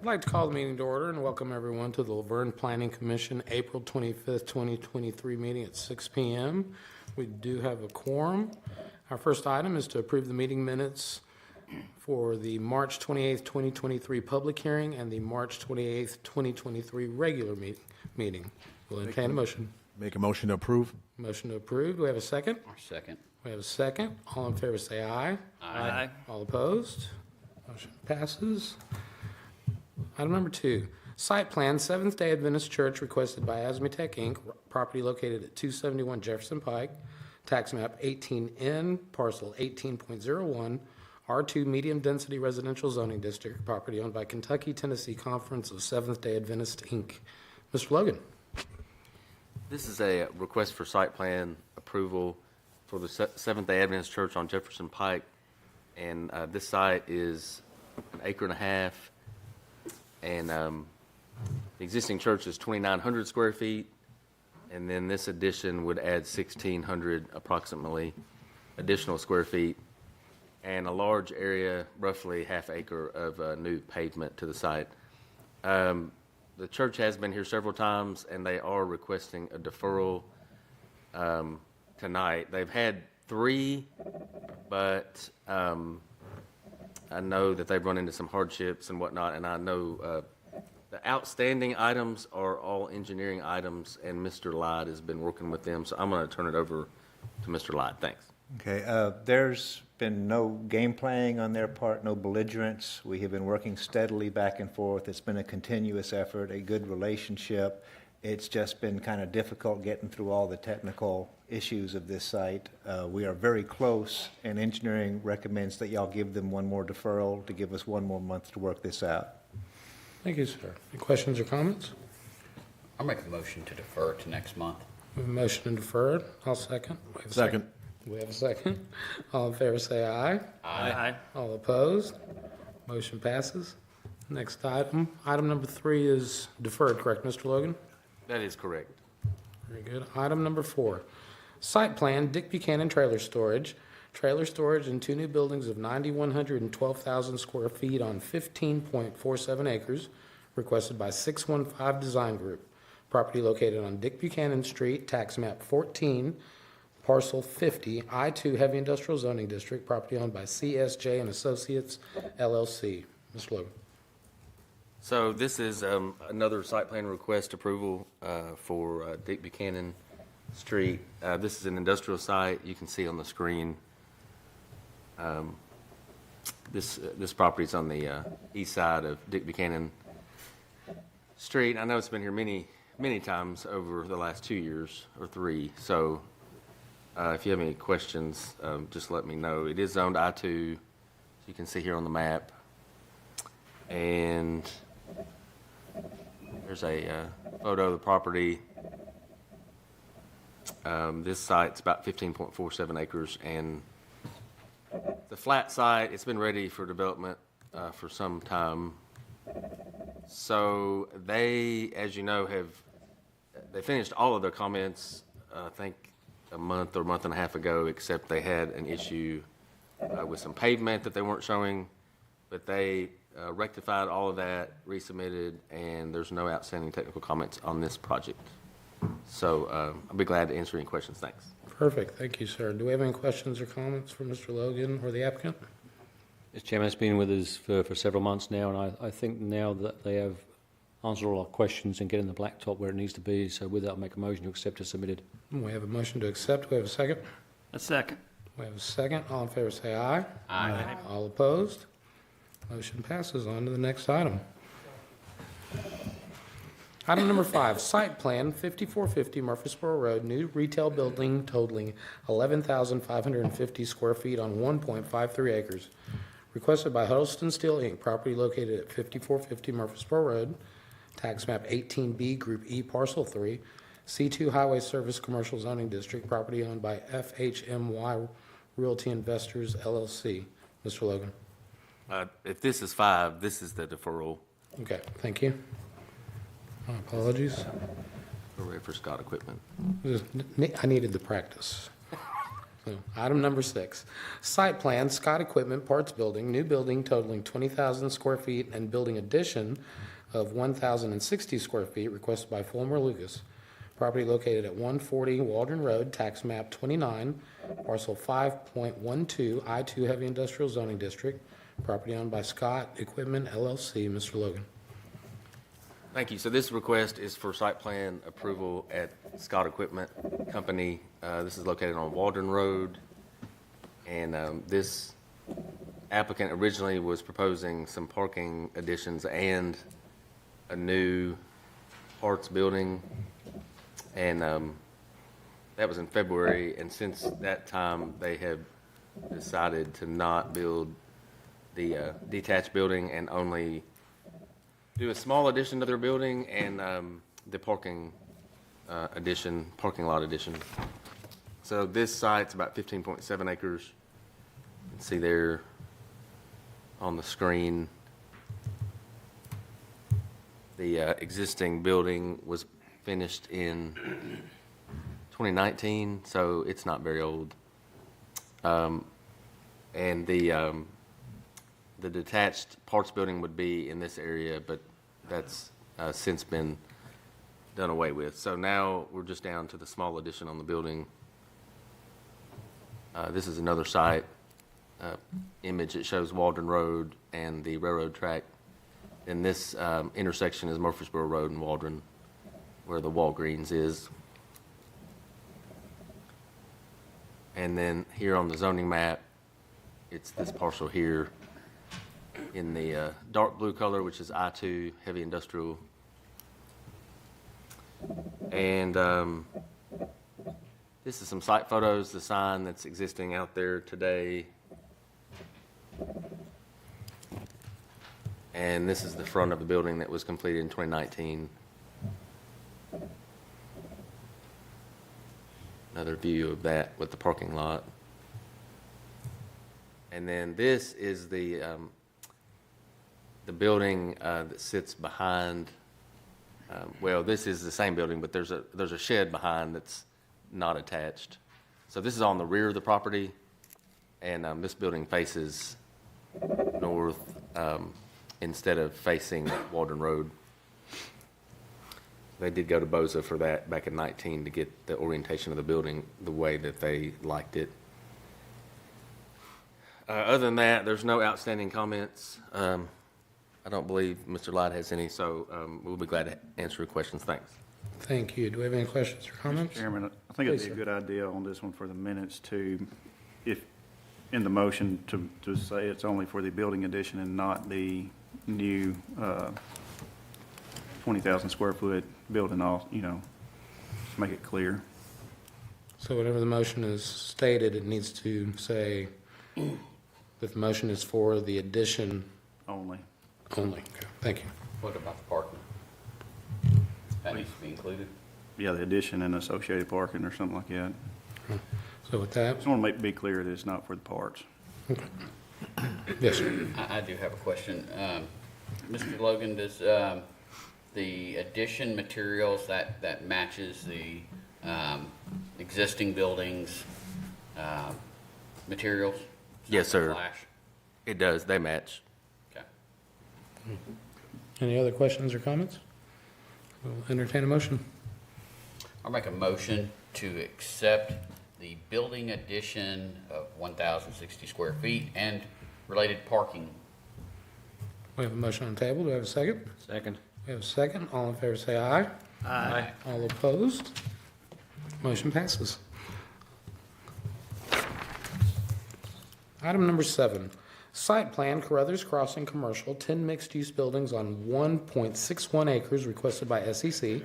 I'd like to call the meeting to order and welcome everyone to the LaVergne Planning Commission April 25th, 2023 meeting at 6 p.m. We do have a quorum. Our first item is to approve the meeting minutes for the March 28th, 2023 public hearing and the March 28th, 2023 regular meeting. We'll entertain a motion. Make a motion to approve. Motion to approve. Do we have a second? Second. We have a second. All in favor say aye. Aye. All opposed? Motion passes. Item number 2, site plan, Seventh-day Adventist Church requested by Asmitech Inc., property located at 271 Jefferson Pike, tax map 18N, parcel 18.01, R2 Medium Density Residential Zoning District, property owned by Kentucky Tennessee Conference of Seventh-day Adventist Inc. Mr. Logan. This is a request for site plan approval for the Seventh-day Adventist Church on Jefferson Pike. And this site is 1.5 acres. And the existing church is 2,900 square feet. And then this addition would add 1,600 approximately additional square feet and a large area, roughly ½ acre of new pavement to the site. The church has been here several times, and they are requesting a deferral tonight. They've had 3, but I know that they've run into some hardships and whatnot, and I know the outstanding items are all engineering items, and Mr. Lyde has been working with them, so I'm going to turn it over to Mr. Lyde. Thanks. Okay, there's been no game playing on their part, no belligerence. We have been working steadily back and forth. It's been a continuous effort, a good relationship. It's just been kind of difficult getting through all the technical issues of this site. We are very close, and engineering recommends that y'all give them one more deferral to give us one more month to work this out. Thank you, sir. Any questions or comments? I'll make a motion to defer it to next month. We have a motion to defer. I'll second. We have a Second. We have a second. All in favor say aye. Aye. All opposed? Motion passes. Next item. Item number 3 is deferred, correct, Mr. Logan? That is correct. Very good. Item number 4, site plan, Dick Buchanan Trailer Storage. Trailer storage in 2 new buildings of 9,112,000 square feet on 15.47 acres, requested by 615 Design Group. Property located on Dick Buchanan Street, tax map 14, parcel 50, I-2 Heavy Industrial Zoning District, property owned by CSJ and Associates, LLC. Mr. Logan. So this is another site plan request approval for Dick Buchanan Street. This is an industrial site. You can see on the screen. This property is on the east side of Dick Buchanan Street. I know it's been here many times over the last 2 years or 3. So if you have any questions, just let me know. It is zoned I-2, as you can see here on the map. And there's a photo of the property. This site's about 15.47 acres, and the flat site, it's been ready for development for some time. So they, as you know, they finished all of their comments, I think a month or month and a half ago, except they had an issue with some pavement that they weren't showing, but they rectified all of that, resubmitted, and there's no outstanding technical comments on this project. So I'll be glad to answer any questions. Thanks. Perfect. Thank you, sir. Do we have any questions or comments for Mr. Logan or the applicant? Mr. Chairman, it's been with us for several months now, and I think now that they have answered all our questions and getting the blacktop where it needs to be, so with that, I'll make a motion to accept as submitted. We have a motion to accept. We have a second. A second. We have a second. All in favor say aye. Aye. All opposed? Motion passes. On to the next item. Item number 5, site plan, 5450 Murfreesboro Road, new retail building totaling 11,550 square feet on 1.53 acres. Requested by Huddleston Steel, Inc., property located at 5450 Murfreesboro Road, tax map 18B, Group E, Parcel 3, C2 Highway Service Commercial Zoning District, property owned by FHMY Realty Investors, LLC. Mr. Logan. If this is 5, this is the deferral. Okay, thank you. My apologies. We're ready for Scott equipment. I needed the practice. So, item number 6, site plan, Scott Equipment Parts Building, new building totaling 20,000 square feet and building addition of 1,060 square feet, requested by Fulmer Lucas. Property located at 140 Waldron Road, tax map 29, parcel 5.12, I-2 Heavy Industrial Zoning District. Property owned by Scott Equipment LLC. Mr. Logan. Thank you. So this request is for site plan approval at Scott Equipment Company. This is located on Waldron Road. And this applicant originally was proposing some parking additions and a new parts building. And that was in February. And since that time, they have decided to not build the detached building and only do a small addition to their building and the parking lot addition. So this site's about 15.7 acres. You can see there on the screen. The existing building was finished in 2019, so it's not very old. And the detached parts building would be in this area, but that's since been done away with. So now we're just down to the small addition on the building. This is another site image. It shows Waldron Road and the railroad track. And this intersection is Murfreesboro Road and Waldron, where the Walgreens is. And then here on the zoning map, it's this parcel here in the dark blue color, which is I-2 Heavy Industrial. And this is some site photos, the sign that's existing out there today. And this is the front of the building that was completed in 2019. Another view of that with the parking lot. And then this is the building that sits behind. Well, this is the same building, but there's a shed behind that's not attached. So this is on the rear of the property, and this building faces north instead of facing Waldron Road. They did go to BOZA for that back in 19 to get the orientation of the building the way that they liked it. Other than that, there's no outstanding comments. I don't believe Mr. Light has any, so we'll be glad to answer your questions. Thanks. Thank you. Do we have any questions or comments? Chairman, I think it'd Please, be a sir. good idea on this one for the minutes to, if, in the motion, to say it's only for the building addition and not the new 20,000 square foot building off, just make it clear. So whatever the motion is stated, it needs to say that the motion is for the addition Only. only. Okay, thank you. What about the parking? That needs to be included? Yeah, the addition and associated parking or something like that. So with that, Just want to be clear that it's not for the parts. yes, sir. I do have a question. Mr. Logan, does the addition materials that matches the existing buildings materials? Yes, sir. Flash? It does. They match. Okay. Any other questions or comments? We'll entertain a motion. I'll make a motion to accept the building addition of 1,060 square feet and related parking. We have a motion on the table. Do we have a second? Second. We have a second. All in favor say aye. Aye. All opposed? Motion passes. Item number 7, site plan Carruthers Crossing Commercial, 10 mixed-use buildings on 1.61 acres requested by SEC.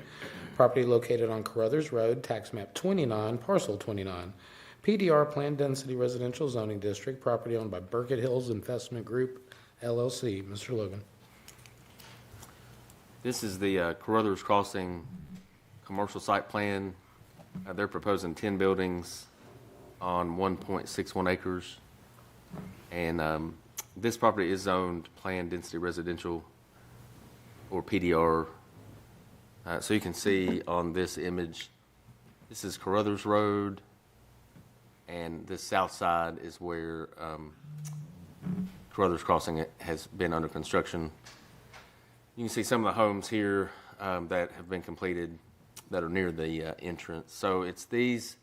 Property located on Carruthers Road, tax map 29, parcel 29. PDR Planned Density Residential Zoning District, property owned by Burkett Hills Investment Group, LLC. Mr. Logan. This is the Carruthers Crossing commercial site plan. They're proposing 10 buildings on 1.61 acres. And this property is zoned planned density residential or PDR. So you can see on this image, this is Carruthers Road. and the south side is where Carruthers Crossing has been under construction. You can see some of the homes here that have been completed that are near the entrance. So it's these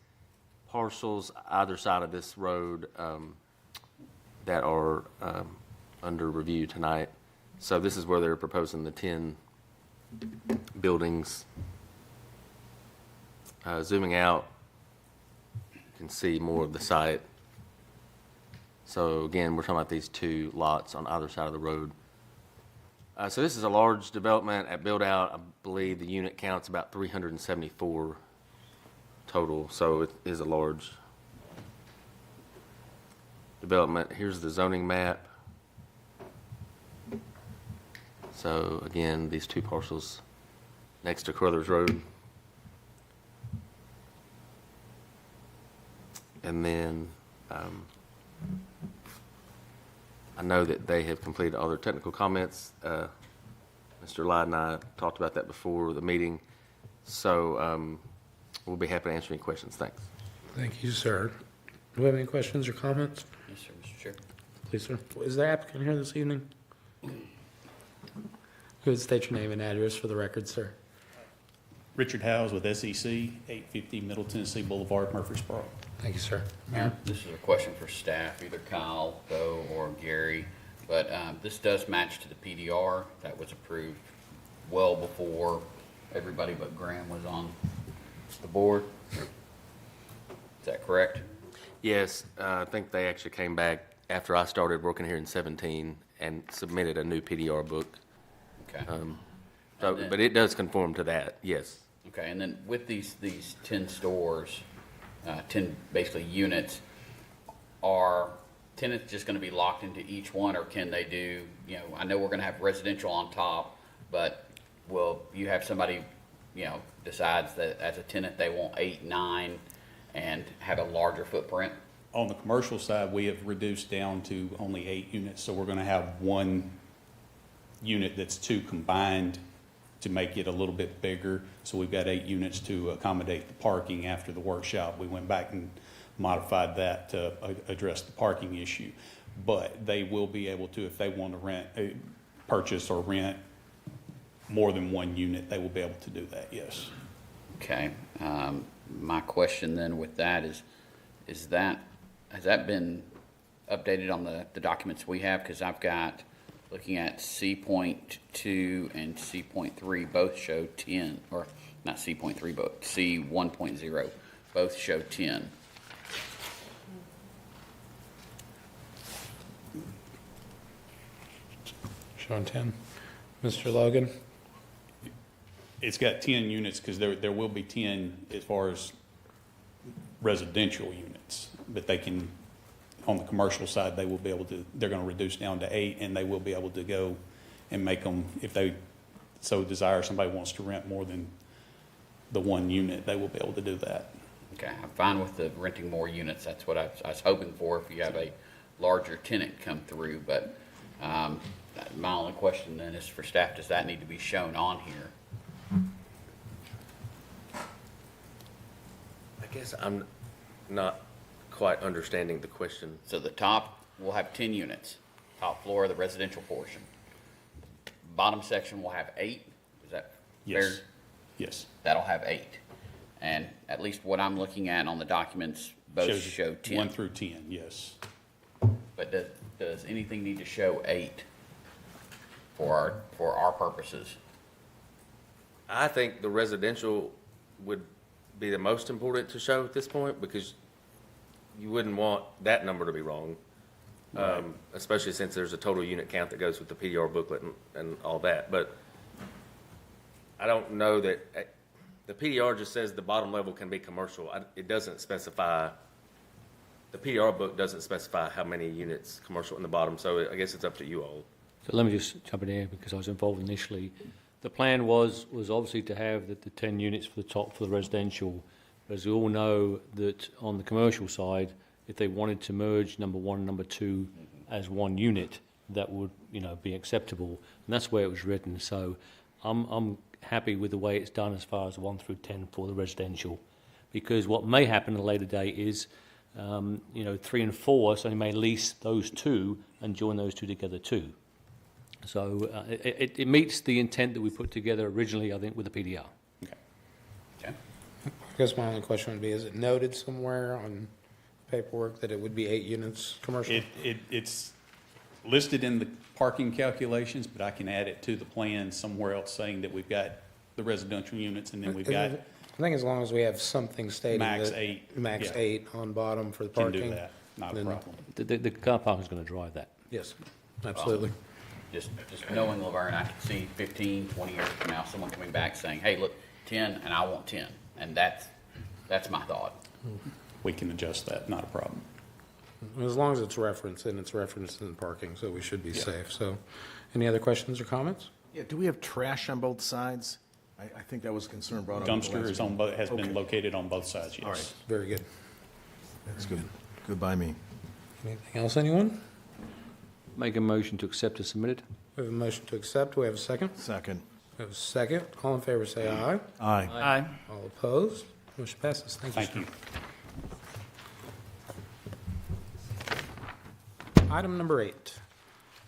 parcels either side of this road that are under review tonight. So this is where they're proposing the 10 buildings. Zooming out, you can see more of the site. So again, we're talking about these 2 lots on either side of the road. So this is a large development. At build out, I believe the unit count's about 374 total, so it is a large development. Here's the zoning map. So again, these 2 parcels next to Carruthers Road. And then I know that they have completed all their technical comments. Mr. Lyde and I talked about that before the meeting. So we'll be happy to answer any questions. Thanks. Thank you, sir. Do we have any questions or comments? Yes, sir, Mr. Chair. Please, sir. Is the applicant here this evening? Could state your name and address for the record, sir? Richard Howes with SEC, 850 Middle Tennessee Boulevard, Murfreesboro. Thank you, sir. Mayor? This is a question for staff, either Kyle, Bo, or Gary, but this does match to the PDR that was approved well before everybody but Graham was on the board. Is that correct? Yes, I think they actually came back after I started working here in 17 and submitted a new PDR book. Okay. So, but it does conform to that, yes. Okay, and then with these 10 stores, 10 basically units, are tenants just going to be locked into each one, or can they do, I know we're going to have residential on top, but will you have somebody, decides that as a tenant they want 8, 9 and have a larger footprint? On the commercial side, we have reduced down to only 8 units, so we're going to have 1 unit that's 2 combined to make it a little bit bigger. So we've got 8 units to accommodate the parking after the workshop. We went back and modified that to address the parking issue. But they will be able to, if they want to purchase or rent more than 1 unit, they will be able to do that, yes. Okay. My question then with that has that been updated on the documents we have? Because I've got, looking at C.2 and C.3, both show 10, or not C.3, but C 1.0, both show 10. Showing 10. Mr. Logan? It's got 10 units because there will be 10 as far as residential units, but they can, on the commercial side, they will be able to, they're going to reduce down to 8, and they will be able to go and make them, if they so desire, somebody wants to rent more than the 1 unit, they will be able to do that. Okay, I'm fine with the renting more units. That's what I was hoping for if you have a larger tenant come through. But my only question then is for staff, does that need to be shown on here? I guess I'm not quite understanding the question. So the top will have 10 units, top floor of the residential portion. Bottom section will have 8. Is that fair? Yes. Yes. That'll have 8. And at least what I'm looking at on the documents, both Shows show 10. 1 through 10, yes. But does anything need to show 8 for our purposes? I think the residential would be the most important to show at this point, because you wouldn't want that number to be wrong, Right. especially since there's a total unit count that goes with the PDR booklet and all that. But I don't know that the PDR just says the bottom level can be commercial. It doesn't specify, the PDR book doesn't specify how many units commercial in the bottom, so I guess it's up to you all. So let me just jump in here because I was involved initially. The plan was obviously to have the 10 units for the top for the residential. As we all know, that on the commercial side, if they wanted to merge number 1 and number 2 as 1 unit, that would be acceptable. And that's where it was written. So I'm happy with the way it's done as far as 1 through 10 for the residential, because what may happen at a later date is You know, 3 and 4, so they may lease those two and join those two together too. So it meets the intent that we put together originally, I think, with the PDR. Okay. Okay. I guess my only question would be, is it noted somewhere on paperwork that it would be 8 units commercial? It's listed in the parking calculations, but I can add it to the plan somewhere else saying that we've got the residential units and then we've got, I think as long as we have something stating Max that 8, Max yeah. 8 on bottom for the can parking. do that, not a then- problem. The car park is going to drive that. Yes, absolutely. Just knowing Laverne, I could see 15, 20 years from now, someone coming back saying, hey, look, 10, and I want 10. And that's my thought. We can adjust that, not a problem. As long as it's referenced, and it's referenced in parking, so we should be safe. So, any other questions or comments? Yeah, do we have trash on both sides? I think that was a concern brought up. at the Dumpster last is on both, has Okay. been located on both sides, yes. All right. Very good. That's good. Good by me. Anything else, anyone? Make a motion to accept as submitted. We have a motion to accept. Do we have a second? Second. We have a second. All in favor, say aye. Aye. All opposed? Motion passes. Thank you, Thank you. sir. Item number 8.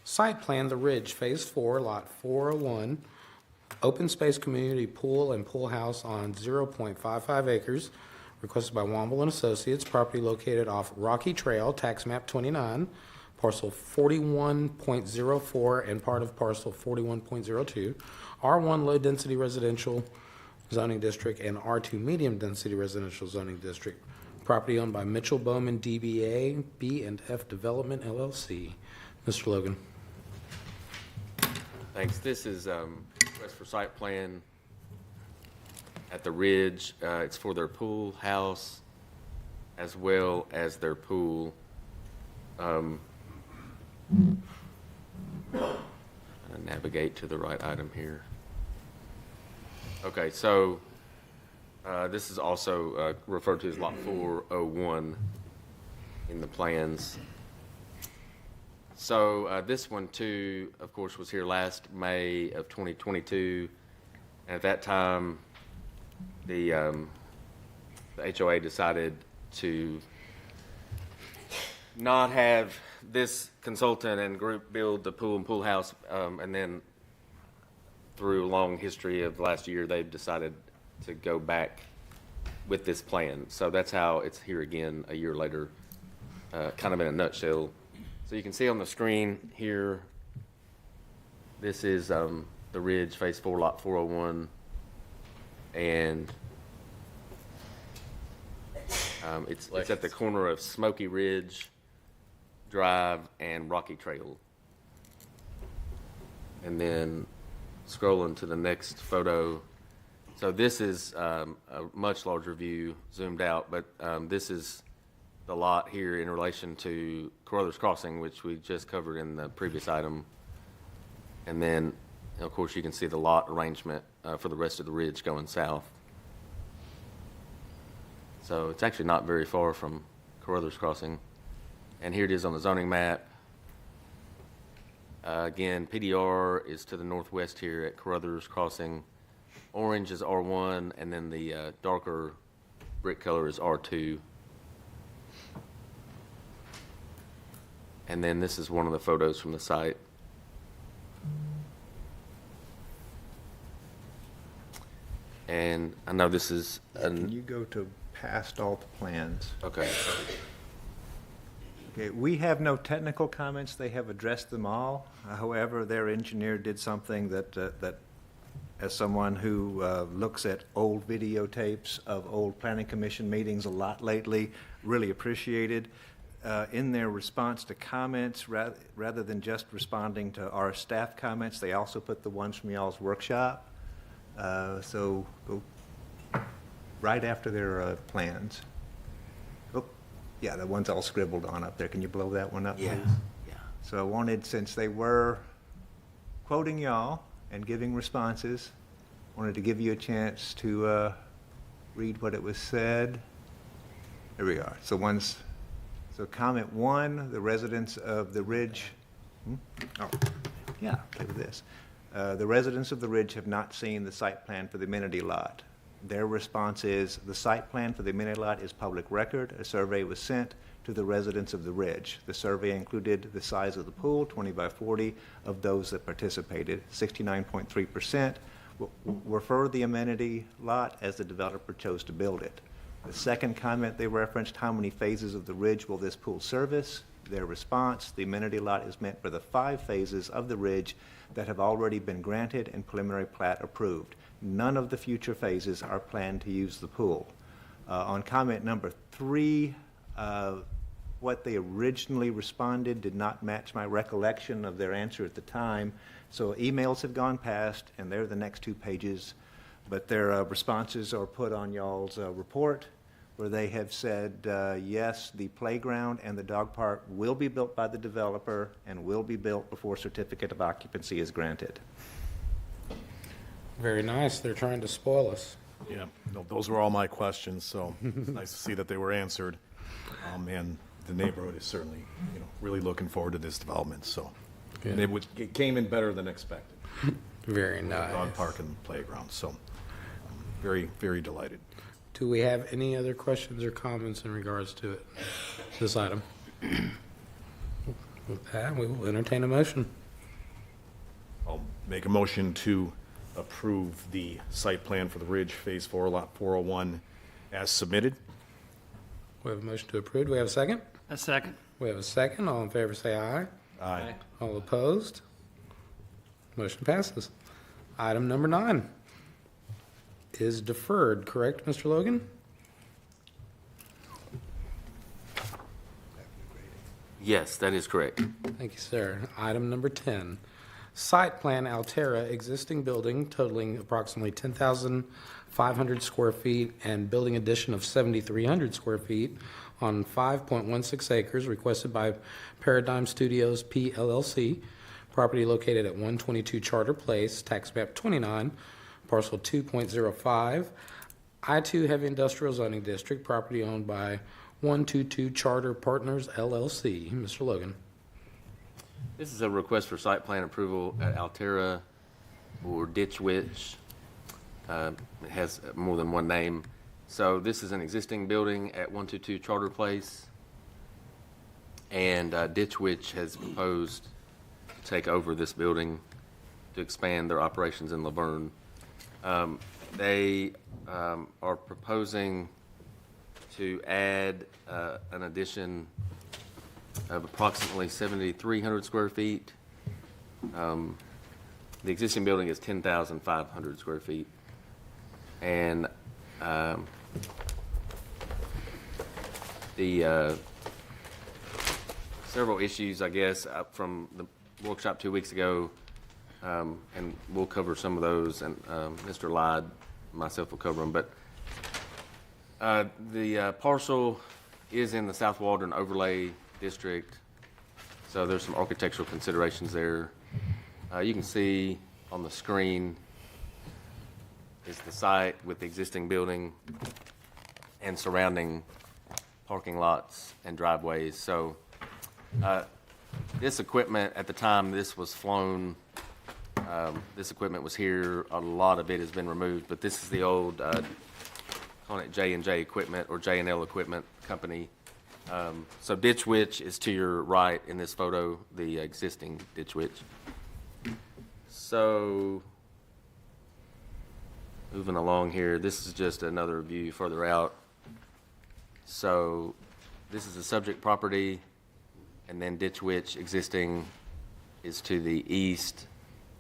Site plan, The Ridge, Phase 4, Lot 401, open space community pool and pool house on 0.55 acres, requested by Womble and Associates, property located off Rocky Trail, tax map 29, parcel 41.04 and part of parcel 41.02, R1 low-density residential zoning district and R2 medium-density residential zoning district. Property owned by Mitchell Bowman DBA B&F Development LLC. Mr. Logan. Thanks. This is request for site plan at the Ridge. It's for their pool house as well as their pool. Trying to navigate to the right item here. Okay, so this is also referred to as Lot 401 in the plans. So this one too, of course, was here last May of 2022. At that time, the HOA decided to not have this consultant and group build the pool and pool house, and then through a long history of last year, they've decided to go back with this plan. So that's how it's here again a year later, kind of in a nutshell. So you can see on the screen here, this is the Ridge, Phase 4, Lot 401, and it's at the corner of Smoky Ridge Drive and Rocky Trail. And then scrolling to the next photo. So this is a much larger view, zoomed out, but this is the lot here in relation to Carruthers Crossing, which we just covered in the previous item. And then, of course, you can see the lot arrangement for the rest of the ridge going south. So it's actually not very far from Carruthers Crossing. And here it is on the zoning map. Again, PDR is to the northwest here at Carruthers Crossing. Orange is R1, and then the darker brick color is R2. And then this is one of the photos from the site. And I know this is Can you go to past all the plans? okay. Okay, we have no technical comments. They have addressed them all. However, their engineer did something that as someone who looks at old videotapes of old planning commission meetings a lot lately, really appreciated. In their response to comments, rather than just responding to our staff comments, they also put the ones from y'all's workshop. So go right after their plans. Oh, yeah, the one's all scribbled on up there. Can you blow that one up, please? Yeah. So I wanted, since they were quoting y'all and giving responses, wanted to give you a chance to read what it was said. Here we are. So comment 1, the residents of the Ridge, oh, yeah, play with this. The residents of the Ridge have not seen the site plan for the amenity lot. Their response is, the site plan for the amenity lot is public record. A survey was sent to the residents of the Ridge. The survey included the size of the pool, 20 by 40, of those that participated. 69.3% were for the amenity lot as the developer chose to build it. The second comment they referenced, how many phases of the Ridge will this pool service? Their response, the amenity lot is meant for the 5 phases of the Ridge that have already been granted and preliminary plat approved. None of the future phases are planned to use the pool. On comment number 3, what they originally responded did not match my recollection of their answer at the time. So emails have gone past, and they're the next 2 pages. But their responses are put on y'all's report, where they have said, yes, the playground and the dog park will be built by the developer and will be built before certificate of occupancy is granted. Very nice. They're trying to spoil us. Yeah, no, those were all my questions, so it's nice to see that they were answered. And the neighborhood is certainly, really looking forward to this development, so. And it came in better than expected. Very nice. Dog park and playground, so I'm very, very delighted. Do we have any other questions or comments in regards to it, this item? With that, we will entertain a motion. I'll make a motion to approve the site plan for the Ridge Phase 4, Lot 401 as submitted. We have a motion to approve. Do we have a second? A second. We have a second. All in favor, say aye. Aye. All opposed? Motion passes. Item number 9 is deferred, correct, Mr. Logan? Yes, that is correct. Thank you, sir. Item number 10, site plan Altera, existing building totaling approximately 10,500 square feet and building addition of 7,300 square feet on 5.16 acres, requested by Paradigm Studios P. LLC, property located at 122 Charter Place, tax map 29, parcel 2.05, I-2 Heavy Industrial Zoning District, property owned by 122 Charter Partners LLC. Mr. Logan. This is a request for site plan approval at Altera or Ditch Witch. It has more than one name. So this is an existing building at 122 Charter Place, and Ditch Witch has proposed to take over this building to expand their operations in LaVergne. They are proposing to add an addition of approximately 7,300 square feet. The existing building is 10,500 square feet. And the several issues, I guess, from the workshop 2 weeks ago, and we'll cover some of those, and Mr. Lyde, myself will cover them, but the parcel is in the South Waldron Overlay District, so there's some architectural considerations there. You can see on the screen is the site with the existing building and surrounding parking lots and driveways. So this equipment, at the time this was flown, this equipment was here. A lot of it has been removed, but this is the old, calling it J&J Equipment or J&L Equipment Company. So Ditch Witch is to your right in this photo, the existing Ditch Witch. So moving along here, this is just another view further out. So this is the subject property, and then Ditch Witch existing is to the east.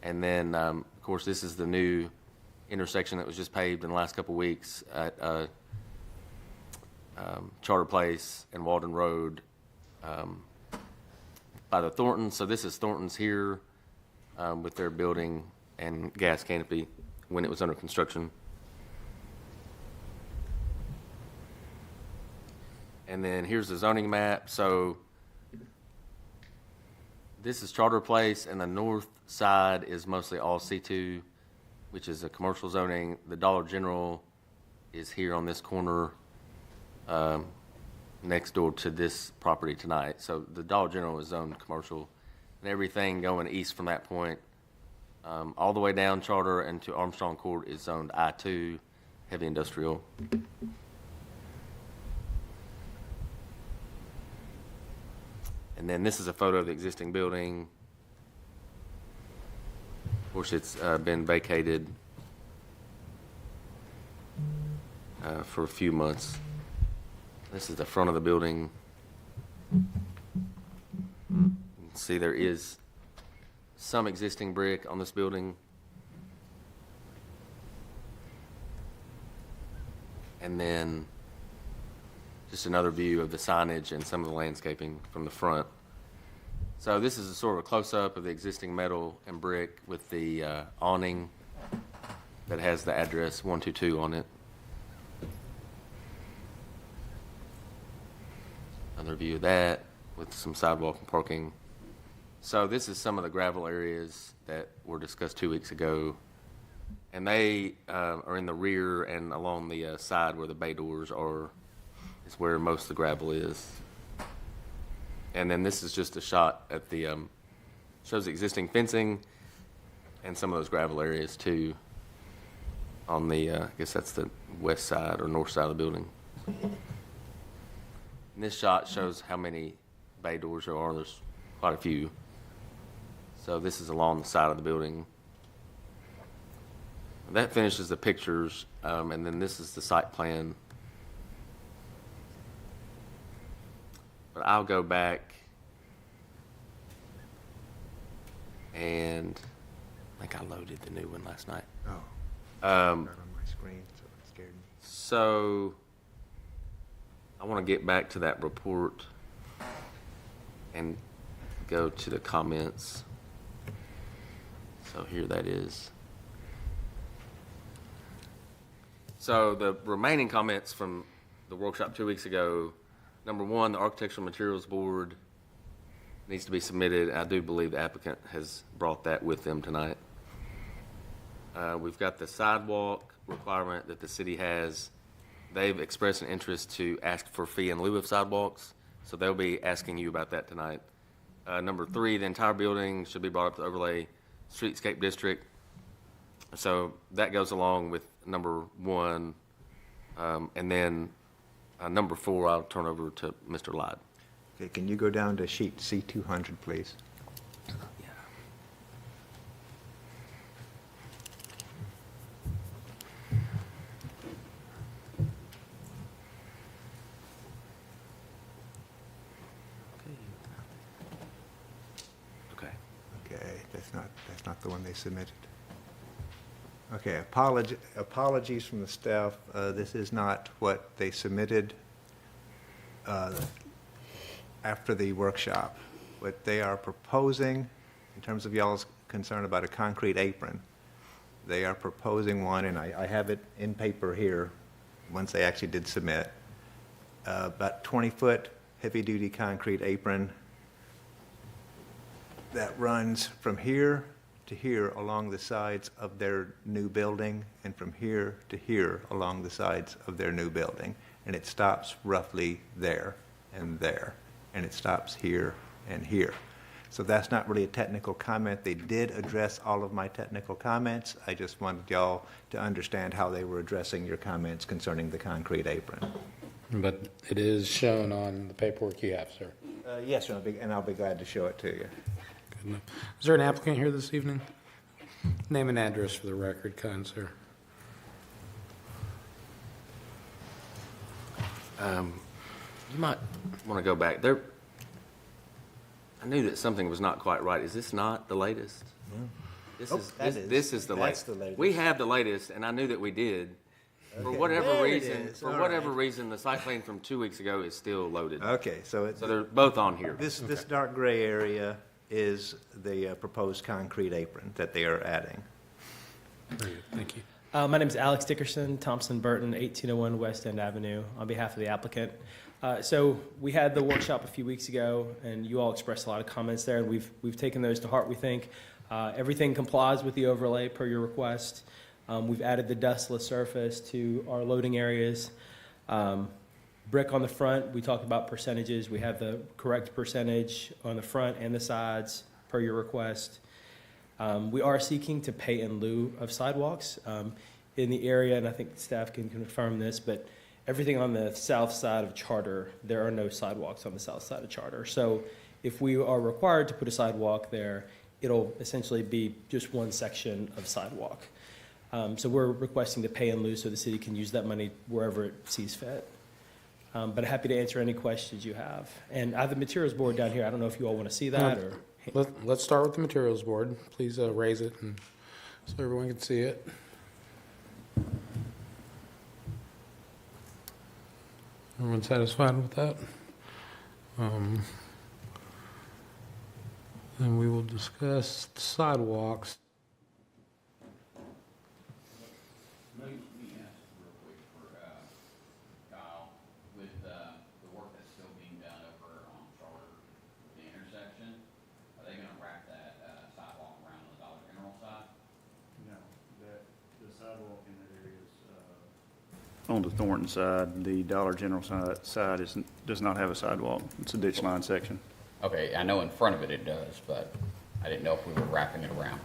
And then, of course, this is the new intersection that was just paved in the last couple of weeks at Charter Place and Walden Road by the Thorntons. So this is Thorntons here with their building and gas canopy when it was under construction. And then here's the zoning map. So this is Charter Place, and the north side is mostly all C2, which is a commercial zoning. The Dollar General is here on this corner next door to this property tonight. So the Dollar General is zoned commercial, and everything going east from that point all the way down Charter and to Armstrong Court is zoned I2, heavy industrial. And then this is a photo of the existing building. Of course, it's been vacated for a few months. This is the front of the building. You can see there is some existing brick on this building. And then just another view of the signage and some of the landscaping from the front. So this is a sort of a close-up of the existing metal and brick with the awning that has the address 122 on it. Another view of that with some sidewalk and parking. So this is some of the gravel areas that were discussed 2 weeks ago. And they are in the rear and along the side where the bay doors are, is where most of the gravel is. And then this is just a shot at the, shows the existing fencing and some of those gravel areas too on the, I guess that's the west side or north side of the building. And this shot shows how many bay doors there are. There's quite a few. So this is along the side of the building. That finishes the pictures, and then this is the site plan. But I'll go back and I think I loaded the new one last night. Oh, not on my screen, so it scared me. So I want to get back to that report and go to the comments. So here that is. So the remaining comments from the workshop 2 weeks ago, number one, the Architectural Materials Board needs to be submitted. I do believe the applicant has brought that with them tonight. We've got the sidewalk requirement that the city has. They've expressed an interest to ask for fee in lieu of sidewalks, so they'll be asking you about that tonight. Number three, the entire building should be brought up to overlay streetscape district. So that goes along with number one. And then number four, I'll turn over to Mr. Lyde. Okay, can you go down to sheet C200, please? Yeah. Okay. Okay, that's not the one they submitted. Okay, apologies from the staff. This is not what they submitted after the workshop. What they are proposing, in terms of y'all's concern about a concrete apron, they are proposing one, and I have it in paper here, once they actually did submit, about 20-foot heavy-duty concrete apron that runs from here to here along the sides of their new building, and from here to here along the sides of their new building. And it stops roughly there, and it stops here and here. So that's not really a technical comment. They did address all of my technical comments. I just wanted y'all to understand how they were addressing your comments concerning the concrete apron. But it is shown on the paperwork you have, sir. Yes, sir, and I'll be glad to show it to you. Good enough. Is there an applicant here this evening? Name and address for the record, kind sir. You might want to go back there. I knew that something was not quite right. Is this not the latest? This Oh, is that is. this is the That's latest. the latest. We have the latest, and I knew that we did. For Okay, whatever there it reason, is. for All whatever right. reason, the site plan from 2 weeks ago is still loaded. Okay, so So they're both on here. this dark gray area is the proposed concrete apron that they are adding. Very good. Thank you. My name is Alex Dickerson, Thompson Burton, 1801 West End Avenue, on behalf of the applicant. So we had the workshop a few weeks ago, and you all expressed a lot of comments there, and we've taken those to heart, we think. Everything complies with the overlay per your request. We've added the dustless surface to our loading areas. Brick on the front, we talked about percentages. We have the correct percentage on the front and the sides per your request. We are seeking to pay in lieu of sidewalks. in the area, and I think staff can confirm this, but everything on the south side of Charter, there are no sidewalks on the south side of Charter. So if we are required to put a sidewalk there, it'll essentially be just one section of sidewalk. So we're requesting to pay in lieu so the city can use that money wherever it sees fit. But happy to answer any questions you have. And I have the materials board down here. I don't know if you all want to see that or. Let's start with the materials board. Please raise it and so everyone can see it. Everyone satisfied with that? Then we will discuss the sidewalks. Let me ask real quick for Kyle, with the work that's still being done over on Charter, the intersection, are they gonna wrap that sidewalk around the Dollar General side? No, the sidewalk in that area is, on the Thornton side, the Dollar General side does not have a sidewalk. It's a ditch line section. Okay, I know in front of it it does, but I didn't know if we were wrapping it around.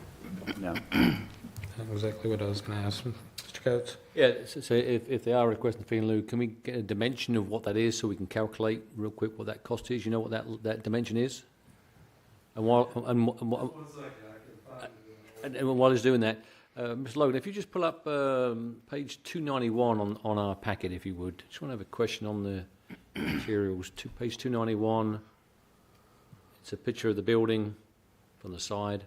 No. That's exactly what I was going to ask. Mr. Coates? Yeah, so if they are requesting fee in lieu, can we get a dimension of what that is so we can calculate real quick what that cost is? You know what that dimension is? And while he's doing that, Mr. Logan, if you just pull up page 291 on our packet, if you would. Just want to have a question on the materials. Page 291. It's a picture of the building from the side.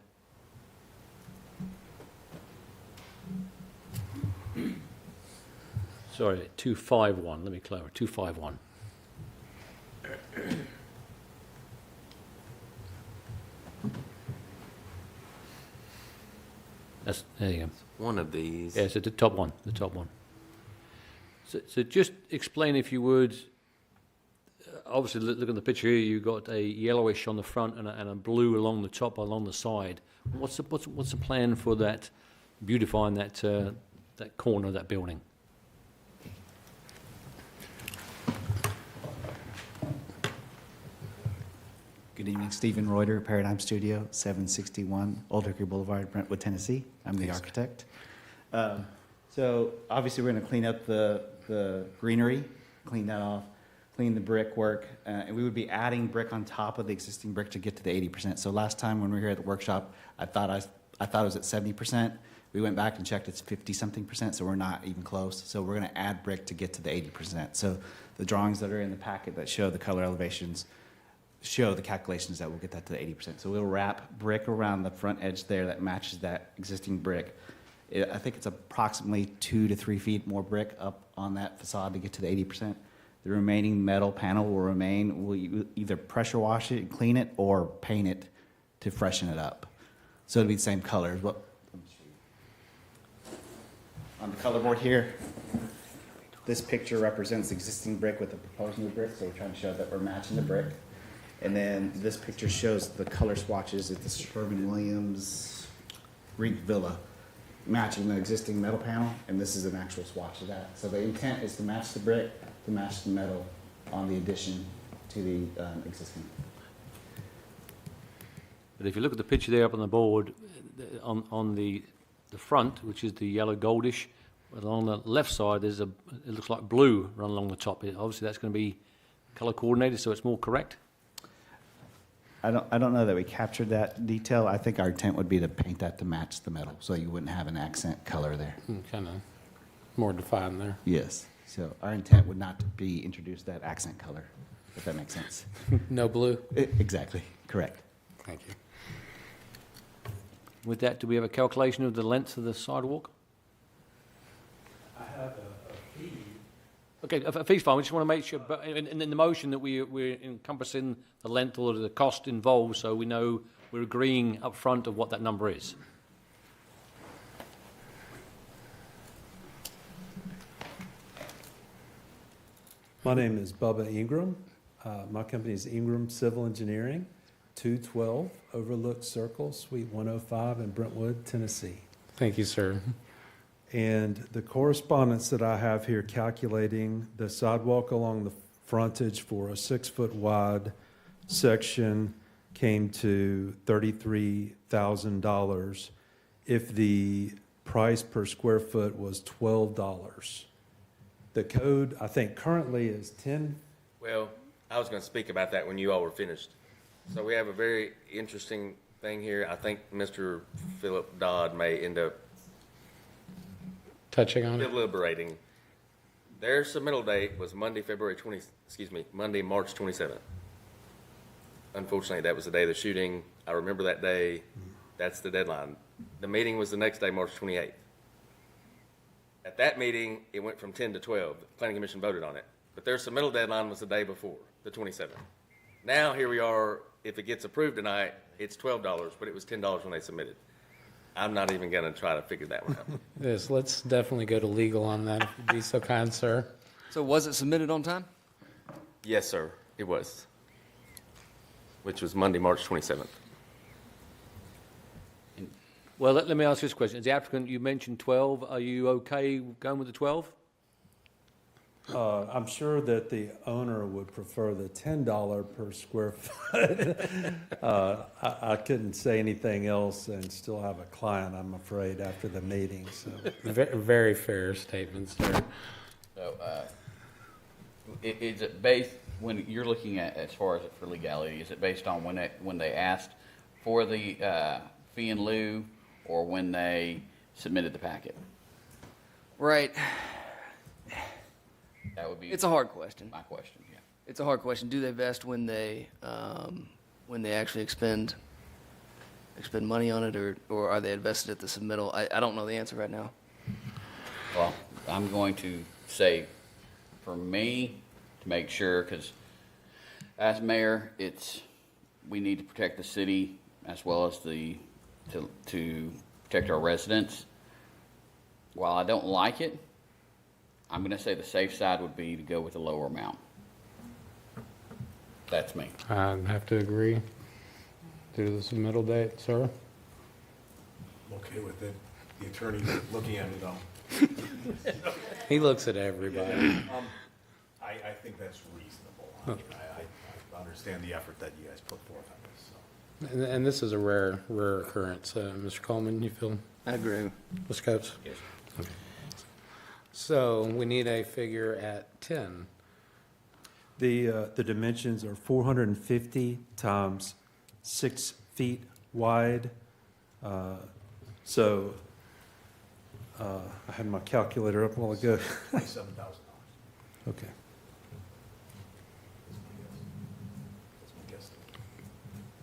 Sorry, 251. Let me clarify. 251. There you go. One of these. Yeah, so the top one, the top one. So just explain, if you would, obviously look at the picture here, you've got a yellowish on the front and a blue along the top, along the side. What's the plan for that, beautifying that corner of that building? Good evening, Stephen Reuter, Paradigm Studio, 761 Old Hickory Boulevard, Brentwood, Tennessee. I'm the architect. So obviously, we're going to clean up the greenery, clean that off, clean the brickwork, and we would be adding brick on top of the existing brick to get to the 80%. So last time when we were here at the workshop, I thought it was at 70%. We went back and checked; it's 50-something%, so we're not even close. So we're going to add brick to get to the 80%. So the drawings that are in the packet that show the color elevations show the calculations that will get that to the 80%. So we'll wrap brick around the front edge there that matches that existing brick. I think it's approximately 2 to 3 feet more brick up on that facade to get to the 80%. The remaining metal panel will remain. We'll either pressure wash it and clean it or paint it to freshen it up. So it'll be the same colors. Let me show you. On the color board here, this picture represents existing brick with the proposed new brick, so we're trying to show that we're matching the brick. And then this picture shows the color swatches at the Sherwin-Williams Greek Villa, matching the existing metal panel, and this is an actual swatch of that. So the intent is to match the brick, to match the metal on the addition to the existing. But if you look at the picture there up on the board, on the front, which is the yellow goldish, along the left side, it looks like blue run along the top. Obviously, that's going to be color coordinated, so it's more correct. I don't know that we captured that detail. I think our intent would be to paint that to match the metal, so you wouldn't have an accent color there. Kind of more defined there. Yes. So our intent would not be introduce that accent color, if that makes sense. No blue? Exactly. Correct. Thank you. With that, do we have a calculation of the length of the sidewalk? I have a fee. Okay, a fee's fine. We just want to make sure, but in the motion that we're encompassing the length or the cost involved, so we know we're agreeing up front of what that number is. My name is Bubba Ingram. My company is Ingram Civil Engineering, 212 Overlook Circle, Suite 105 in Brentwood, Tennessee. Thank you, sir. And the correspondence that I have here calculating the sidewalk along the frontage for a 6-foot wide section came to $33,000. If the price per square foot was $12. The code, I think currently is 10. Well, I was going to speak about that when you all were finished. So we have a very interesting thing here. I think Mr. Philip Dodd may end up Touching on it. deliberating. Their submittal date was Monday, Monday, March 27th. Unfortunately, that was the day of the shooting. I remember that day. That's the deadline. The meeting was the next day, March 28th. At that meeting, it went from 10 to 12. The Planning Commission voted on it. But their submittal deadline was the day before, the 27th. Now, here we are. If it gets approved tonight, it's $12, but it was $10 when they submitted. I'm not even going to try to figure that one out. Yes, let's definitely go to legal on that, if you'd be so kind, sir. So was it submitted on time? Yes, sir, it was, which was Monday, March 27th. Well, let me ask you this question. As the applicant, you mentioned 12. Are you okay going with the 12? I'm sure that the owner would prefer the $10 per square foot. I couldn't say anything else and still have a client, I'm afraid, after the meeting, so. Very fair statement, sir. So, is it based, when you're looking at, as far as for legality, is it based on when they asked for the fee in lieu, or when they submitted the packet? Right. That would be. It's a hard question. My question, yeah. It's a hard question. Do they vest when they actually expend money on it, or are they invested at the submittal? I don't know the answer right now. Well, I'm going to say, for me, to make sure, because as mayor, we need to protect the city as well as to protect our residents. While I don't like it, I'm going to say the safe side would be to go with a lower amount. That's me. I have to agree. Due to the submittal date, sir. I'm okay with it. The attorney's looking at me though. He looks at everybody. I think that's reasonable. I mean, I understand the effort that you guys put forth on this, so. And this is a rare occurrence. Mr. Coleman, you feel? I agree. Mr. Coates? Yes. Okay. So we need a figure at 10. The dimensions are 450 times 6 feet wide. So I had my calculator up a while ago. $27,000. Okay. That's my guess.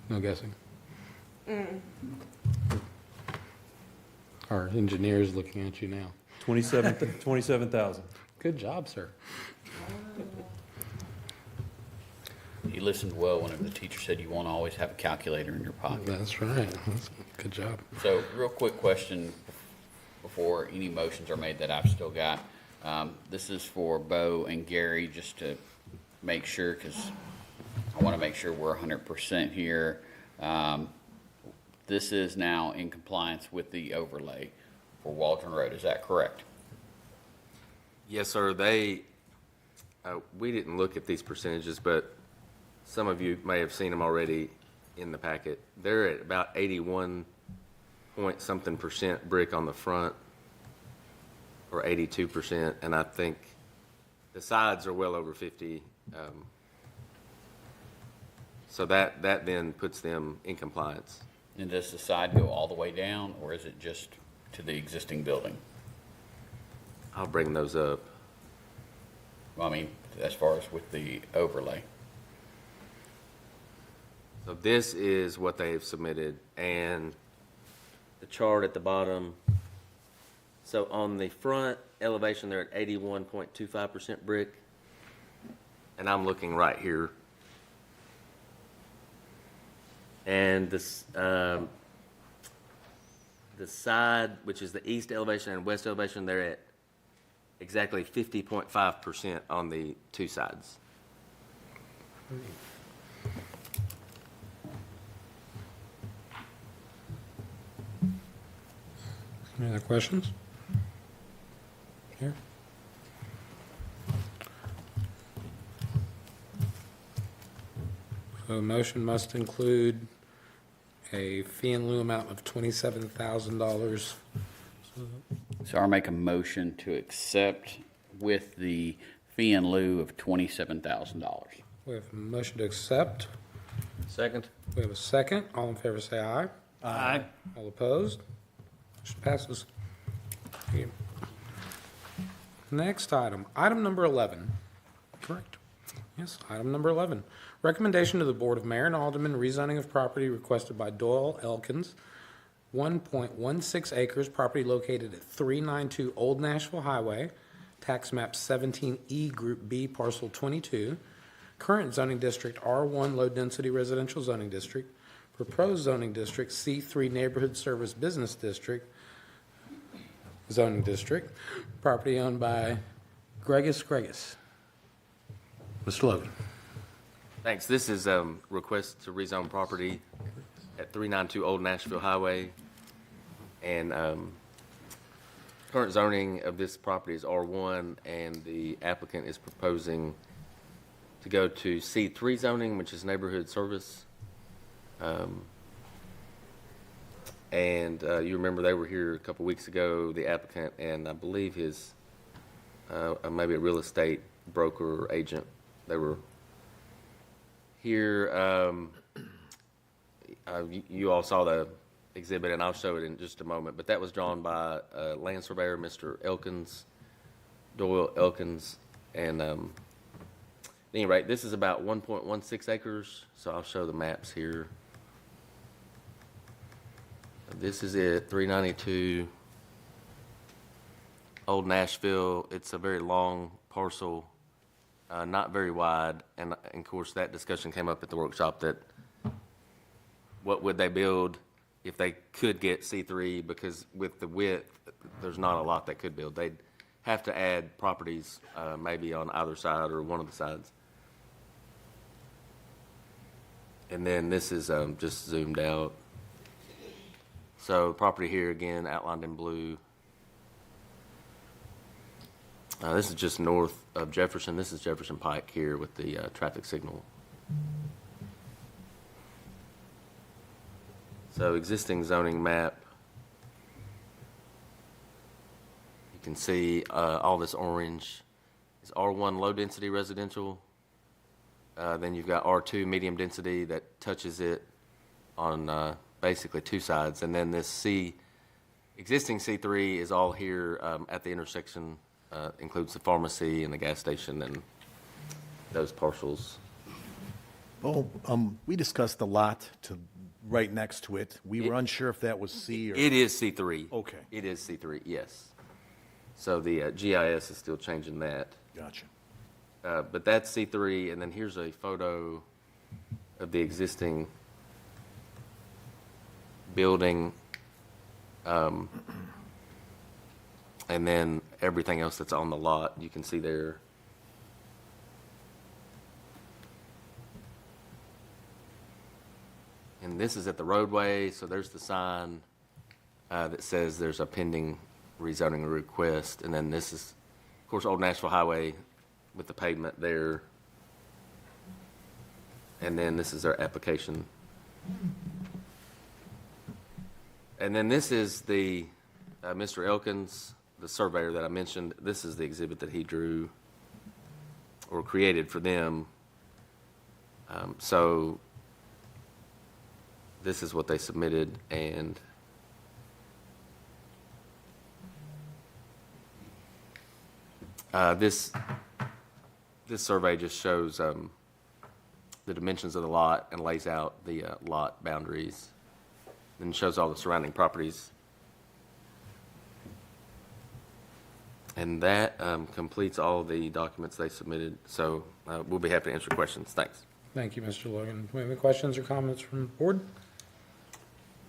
No guessing. Our engineer's looking at you now. 27,000. Good job, sir. You listened well whenever the teacher said you want to always have a calculator in your pocket. That's right. Good job. So, real quick question before any motions are made that I've still got. This is for Bo and Gary, just to make sure, because I want to make sure we're 100% here. This is now in compliance with the overlay for Waldron Road. Is that correct? Yes, sir. We didn't look at these percentages, but some of you may have seen them already in the packet. They're at about 81 point something percent brick on the front, or 82%, and I think the sides are well over 50. So that then puts them in compliance. And does the side go all the way down, or is it just to the existing building? I'll bring those up. Well, I mean, as far as with the overlay. So this is what they've submitted, and the chart at the bottom. So on the front elevation, they're at 81.25% brick, and I'm looking right here. And this, the side, which is the east elevation and west elevation, they're at exactly 50.5% on the two sides. Any other questions? Here. So a motion must include a fee in lieu amount of $27,000. So So I'll make a motion to accept with the fee in lieu of $27,000. We have a motion to accept. Second? We have a second. All in favor say aye. Aye. All opposed? Motion passes. Thank you. Next item, item number 11. Correct. Yes, item number 11. Recommendation to the Board of Mayor and Aldermen rezoning of property requested by Doyle Elkins, 1.16 acres, property located at 392 Old Nashville Highway, tax map 17E, Group B, parcel 22, current zoning district R1 Low Density Residential Zoning District, proposed zoning district C3 Neighborhood Service Business District, zoning district, property owned by Gregis. Mr. Logan. Thanks. This is request to rezone property at 392 Old Nashville Highway. And current zoning of this property is R1, and the applicant is proposing to go to C3 zoning, which is neighborhood service. And you remember they were here a couple weeks ago, the applicant, and I believe his, maybe a real estate broker or agent. They were here. You all saw the exhibit, and I'll show it in just a moment, but that was drawn by land surveyor, Mr. Elkins, Doyle Elkins. And at any rate, this is about 1.16 acres, so I'll show the maps here. This is it, 392 Old Nashville. It's a very long parcel, not very wide, and of course that discussion came up at the workshop, that what would they build if they could get C3, because with the width, there's not a lot they could build. They'd have to add properties maybe on either side or one of the sides. And then this is just zoomed out. So property here again outlined in blue. This is just north of Jefferson. This is Jefferson Pike here with the traffic signal. So existing zoning map. You can see all this orange is R1 low density residential. Then you've got R2 medium density that touches it on basically two sides. And then this existing C3 is all here at the intersection, includes the pharmacy and the gas station and those parcels. Oh, we discussed the lot to right next to it. We were unsure if that was C or. It is C3. Okay. It is C3, yes. So the GIS is still changing that. Gotcha. But that's C3, and then here's a photo of the existing building, and then everything else that's on the lot, you can see there. And this is at the roadway, so there's the sign that says there's a pending rezoning request, and then this is, of course, Old Nashville Highway with the pavement there. And then this is their application. And then this is the Mr. Elkins, the surveyor that I mentioned. This is the exhibit that he drew or created for them. So this is what they submitted, and this survey just shows the dimensions of the lot and lays out the lot boundaries, then shows all the surrounding properties. And that completes all the documents they submitted. So we'll be happy to answer questions. Thanks. Thank you, Mr. Logan. Do we have any questions or comments from the board?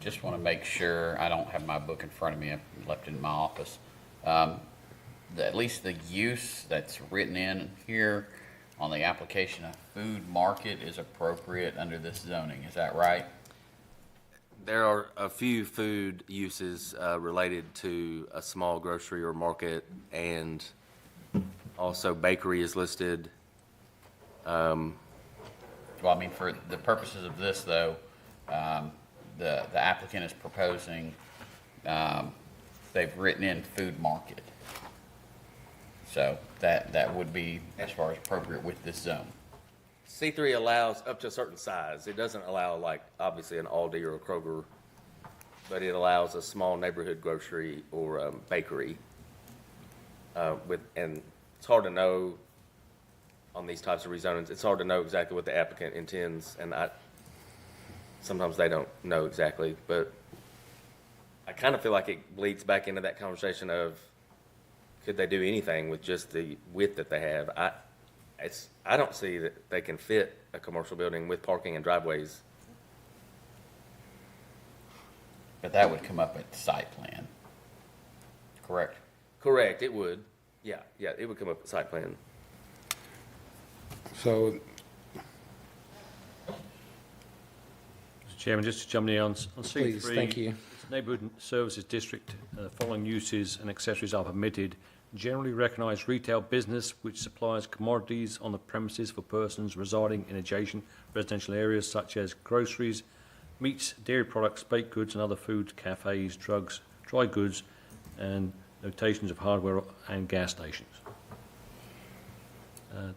Just want to make sure, I don't have my book in front of me, I left it in my office. At least the use that's written in here on the application of food market is appropriate under this zoning, is that right? There are a few food uses related to a small grocery or market, and also bakery is listed. Well, I mean, for the purposes of this, though, the applicant is proposing they've written in food market. So that would be as far as appropriate with this zone. C3 allows up to a certain size. It doesn't allow, like, obviously an Aldi or a Kroger, but it allows a small neighborhood grocery or bakery. And it's hard to know on these types of rezonings. It's hard to know exactly what the applicant intends, and sometimes they don't know exactly. But I kind of feel like it bleeds back into that conversation of, could they do anything with just the width that they have? I don't see that they can fit a commercial building with parking and driveways. But that would come up at site plan, correct? Correct, it would. Yeah, it would come up with site plan. So, Mr. Chairman, just to jump in on C3. Please, thank you. Neighbourhood Services District, following uses and accessories are permitted. Generally recognised retail business which supplies commodities on the premises for persons residing in adjacent residential areas such as groceries, meats, dairy products, baked goods and other food, cafes, drugs, dry goods, and notations of hardware and gas stations.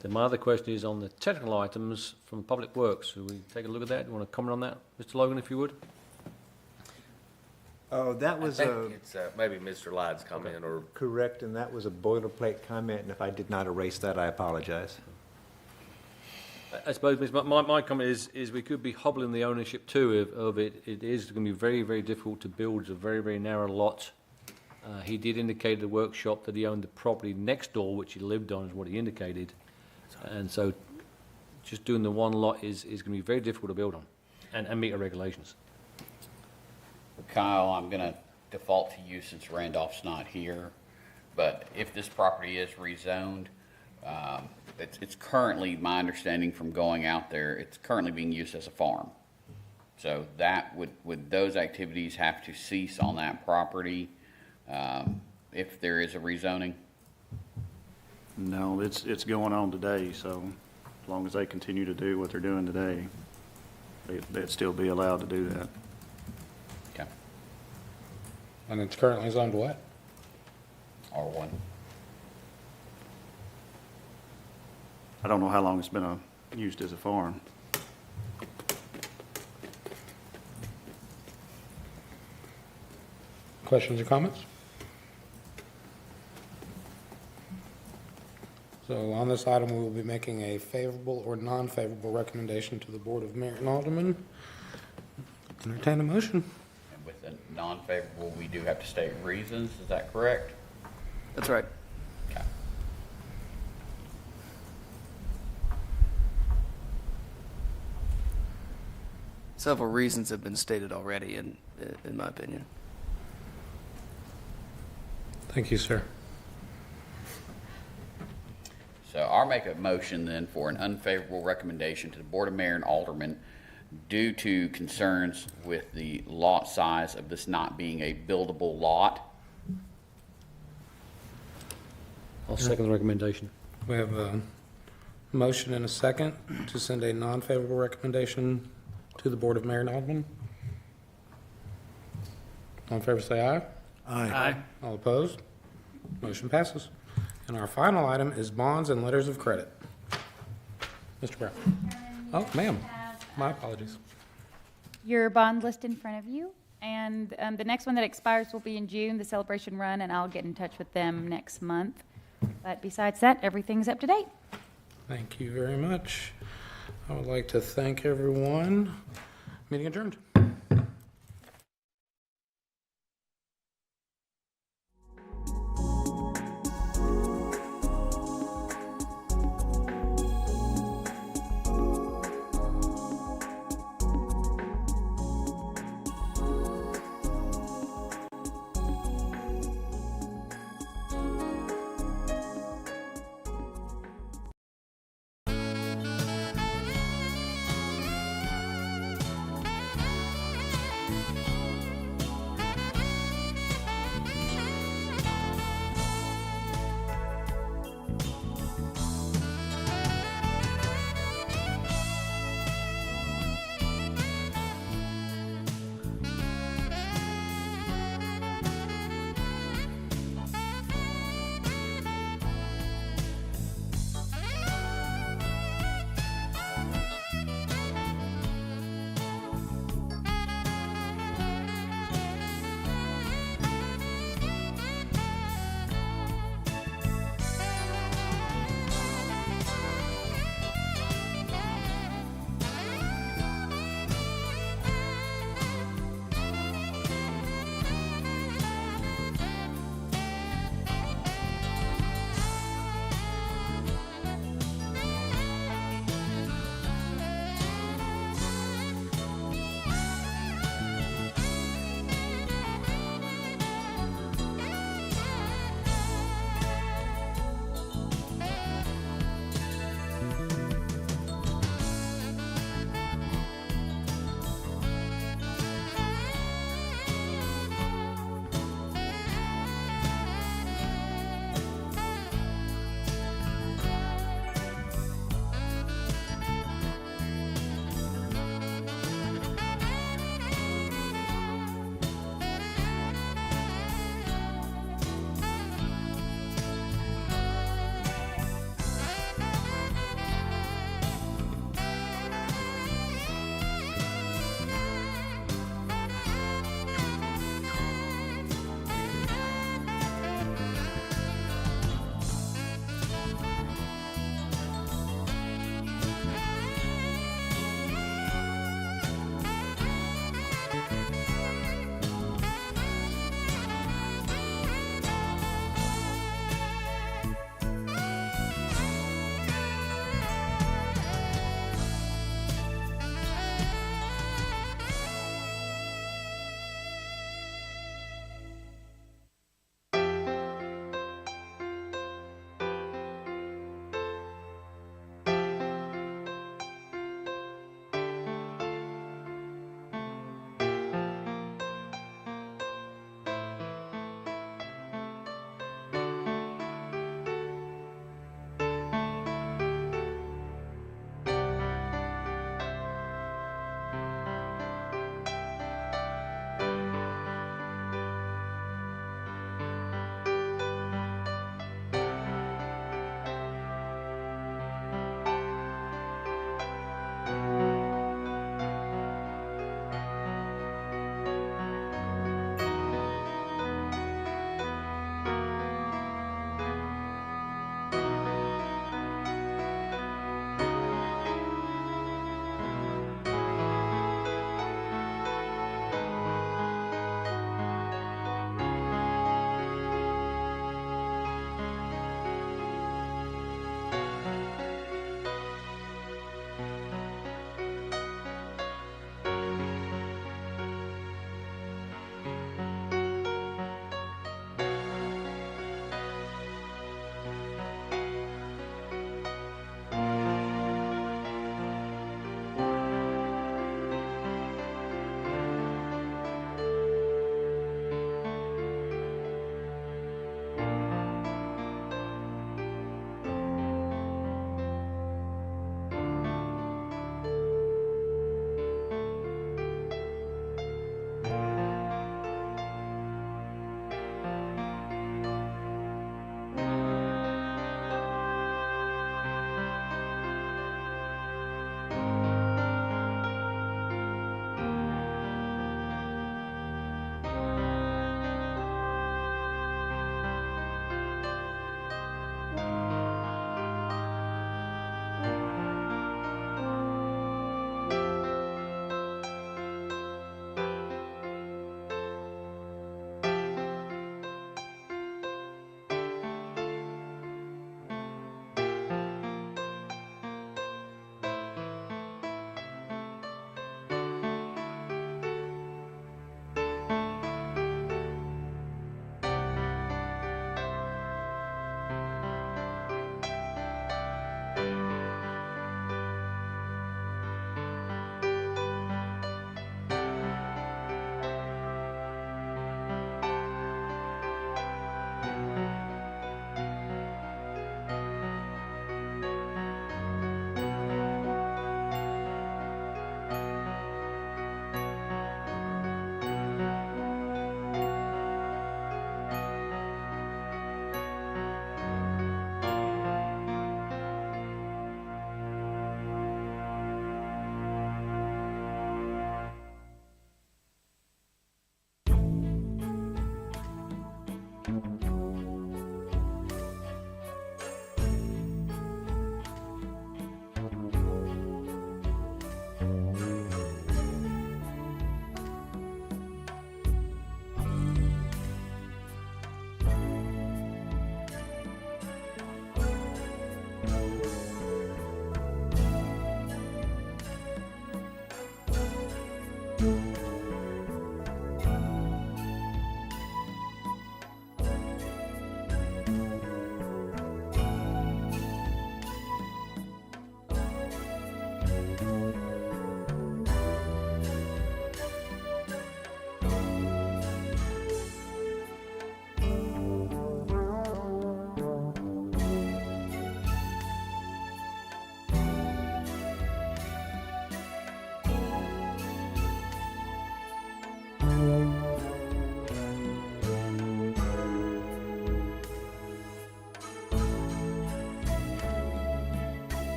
Then my other question is on the technical items from Public Works. Will we take a look at that? You want to comment on that, Mr. Logan, if you would? Oh, that was I think it's maybe Mr. Lyde's comment or. correct, and that was a boilerplate comment, and if I did not erase that, I apologize. I suppose my comment is we could be hobbling the ownership too of it. It is going to be very, very difficult to build. It's a very, very narrow lot. He did indicate at the workshop that he owned the property next door, which he lived on, is what he indicated. And so just doing the one lot is going to be very difficult to build on and meet our regulations. Kyle, I'm going to default to you since Randolph's not here, but if this property is rezoned, it's currently, my understanding from going out there, it's currently being used as a farm. So that would those activities have to cease on that property if there is a rezoning? No, it's going on today, so as long as they continue to do what they're doing today, they'd still be allowed to do that. Okay. and it's currently zoned what? R1. I don't know how long it's been used as a farm. Questions or comments? So on this item, we will be making a favorable or non-favorable recommendation to the Board of Mayor and Aldermen. Entertain a motion. And with the non-favorable, we do have to state reasons, is that correct? That's right. Okay. Several reasons have been stated already, in my opinion. Thank you, sir. So I'll make a motion then for an unfavorable recommendation to the Board of Mayor and Aldermen due to concerns with the lot size of this not being a buildable lot. I'll second the recommendation. We have a motion and a second to send a non-favorable recommendation to the Board of Mayor and Aldermen. All in favor, say aye. Aye. All opposed? Motion passes. And our final item is bonds and letters of credit. Mr. Brown. Oh, ma'am. My apologies. Your bond list in front of you, and the next one that expires will be in June, the Celebration Run, and I'll get in touch with them next month. But besides that, everything's up to date. Thank you very much. I would like to thank everyone. Meeting adjourned.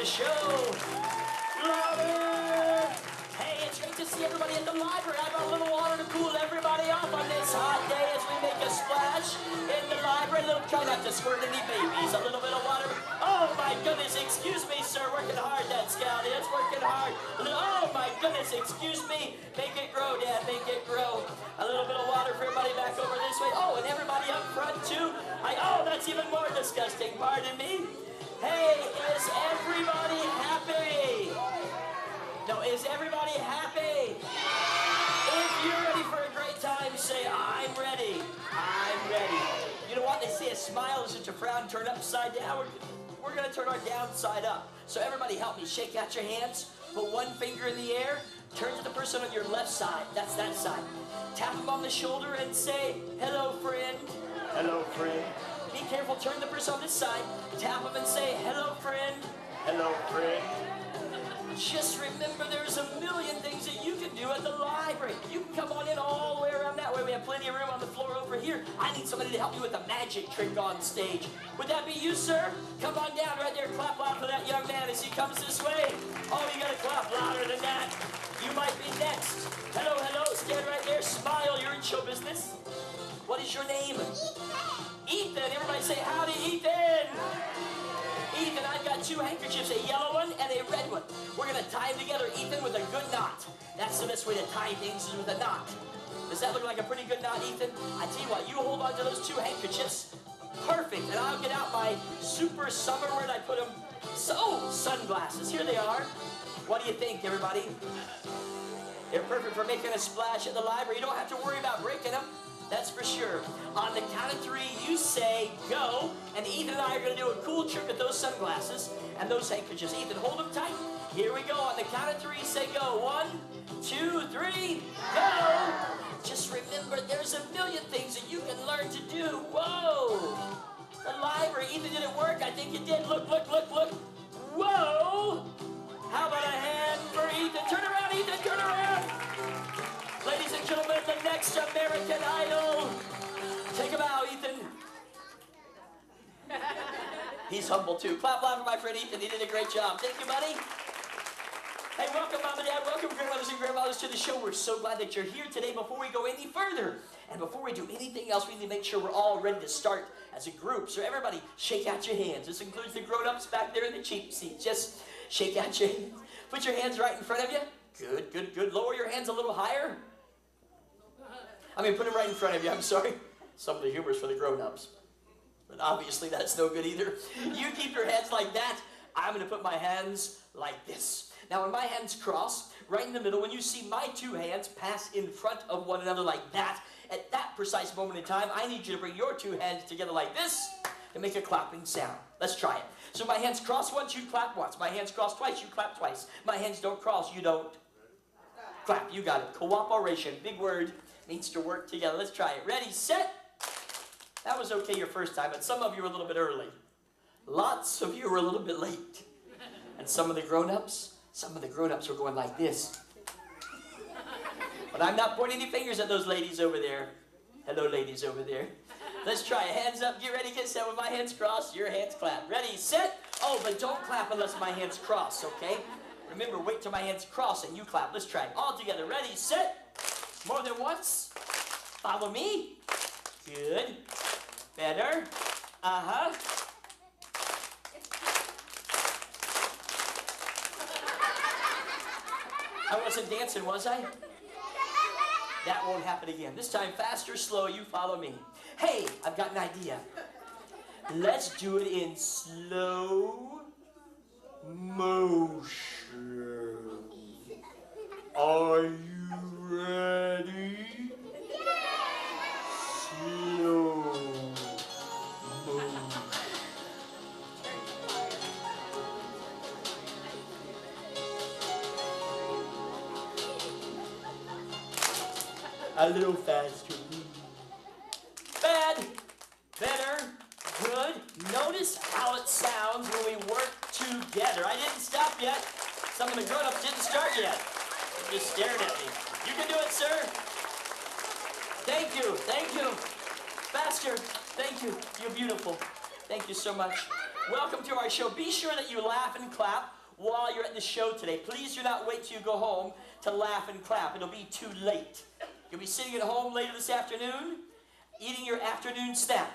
the show. Love it! Hey, it's great to see everybody at the library. I got a little water to cool everybody off on this hot day as we make a splash in the library. Try not to squirt any babies. A little bit of water. Oh my goodness, excuse me, sir. Working hard, that scout is working hard. Oh my goodness, excuse me. Make it grow, Dad. Make it grow. A little bit of water for everybody back over this way. Oh, and everybody up front too. Oh, that's even more disgusting. Pardon me. Hey, is everybody happy? No, is everybody happy? If you're ready for a great time, say, I'm ready. I'm ready. You know what? They say a smile is just a frown turned upside down. We're going to turn our downside up. So everybody help me. Shake out your hands. Put one finger in the air. Turn to the person on your left side. That's that side. Tap them on the shoulder and say, hello, friend. Hello, friend. Be careful. Turn to the person on this side. Tap them and say, hello, friend. Hello, friend. Just remember there's a million things that you can do at the library. You can come on in all the way around that way. We have plenty of room on the floor over here. I need somebody to help you with a magic trick on stage. Would that be you, sir? Come on down right there. Clap loud for that young man as he comes this way. Oh, you gotta clap louder than that. You might be next. Hello, hello. Stand right there. Smile. You're in show business. What is your name? Ethan. Everybody say howdy, Ethan. Ethan, I've got two handkerchiefs, a yellow one and a red one. We're going to tie them together, Ethan, with a good knot. That's the best way to tie things is with a knot. Does that look like a pretty good knot, Ethan? I tell you what, you hold on to those two handkerchiefs. Perfect. And I'll get out my super summer, where did I put them? So, sunglasses. Here they are. What do you think, everybody? They're perfect for making a splash at the library. You don't have to worry about breaking them. That's for sure. On the count of three, you say go, and Ethan and I are going to do a cool trick with those sunglasses and those handkerchiefs. Ethan, hold them tight. Here we go. On the count of three, say go. 1, 2, 3, go. Just remember, there's a million things that you can learn to do. Whoa. The library. Ethan, did it work? I think it did. Look, look, look, look. Whoa. How about a hand for Ethan? Turn around, Ethan. Turn around. Ladies and gentlemen, the next American Idol. Take a bow, Ethan. He's humble too. Clap loud for my friend Ethan. He did a great job. Thank you, buddy. Hey, welcome, Mom and Dad. Welcome, grandmothers and grandfathers, to the show. We're so glad that you're here today. Before we go any further, and before we do anything else, we need to make sure we're all ready to start as a group. So everybody, shake out your hands. This includes the grown-ups back there in the cheap seats. Just shake out your hands. Put your hands right in front of you. Good, good, good. Lower your hands a little higher. Put them right in front of you. I'm sorry. Some of the humor's for the grown-ups. But obviously that's no good either. You keep your hands like that. I'm going to put my hands like this. Now when my hands cross, right in the middle, when you see my two hands pass in front of one another like that, at that precise moment in time, I need you to bring your two hands together like this and make a clapping sound. Let's try it. So my hands cross once, you clap once. My hands cross twice, you clap twice. My hands don't cross, you don't clap. You got it. Cooperation. Big word. Needs to work together. Let's try it. Ready, set. That was okay your first time, but some of you were a little bit early. Lots of you were a little bit late. And some of the grown-ups were going like this. But I'm not pointing any fingers at those ladies over there. Hello, ladies over there. Let's try it. Hands up, get ready, get set. With my hands crossed, your hands clap. Ready, set. Oh, but don't clap unless my hands cross, okay? Remember, wait till my hands cross and you clap. Let's try it. All together. Ready, set. More than once. Follow me. Good. Better. Uh-huh. I wasn't dancing, was I? That won't happen again. This time, fast or slow, you follow me. Hey, I've got an idea. Let's do it in slow motion. Are you ready? Slow motion. A little faster. Bad, better, good. Notice how it sounds when we work together. I didn't stop yet. Some of the grown-ups didn't start yet. They're just staring at me. You can do it, sir. Thank you, thank you. Faster, thank you. You're beautiful. Thank you so much. Welcome to our show. Be sure that you laugh and clap while you're at the show today. Please do not wait till you go home to laugh and clap. It'll be too late. You'll be sitting at home later this afternoon, eating your afternoon snack.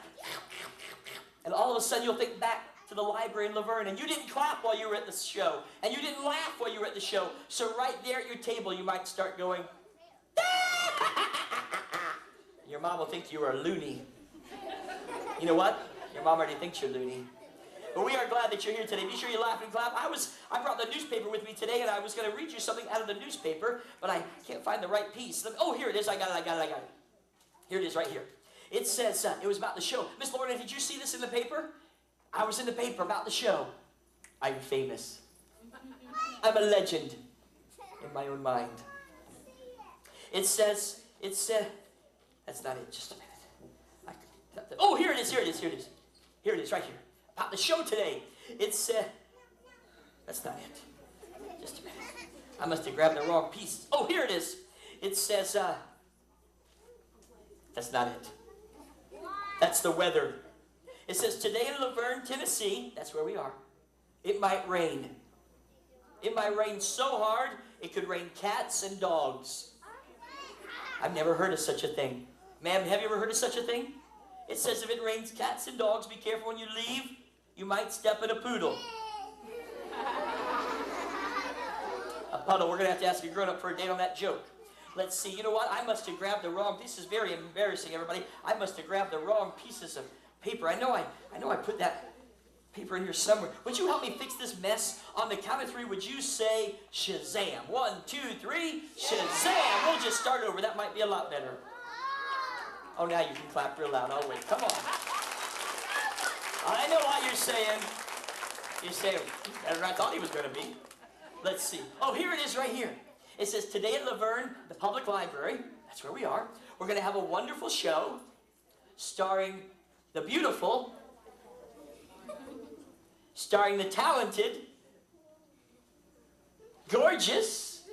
And all of a sudden you'll think back to the library in LaVergne, and you didn't clap while you were at the show, and you didn't laugh while you were at the show. So right there at your table, you might start going, your mom will think you are a loony. You know what? Your mom already thinks you're loony. But we are glad that you're here today. Be sure you laugh and clap. I brought the newspaper with me today, and I was going to read you something out of the newspaper, but I can't find the right piece. Oh, here it is. I got it. Here it is right here. It says, it was about the show. Miss Lorna, did you see this in the paper? I was in the paper about the show. I'm famous. I'm a legend in my own mind. It says, that's not it, just a minute. Oh, here it is. Here it is, right here. About the show today. It's, that's not it. Just a minute. I must have grabbed the wrong piece. Oh, here it is. It says, that's not it. That's the weather. It says, today in LaVergne, Tennessee, that's where we are, it might rain. It might rain so hard, it could rain cats and dogs. I've never heard of such a thing. Ma'am, have you ever heard of such a thing? It says if it rains cats and dogs, be careful when you leave. You might step in a poodle. A puddle. We're going to have to ask a grown-up for a date on that joke. Let's see. You know what? I must have grabbed the wrong... This is very embarrassing, everybody. I must have grabbed the wrong pieces of paper. I know I put that paper in here somewhere. Would you help me fix this mess? On the count of three, would you say Shazam? 1, 2, 3, Shazam! We'll just start over. That might be a lot better. Oh, now you can clap real loud. Oh, wait. Come on. I know what you're saying. You're saying, better than I thought he was going to be. Let's see. Oh, here it is right here. It says, today at LaVergne, the public library, that's where we are, we're going to have a wonderful show starring the beautiful, starring the talented, gorgeous,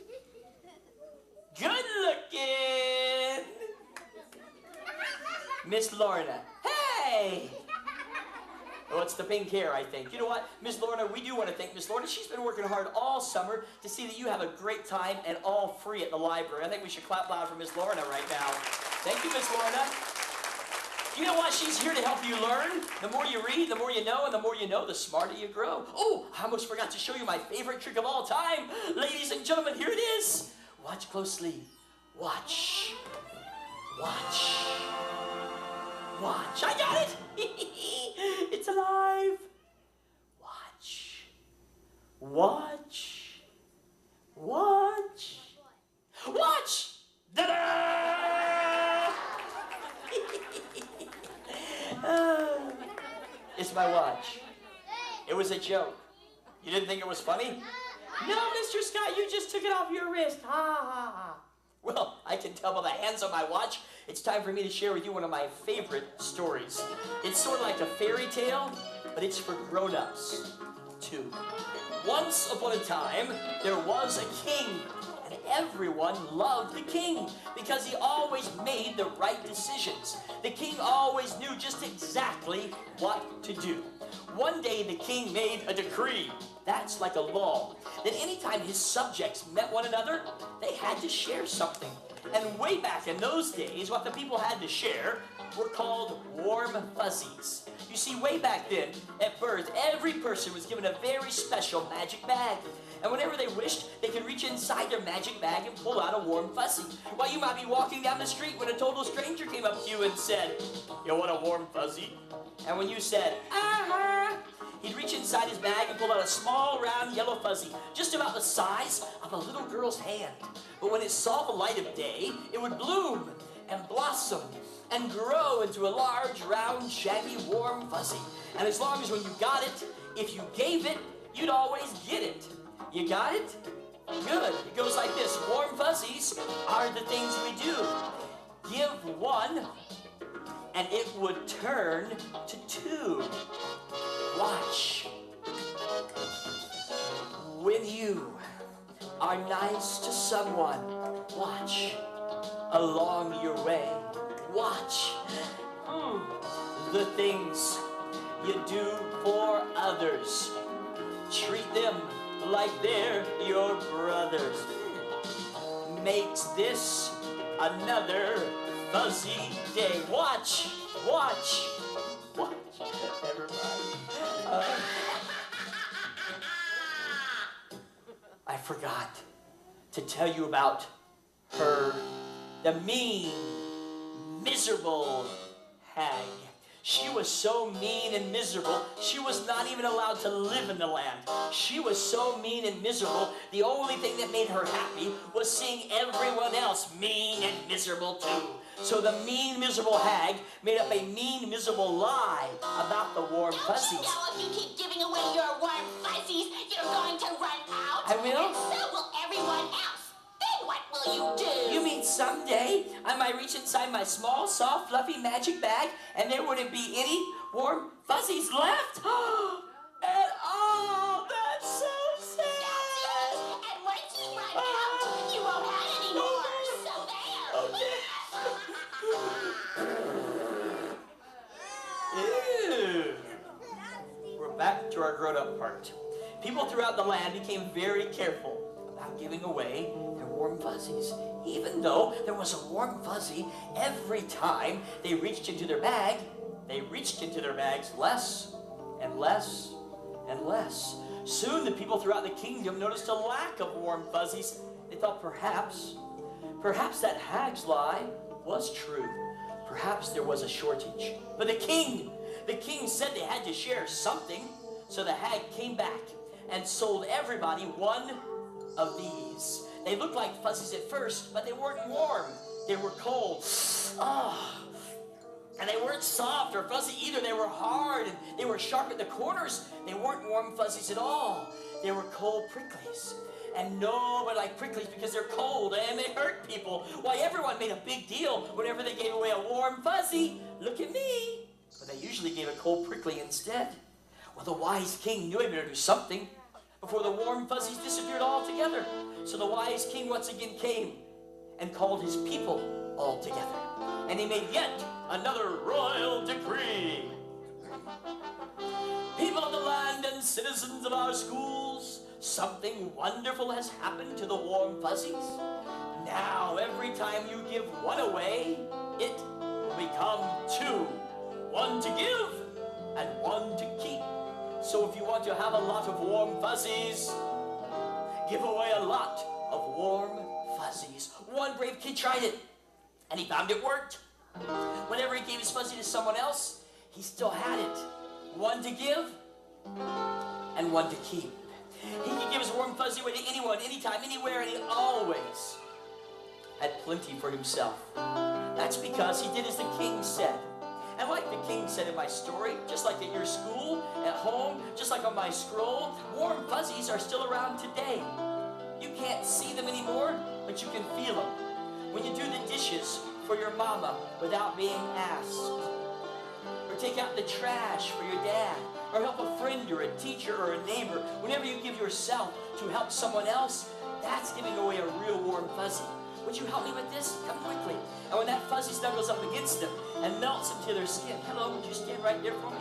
good-looking Miss Lorna. Hey! Oh, it's the pink hair, I think. You know what, Miss Lorna, we do want to thank Miss Lorna. She's been working hard all summer to see that you have a great time and all free at the library. I think we should clap loud for Miss Lorna right now. Thank you, Miss Lorna. You know what? She's here to help you learn. The more you read, the more you know, and the more you know, the smarter you grow. Oh, I almost forgot to show you my favorite trick of all time. Ladies and gentlemen, here it is. Watch closely. Watch. Watch. Watch. I got it. It's alive. Watch. Watch. Watch. Watch. Ta-da! It's my watch. It was a joke. You didn't think it was funny? No, Mr. Scott, you just took it off your wrist. Ha ha ha. Well, I can tell by the hands on my watch, it's time for me to share with you one of my favorite stories. It's sort of like a fairy tale, but it's for grown-ups, too. Once upon a time, there was a king, and everyone loved the king because he always made the right decisions. The king always knew just exactly what to do. One day, the king made a decree. That's like a law. That anytime his subjects met one another, they had to share something. And way back in those days, what the people had to share were called warm fuzzies. You see, way back then, at birth, every person was given a very special magic bag. And whenever they wished, they could reach inside their magic bag and pull out a warm fuzzy. While you might be walking down the street when a total stranger came up to you and said, "You want a warm fuzzy?" And when you said, "Uh-huh," he'd reach inside his bag and pull out a small, round, yellow fuzzy, just about the size of a little girl's hand. But when it saw the light of day, it would bloom and blossom and grow into a large, round, shaggy, warm fuzzy. And as long as when you got it, if you gave it, you'd always get it. You got it? Good. It goes like this. Warm fuzzies are the things we do. Give one, and it would turn to two. Watch. When you are nice to someone, watch. Along your way, watch. The things you do for others. Treat them like they're your brothers. Makes this another fuzzy day. Watch, watch, watch, everybody. I forgot to tell you about her, the mean, miserable hag. She was so mean and miserable, she was not even allowed to live in the land. She was so mean and miserable, the only thing that made her happy was seeing everyone else mean and miserable too. So the mean, miserable hag made up a mean, miserable lie about the warm fuzzies. Don't you know if you keep giving away your warm fuzzies, you're going to run out? I will? And so will everyone else. Then what will you do? You mean someday I might reach inside my small, soft, fluffy magic bag and there wouldn't be any warm fuzzies left? At all! That's so sad! And once you run out, you won't have any more. So there. Ew. We're back to our grown-up part. People throughout the land became very careful about giving away their warm fuzzies, even though there was a warm fuzzy every time they reached into their bag. They reached into their bags less and less and less. Soon the people throughout the kingdom noticed a lack of warm fuzzies. They thought perhaps that hag's lie was true. Perhaps there was a shortage. But the king said they had to share something. So the hag came back and sold everybody one of these. They looked like fuzzies at first, but they weren't warm. They were cold. And they weren't soft or fuzzy either. They were hard and they were sharp at the corners. They weren't warm fuzzies at all. They were cold pricklies. And nobody liked pricklies because they're cold and they hurt people. Why, everyone made a big deal whenever they gave away a warm fuzzy. Look at me. But they usually gave a cold prickly instead. Well, the wise king knew he better do something before the warm fuzzies disappeared altogether. So the wise king once again came and called his people all together. And he made yet another royal decree. People of the land and citizens of our schools, something wonderful has happened to the warm fuzzies. Now, every time you give one away, it will become two. One to give and one to keep. So if you want to have a lot of warm fuzzies, give away a lot of warm fuzzies. One brave kid tried it, and he found it worked. Whenever he gave his fuzzy to someone else, he still had it. One to give and one to keep. He could give his warm fuzzy away to anyone, anytime, anywhere, and he always had plenty for himself. That's because he did as the king said. And like the king said in my story, just like at your school, at home, just like on my scroll, warm fuzzies are still around today. You can't see them anymore, but you can feel them. When you do the dishes for your mama without being asked, or take out the trash for your dad, or help a friend or a teacher or a neighbor, whenever you give yourself to help someone else, that's giving away a real warm fuzzy. Would you help me with this? Come quickly. And when that fuzzy snuggles up against them and melts into their skin, hello, would you stand right there for me?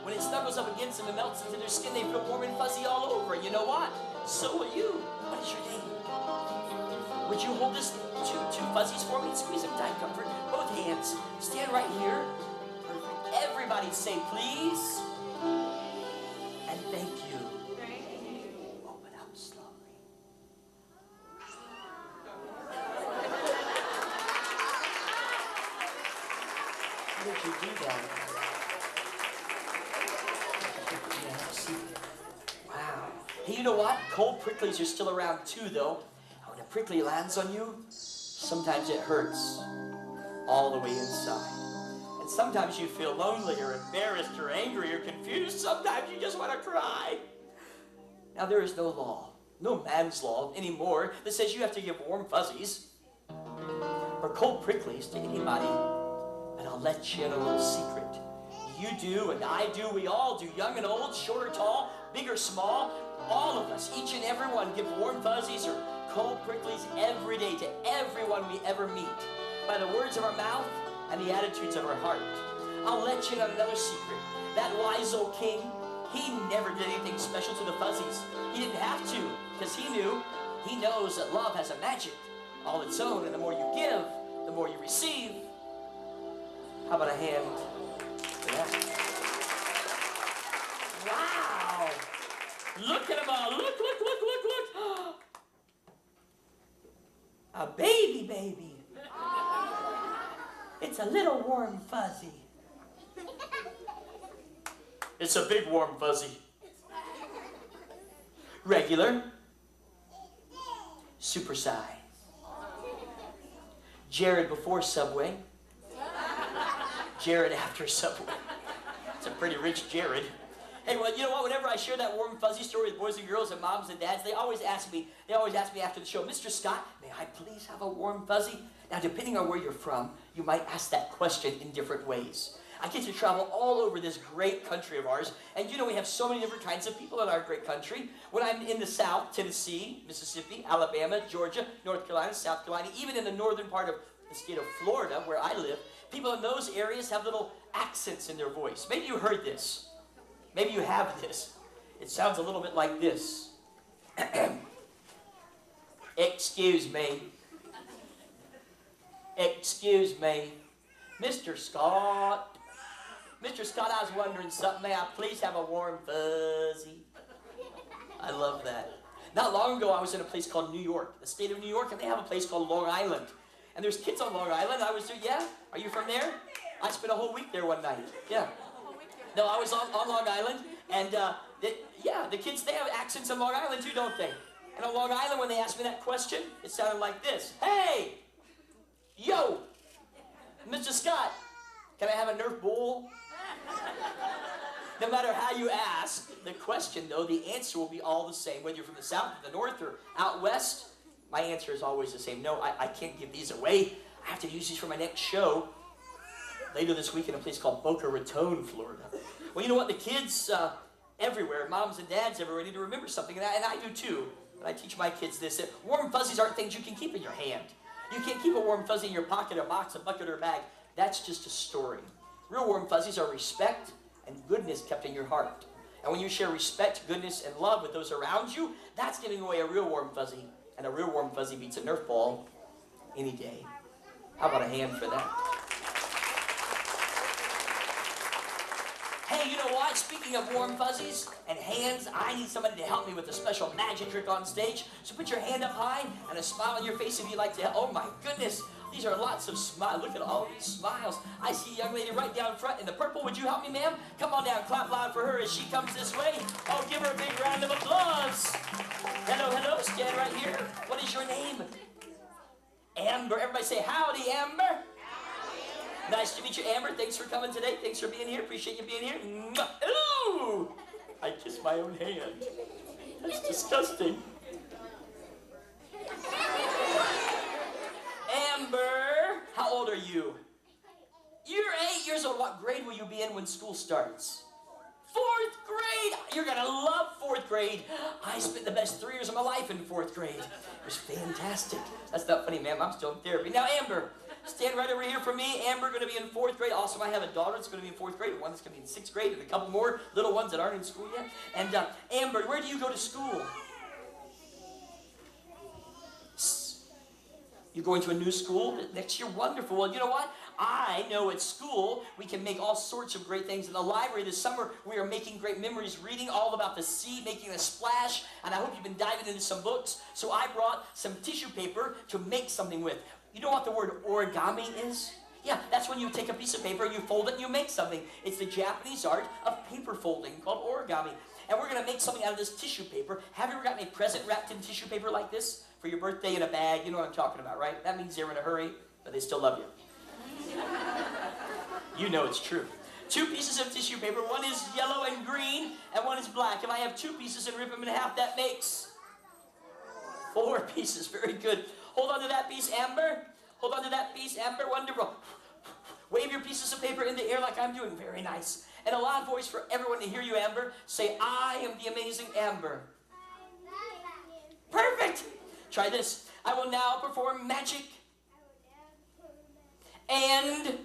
When it snuggles up against them and melts into their skin, they feel warm and fuzzy all over. You know what? So will you. What is your name? Would you hold this two fuzzies for me? Squeeze them tight, comfort. Both hands. Stand right here. Perfect. Everybody say please. And thank you. Open up slowly. How did you do that? Yeah, see. Wow. Hey, you know what? Cold pricklies are still around too, though. When a prickly lands on you, sometimes it hurts all the way inside. And sometimes you feel lonely or embarrassed or angry or confused. Sometimes you just want to cry. Now, there is no law, no man's law anymore that says you have to give warm fuzzies or cold pricklies to anybody. But I'll let you in a little secret. You do and I do, we all do, young and old, short or tall, big or small, all of us, each and every one, give warm fuzzies or cold pricklies every day to everyone we ever meet by the words of our mouth and the attitudes of our heart. I'll let you in on another secret. That wise old king, He never did anything special to the fuzzies. He didn't have to, because he knows that love has a magic all its own, and the more you give, the more you receive. How about a hand for that? Wow! Look at them all. Look. A baby. It's a little warm fuzzy. It's a big warm fuzzy. Regular. Super size. Jared before Subway. Jared after Subway. It's a pretty rich Jared. Hey, well, you know what? Whenever I share that warm fuzzy story with boys and girls and moms and dads, they always ask me after the show, Mr. Scott, may I please have a warm fuzzy? Now, depending on where you're from, you might ask that question in different ways. I get to travel all over this great country of ours, and you know we have so many different kinds of people in our great country. When I'm in the South, Tennessee, Mississippi, Alabama, Georgia, North Carolina, South Carolina, even in the northern part of the state of Florida, where I live, people in those areas have little accents in their voice. Maybe you heard this. Maybe you have this. It sounds a little bit like this. Excuse me. Excuse me. Mr. Scott. Mr. Scott, I was wondering something. May I please have a warm fuzzy? I love that. Not long ago, I was in a place called New York, the state of New York, and they have a place called Long Island. And there's kids on Long Island. I was there, yeah? Are you from there? I spent a whole week there one night. Yeah. No, I was on Long Island, and the kids, they have accents on Long Island too, don't they? And on Long Island, when they asked me that question, it sounded like this. Hey! Yo! Mr. Scott, can I have a Nerf ball? No matter how you ask the question, though, the answer will be all the same. Whether you're from the south or the north or out west, my answer is always the same. No, I can't give these away. I have to use these for my next show later this week in a place called Boca Raton, Florida. Well, you know what? The kids everywhere, moms and dads everywhere, need to remember something, and I do too. And I teach my kids this, that warm fuzzies aren't things you can keep in your hand. You can't keep a warm fuzzy in your pocket, a box, a bucket, or a bag. That's just a story. Real warm fuzzies are respect and goodness kept in your heart. And when you share respect, goodness, and love with those around you, that's giving away a real warm fuzzy. And a real warm fuzzy beats a Nerf ball any day. How about a hand for that? Hey, you know what? Speaking of warm fuzzies and hands, I need somebody to help me with a special magic trick on stage. So put your hand up high and a smile on your face if you'd like to help. Oh my goodness, these are lots of smiles. Look at all these smiles. I see a young lady right down front in the purple. Would you help me, ma'am? Come on down, clap loud for her as she comes this way. Oh, give her a big round of applause. Hello, stand right here. What is your name? Amber. Everybody say howdy, Amber. Nice to meet you, Amber. Thanks for coming today. Thanks for being here. Appreciate you being here. Ooh! I kissed my own hand. That's disgusting. Amber, how old are you? You're 8 years old. What grade will you be in when school starts? 4th grade. You're going to love 4th grade. I spent the best 3 years of my life in 4th grade. It was fantastic. That's not funny, ma'am. I'm still in therapy. Now, Amber, stand right over here for me. Amber going to be in 4th grade. Also, I have a daughter that's going to be in 4th grade, one that's going to be in 6th grade, and a couple more little ones that aren't in school yet. And Amber, where do you go to school? You're going to a new school next year? Wonderful. Well, you know what? I know at school we can make all sorts of great things. In the library this summer, we are making great memories, reading all about the sea, making a splash, and I hope you've been diving into some books. So I brought some tissue paper to make something with. You know what the word origami is? Yeah, that's when you take a piece of paper, you fold it, and you make something. It's the Japanese art of paper folding called origami. And we're going to make something out of this tissue paper. Have you ever gotten a present wrapped in tissue paper like this? For your birthday in a bag, you know what I'm talking about, right? That means they're in a hurry, but they still love you. You know it's true. 2 pieces of tissue paper, one is yellow and green, and one is black. If I have 2 pieces and rip them in half, that makes 4 pieces. Very good. Hold on to that piece, Amber. Hold on to that piece, Amber. Wonderful. Wave your pieces of paper in the air like I'm doing. Very nice. And a loud voice for everyone to hear you, Amber. Say, I am the amazing Amber. Perfect. Try this. I will now perform magic and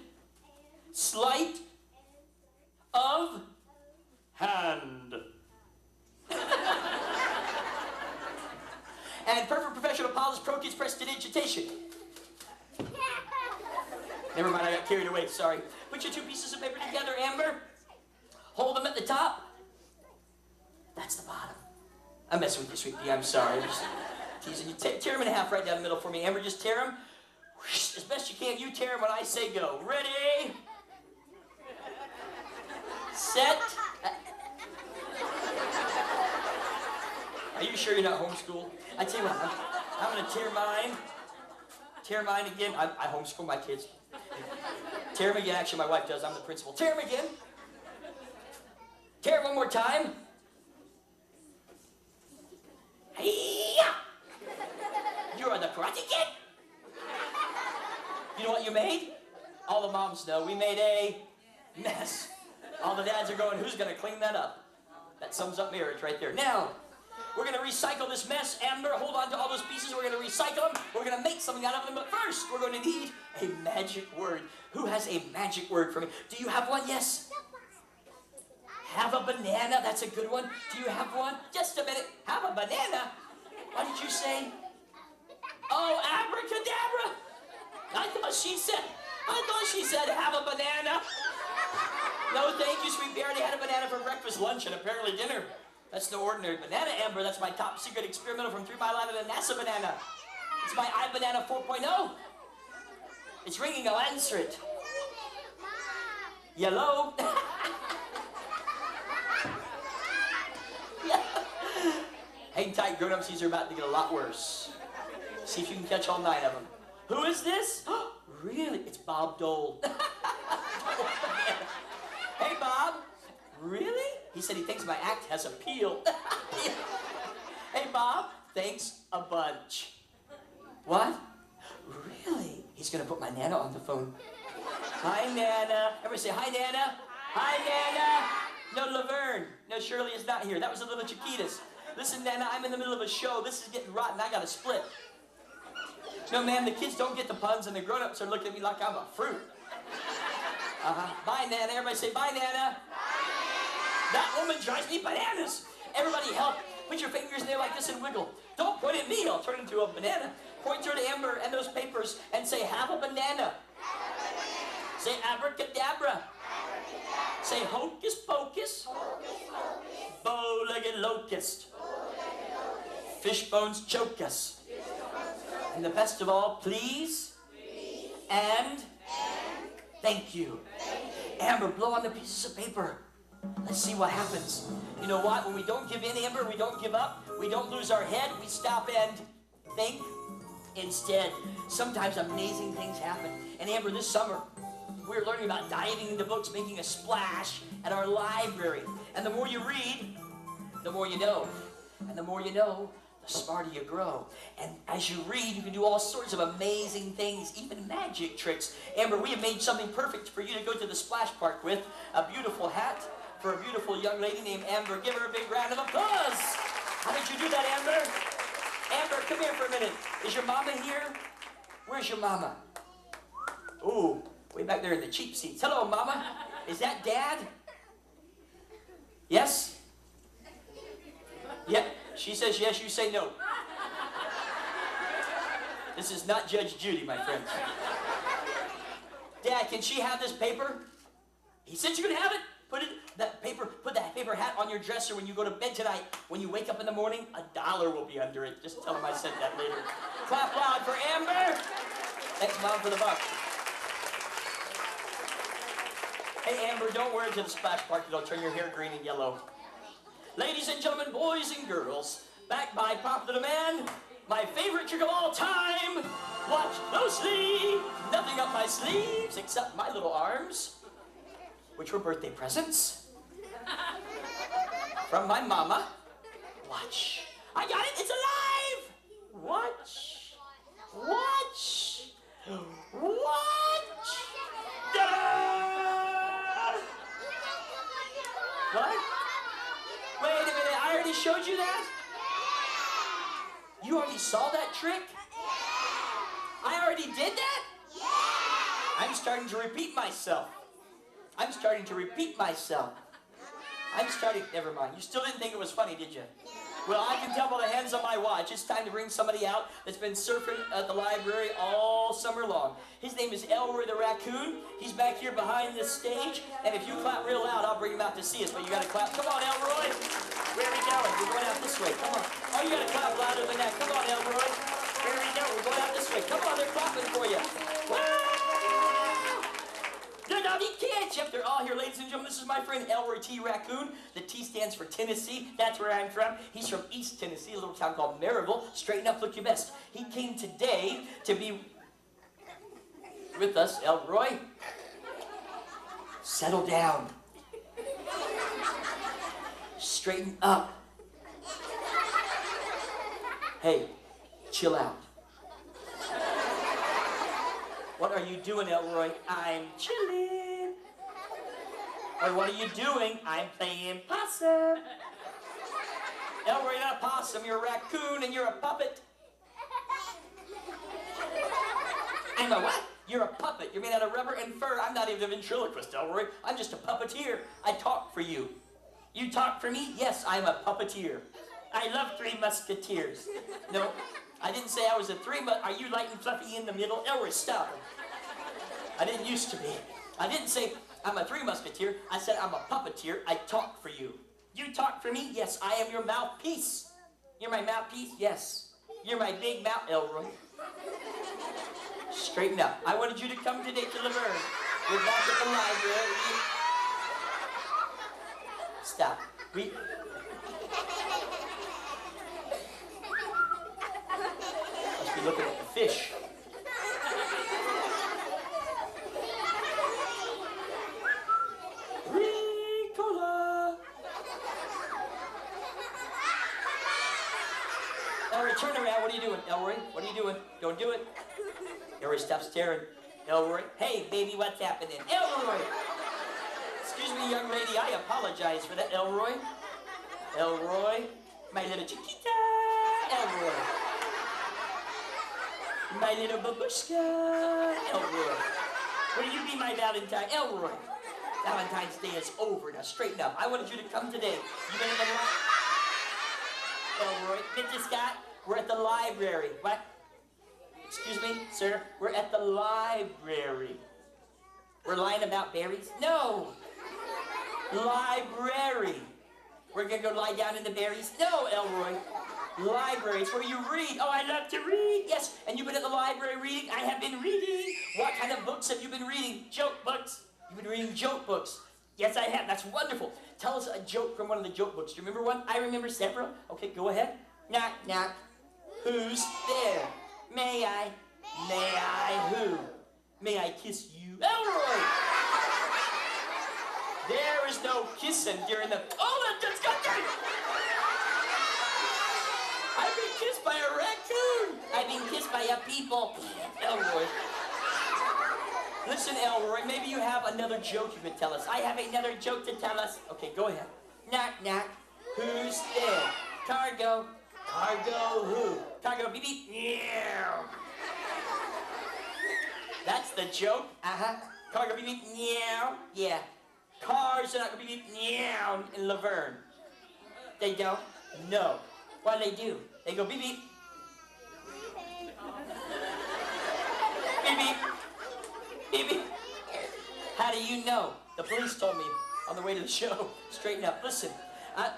sleight of hand. And perfect professional polished pro-kids prestidigitation. Never mind, I got carried away, sorry. Put your two pieces of paper together, Amber. Hold them at the top. That's the bottom. I'm messing with you, sweet pea, I'm sorry. I'm just teasing you. Tear them in half right down the middle for me. Amber, just tear them. As best you can, you tear them when I say go. Ready? Set. Are you sure you're not homeschooled? I tell you what, I'm gonna tear mine. Tear mine again. I homeschool my kids. Tear them again. Actually, my wife does. I'm the principal. Tear them again. Tear it one more time. Hey-ya! You are the Karate Kid. You know what you made? All the moms know. We made a mess. All the dads are going, who's going to clean that up? That sums up marriage right there. Now, we're going to recycle this mess. Amber, hold on to all those pieces. We're going to recycle them. We're going to make something out of them. But first, we're going to need a magic word. Who has a magic word for me? Do you have one? Yes? Have a banana. That's a good one. Do you have one? Just a minute. Have a banana? What did you say? Oh, abracadabra. I thought she said have a banana. No, thank you, sweet pea. I already had a banana for breakfast, lunch, and apparently dinner. That's no ordinary banana, Amber. That's my top secret experimental from 3 Mile Island and NASA banana. It's my iBanana 4.0. It's ringing. I'll answer it. Yellow. Hang tight, grown-ups. These are about to get a lot worse. See if you can catch all 9 of them. Who is this? Really? It's Bob Dole. Hey, Bob. Really? He said he thinks my act has appeal. Hey, Bob. Thanks a bunch. What? Really? He's going to put my Nana on the phone. Hi, Nana. Everybody say, hi, Nana. Hi, Nana. No, LaVergne. No, Shirley is not here. That was the little Chiquitas. Listen, Nana, I'm in the middle of a show. This is getting rotten. I got to split. No, man, the kids don't get the puns, and the grown-ups are looking at me like I'm a fruit. Bye, Nana. Everybody say, bye, Nana. Bye. That woman drives me bananas. Everybody help. Put your fingers in there like this and wiggle. Don't point at me. I'll turn into a banana. Point toward Amber and those papers and say, have a banana. Say abracadabra. Say hocus pocus. Bow-legged locust. Fish bones choke us. And the best of all, please and thank you. Amber, blow on the pieces of paper. Let's see what happens. You know what? When we don't give in, Amber, we don't give up. We don't lose our head. We stop and think instead. Sometimes amazing things happen. And Amber, this summer, we were learning about diving into books, making a splash at our library. And the more you read, the more you know. And the more you know, the smarter you grow. And as you read, you can do all sorts of amazing things, even magic tricks. Amber, we have made something perfect for you to go to the splash park with. A beautiful hat for a beautiful young lady named Amber. Give her a big round of applause. How did you do that, Amber? Amber, come here for a minute. Is your mama here? Where's your mama? Ooh, way back there in the cheap seats. Hello, Mama. Is that Dad? Yes? Yep. She says yes, you say no. This is not Judge Judy, my friends. Dad, can she have this paper? He said you could have it. Put that paper hat on your dresser when you go to bed tonight. When you wake up in the morning, $1 will be under it. Just tell him I said that later. Clap loud for Amber. Thanks, Mom, for the buck. Hey, Amber, don't wear it to the splash park. It'll turn your hair green and yellow. Ladies and gentlemen, boys and girls, back by popular demand, my favorite trick of all time. Watch closely. Nothing up my sleeves except my little arms, which were birthday presents from my mama. Watch. I got it. It's alive. Watch. Watch. Watch. Da! What? Wait a minute. I already showed you that? You already saw that trick? I already did that? I'm starting to repeat myself. I'm starting to repeat myself. I'm starting, never mind. You still didn't think it was funny, did you? Well, I can tell by the hands on my watch, it's time to bring somebody out that's been surfing at the library all summer long. His name is Elroy the Raccoon. He's back here behind this stage, and if you clap real loud, I'll bring him out to see us, but you gotta clap. Come on, Elroy. Where are we going? We're going out this way. Come on. Oh, you gotta clap louder than that. Come on, Elroy. Where are we going? We're going out this way. Come on, they're clapping for you. They're naughty kids. Yep, they're all here, ladies and gentlemen. This is my friend Elroy T. Raccoon. The T stands for Tennessee. That's where I'm from. He's from East Tennessee, a little town called Maryville. Straighten up, look your best. He came today to be with us. Elroy, settle down. Straighten up. Hey, chill out. What are you doing, Elroy? I'm chilling. Or what are you doing? I'm playing possum. Elroy, you're not a possum. You're a raccoon and you're a puppet. I'm a what? You're a puppet. You're made out of rubber and fur. I'm not even a ventriloquist, Elroy. I'm just a puppeteer. I talk for you. You talk for me? Yes, I'm a puppeteer. I love Three Musketeers. No, I didn't say I was a are you light and fluffy in the middle? Elroy, stop. I didn't used to be. I didn't say I'm a Three Musketeer. I said I'm a puppeteer. I talk for you. You talk for me? Yes, I am your mouthpiece. You're my mouthpiece? Yes. You're my big mouth, Elroy. Straighten up. I wanted you to come today to LaVergne. We're back at the library. Stop. Must be looking at the fish. Ricola. Elroy, turn around. What are you doing, Elroy? What are you doing? Don't do it. Elroy, stop staring. Elroy, hey, baby, what's happening? Elroy! Excuse me, young lady, I apologize for that, Elroy. Elroy, my little chiquita. Elroy. My little babushka. Elroy. Will you be my Valentine? Elroy. Valentine's Day is over. Now, straighten up. I wanted you to come today. You been in the Elroy, Mr. Scott, we're at the library. What? Excuse me, sir, we're at the library. We're lying about berries? No. Library. We're gonna go lie down in the berries? No, Elroy. Library, it's where you read. Oh, I love to read. Yes, and you've been at the library reading? I have been reading. What kind of books have you been reading? Joke books. You've been reading joke books. Yes, I have. That's wonderful. Tell us a joke from one of the joke books. Do you remember one? I remember several. Okay, go ahead. Knock, knock. Who's there? May I who? May I kiss you? Elroy! There is no kissing during the... Oh, that just got me! I've been kissed by a raccoon! I've been kissed by a people. Elroy. Listen, Elroy, maybe you have another joke you could tell us. I have another joke to tell us. Okay, go ahead. Knock, knock. Who's there? Cargo. Cargo who? Cargo beep beep. Meow. That's the joke. Uh-huh. Cargo beep beep. Meow. Yeah. Cars are not going to beep beep. Meow in LaVergne. They don't? No. What do? They go beep beep. Beep beep. Beep beep. How do you know? The police told me on the way to the show. Straighten up. Listen. Elroy.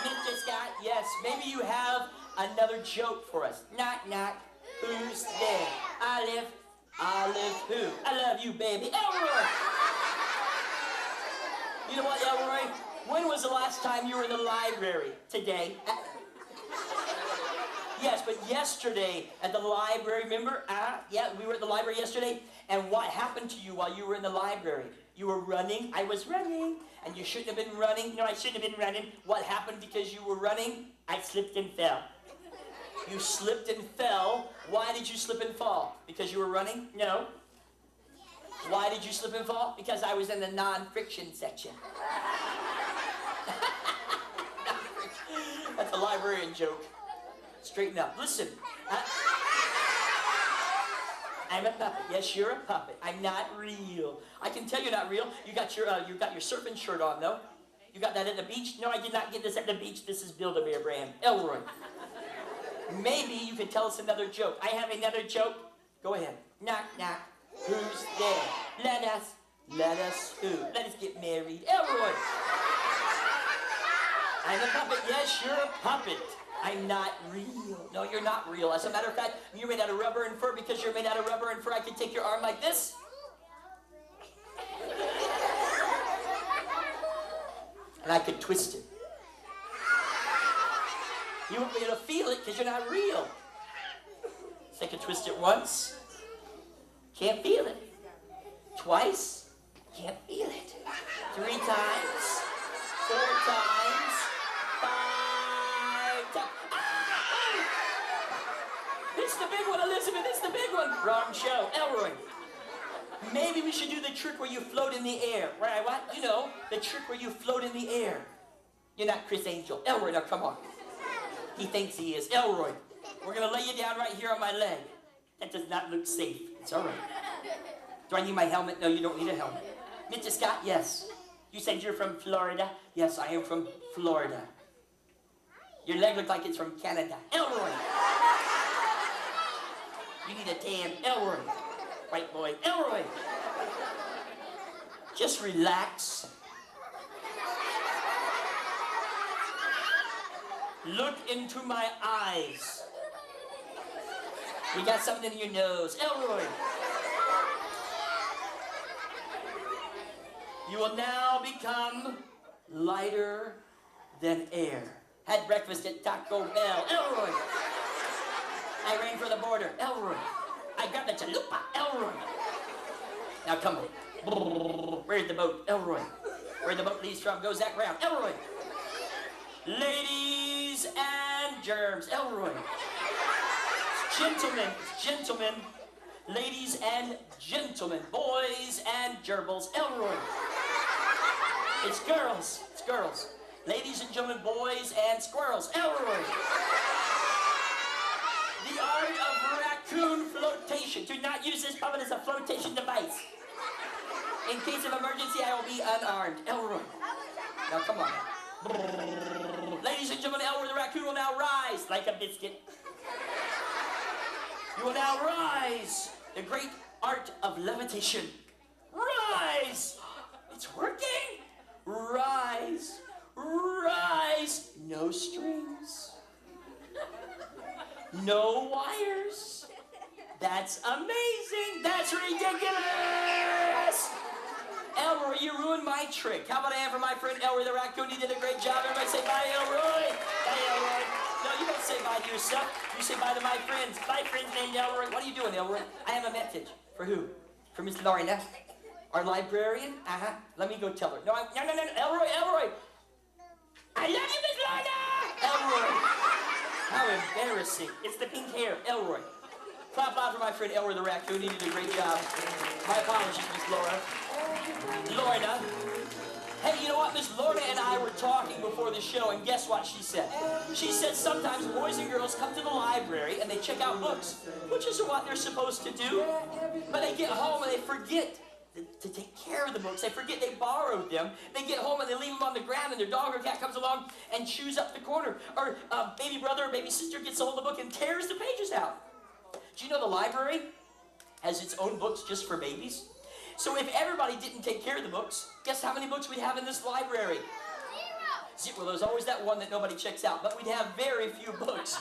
Mr. Scott, yes, maybe you have another joke for us. Knock, knock. Who's there? Olive. Olive who? I love you, baby. Elroy! You know what, Elroy? When was the last time you were in the library? Today. Yes, but yesterday at the library, remember? Yeah, we were at the library yesterday. And what happened to you while you were in the library? You were running. I was running. And you shouldn't have been running. No, I shouldn't have been running. What happened because you were running? I slipped and fell. You slipped and fell. Why did you slip and fall? Because you were running? No. Why did you slip and fall? Because I was in the non-friction section. That's a librarian joke. Straighten up. Listen. I'm a puppet. Yes, you're a puppet. I'm not real. I can tell you're not real. You got your surfing shirt on, though. You got that at the beach? No, I did not get this at the beach. This is Build-A-Bear brand. Elroy. Maybe you can tell us another joke. I have another joke. Go ahead. Knock, knock. Who's there? Let us who? Let us get married. Elroy. I'm a puppet. Yes, you're a puppet. I'm not real. No, you're not real. As a matter of fact, you're made out of rubber and fur. Because you're made out of rubber and fur, I can take your arm like this. And I could twist it. You won't be able to feel it because you're not real. So I could twist it once. Can't feel it. Twice. Can't feel it. 3 times. 4 times. 5 times. Ah! It's the big one, Elizabeth. It's the big one. Wrong show. Elroy. Maybe we should do the trick where you float in the air. Where I what? You know, the trick where you float in the air. You're not Chris Angel. Elroy, now come on. He thinks he is. Elroy, we're going to lay you down right here on my leg. That does not look safe. It's all right. Do I need my helmet? No, you don't need a helmet. Mr. Scott, yes. You said you're from Florida? Yes, I am from Florida. Your leg looks like it's from Canada. Elroy. You need a tan. Elroy. White boy. Elroy. Just relax. Look into my eyes. You got something in your nose. Elroy. You will now become lighter than air. Had breakfast at Taco Bell. Elroy. I ran for the border. Elroy. I grabbed the chalupa. Elroy. Now come on. Where's the boat? Elroy. Where the boat leaves from goes that round. Elroy. Ladies and germs. Elroy. Gentlemen. Ladies and gentlemen. Boys and gerbils. Elroy. It's girls. Ladies and gentlemen, boys and squirrels. Elroy. The art of raccoon flotation. Do not use this puppet as a flotation device. In case of emergency, I will be unarmed. Elroy. Now come on. Ladies and gentlemen, Elroy the raccoon will now rise like a biscuit. You will now rise. The great art of levitation. Rise. It's working. Rise. No strings. No wires. That's amazing. That's ridiculous. Elroy, you ruined my trick. How about I have for my friend Elroy the raccoon? He did a great job. Everybody say bye, Elroy. Bye, Elroy. No, you don't say bye to yourself. You say bye to my friends. My friend's named Elroy. What are you doing, Elroy? I have a message. For who? For Miss Lorna, our librarian? Let me go tell her. No, Elroy. I love you, Miss Lorna. Elroy. How embarrassing. It's the pink hair. Elroy. Clap loud for my friend Elroy the raccoon. He did a great job. My apologies, Miss Laura. Lorna. Hey, you know what? Miss Lorna and I were talking before the show, and guess what she said? She said sometimes boys and girls come to the library and they check out books, which is what they're supposed to do. But they get home and they forget to take care of the books. They forget they borrowed them. They get home and they leave them on the ground, and their dog or cat comes along and chews up the corner. Or baby brother or baby sister gets a hold of the book and tears the pages out. Do you know the library has its own books just for babies? So if everybody didn't take care of the books, guess how many books we'd have in this library? Zero. Well, there's always that one that nobody checks out, but we'd have very few books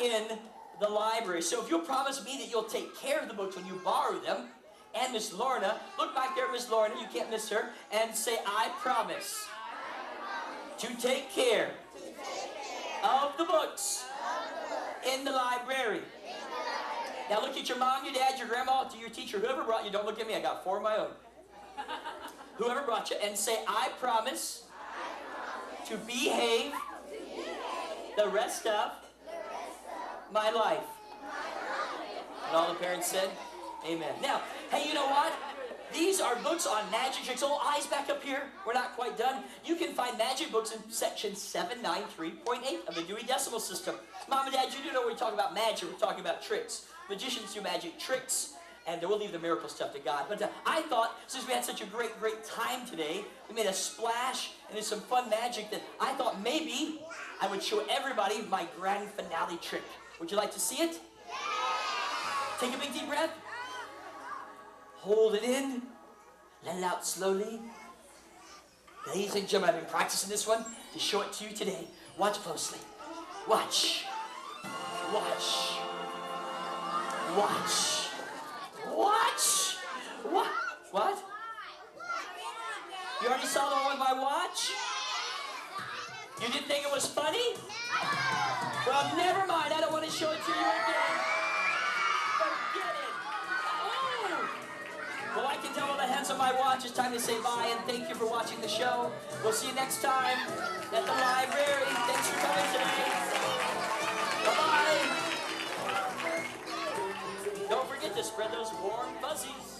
in the library. So if you'll promise me that you'll take care of the books when you borrow them, and Miss Lorna, look back there, Miss Lorna, you can't miss her, and say, I promise to take care of the books in the library. Now look at your mom, your dad, your grandma, to your teacher, whoever brought you. Don't look at me, I got 4 of my own. Whoever brought you, and say, I promise to behave the rest of my life. And all the parents said, amen. Now, hey, you know what? These are books on magic tricks. Oh, eyes back up here. We're not quite done. You can find magic books in section 793.8 of the Dewey Decimal System. Mom and Dad, you do know when we talk about magic, we're talking about tricks. Magicians do magic tricks. And we'll leave the miracle stuff to God. But I thought, since we had such a great time today, we made a splash and there's some fun magic, that I thought maybe I would show everybody my grand finale trick. Would you like to see it? Take a big deep breath. Hold it in. Let it out slowly. Ladies and gentlemen, I've been practicing this one to show it to you today. Watch closely. Watch. Watch. Watch. Watch. What? What? You already saw the one with my watch? You didn't think it was funny? Well, never mind. I don't want to show it to you again. Forget it. Oh. Well, I can tell by the hands on my watch. It's time to say bye, and thank you for watching the show. We'll see you next time at the library. Thanks for coming today. Bye-bye. Don't forget to spread those warm fuzzies.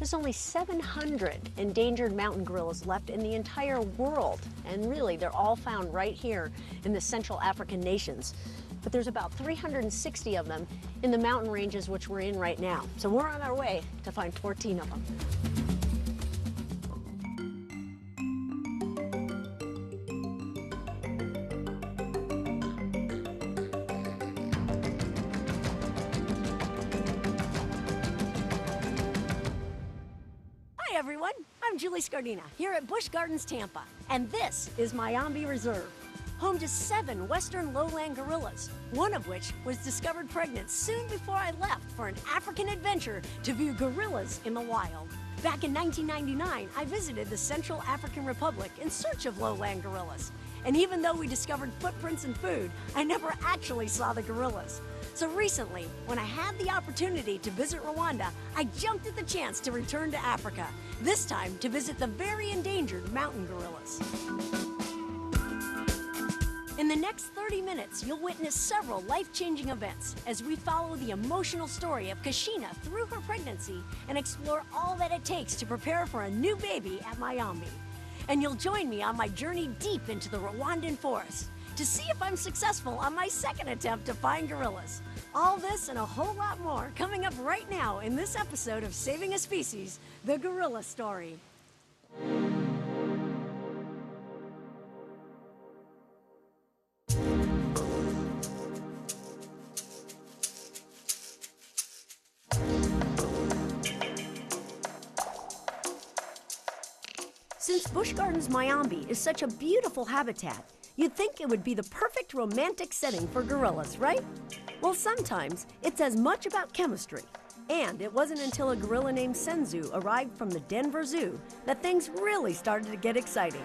There's only 700 endangered mountain gorillas left in the entire world, and really they're all found right here in the Central African nations. But there's about 360 of them in the mountain ranges which we're in right now. So we're on our way to find 14 of them. Hi everyone, I'm Julie Scardina here at Busch Gardens, Tampa, and this is Mayombe Reserve, home to 7 western lowland gorillas, one of which was discovered pregnant soon before I left for an African adventure to view gorillas in the wild. Back in 1999, I visited the Central African Republic in search of lowland gorillas, and even though we discovered footprints and food, I never actually saw the gorillas. So recently, when I had the opportunity to visit Rwanda, I jumped at the chance to return to Africa, this time to visit the very endangered mountain gorillas. In the next 30 minutes, you'll witness several life-changing events as we follow the emotional story of Kashina through her pregnancy and explore all that it takes to prepare for a new baby at Mayombe. And you'll join me on my journey deep into the Rwandan forest to see if I'm successful on my second attempt to find gorillas. All this and a whole lot more coming up right now in this episode of Saving a Species, The Gorilla Story. Since Busch Gardens Mayombe is such a beautiful habitat, you'd think it would be the perfect romantic setting for gorillas, right? Well, sometimes it's as much about chemistry. And it wasn't until a gorilla named Senzu arrived from the Denver Zoo that things really started to get exciting.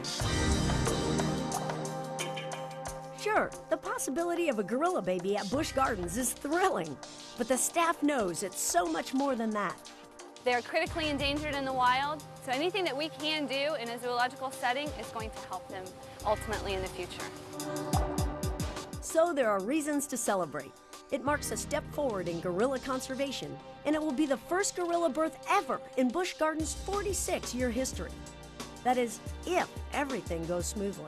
Sure, the possibility of a gorilla baby at Busch Gardens is thrilling, but the staff knows it's so much more than that. They're critically endangered in the wild, so anything that we can do in a zoological setting is going to help them ultimately in the future. So there are reasons to celebrate. It marks a step forward in gorilla conservation, and it will be the first gorilla birth ever in Busch Gardens' 46-year history. That is, if everything goes smoothly.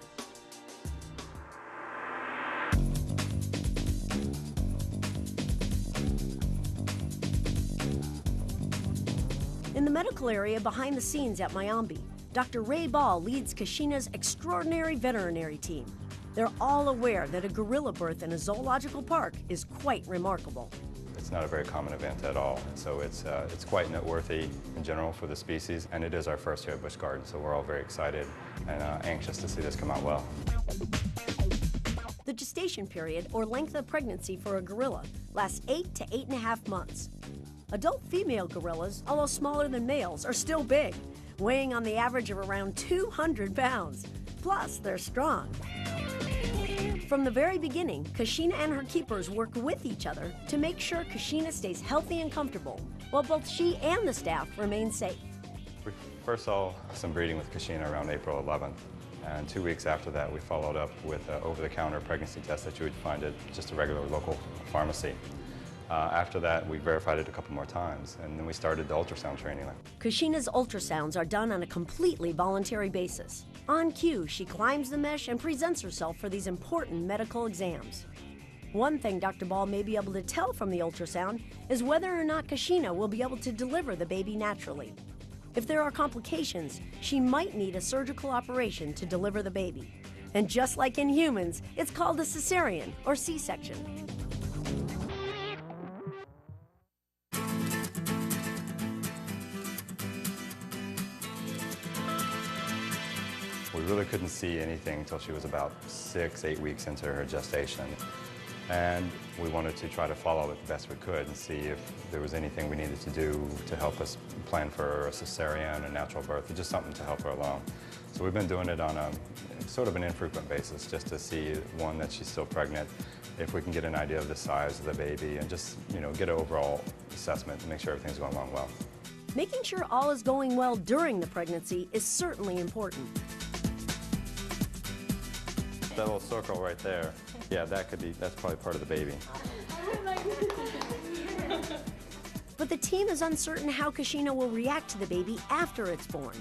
In the medical area behind the scenes at Mayombe, Dr. Ray Ball leads Kashina's extraordinary veterinary team. They're all aware that a gorilla birth in a zoological park is quite remarkable. It's not a very common event at all, so it's quite noteworthy in general for the species, and it is our first here at Busch Gardens, so we're all very excited and anxious to see this come out well. The gestation period, or length of pregnancy for a gorilla, lasts 8 to 8.5 months. Adult female gorillas, although smaller than males, are still big, weighing on the average of around 200 pounds. Plus, they're strong. From the very beginning, Kashina and her keepers work with each other to make sure Kashina stays healthy and comfortable, while both she and the staff remain safe. We first saw some breeding with Kashina around April 11th, and 2 weeks after that we followed up with an over-the-counter pregnancy test that you would find at just a regular local pharmacy. After that, we verified it a couple more times, and then we started the ultrasound training. Kashina's ultrasounds are done on a completely voluntary basis. On cue, she climbs the mesh and presents herself for these important medical exams. One thing Dr. Ball may be able to tell from the ultrasound is whether or not Kashina will be able to deliver the baby naturally. If there are complications, she might need a surgical operation to deliver the baby. And just like in humans, it's called a cesarean or C-section. We really couldn't see anything until she was about 6-8 weeks into her gestation. And we wanted to try to follow it the best we could and see if there was anything we needed to do to help us plan for a cesarean, a natural birth, or just something to help her along. So we've been doing it on a sort of an infrequent basis just to see, one, that she's still pregnant, if we can get an idea of the size of the baby, and just, get an overall assessment to make sure everything's going along well. Making sure all is going well during the pregnancy is certainly important. That little circle right there, yeah, that's probably part of the baby. But But the team is uncertain how Kashina will react to the baby after it's born.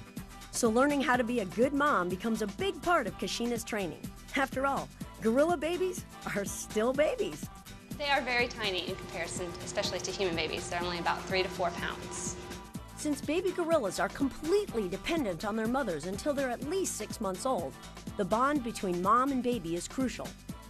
So learning how to be a good mom becomes a big part of Kashina's training. After all, gorilla babies are still babies. They are very tiny in comparison, especially to human babies. They're only about 3 to 4 pounds. Since baby gorillas are completely dependent on their mothers until they're at least 6 months old, the bond between mom and baby is crucial.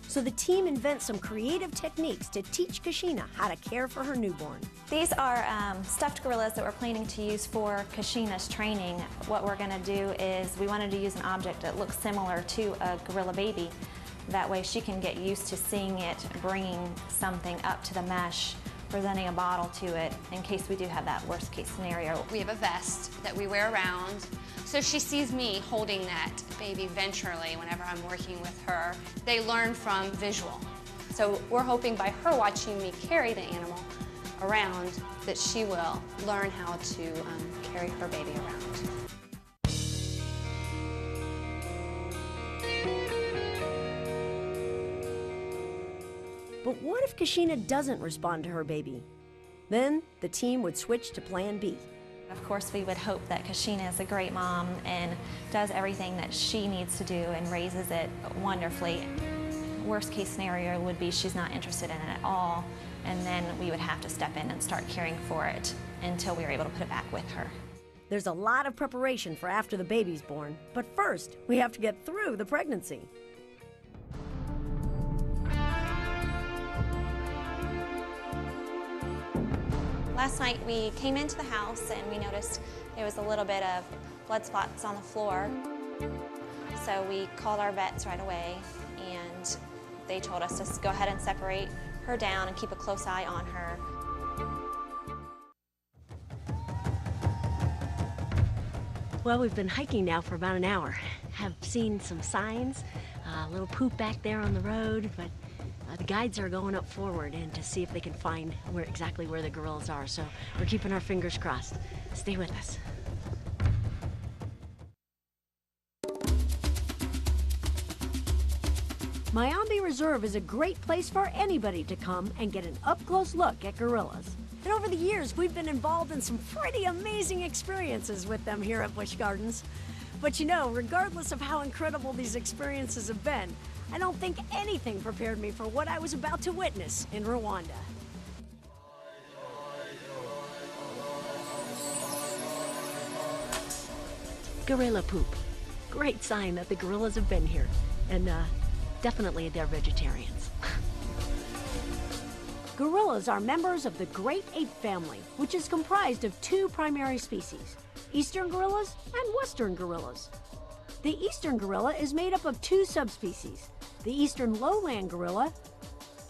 So the team invents some creative techniques to teach Kashina how to care for her newborn. These are stuffed gorillas that we're planning to use for Kashina's training. What we're going to do is we wanted to use an object that looks similar to a gorilla baby. That way she can get used to seeing it, bringing something up to the mesh, presenting a bottle to it in case we do have that worst case scenario. We have a vest that we wear around, so she sees me holding that baby ventrally whenever I'm working with her. They learn from visual. So we're hoping by her watching me carry the animal around that she will learn how to carry her baby around. But what if Kashina doesn't respond to her baby? Then the team would switch to plan B. Of course, we would hope that Kashina is a great mom and does everything that she needs to do and raises it wonderfully. Worst case scenario would be she's not interested in it at all, and then we would have to step in and start caring for it until we were able to put it back with her. There's a lot of preparation for after the baby's born, but first we have to get through the pregnancy. Last night we came into the house and we noticed there was a little bit of blood spots on the floor. So we called our vets right away and they told us to go ahead and separate her down and keep a close eye on her. Well, we've been hiking now for about an hour. Have seen some signs, a little poop back there on the road, but the guides are going up forward and to see if they can find exactly where the gorillas are. So we're keeping our fingers crossed. Stay with us. Mayambe Reserve is a great place for anybody to come and get an up-close look at gorillas. And over the years, we've been involved in some pretty amazing experiences with them here at Busch Gardens. But you know, regardless of how incredible these experiences have been, I don't think anything prepared me for what I was about to witness in Rwanda. Gorilla poop. Great sign that the gorillas have been here. And definitely they're vegetarians. Gorillas are members of the great ape family, which is comprised of 2 primary species, eastern gorillas and western gorillas. The eastern gorilla is made up of 2 subspecies, the eastern lowland gorilla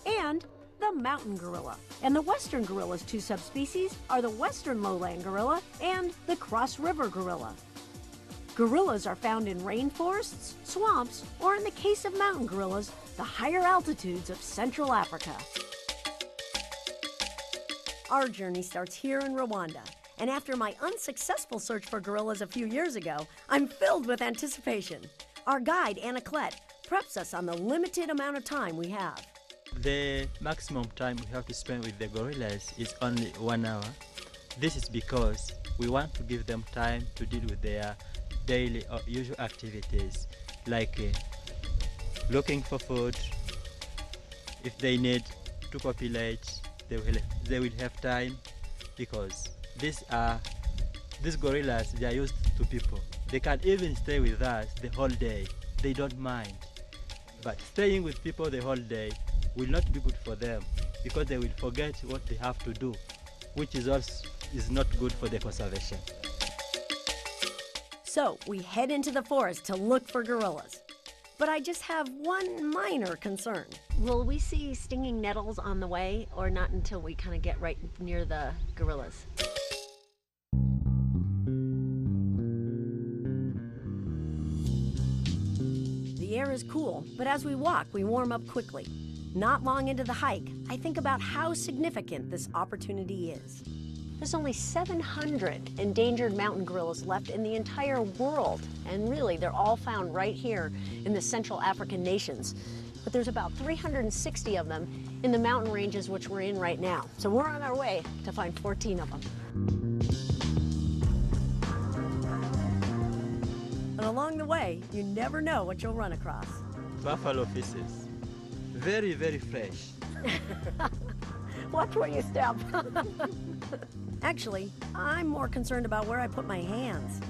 and the mountain gorilla. And the western gorilla's 2 subspecies are the western lowland gorilla and the cross river gorilla. Gorillas are found in rainforests, swamps, or in the case of mountain gorillas, the higher altitudes of Central Africa. Our journey starts here in Rwanda, and after my unsuccessful search for gorillas a few years ago, I'm filled with anticipation. Our guide, Anna Klett, preps us on the limited amount of time we have. The maximum time we have to spend with the gorillas is only 1 hour. This is because we want to give them time to deal with their daily or usual activities, like looking for food. If they need to populate, they will have time, because these gorillas, they are used to people. They can even stay with us the whole day. They don't mind. But staying with people the whole day will not be good for them, because they will forget what they have to do, which is not good for the conservation. So we head into the forest to look for gorillas. But I just have one minor concern. Will we see stinging nettles on the way, or not until we kind of get right near the gorillas? The air is cool, but as we walk, we warm up quickly. Not long into the hike, I think about how significant this opportunity is. There's only 700 endangered mountain gorillas left in the entire world, and really they're all found right here in the Central African nations. But there's about 360 of them in the mountain ranges which we're in right now. So we're on our way to find 14 of them. And along the way, you never know what you'll run across. Buffalo fishes. Very, very fresh. Watch where you step. Actually, I'm more concerned about where I put my hands.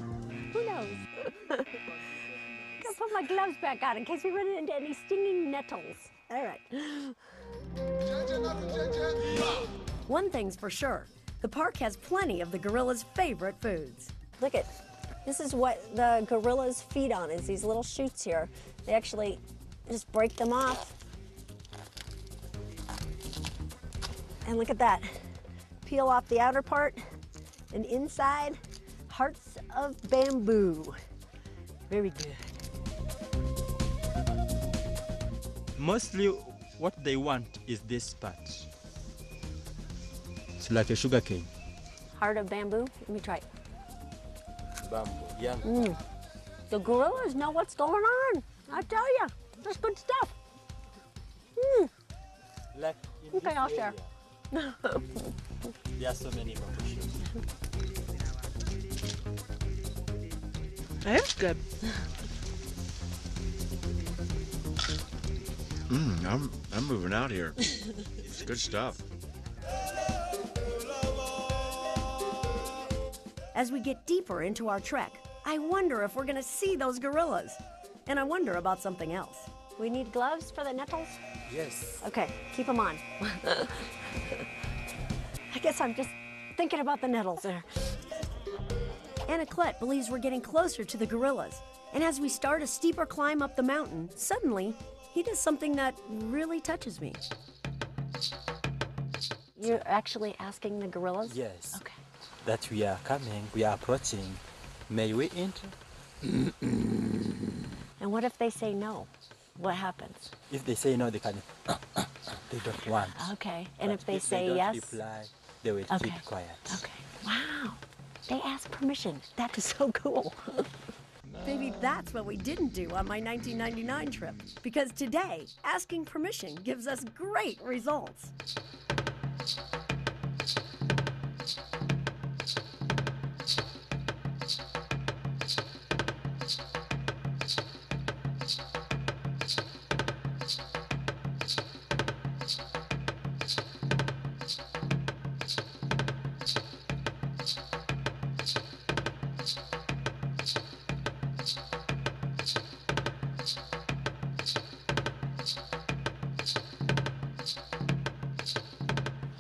Who knows? Gotta put my gloves back on in case we run into any stinging nettles. All right. One thing's for sure, the park has plenty of the gorillas' favorite foods. Look at, this is what the gorillas feed on, is these little shoots here. They actually just break them off. And look at that. Peel off the outer part, and inside, hearts of bamboo. Very good. Mostly what they want is this part. It's like a sugar cane. Heart of bamboo? Let me try it. Bamboo, yeah. The gorillas know what's going on. I tell you, that's good stuff. Like in Okay, I'll share. There are so many bamboo shoots. That's good. I'm moving out here. It's good stuff. As we get deeper into our trek, I wonder if we're gonna see those gorillas. And I wonder about something else. We need gloves for the nettles? Yes. Okay, keep them on. I guess I'm just thinking about the nettles there. Anaclet believes we're getting closer to the gorillas. And as we start a steeper climb up the mountain, suddenly, he does something that really touches me. You're actually asking the gorillas? Yes. Okay. That we are coming, we are approaching. May we enter? And what if they say no? What happens? If they say no, they can. They don't want. Okay. And But if they if say don't yes? reply, they will Okay. keep quiet. Okay. Wow. They ask permission. That is so cool. Maybe that's what we didn't do on my 1999 trip. Because today, asking permission gives us great results.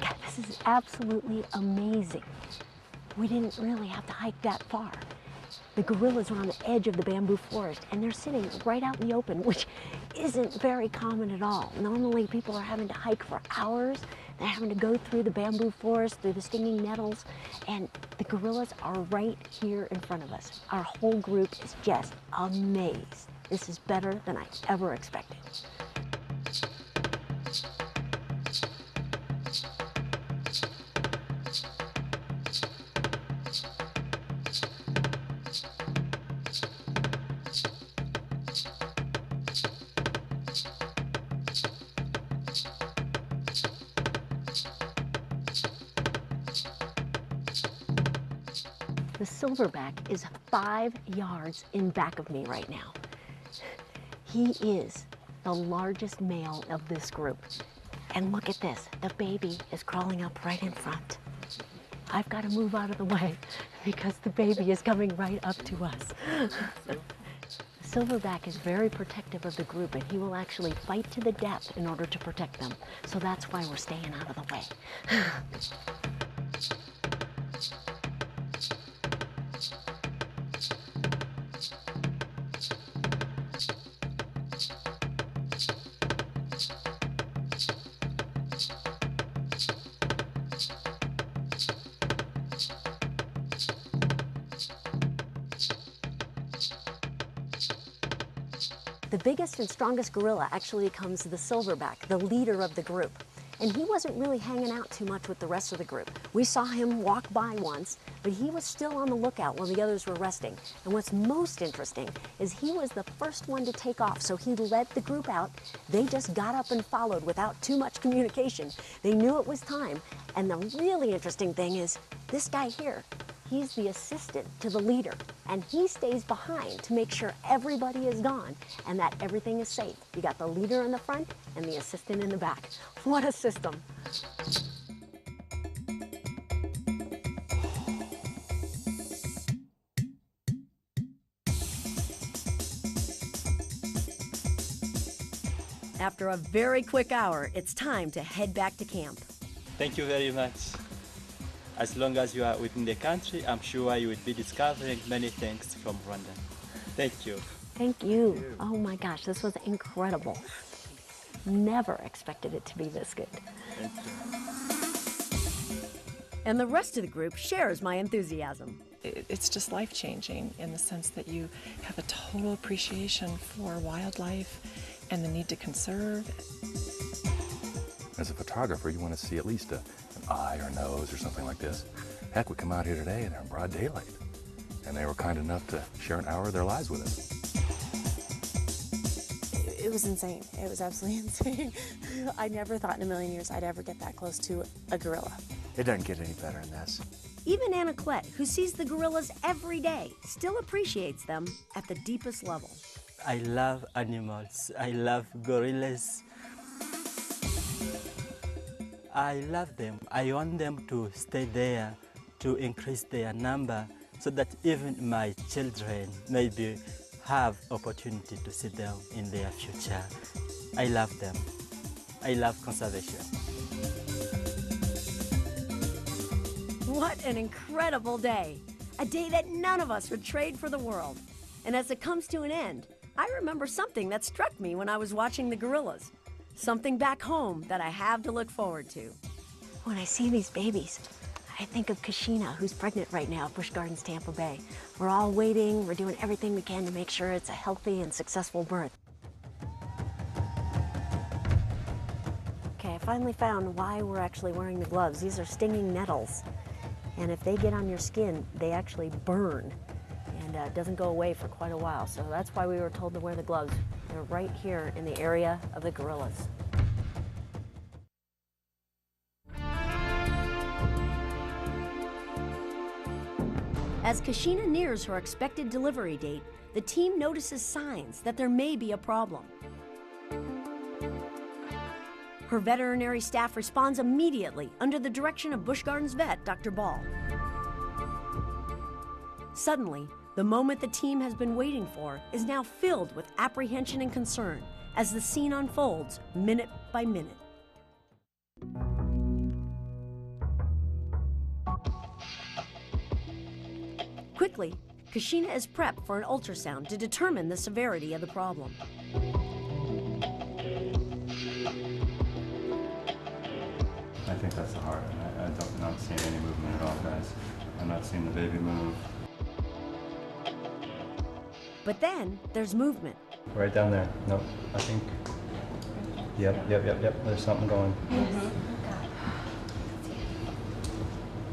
God, this is absolutely amazing. We didn't really have to hike that far. The gorillas are on the edge of the bamboo forest, and they're sitting right out in the open, which isn't very common at all. Normally, people are having to hike for hours. They're having to go through the bamboo forest, through the stinging nettles, and the gorillas are right here in front of us. Our whole group is just amazed. This is better than I ever expected. The silverback is 5 yards in back of me right now. He is the largest male of this group. And look at this, the baby is crawling up right in front. I've got to move out of the way because the baby is coming right up to us. The silverback is very protective of the group, and he will actually fight to the death in order to protect them. So that's why we're staying out of the way. The biggest and strongest gorilla actually becomes the silverback, the leader of the group. and he wasn't really hanging out too much with the rest of the group. We saw him walk by once, but he was still on the lookout while the others were resting. And what's most interesting is he was the first one to take off, so he led the group out. They just got up and followed without too much communication. They knew it was time, and the really interesting thing is this guy here. He's the assistant to the leader, and he stays behind to make sure everybody is gone and that everything is safe. You got the leader in the front and the assistant in the back. What a system. After a very quick hour, it's time to head back to camp. Thank you very much. As long as you are within the country, I'm sure you will be discovering many things from Rwanda. Thank you. Thank you. Oh my gosh, this was incredible. Never expected it to be this good. Thank you. And the rest of the group shares my enthusiasm. It's just life-changing in the sense that you have a total appreciation for wildlife and the need to conserve. As a photographer, you want to see at least an eye or nose or something like this. Heck, we come out here today and they're in broad daylight. And they were kind enough to share an hour of their lives with us. It was insane. It was absolutely insane. I never thought in a million years I'd ever get that close to a gorilla. It doesn't get any better than this. Even Anaclet, who sees the gorillas every day, still appreciates them at the deepest level. I love animals. I love gorillas. I love them. I want them to stay there, to increase their number, so that even my children maybe have opportunity to see them in their future. I love them. I love conservation. What an incredible day. A day that none of us would trade for the world. And as it comes to an end, I remember something that struck me when I was watching the gorillas. Something back home that I have to look forward to. When I see these babies, I think of Kashina, who's pregnant right now at Busch Gardens, Tampa Bay. We're all waiting, we're doing everything we can to make sure it's a healthy and successful birth. Okay, I finally found why we're actually wearing the gloves. These are stinging nettles. And if they get on your skin, they actually burn. And it doesn't go away for quite a while. So that's why we were told to wear the gloves. They're right here in the area of the gorillas. As Kashina nears her expected delivery date, the team notices signs that there may be a problem. Her veterinary staff responds immediately under the direction of Busch Gardens vet, Dr. Ball. Suddenly, the moment the team has been waiting for is now filled with apprehension and concern as the scene unfolds minute by minute. Quickly, Kashina is prepped for an ultrasound to determine the severity of the problem. I think that's the heart. I'm not seeing any movement at all, guys. I'm not seeing the baby move. But then there's movement. Right down there. Nope. I think. Yep. There's something going. I'm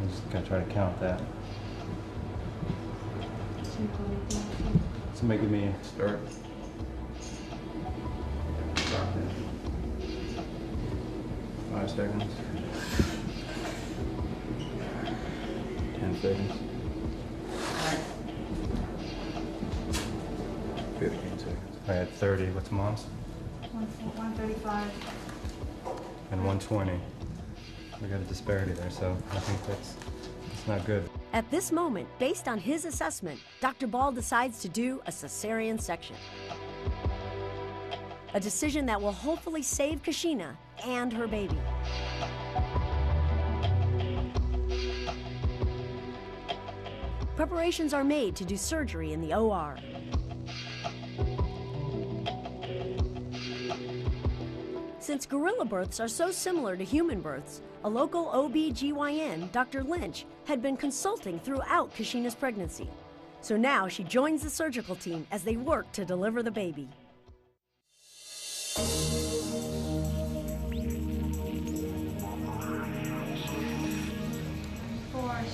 just gonna try to count that. Somebody give me a start. 5 seconds. 10 seconds. 15 seconds. I had 30. What's mom's? 135. And 120. We got a disparity there, so I think that's not good. At this moment, based on his assessment, Dr. Ball decides to do a cesarean section. A decision that will hopefully save Kashina and her baby. Preparations are made to do surgery in the OR. Since gorilla births are so similar to human births, a local OB/GYN, Dr. Lynch, had been consulting throughout Kashina's pregnancy. So now she joins the surgical team as they work to deliver the baby.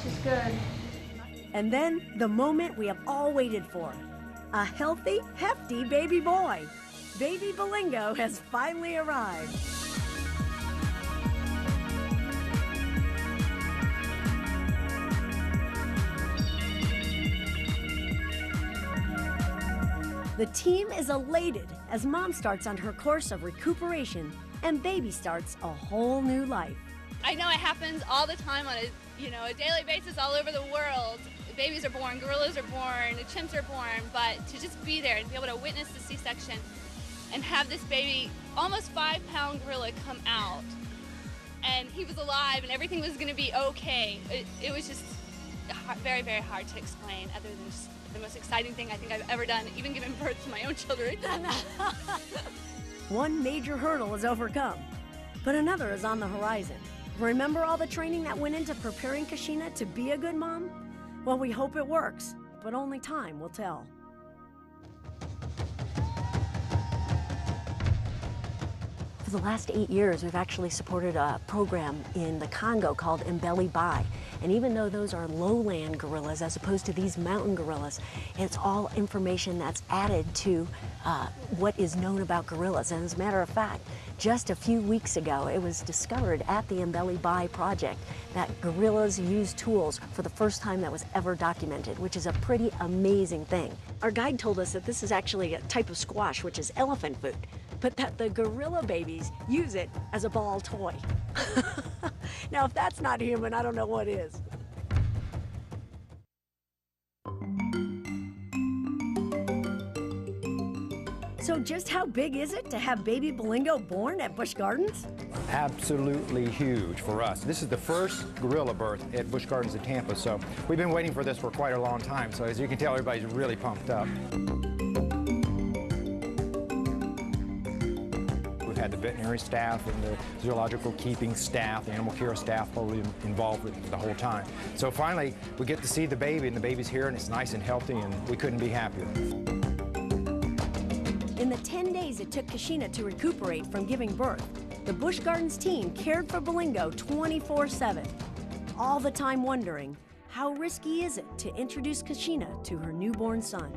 She's good. And then the moment we have all waited for. A healthy, hefty baby boy. Baby Belingo has finally arrived. The team is elated as mom starts on her course of recuperation and baby starts a whole new life. I know it happens all the time on a daily basis all over the world. Babies are born, gorillas are born, the chimps are born, but to just be there and be able to witness the C-section and have this baby, almost 5-pound gorilla, come out, and he was alive and everything was going to be okay. It was just very, very hard to explain, other than just the most exciting thing I think I've ever done, even giving birth to my own children. One major hurdle is overcome, but another is on the horizon. Remember all the training that went into preparing Kashina to be a good mom? Well, we hope it works, but only time will tell. For the last 8 years, we've actually supported a program in the Congo called Mbeli Bai. And even though those are lowland gorillas as opposed to these mountain gorillas, it's all information that's added to what is known about gorillas. And as a matter of fact, just a few weeks ago, it was discovered at the Mbeli Bai project that gorillas use tools for the first time that was ever documented, which is a pretty amazing thing. Our guide told us that this is actually a type of squash, which is elephant food, but that the gorilla babies use it as a ball toy. Now, if that's not human, I don't know what is. So just how big is it to have baby Belingo born at Busch Gardens? Absolutely huge for us. This is the first gorilla birth at Busch Gardens in Tampa, so we've been waiting for this for quite a long time. So as you can tell, everybody's really pumped up. We've had the veterinary staff and the zoological keeping staff, the animal care staff totally involved with it the whole time. So finally, we get to see the baby, and the baby's here, and it's nice and healthy, and we couldn't be happier. In the 10 days it took Kashina to recuperate from giving birth, the Busch Gardens team cared for Belingo 24/7, all the time wondering, how risky is it to introduce Kashina to her newborn son?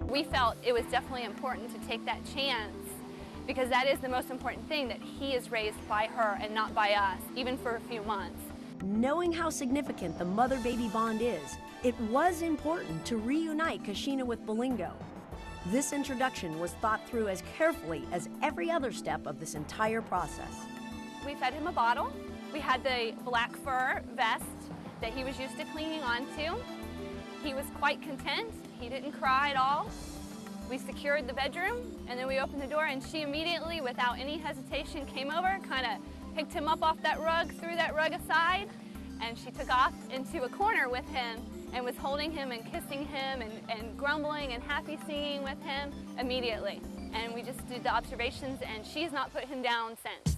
We felt it was definitely important to take that chance, because that is the most important thing, that he is raised by her and not by us, even for a few months. Knowing how significant the mother-baby bond is, it was important to reunite Kashina with Belingo. This introduction was thought through as carefully as every other step of this entire process. We fed him a bottle. We had the black fur vest that he was used to clinging onto. He was quite content. He didn't cry at all. We secured the bedroom, and then we opened the door, and she immediately, without any hesitation, came over, kind of picked him up off that rug, threw that rug aside, and she took off into a corner with him and was holding him and kissing him and grumbling and happy singing with him immediately. And we just did the observations, and she's not put him down since.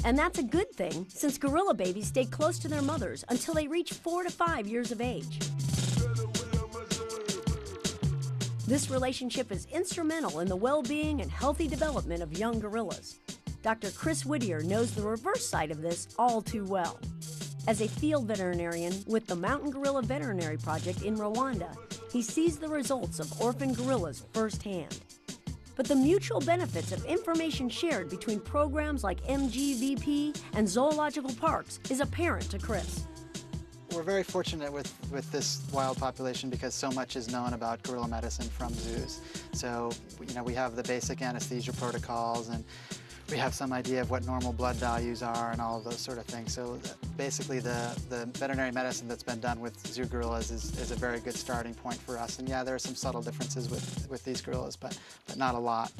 And that's a good thing, since gorilla babies stay close to their mothers until they reach 4 to 5 years of age. This relationship is instrumental in the well-being and healthy development of young gorillas. Dr. Chris Whittier knows the reverse side of this all too well. As a field veterinarian with the Mountain Gorilla Veterinary Project in Rwanda, he sees the results of orphan gorillas firsthand. But the mutual benefits of information shared between programs like MGVP and zoological parks is apparent to Chris. We're very fortunate with this wild population because so much is known about gorilla medicine from zoos. So, we have the basic anesthesia protocols, and we have some idea of what normal blood values are and all of those sort of things. So basically the veterinary medicine that's been done with zoo gorillas is a very good starting point for us. And yeah, there are some subtle differences with these gorillas, but not a lot.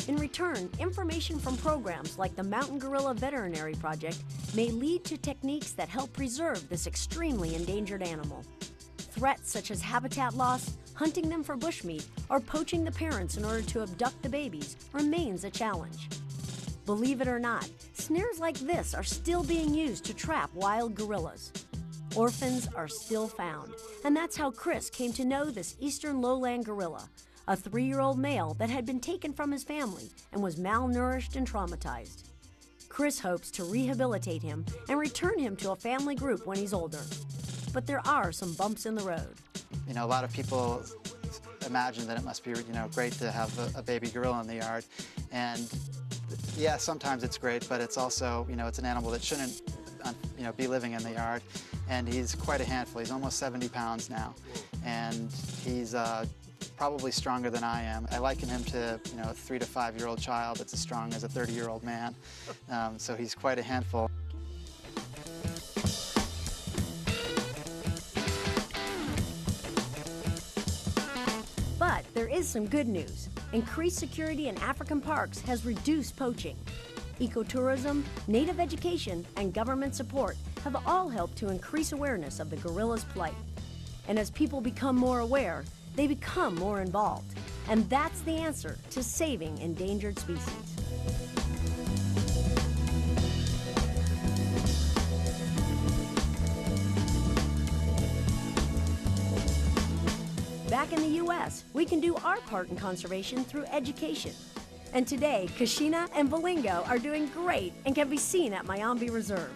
In return, information from programs like the Mountain Gorilla Veterinary Project may lead to techniques that help preserve this extremely endangered animal. Threats such as habitat loss, hunting them for bushmeat, or poaching the parents in order to abduct the babies remains a challenge. Believe it or not, snares like this are still being used to trap wild gorillas. orphans are still found. And that's how Chris came to know this eastern lowland gorilla, a 3-year-old male that had been taken from his family and was malnourished and traumatized. Chris hopes to rehabilitate him and return him to a family group when he's older. But there are some bumps in the road. You know, a lot of people imagine that it must be, great to have a baby gorilla in the yard. And yeah, sometimes it's great, but it's also, it's an animal that shouldn't, be living in the yard. And he's quite a handful. He's almost 70 pounds now. And he's probably stronger than I am. I liken him to, a 3 to 5-year-old child that's as strong as a 30-year-old man. So he's quite a handful. But there is some good news. Increased security in African parks has reduced poaching. Ecotourism, native education, and government support have all helped to increase awareness of the gorilla's plight. And as people become more aware, they become more involved. And that's the answer to saving endangered species. Back in the U.S., we can do our part in conservation through education. And today, Kashina and Bolingo are doing great and can be seen at Mayambi Reserve.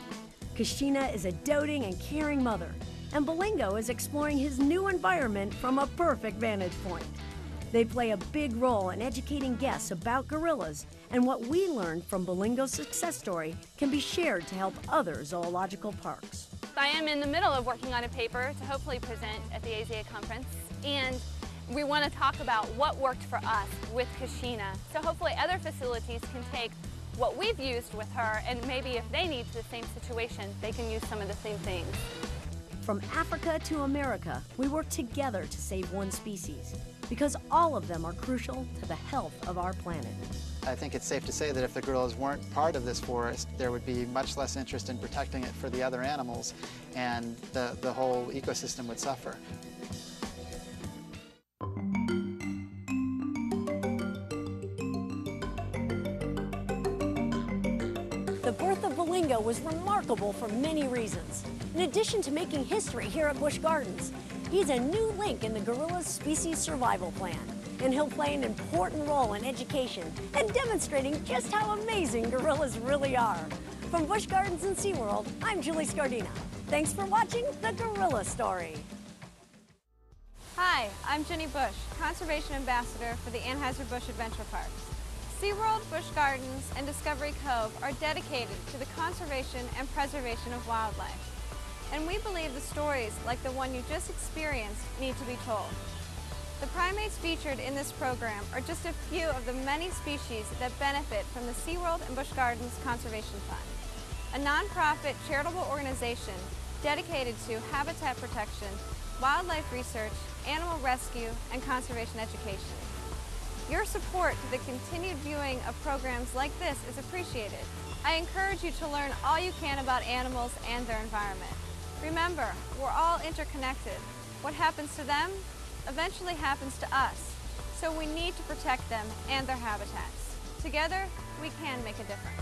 Kashina is a doting and caring mother, and Bolingo is exploring his new environment from a perfect vantage point. They play a big role in educating guests about gorillas, and what we learned from Bolingo's success story can be shared to help other zoological parks. I am in the middle of working on a paper to hopefully present at the AZA conference, and we want to talk about what worked for us with Kashina. So hopefully other facilities can take what we've used with her, and maybe if they need the same situation, they can use some of the same things. From Africa to America, we work together to save one species, because all of them are crucial to the health of our planet. I think it's safe to say that if the gorillas weren't part of this forest, there would be much less interest in protecting it for the other animals, and the whole ecosystem would suffer. The birth of Bolingo was remarkable for many reasons. In addition to making history here at Busch Gardens, he's a new link in the gorilla's species survival plan, and he'll play an important role in education and demonstrating just how amazing gorillas really are. From Busch Gardens and SeaWorld, I'm Julie Scardina. Thanks for watching The Gorilla Story. Hi, I'm Jenny Bush, Conservation Ambassador for the Anheuser-Busch Adventure Parks. SeaWorld, Busch Gardens, and Discovery Cove are dedicated to the conservation and preservation of wildlife. And we believe the stories like the one you just experienced need to be told. The primates featured in this program are just a few of the many species that benefit from the SeaWorld and Busch Gardens Conservation Fund, a nonprofit charitable organization dedicated to habitat protection, wildlife research, animal rescue, and conservation education. Your support to the continued viewing of programs like this is appreciated. I encourage you to learn all you can about animals and their environment. Remember, we're all interconnected. What happens to them eventually happens to us, so we need to protect them and their habitats. Together, we can make a difference.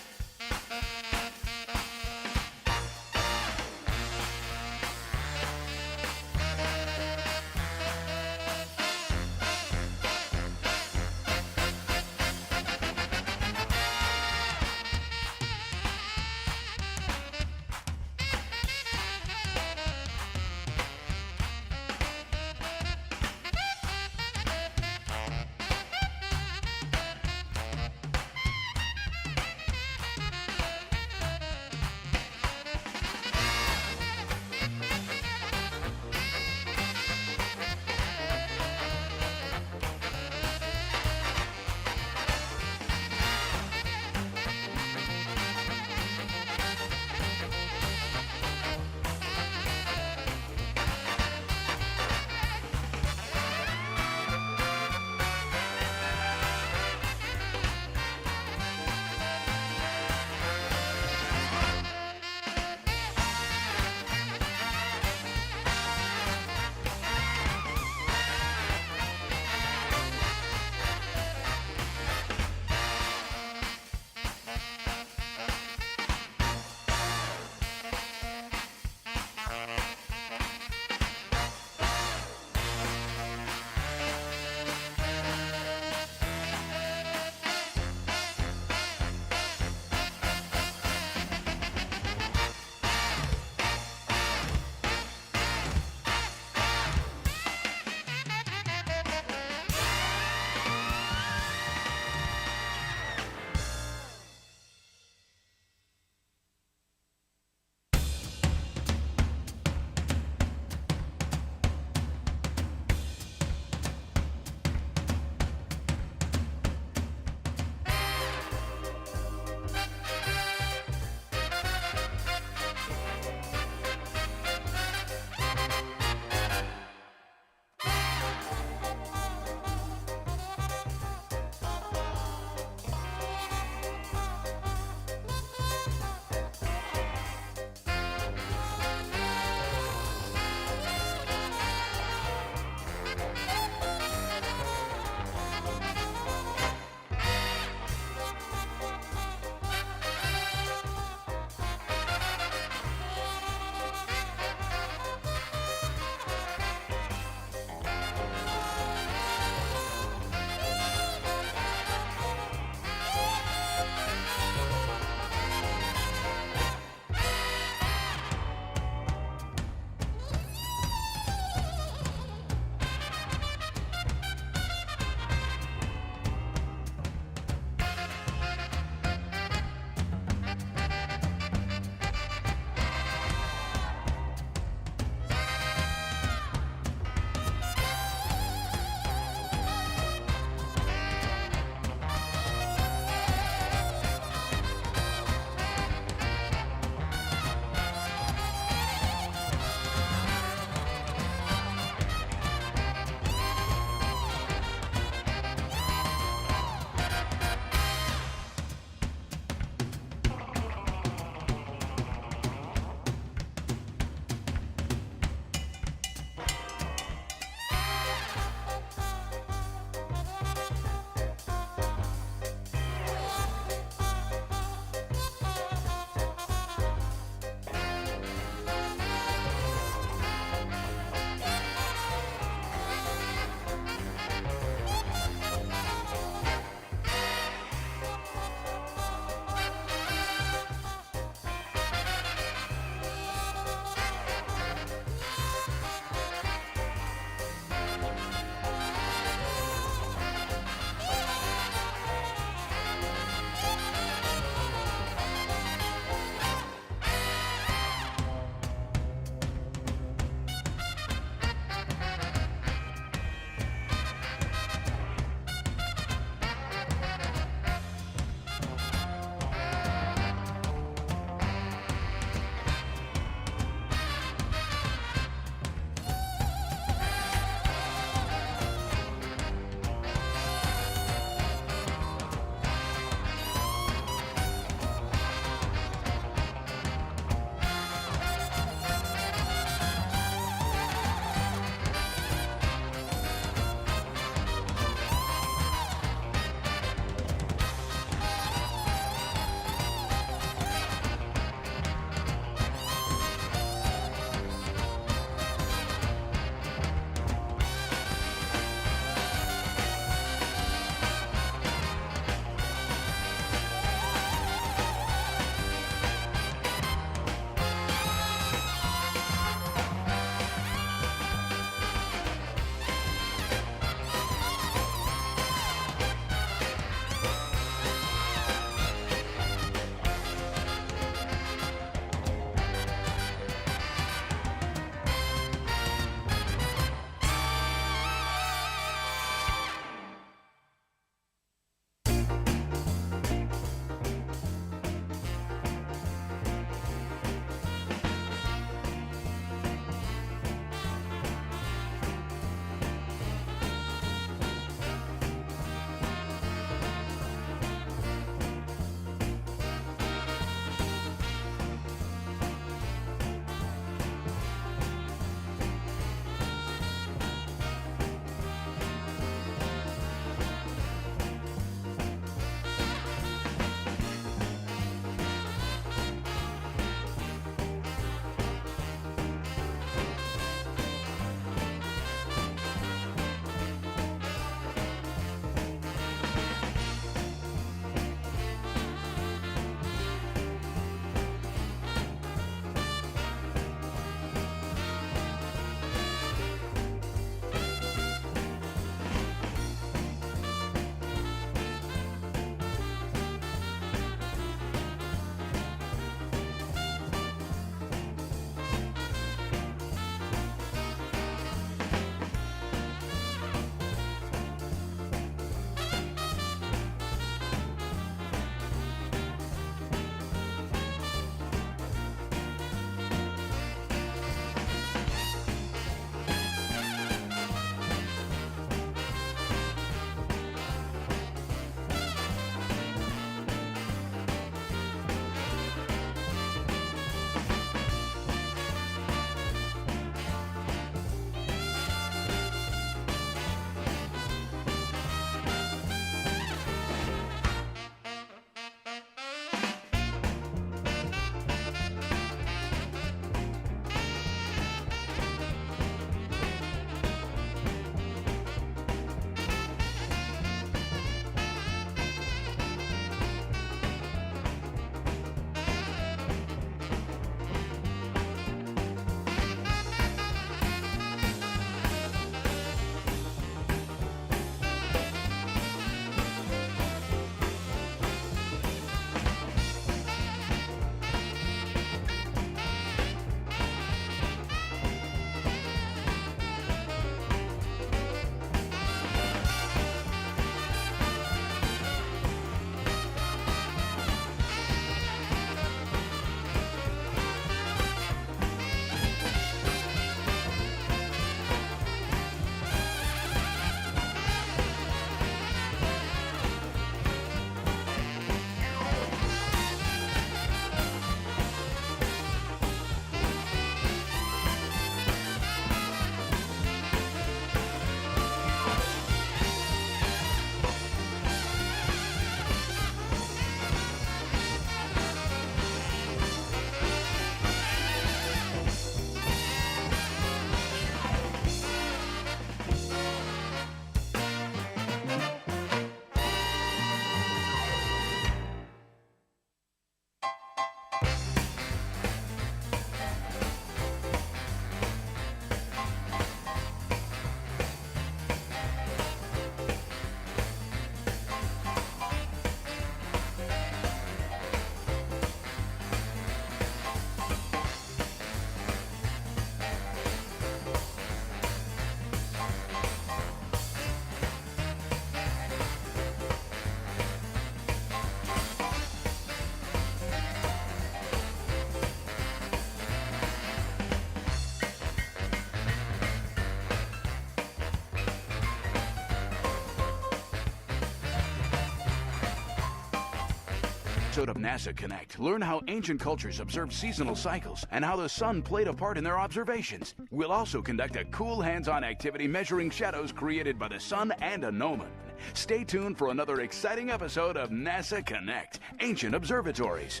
episode of NASA Connect, learn how ancient cultures observed seasonal cycles and how the sun played a part in their observations. We'll also conduct a cool hands-on activity measuring shadows created by the sun and a gnomon. Stay tuned for another exciting episode of NASA Connect, Ancient Observatories.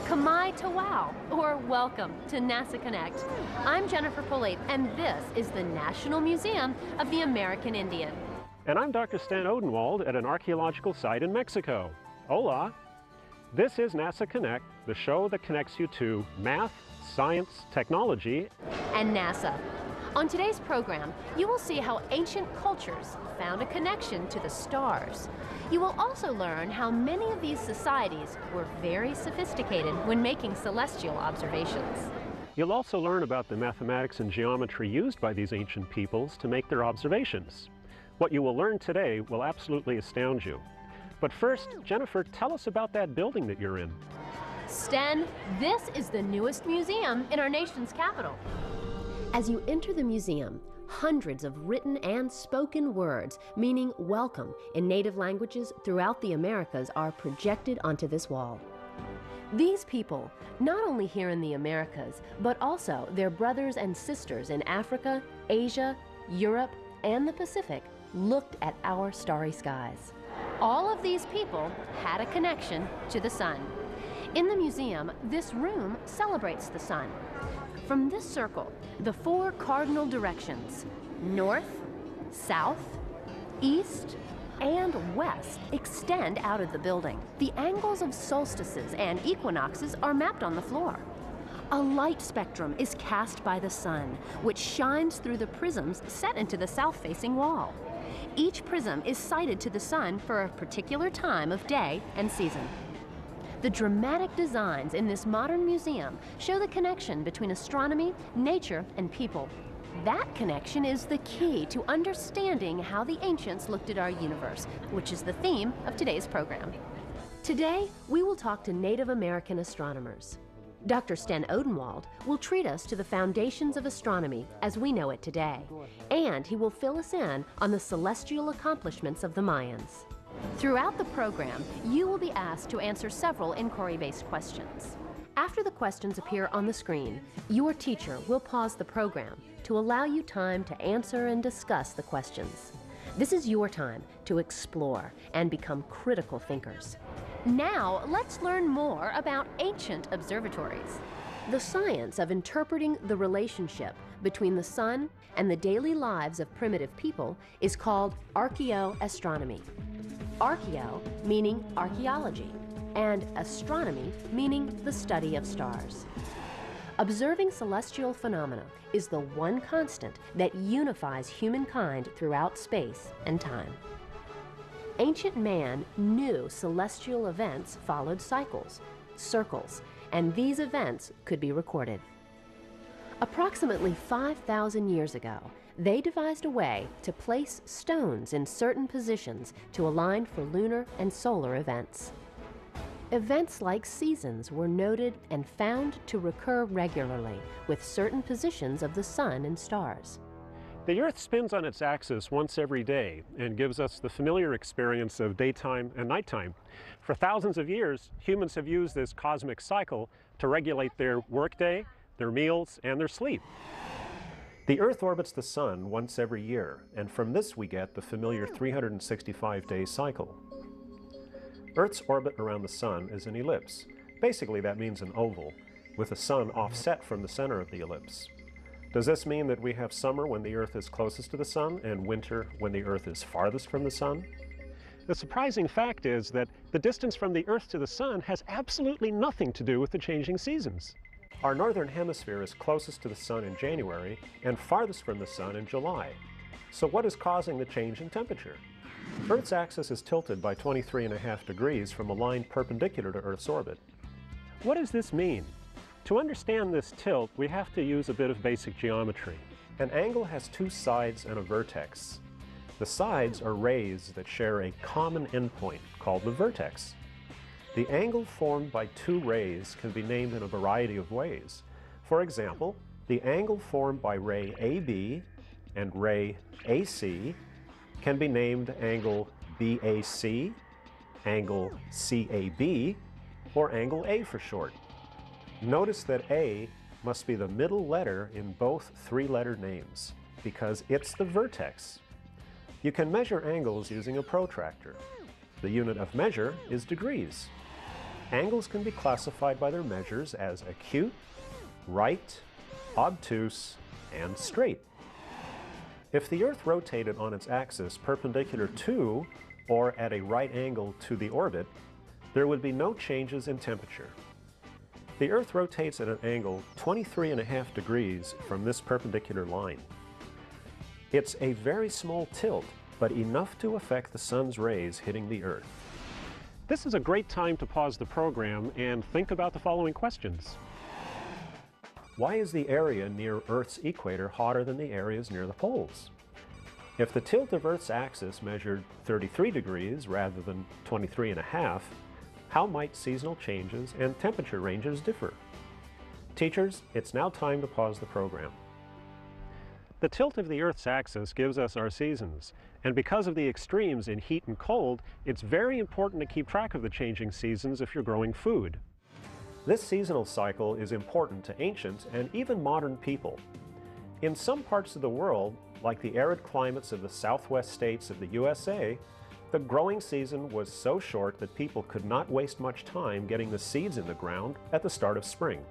Kamai Tawau, or welcome to NASA Connect. I'm Jennifer Polate, and this is the National Museum of the American Indian. And I'm Dr. Stan Odenwald at an archaeological site in Mexico. Hola! This is NASA Connect, the show that connects you to math, science, technology, and NASA. On today's program, you will see how ancient cultures found a connection to the stars. You will also learn how many of these societies were very sophisticated when making celestial observations. You'll also learn about the mathematics and geometry used by these ancient peoples to make their observations. What you will learn today will absolutely astound you. But first, Jennifer, tell us about that building that you're in. Sten, this is the newest museum in our nation's capital. As you enter the museum, hundreds of written and spoken words meaning welcome in native languages throughout the Americas are projected onto this wall. These people, not only here in the Americas, but also their brothers and sisters in Africa, Asia, Europe, and the Pacific, looked at our starry skies. All of these people had a connection to the sun. In the museum, this room celebrates the sun. From this circle, the 4 cardinal directions, north, south, east, and west, extend out of the building. The angles of solstices and equinoxes are mapped on the floor. A light spectrum is cast by the sun, which shines through the prisms set into the south-facing wall. Each prism is sighted to the sun for a particular time of day and season. The dramatic designs in this modern museum show the connection between astronomy, nature, and people. That connection is the key to understanding how the ancients looked at our universe, which is the theme of today's program. Today, we will talk to Native American astronomers. Dr. Sten Odenwald will treat us to the foundations of astronomy as we know it today, and he will fill us in on the celestial accomplishments of the Mayans. Throughout the program, you will be asked to answer several inquiry-based questions. After the questions appear on the screen, your teacher will pause the program to allow you time to answer and discuss the questions. This is your time to explore and become critical thinkers. Now, let's learn more about ancient observatories. The science of interpreting the relationship between the sun and the daily lives of primitive people is called archaeoastronomy. Archaeo meaning archaeology, and astronomy meaning the study of stars. Observing celestial phenomena is the one constant that unifies humankind throughout space and time. Ancient man knew celestial events followed cycles, circles, and these events could be recorded. Approximately 5,000 years ago, they devised a way to place stones in certain positions to align for lunar and solar events. Events like seasons were noted and found to recur regularly with certain positions of the sun and stars. The Earth spins on its axis once every day and gives us the familiar experience of daytime and nighttime. For thousands of years, humans have used this cosmic cycle to regulate their workday, their meals, and their sleep. The Earth orbits the sun once every year, and from this we get the familiar 365-day cycle. Earth's orbit around the sun is an ellipse. Basically, that means an oval, with the sun offset from the center of the ellipse. Does this mean that we have summer when the Earth is closest to the sun and winter when the Earth is farthest from the sun? The surprising fact is that the distance from the Earth to the sun has absolutely nothing to do with the changing seasons. Our northern hemisphere is closest to the sun in January and farthest from the sun in July. So what is causing the change in temperature? Earth's axis is tilted by 23.5 degrees from a line perpendicular to Earth's orbit. What does this mean? To understand this tilt, we have to use a bit of basic geometry. An angle has two sides and a vertex. The sides are rays that share a common endpoint called the vertex. The angle formed by two rays can be named in a variety of ways. For example, the angle formed by ray AB and ray AC can be named angle BAC, angle CAB, or angle A for short. Notice that A must be the middle letter in both three-letter names because it's the vertex. You can measure angles using a protractor. The unit of measure is degrees. Angles can be classified by their measures as acute, right, obtuse, and straight. If the Earth rotated on its axis perpendicular to or at a right angle to the orbit, there would be no changes in temperature. The Earth rotates at an angle 23.5 degrees from this perpendicular line. It's a very small tilt, but enough to affect the sun's rays hitting the Earth. This is a great time to pause the program and think about the following questions. Why is the area near Earth's equator hotter than the areas near the poles? If the tilt of Earth's axis measured 33 degrees rather than 23.5, how might seasonal changes and temperature ranges differ? Teachers, it's now time to pause the program. The tilt of the Earth's axis gives us our seasons, and because of the extremes in heat and cold, it's very important to keep track of the changing seasons if you're growing food. This seasonal cycle is important to ancient and even modern people. In some parts of the world, like the arid climates of the southwest states of the USA, the growing season was so short that people could not waste much time getting the seeds in the ground at the start of spring.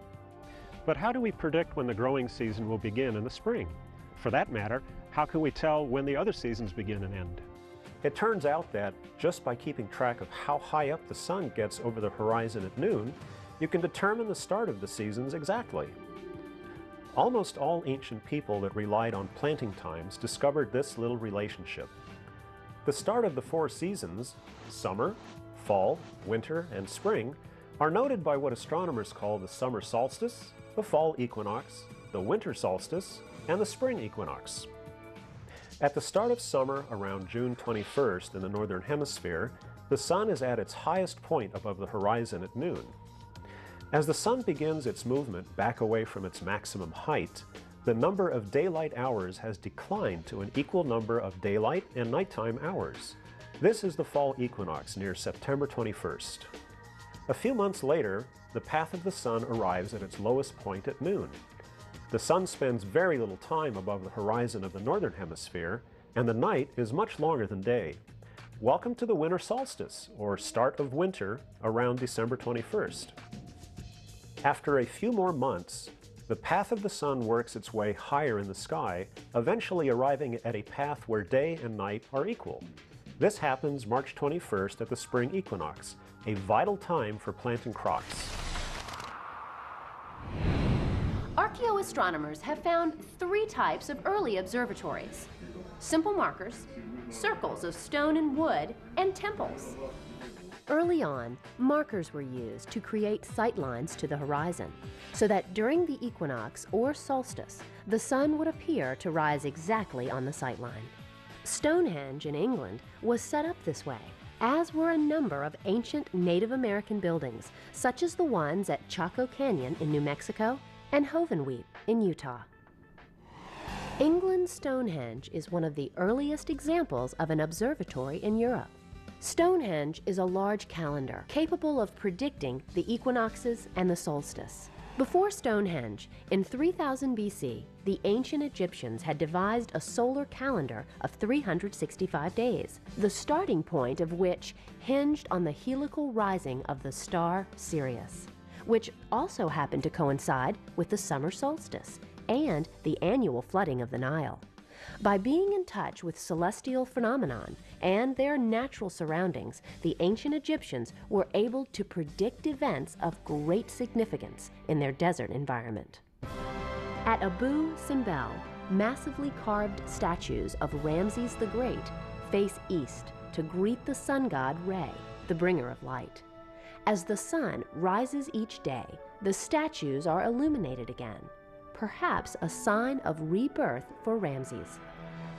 But how do we predict when the growing season will begin in the spring? For that matter, how can we tell when the other seasons begin and end? It turns out that just by keeping track of how high up the sun gets over the horizon at noon, you can determine the start of the seasons exactly. Almost all ancient people that relied on planting times discovered this little relationship. The start of the four seasons, summer, fall, winter, and spring, are noted by what astronomers call the summer solstice, the fall equinox, the winter solstice, and the spring equinox. At the start of summer, around June 21st in the northern hemisphere, the sun is at its highest point above the horizon at noon. As the sun begins its movement back away from its maximum height, the number of daylight hours has declined to an equal number of daylight and nighttime hours. This is the fall equinox near September 21st. A few months later, the path of the sun arrives at its lowest point at noon. The sun spends very little time above the horizon of the northern hemisphere, and the night is much longer than day. Welcome to the winter solstice, or start of winter, around December 21st. After a few more months, the path of the sun works its way higher in the sky, eventually arriving at a path where day and night are equal. This happens March 21st at the spring equinox, a vital time for planting crops. Archaeoastronomers have found 3 types of early observatories: simple markers, circles of stone and wood, and temples. Early on, markers were used to create sight lines to the horizon, so that during the equinox or solstice, the sun would appear to rise exactly on the sight line. Stonehenge in England was set up this way, as were a number of ancient Native American buildings, such as the ones at Chaco Canyon in New Mexico and Hovenweep in Utah. England's Stonehenge is one of the earliest examples of an observatory in Europe. Stonehenge is a large calendar capable of predicting the equinoxes and the solstice. Before Stonehenge, in 3000 BC, the ancient Egyptians had devised a solar calendar of 365 days, the starting point of which hinged on the heliacal rising of the star Sirius, which also happened to coincide with the summer solstice and the annual flooding of the Nile. By being in touch with celestial phenomenon and their natural surroundings, the ancient Egyptians were able to predict events of great significance in their desert environment. At Abu Simbel, massively carved statues of Ramses the Great face east to greet the sun god Re, the bringer of light. As the sun rises each day, the statues are illuminated again, perhaps a sign of rebirth for Ramses.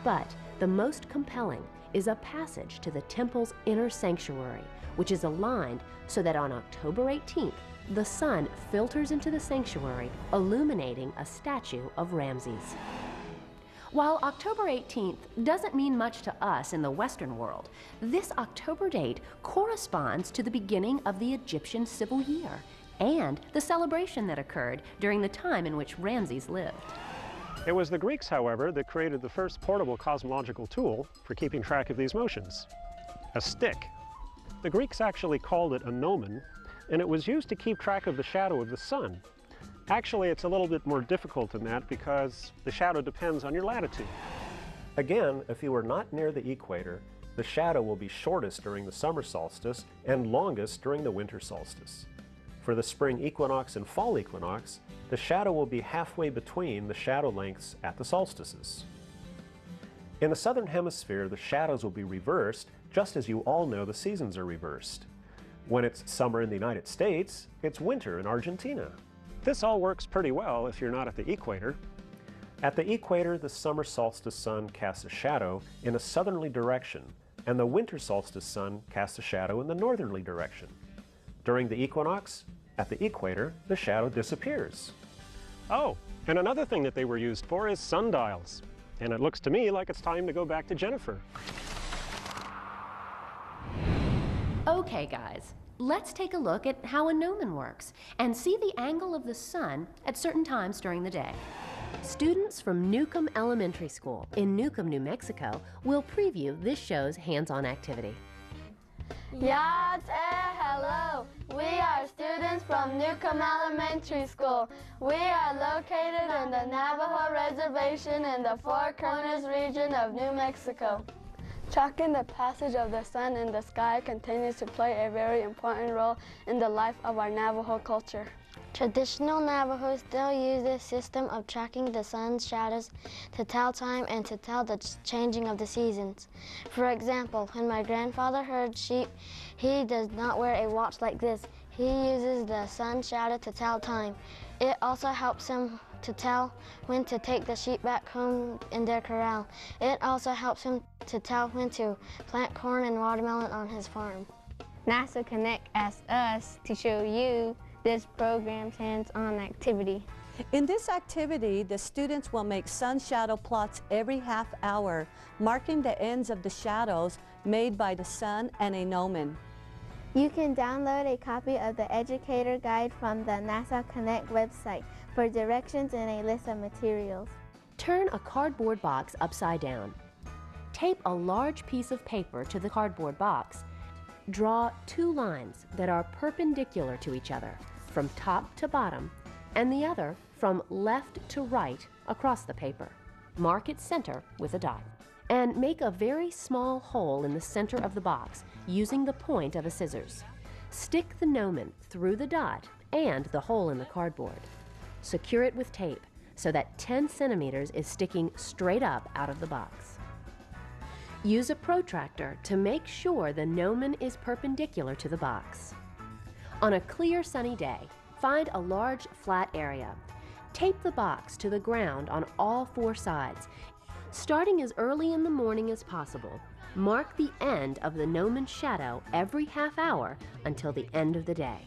But the most compelling is a passage to the temple's inner sanctuary, which is aligned so that on October 18th, the sun filters into the sanctuary, illuminating a statue of Ramses. While October 18th doesn't mean much to us in the Western world, this October date corresponds to the beginning of the Egyptian civil year and the celebration that occurred during the time in which Ramses lived. It was the Greeks, however, that created the first portable cosmological tool for keeping track of these motions, a stick. The Greeks actually called it a gnomon, and it was used to keep track of the shadow of the sun. Actually, it's a little bit more difficult than that because the shadow depends on your latitude. Again, if you are not near the equator, the shadow will be shortest during the summer solstice and longest during the winter solstice. For the spring equinox and fall equinox, the shadow will be halfway between the shadow lengths at the solstices. In the southern hemisphere, the shadows will be reversed, just as you all know the seasons are reversed. When it's summer in the United States, it's winter in Argentina. This all works pretty well if you're not at the equator. At the equator, the summer solstice sun casts a shadow in a southerly direction, and the winter solstice sun casts a shadow in the northerly direction. During the equinox, at the equator, the shadow disappears. Oh, and another thing that they were used for is sundials. And it looks to me like it's time to go back to Jennifer. Okay, guys, let's take a look at how a gnomon works and see the angle of the sun at certain times during the day. Students from Newcomb Elementary School in Newcomb, New Mexico will preview this show's hands-on activity. Yats hello! We are students from Newcomb Elementary School. We are located in the Navajo Reservation in the Four Corners region of New Mexico. Tracking the passage of the sun in the sky continues to play a very important role in the life of our Navajo culture. Traditional Navajo still use this system of tracking the sun's shadows to tell time and to tell the changing of the seasons. For example, when my grandfather herds sheep, he does not wear a watch like this. He uses the sun's shadow to tell time. It also helps him to tell when to take the sheep back home in their corral. It also helps him to tell when to plant corn and watermelon on his farm. NASA Connect asked us to show you this program's hands-on activity. In this activity, the students will make sun shadow plots every half hour, marking the ends of the shadows made by the sun and a gnomon. You can download a copy of the Educator Guide from the NASA Connect website for directions and a list of materials. Turn a cardboard box upside down. Tape a large piece of paper to the cardboard box. Draw two lines that are perpendicular to each other, from top to bottom, and the other from left to right across the paper. Mark its center with a dot. And make a very small hole in the center of the box using the point of a scissors. Stick the gnomon through the dot and the hole in the cardboard. Secure it with tape so that 10 centimeters is sticking straight up out of the box. Use a protractor to make sure the gnomon is perpendicular to the box. On a clear sunny day, find a large flat area. Tape the box to the ground on all four sides. Starting as early in the morning as possible, mark the end of the gnomon shadow every half hour until the end of the day.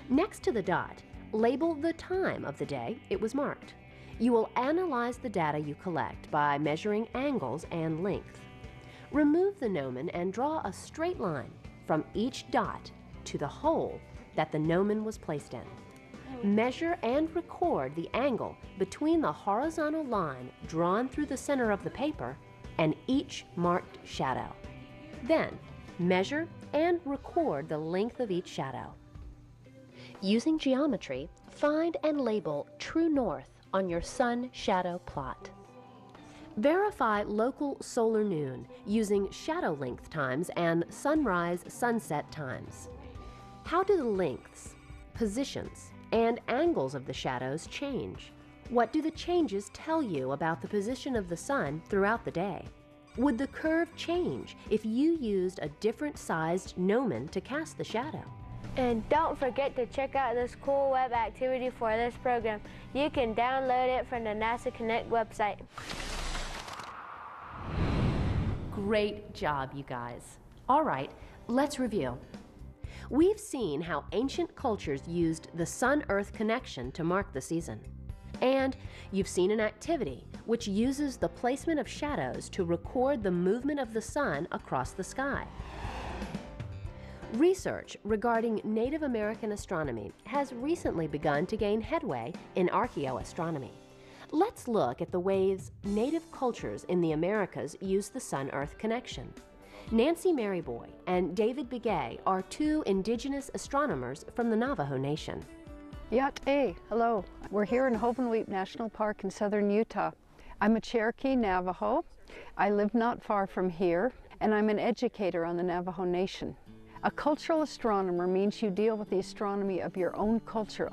Next to the dot, label the time of the day it was marked. You will analyze the data you collect by measuring angles and length. Remove the gnomon and draw a straight line from each dot to the hole that the gnomon was placed in. Measure and record the angle between the horizontal line drawn through the center of the paper and each marked shadow. Then, measure and record the length of each shadow. Using geometry, find and label true north on your sun shadow plot. Verify local solar noon using shadow length times and sunrise-sunset times. How do the lengths, positions, and angles of the shadows change? What do the changes tell you about the position of the sun throughout the day? Would the curve change if you used a different sized gnomon to cast the shadow? And don't forget to check out this cool web activity for this program. You can download it from the NASA Connect website. Great job, you guys. All right, let's review. We've seen how ancient cultures used the Sun-Earth connection to mark the season. And you've seen an activity which uses the placement of shadows to record the movement of the sun across the sky. Research regarding Native American astronomy has recently begun to gain headway in archaeoastronomy. Let's look at the ways Native cultures in the Americas use the Sun-Earth connection. Nancy Maryboy and David Begay are two indigenous astronomers from the Navajo Nation. Yat-eh, hello. We're here in Hovenweep National Park in southern Utah. I'm a Cherokee Navajo. I live not far from here, and I'm an educator on the Navajo Nation. A cultural astronomer means you deal with the astronomy of your own culture,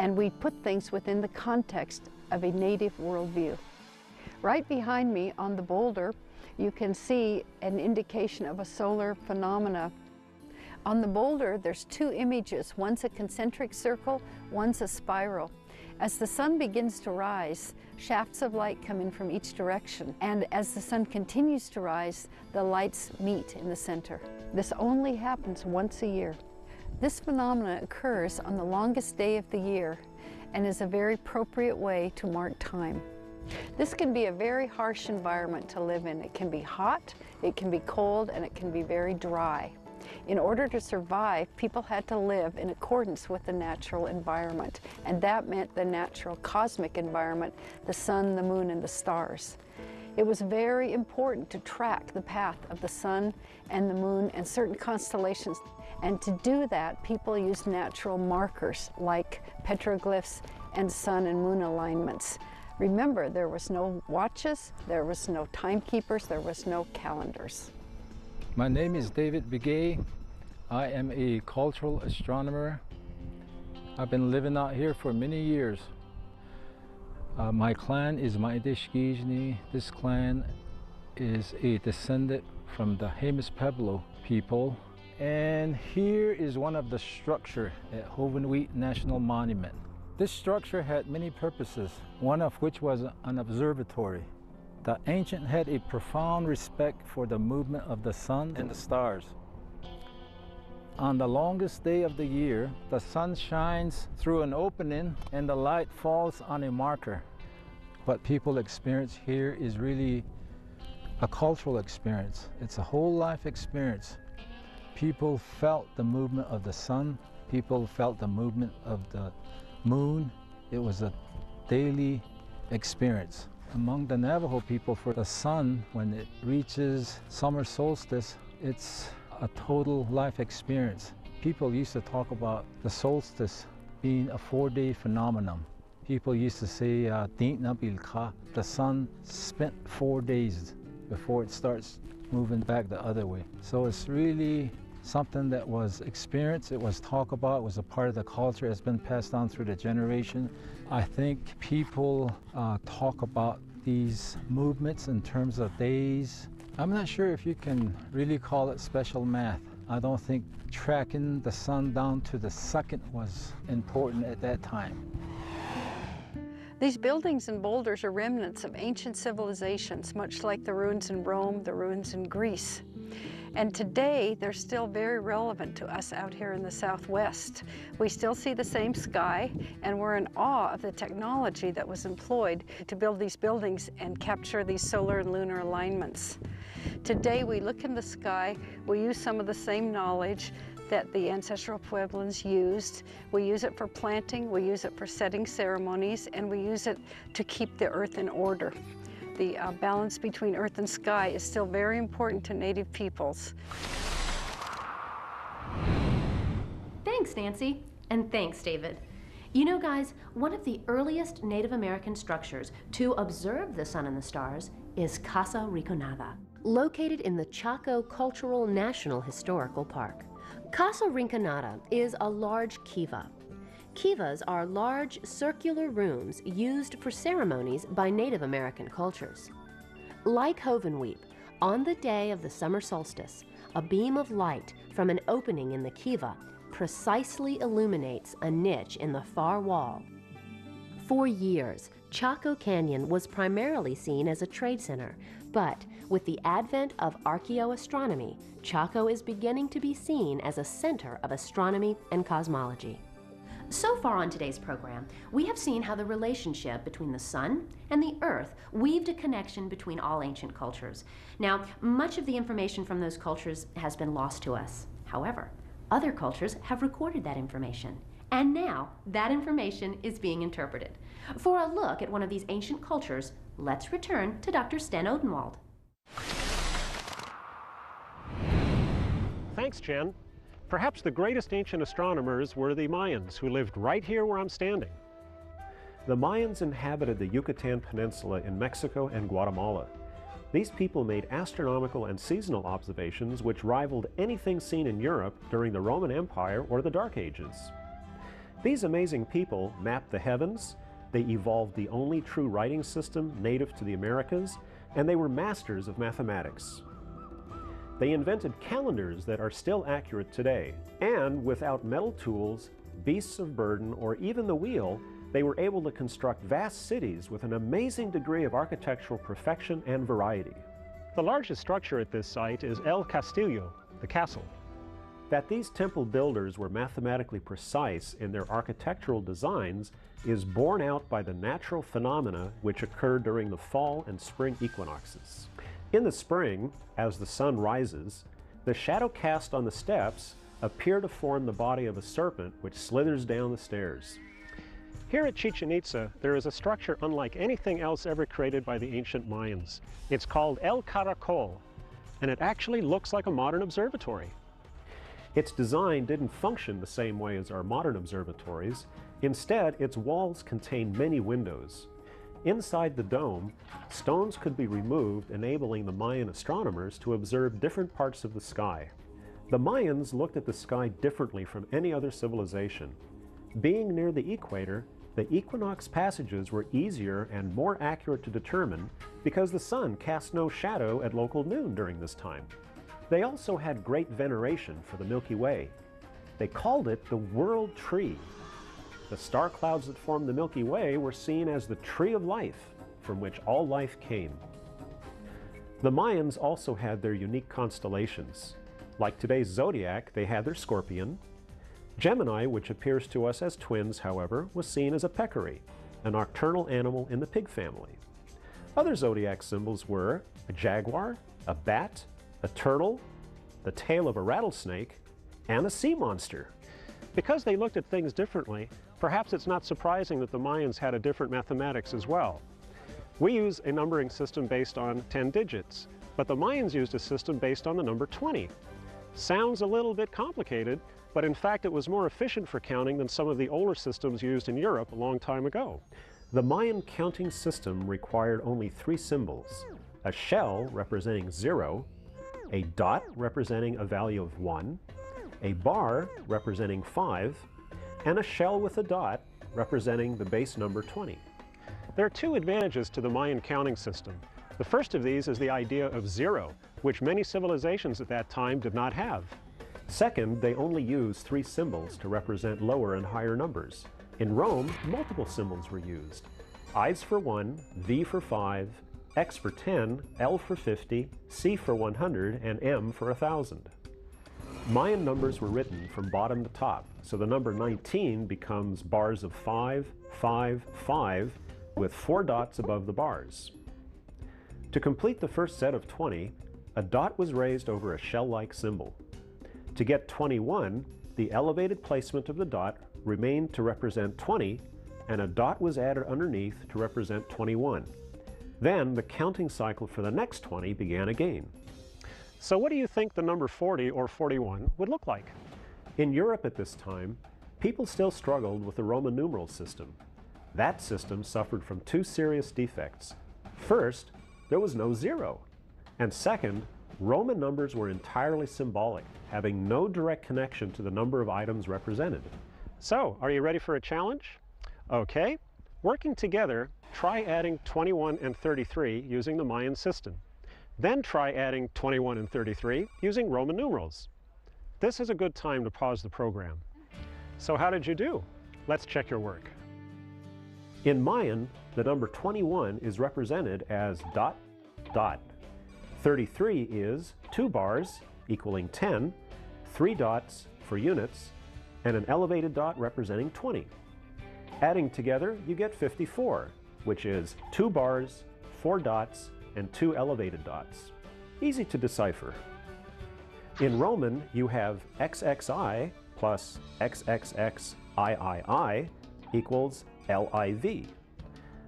and we put things within the context of a native worldview. Right behind me on the boulder, you can see an indication of a solar phenomena. On the boulder, there's two images. One's a concentric circle, one's a spiral. As the sun begins to rise, shafts of light come in from each direction. And as the sun continues to rise, the lights meet in the center. This only happens once a year. This phenomenon occurs on the longest day of the year and is a very appropriate way to mark time. This can be a very harsh environment to live in. It can be hot, it can be cold, and it can be very dry. In order to survive, people had to live in accordance with the natural environment, and that meant the natural cosmic environment, the sun, the moon, and the stars. It was very important to track the path of the sun and the moon and certain constellations, and to do that, people used natural markers like petroglyphs and sun and moon alignments. Remember, there was no watches, there was no timekeepers, there was no calendars. My name is David Begay. I am a cultural astronomer. I've been living out here for many years. My clan is Maidishgijni. This clan is a descendant from the Jemez Pueblo people. And here is one of the structures at Hovenweep National Monument. This structure had many purposes, one of which was an observatory. The ancient had a profound respect for the movement of the sun and the stars. On the longest day of the year, the sun shines through an opening and the light falls on a marker. What people experience here is really a cultural experience. It's a whole life experience. People felt the movement of the sun. People felt the movement of the moon. It was a daily experience. Among the Navajo people, for the sun, when it reaches summer solstice, it's a total life experience. People used to talk about the solstice being a 4-day phenomenon. People used to say, the sun spent 4 days before it starts moving back the other way. So it's really something that was experienced, it was talked about, it was a part of the culture, it's been passed on through the generation. I think people talk about these movements in terms of days. I'm not sure if you can really call it special math. I don't think tracking the sun down to the second was important at that time. These buildings and boulders are remnants of ancient civilizations, much like the ruins in Rome, the ruins in Greece. And today, they're still very relevant to us out here in the Southwest. We still see the same sky, and we're in awe of the technology that was employed to build these buildings and capture these solar and lunar alignments. Today, we look in the sky, we use some of the same knowledge that the ancestral Pueblans used. We use it for planting, we use it for setting ceremonies, and we use it to keep the earth in order. The balance between earth and sky is still very important to Native peoples. Thanks, Nancy, and thanks, David. You know, guys, one of the earliest Native American structures to observe the sun and the stars is Casa Rinconada, located in the Chaco Cultural National Historical Park. Casa Rinconada is a large kiva. Kivas are large circular rooms used for ceremonies by Native American cultures. Like Hovenweep, on the day of the summer solstice, a beam of light from an opening in the kiva precisely illuminates a niche in the far wall. For years, Chaco Canyon was primarily seen as a trade center, but with the advent of archaeoastronomy, Chaco is beginning to be seen as a center of astronomy and cosmology. So far on today's program, we have seen how the relationship between the sun and the earth weaved a connection between all ancient cultures. Now, much of the information from those cultures has been lost to us. However, other cultures have recorded that information, and now that information is being interpreted. For a look at one of these ancient cultures, let's return to Dr. Sten Odenwald. Thanks, Jen. Perhaps the greatest ancient astronomers were the Mayans, who lived right here where I'm standing. The Mayans inhabited the Yucatan Peninsula in Mexico and Guatemala. These people made astronomical and seasonal observations which rivaled anything seen in Europe during the Roman Empire or the Dark Ages. These amazing people mapped the heavens, they evolved the only true writing system native to the Americas, and they were masters of mathematics. They invented calendars that are still accurate today, and without metal tools, beasts of burden, or even the wheel, they were able to construct vast cities with an amazing degree of architectural perfection and variety. The largest structure at this site is El Castillo, the castle. That these temple builders were mathematically precise in their architectural designs is borne out by the natural phenomena which occurred during the fall and spring equinoxes. In the spring, as the sun rises, the shadow cast on the steps appear to form the body of a serpent which slithers down the stairs. Here at Chichen Itza, there is a structure unlike anything else ever created by the ancient Mayans. It's called El Caracol, and it actually looks like a modern observatory. Its design didn't function the same way as our modern observatories. Instead, its walls contained many windows. Inside the dome, stones could be removed, enabling the Mayan astronomers to observe different parts of the sky. The Mayans looked at the sky differently from any other civilization. Being near the equator, the equinox passages were easier and more accurate to determine because the sun cast no shadow at local noon during this time. They also had great veneration for the Milky Way. They called it the World Tree. The star clouds that formed the Milky Way were seen as the tree of life, from which all life came. The Mayans also had their unique constellations. Like today's zodiac, they had their scorpion. Gemini, which appears to us as twins, however, was seen as a peccary, a nocturnal animal in the pig family. Other zodiac symbols were a jaguar, a bat, a turtle, the tail of a rattlesnake, and a sea monster. Because they looked at things differently, perhaps it's not surprising that the Mayans had a different mathematics as well. We use a numbering system based on 10 digits, but the Mayans used a system based on the number 20. Sounds a little bit complicated, but in fact it was more efficient for counting than some of the older systems used in Europe a long time ago. The Mayan counting system required only 3 symbols: a shell representing 0, a dot representing a value of 1, a bar representing 5, and a shell with a dot representing the base number 20. There are 2 advantages to the Mayan counting system. The first of these is the idea of 0, which many civilizations at that time did not have. Second, they only used 3 symbols to represent lower and higher numbers. In Rome, multiple symbols were used: I's for 1, V for 5, X for 10, L for 50, C for 100, and M for 1,000. Mayan numbers were written from bottom to top, so the number 19 becomes bars of 5, 5, 5, with 4 dots above the bars. To complete the first set of 20, a dot was raised over a shell-like symbol. To get 21, the elevated placement of the dot remained to represent 20, and a dot was added underneath to represent 21. Then the counting cycle for the next 20 began again. So what do you think the number 40 or 41 would look like? In Europe at this time, people still struggled with the Roman numeral system. That system suffered from 2 serious defects. First, there was no 0. And second, Roman numbers were entirely symbolic, having no direct connection to the number of items represented. So, are you ready for a challenge? Okay. Working together, try adding 21 and 33 using the Mayan system. Then try adding 21 and 33 using Roman numerals. This is a good time to pause the program. So how did you do? Let's check your work. In Mayan, the number 21 is represented as dot, dot. 33 is 2 bars equaling 10, 3 dots for units, and an elevated dot representing 20. Adding together, you get 54, which is 2 bars, 4 dots, and 2 elevated dots. Easy to decipher. In Roman, you have XXI plus XXXIII equals LIV.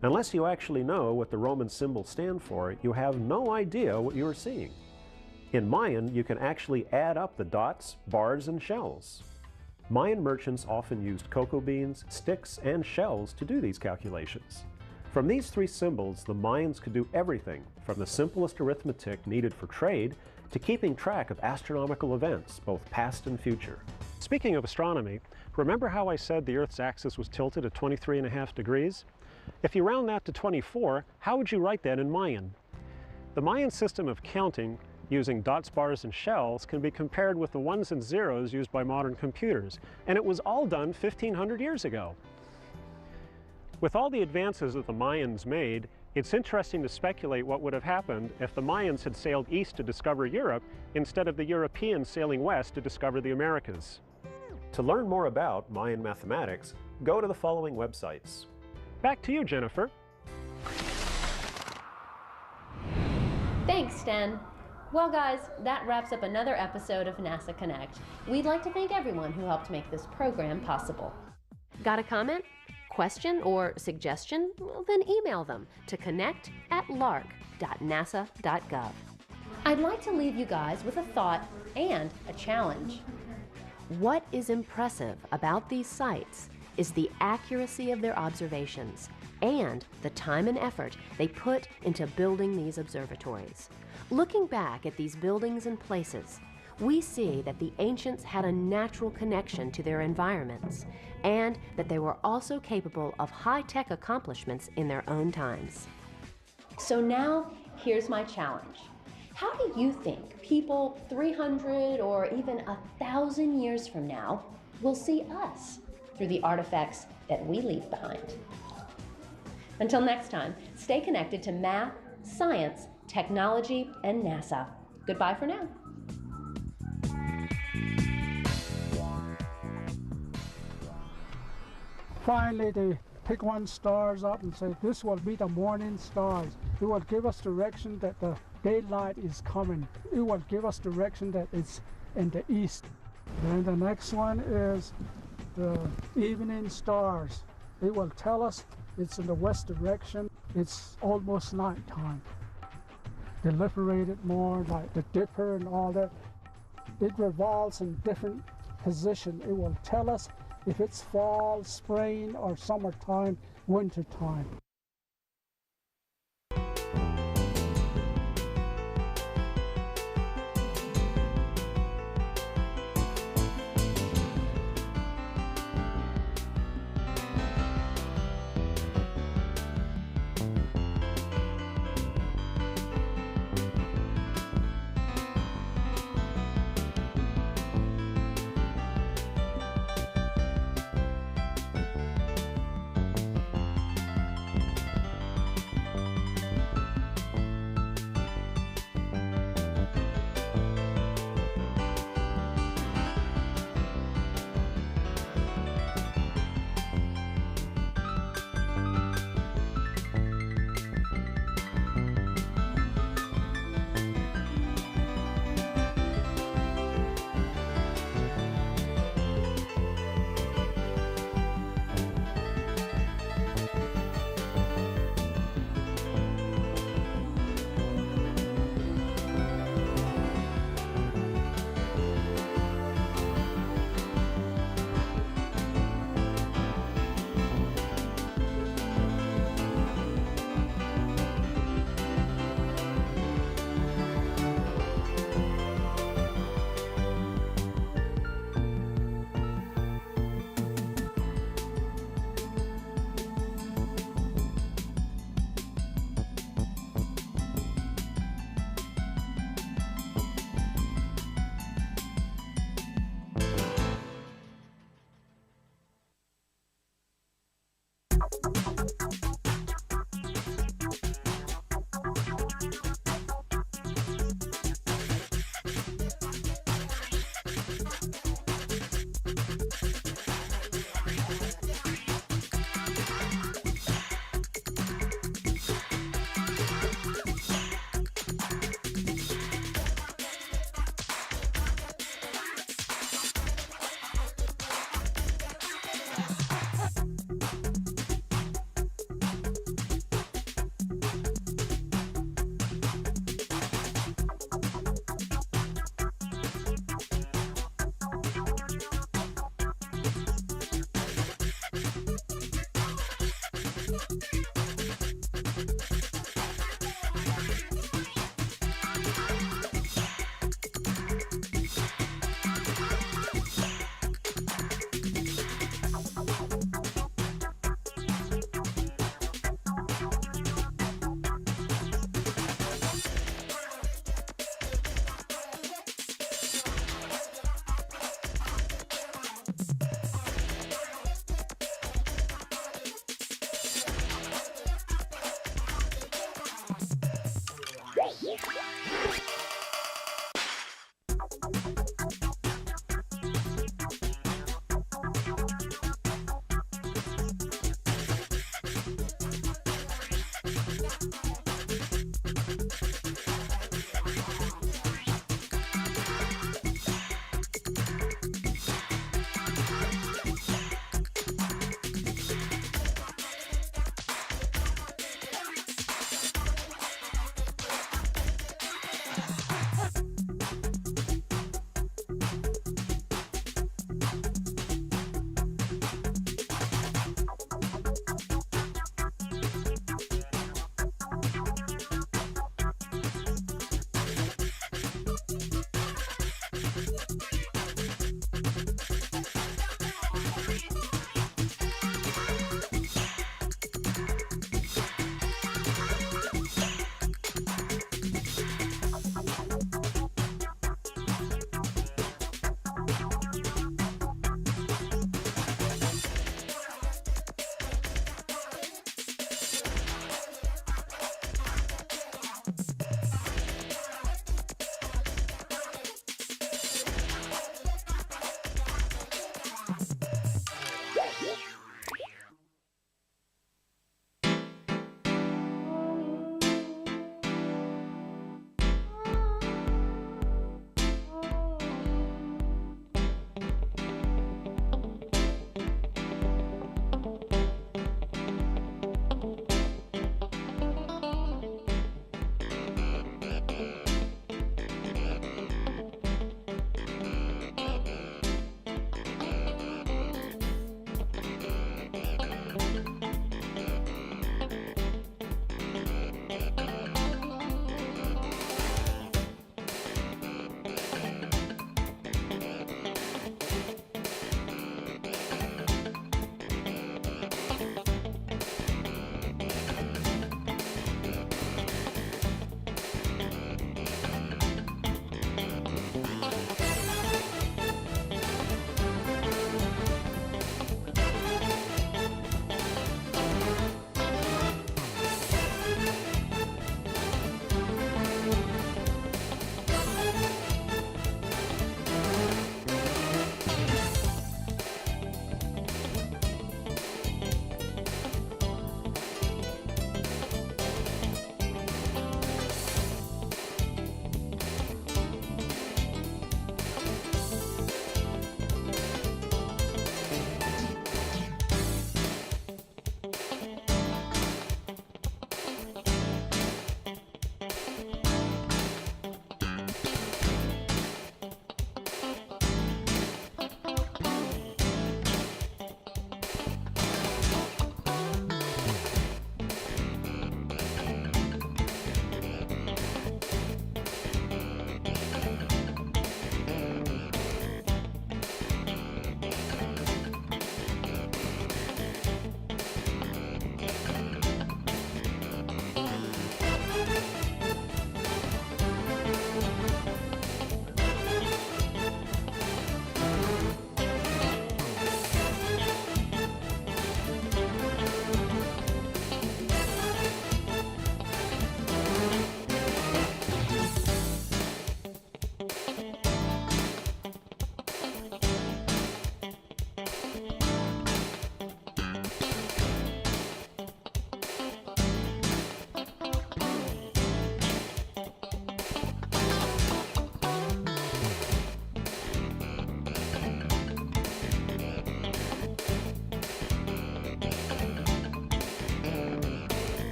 Unless you actually know what the Roman symbols stand for, you have no idea what you are seeing. In Mayan, you can actually add up the dots, bars, and shells. Mayan merchants often used cocoa beans, sticks, and shells to do these calculations. From these 3 symbols, the Mayans could do everything from the simplest arithmetic needed for trade to keeping track of astronomical events, both past and future. Speaking of astronomy, remember how I said the Earth's axis was tilted at 23.5 degrees? If you round that to 24, how would you write that in Mayan? The Mayan system of counting using dots, bars, and shells can be compared with the ones and zeros used by modern computers, and it was all done 1,500 years ago. With all the advances that the Mayans made, it's interesting to speculate what would have happened if the Mayans had sailed east to discover Europe instead of the Europeans sailing west to discover the Americas. To learn more about Mayan mathematics, go to the following websites. Back to you, Jennifer. Thanks, Sten. Well, guys, that wraps up another episode of NASA Connect. We'd like to thank everyone who helped make this program possible. Got a comment, question, or suggestion? Well, then email them to connect@lark.nasa.gov. I'd like to leave you guys with a thought and a challenge. What is impressive about these sites is the accuracy of their observations and the time and effort they put into building these observatories. Looking back at these buildings and places, we see that the ancients had a natural connection to their environments and that they were also capable of high-tech accomplishments in their own times. So now, here's my challenge. How do you think people 300 or even 1,000 years from now will see us through the artifacts that we leave behind? Until next time, stay connected to math, science, technology, and NASA. Goodbye for now. Finally, they pick one stars up and say, this will be the morning stars. It will give us direction that the daylight is coming. It will give us direction that it's in the east. Then the next one is the evening stars. It will tell us it's in the west direction. It's almost nighttime. They liberate it more, like the Dipper and all that. It revolves in different position. It will tell us if it's fall, spring, or summertime, wintertime.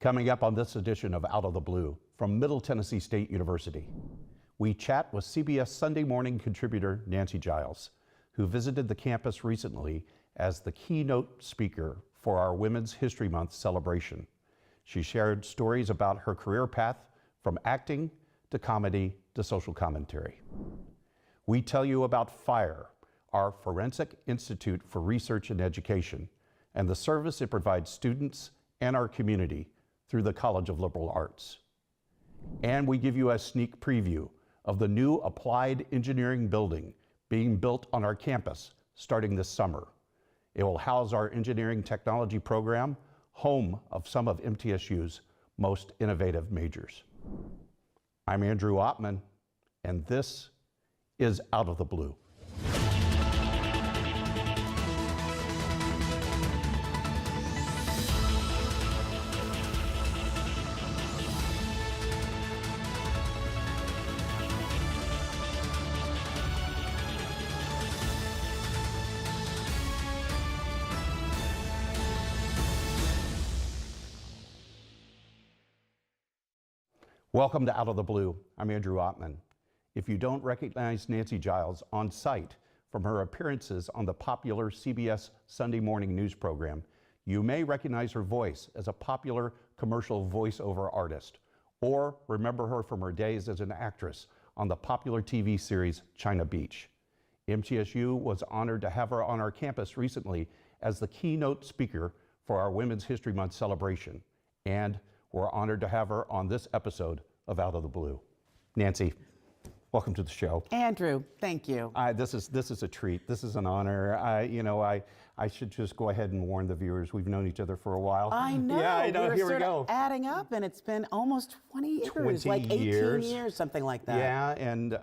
Coming up on this edition of Out of the Blue from Middle Tennessee State University, we chat with CBS Sunday Morning contributor Nancy Giles, who visited the campus recently as the keynote speaker for our Women's History Month celebration. She shared stories about her career path from acting to comedy to social commentary. We tell you about FIRE, our Forensic Institute for Research and Education, and the service it provides students and our community through the College of Liberal Arts. And we give you a sneak preview of the new Applied Engineering building being built on our campus starting this summer. It will house our engineering technology program, home of some of MTSU's most innovative majors. I'm Andrew Ottman, and this is Out of the Blue. Welcome to Out of the Blue. I'm Andrew Ottman. If you don't recognize Nancy Giles on sight from her appearances on the popular CBS Sunday morning news program, you may recognize her voice as a popular commercial voiceover artist, or remember her from her days as an actress on the popular TV series China Beach. MTSU was honored to have her on our campus recently as the keynote speaker for our Women's History Month celebration, and we're honored to have her on this episode of Out of the Blue. Nancy, welcome to the show. Andrew, thank you. This is a treat. This is an honor. I should just go ahead and warn the viewers. We've known each other for a while. I know. Yeah, I know. We're Here we sort go. of adding up, and it's been almost 20 years, 20 like 18 years. years, something like that. Yeah, and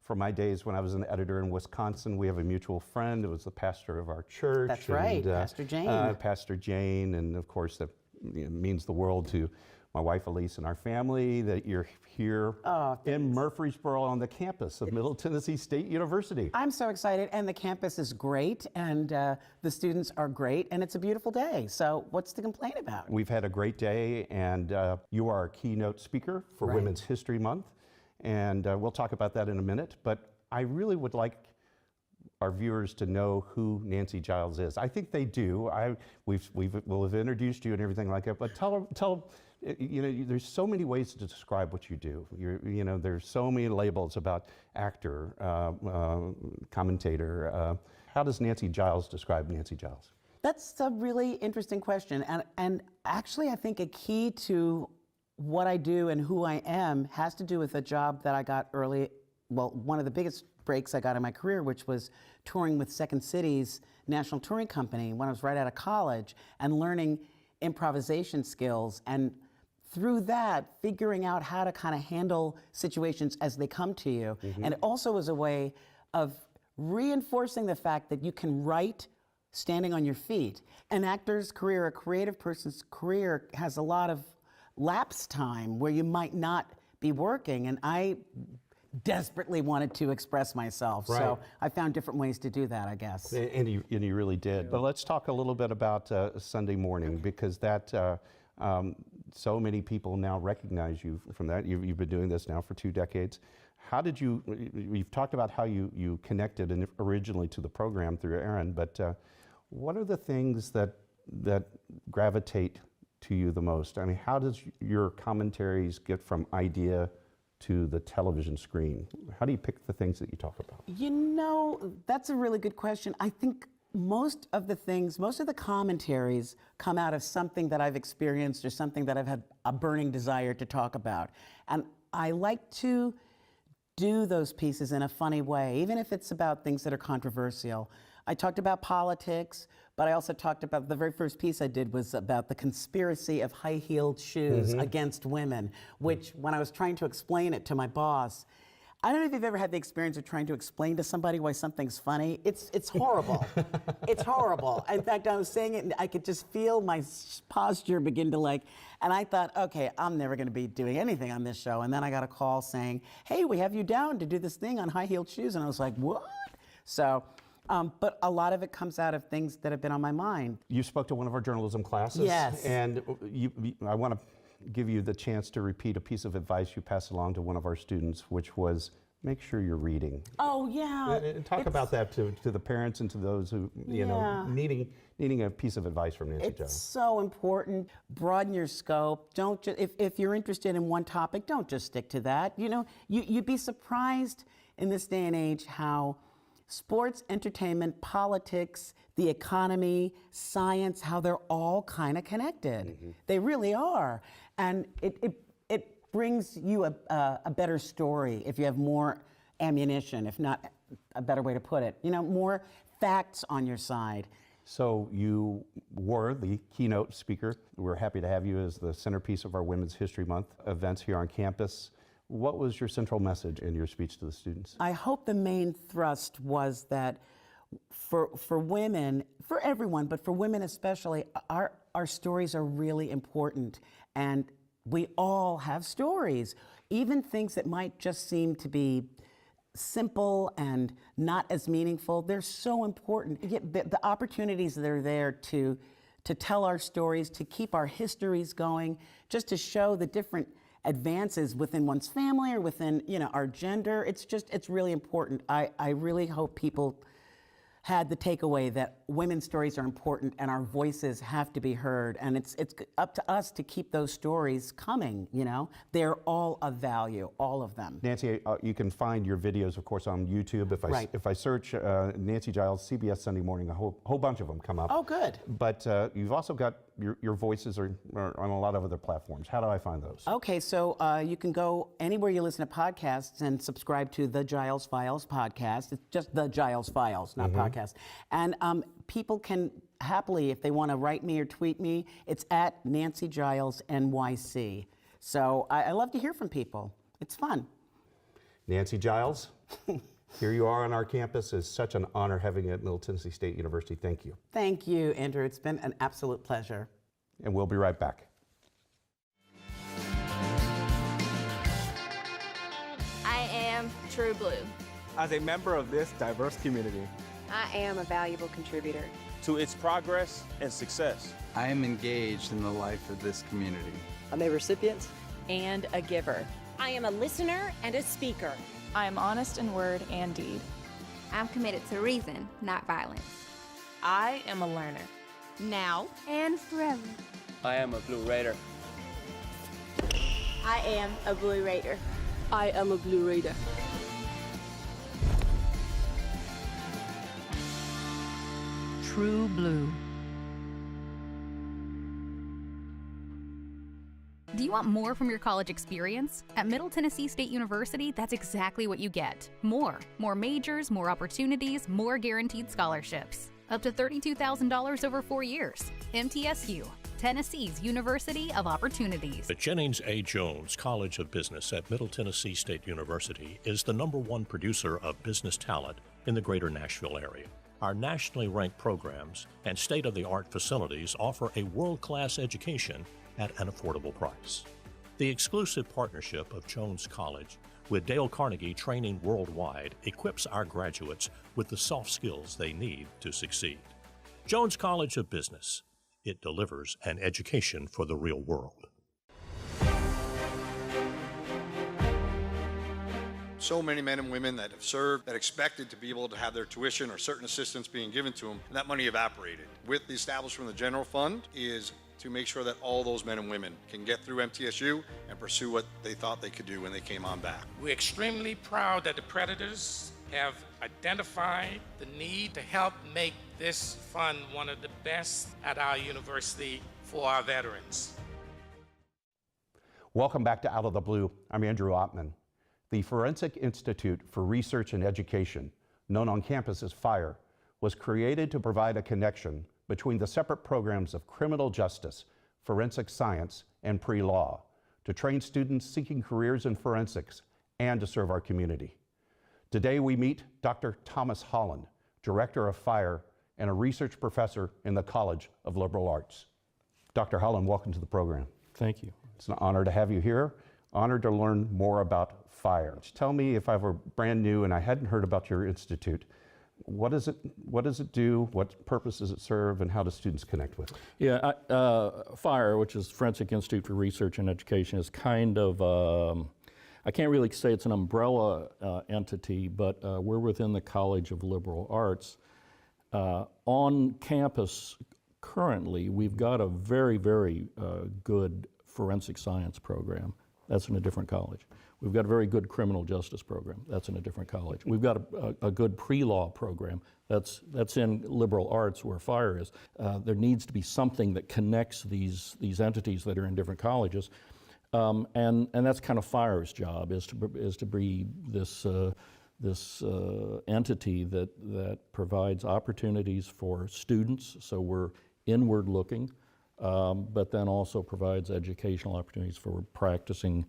from my days when I was an editor in Wisconsin, we have a mutual friend. It was the pastor of our church. That's right, Pastor Jane. Pastor Jane, and of course that means the world to my wife Elise and our family that you're here in Murfreesboro on the campus of Middle Tennessee State University. I'm so excited, and the campus is great, and the students are great, and it's a beautiful day. So what's to complain about? We've had a great day, and you are our keynote speaker for Right. Women's History Month, and we'll talk about that in a minute. But I really would like our viewers to know who Nancy Giles is. I think they do. We'll have introduced you and everything like that. But tell there's so many ways to describe what you do. There's so many labels about actor, commentator. How does Nancy Giles describe Nancy Giles? That's a really interesting question, and actually I think a key to what I do and who I am has to do with a job that I got early. Well, one of the biggest breaks I got in my career, which was touring with Second City's national touring company when I was right out of college, and learning improvisation skills, and through that figuring out how to kind of handle situations as they come to you. Mm-hmm. And it also was a way of reinforcing the fact that you can write standing on your feet. An actor's career, a creative person's career, has a lot of lapse time where you might not be working, and I desperately wanted to express myself. Right. So I found different ways to do that, I guess. And you really did. But let's talk a little bit about Sunday morning, because that so many people now recognize you from that. You've been doing this now for 2 decades. How did you've talked about how you connected originally to the program through Aaron, but what are the things that gravitate to you the most? I mean, how does your commentaries get from idea to the television screen? How do you pick the things that you talk about? That's a really good question. I think most of the commentaries come out of something that I've experienced or something that I've had a burning desire to talk about. And I like to do those pieces in a funny way, even if it's about things that are controversial. I talked about politics, but I also talked about, the very first piece I did was about the conspiracy of high-heeled shoes against women, which when I was trying to explain it to my boss, I don't know if you've ever had the experience of trying to explain to somebody why something's funny. It's horrible. It's horrible. In fact, I was saying it and I could just feel my posture begin to and I thought, okay, I'm never gonna be doing anything on this show. And then I got a call saying, hey, we have you down to do this thing on high-heeled shoes. And I was like, what? So But a lot of it comes out of things that have been on my mind. You spoke to one of our journalism classes. Yes. And I want to give you the chance to repeat a piece of advice you passed along to one of our students, which was make sure you're reading. Oh, yeah. And talk about that to the parents and to those who, you know, needing a piece of advice from Nancy Jones. It's so important. Broaden your scope. Don't just, if you're interested in one topic, don't just stick to that. You know, you'd be surprised in this day and age how sports, entertainment, politics, the economy, science, how they're all kind of connected. Mm-hmm. They really are. And it brings you a better story if you have more ammunition, if not a better way to put it. You know, more facts on your side. So you were the keynote speaker. We're happy to have you as the centerpiece of our Women's History Month events here on campus. What was your central message in your speech to the students? I hope the main thrust was that for women, for everyone, but for women especially, our stories are really important. And we all have stories, even things that might just seem to be simple and not as meaningful. They're so important. The opportunities that are there to tell our stories, to keep our histories going, just to show the different advances within one's family or within, you know, our gender. It's really important. I really hope people had the takeaway that women's stories are important and our voices have to be heard. And it's up to us to keep those stories coming, you know? They're all of value, all of them. Nancy, you can find your videos, of course, on YouTube. If I search Nancy Giles, CBS Sunday Morning, a whole bunch of them come up. Oh, good. But you've also got your voices are on a lot of other platforms. How do I find those? Okay, so you can go anywhere you listen to podcasts and subscribe to the Giles Files podcast. It's just the Giles Files, not podcast. And people can happily, if they want to write me or tweet me, it's at Nancy Giles NYC. So I love to hear from people. It's fun. Nancy Giles, here you are on our campus. It's such an honor having you at Middle Tennessee State University. Thank you. Thank you, Andrew. It's been an absolute pleasure. And we'll be right back. I am True Blue. As a member of this diverse community, I am a valuable contributor to its progress and success. I am engaged in the life of this community. I'm a recipient and a giver. I am a listener and a speaker. I am honest in word and deed. I'm committed to reason, not violence. I am a learner. Now and forever. I am a Blue Raider. I am a Blue Raider. I am a Blue Raider. True Blue. Do you want more from your college experience? At Middle Tennessee State University, that's exactly what you get. More majors, more opportunities, more guaranteed scholarships. Up to $32,000 over 4 years. MTSU, Tennessee's University of Opportunities. The Jennings A. Jones College of Business at Middle Tennessee State University is the #1 producer of business talent in the greater Nashville area. Our nationally ranked programs and state-of-the-art facilities offer a world-class education at an affordable price. The exclusive partnership of Jones College with Dale Carnegie Training Worldwide equips our graduates with the soft skills they need to succeed. Jones College of Business. It delivers an education for the real world. So many men and women that have served that expected to be able to have their tuition or certain assistance being given to them, and that money evaporated. With the establishment of the general fund is to make sure that all those men and women can get through MTSU and pursue what they thought they could do when they came on back. We're extremely proud that the Predators have identified the need to help make this fund one of the best at our university for our veterans. Welcome back to Out of the Blue. I'm Andrew Ottman. The Forensic Institute for Research and Education, known on campus as FIRE, was created to provide a connection between the separate programs of criminal justice, forensic science, and pre-law to train students seeking careers in forensics and to serve our community. Today we meet Dr. Thomas Holland, Director of FIRE and a research professor in the College of Liberal Arts. Dr. Holland, welcome to the program. Thank you. It's an honor to have you here. Honored to learn more about FIRE. Tell me, if I were brand new and I hadn't heard about your institute, What does it do? What purpose does it serve? And how do students connect with it? Yeah, FIRE, which is Forensic Institute for Research and Education, is kind of, I can't really say it's an umbrella entity, but we're within the College of Liberal Arts. On campus currently, we've got a very, very good forensic science program. That's in a different college. We've got a very good criminal justice program. That's in a different college. We've got a good pre-law program. That's in liberal arts where FIRE is. There needs to be something that connects these entities that are in different colleges. And that's kind of FIRE's job, is to be this entity that provides opportunities for students, so we're inward looking, but then also provides educational opportunities for practicing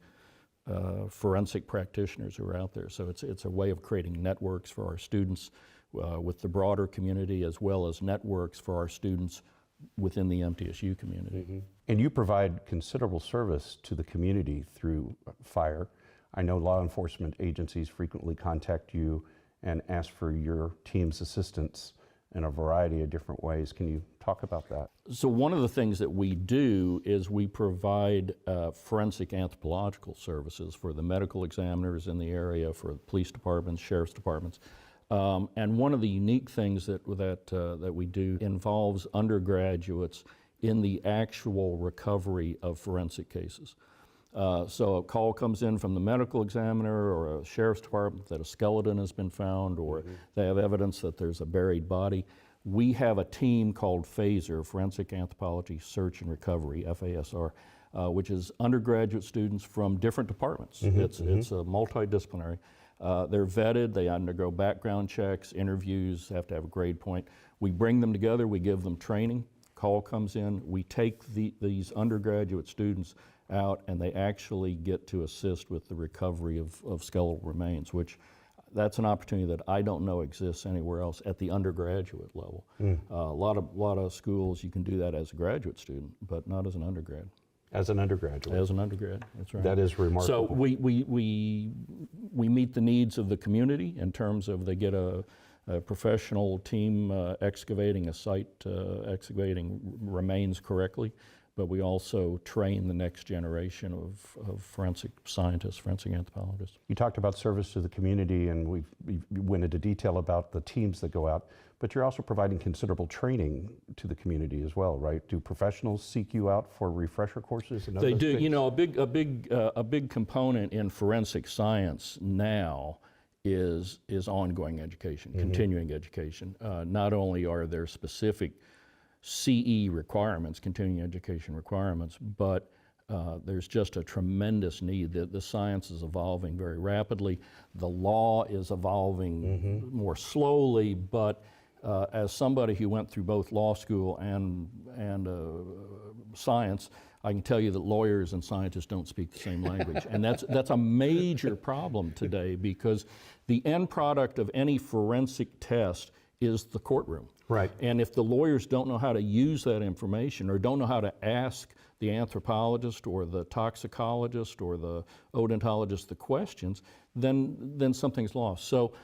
forensic practitioners who are out there. So it's a way of creating networks for our students with the broader community, as well as networks for our students within the MTSU community. Mm-hmm. And you provide considerable service to the community through FIRE. I know law enforcement agencies frequently contact you and ask for your team's assistance in a variety of different ways. Can you talk about that? So one of the things that we do is we provide forensic anthropological services for the medical examiners in the area, for police departments, sheriff's departments. And one of the unique things that we do involves undergraduates in the actual recovery of forensic cases. So a call comes in from the medical examiner or a sheriff's department that a skeleton has been found, or they have evidence that there's a buried body. We have a team called FASR, Forensic Anthropology Search and Recovery, FASR, which is undergraduate students from different departments. It's multidisciplinary. They're vetted, they undergo background checks, interviews, have to have a grade point. We bring them together, we give them training. Call comes in, we take these undergraduate students out, and they actually get to assist with the recovery of skeletal remains, which that's an opportunity that I don't know exists anywhere else at the undergraduate level. A lot of schools you can do that as a graduate student, but not as an undergrad. As an undergraduate? As an undergrad, that's right. That is remarkable. So we meet the needs of the community in terms of they get a professional team excavating a site, excavating remains correctly, but we also train the next generation of forensic scientists, forensic anthropologists. You talked about service to the community, and we went into detail about the teams that go out, but you're also providing considerable training to the community as well, right? Do professionals seek you out for refresher courses and other things? They do. You know, a big component in forensic science now is ongoing education, continuing education. Not only are there specific CE requirements, continuing education requirements, but there's just a tremendous need. The science is evolving very rapidly. The law is evolving more slowly, but as somebody who went through both law school and science, I can tell you that lawyers and scientists don't speak the same language. And that's a major problem today, because the end product of any forensic test is the courtroom. Right. And if the lawyers don't know how to use that information, or don't know how to ask the anthropologist or the toxicologist or the odontologist the questions, then something's lost. So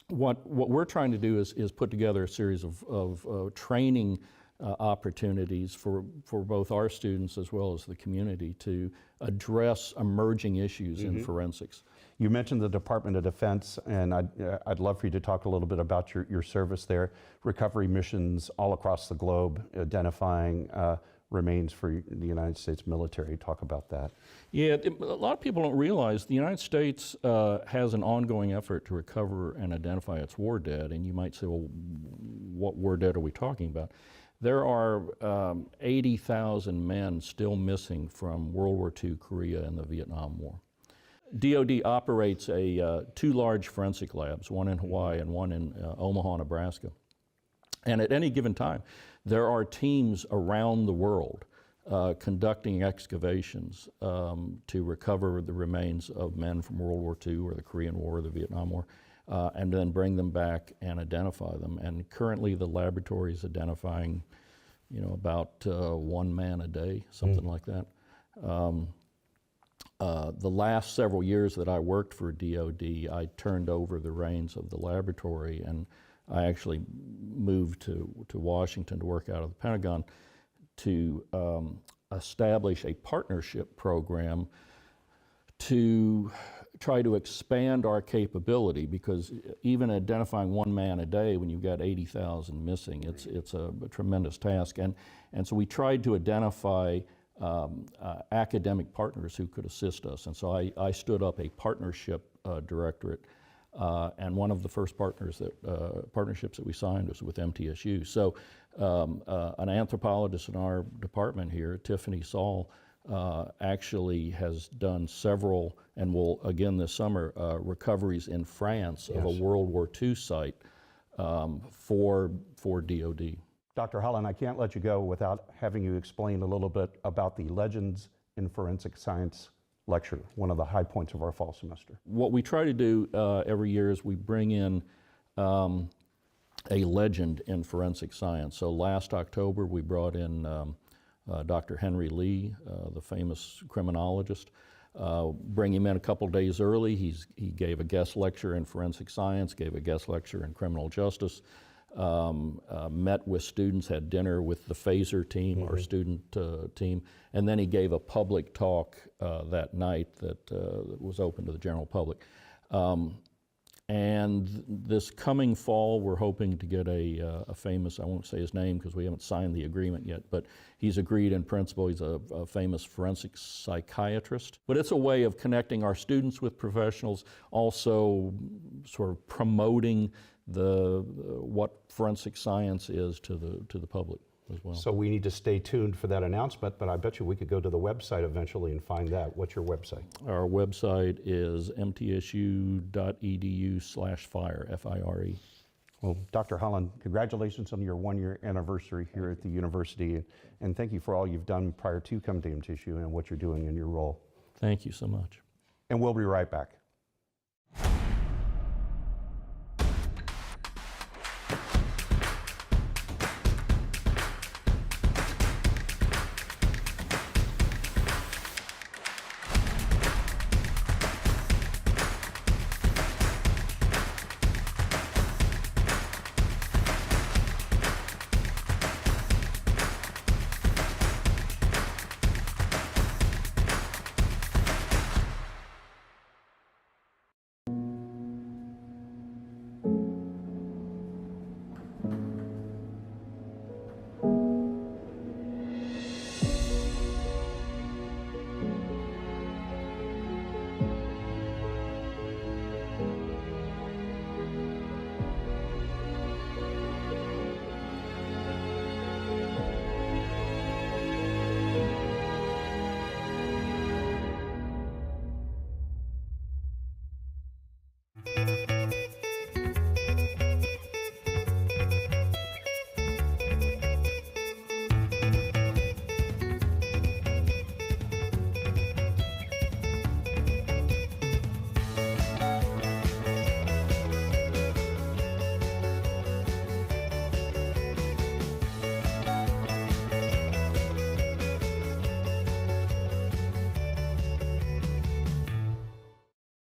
what we're trying to do is put together a series of training opportunities for both our students as well as the community to address emerging issues in forensics. You mentioned the Department of Defense, and I'd love for you to talk a little bit about your service there. Recovery missions all across the globe, identifying remains for the United States military. Talk about that. Yeah, a lot of people don't realize the United States has an ongoing effort to recover and identify its war dead, and you might say, well, what war dead are we talking about? There are 80,000 men still missing from World War II, Korea, and the Vietnam War. DoD operates two large forensic labs, one in Hawaii and one in Omaha, Nebraska. And at any given time, there are teams around the world conducting excavations to recover the remains of men from World War II or the Korean War or the Vietnam War, and then bring them back and identify them. And currently the laboratory is identifying, about one man a day, something like that. the last several years that I worked for DOD, I turned over the reins of the laboratory, and I actually moved to Washington to work out of the Pentagon to establish a partnership program to try to expand our capability, because even identifying one man a day when you've got 80,000 missing, it's a tremendous task. And so we tried to identify academic partners who could assist us. And so I stood up a partnership directorate, and one of the first partnerships that we signed was with MTSU. So an anthropologist in our department here, Tiffany Saul, actually has done several, and will again this summer, recoveries in France of a World War II site for DOD. Dr. Holland, I can't let you go without having you explain a little bit about the Legends in Forensic Science lecture, one of the high points of our fall semester. What we try to do every year is we bring in a legend in forensic science. So last October we brought in Dr. Henry Lee, the famous criminologist. Bring him in a couple days early. He gave a guest lecture in forensic science, gave a guest lecture in criminal justice, met with students, had dinner with the Phaser team, our student team, and then he gave a public talk that night that was open to the general public. And this coming fall, we're hoping to get a famous, I won't say his name because we haven't signed the agreement yet, but he's agreed in principle. He's a famous forensic psychiatrist. But it's a way of connecting our students with professionals, also sort of promoting what forensic science is to the public as well. So we need to stay tuned for that announcement, but I bet you we could go to the website eventually and find that. What's your website? Our website is mtsu.edu/fire, F-I-R-E. Well, Dr. Holland, congratulations on your one-year anniversary here at the university, and thank you for all you've done prior to coming to MTSU and what you're doing in your role. Thank you so much. And we'll be right back.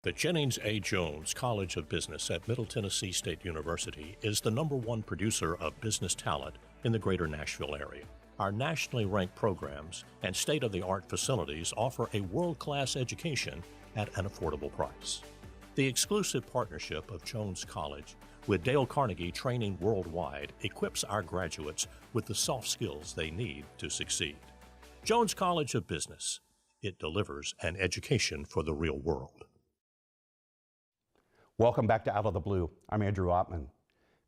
The Jennings A. Jones College of Business at Middle Tennessee State University is the #1 producer of business talent in the greater Nashville area. Our nationally ranked programs and state-of-the-art facilities offer a world-class education at an affordable price. The exclusive partnership of Jones College with Dale Carnegie Training Worldwide equips our graduates with the soft skills they need to succeed. Jones College of Business. It delivers an education for the real world. Welcome back to Out of the Blue. I'm Andrew Ottman.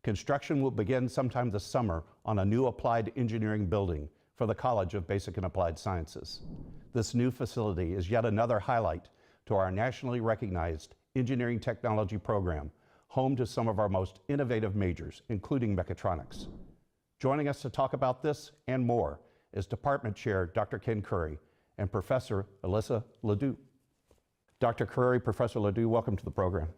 Construction will begin sometime this summer on a new applied engineering building for the College of Basic and Applied Sciences. This new facility is yet another highlight to our nationally recognized engineering technology program, home to some of our most innovative majors, including mechatronics. Joining us to talk about this and more is Department Chair Dr. Ken Curry and Professor Alyssa Ledoux. Dr. Curry, Professor Ledoux, welcome to the program.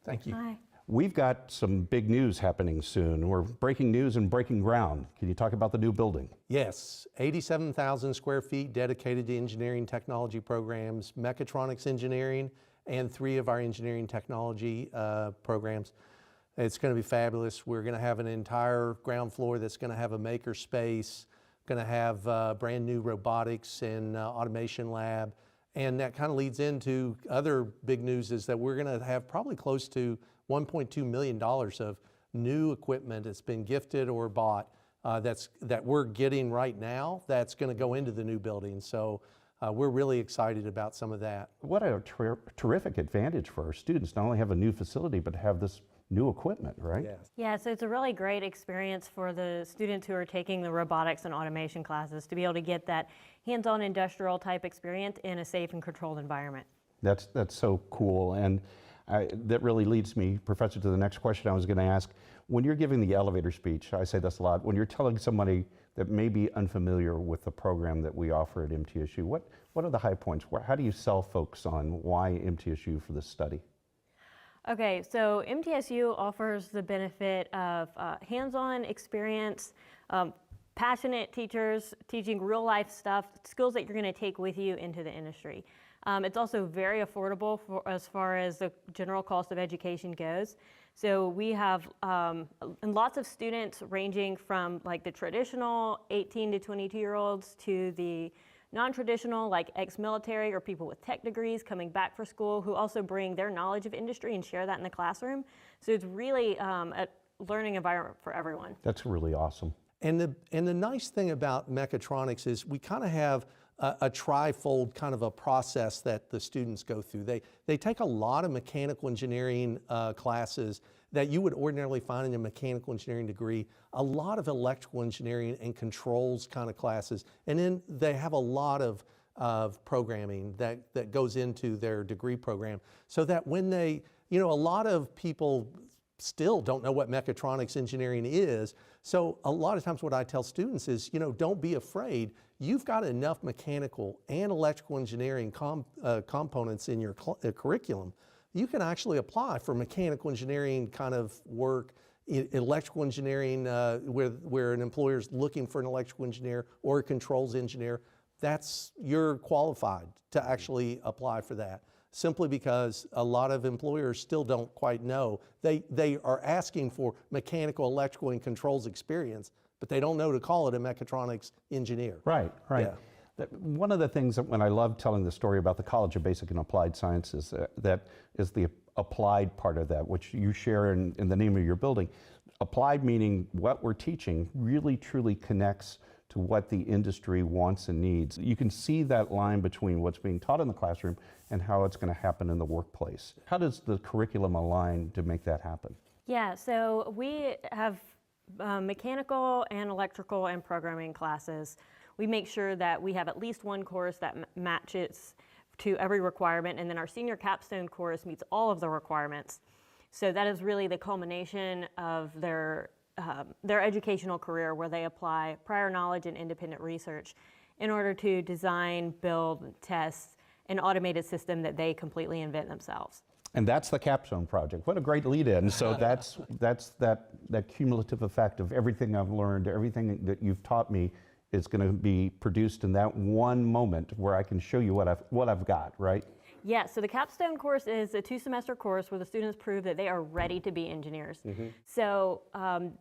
Thank you. Hi. We've got some big news happening soon. We're breaking news and breaking ground. Can you talk about the new building? Yes, 87,000 square feet dedicated to engineering technology programs, mechatronics engineering, and 3 of our engineering technology programs. It's going to be fabulous. We're going to have an entire ground floor that's going to have a maker space, going to have brand new robotics and automation lab. And that kind of leads into other big news is that we're going to have probably close to $1.2 million of new equipment that's been gifted or bought that we're getting right now that's going to go into the new building. So we're really excited about some of that. What a terrific advantage for our students, not only have a new facility, but have this new equipment, right? Yes. Yeah, so it's a really great experience for the students who are taking the robotics and automation classes to be able to get that hands-on industrial type experience in a safe and controlled environment. That's so cool. And that really leads me, Professor, to the next question I was going to ask. When you're giving the elevator speech, I say this a lot, when you're telling somebody that may be unfamiliar with the program that we offer at MTSU, what are the high points? How do you sell folks on why MTSU for this study? Okay, so MTSU offers the benefit of hands-on experience, passionate teachers teaching real-life stuff, skills that you're going to take with you into the industry. It's also very affordable as far as the general cost of education goes. So we have lots of students ranging from like the traditional 18 to 22-year-olds to the non-traditional, like ex-military or people with tech degrees coming back for school who also bring their knowledge of industry and share that in the classroom. So it's really a learning environment for everyone. That's really awesome. And the nice thing about mechatronics is we kind of have a trifold kind of a process that the students go through. They take a lot of mechanical engineering classes that you would ordinarily find in a mechanical engineering degree, a lot of electrical engineering and controls kind of classes, and then they have a lot of programming that goes into their degree program, so that when they, a lot of people still don't know what mechatronics engineering is. So a lot of times what I tell students is, don't be afraid. You've got enough mechanical and electrical engineering components in your curriculum. You can actually apply for mechanical engineering kind of work, electrical engineering where an employer is looking for an electrical engineer or a controls engineer. You're qualified to actually apply for that. Simply because a lot of employers still don't quite know. They are asking for mechanical, electrical, and controls experience, but they don't know to call it a mechatronics engineer. Right. Yeah. One of the things that when I love telling the story about the College of Basic and Applied Sciences, that is the applied part of that, which you share in the name of your building. Applied meaning what we're teaching really truly connects to what the industry wants and needs. You can see that line between what's being taught in the classroom and how it's going to happen in the workplace. How does the curriculum align to make that happen? Yeah, so we have mechanical and electrical and programming classes. We make sure that we have at least one course that matches to every requirement, and then our senior capstone course meets all of the requirements. So that is really the culmination of their educational career, where they apply prior knowledge and independent research in order to design, build, test an automated system that they completely invent themselves. And that's the capstone project. What a great lead-in. So that's that cumulative effect of everything I've learned, everything that you've taught me is going to be produced in that one moment where I can show you what I've got, right? Yeah, so the capstone course is a 2-semester course where the students prove that they are ready to be engineers. Mm-hmm. So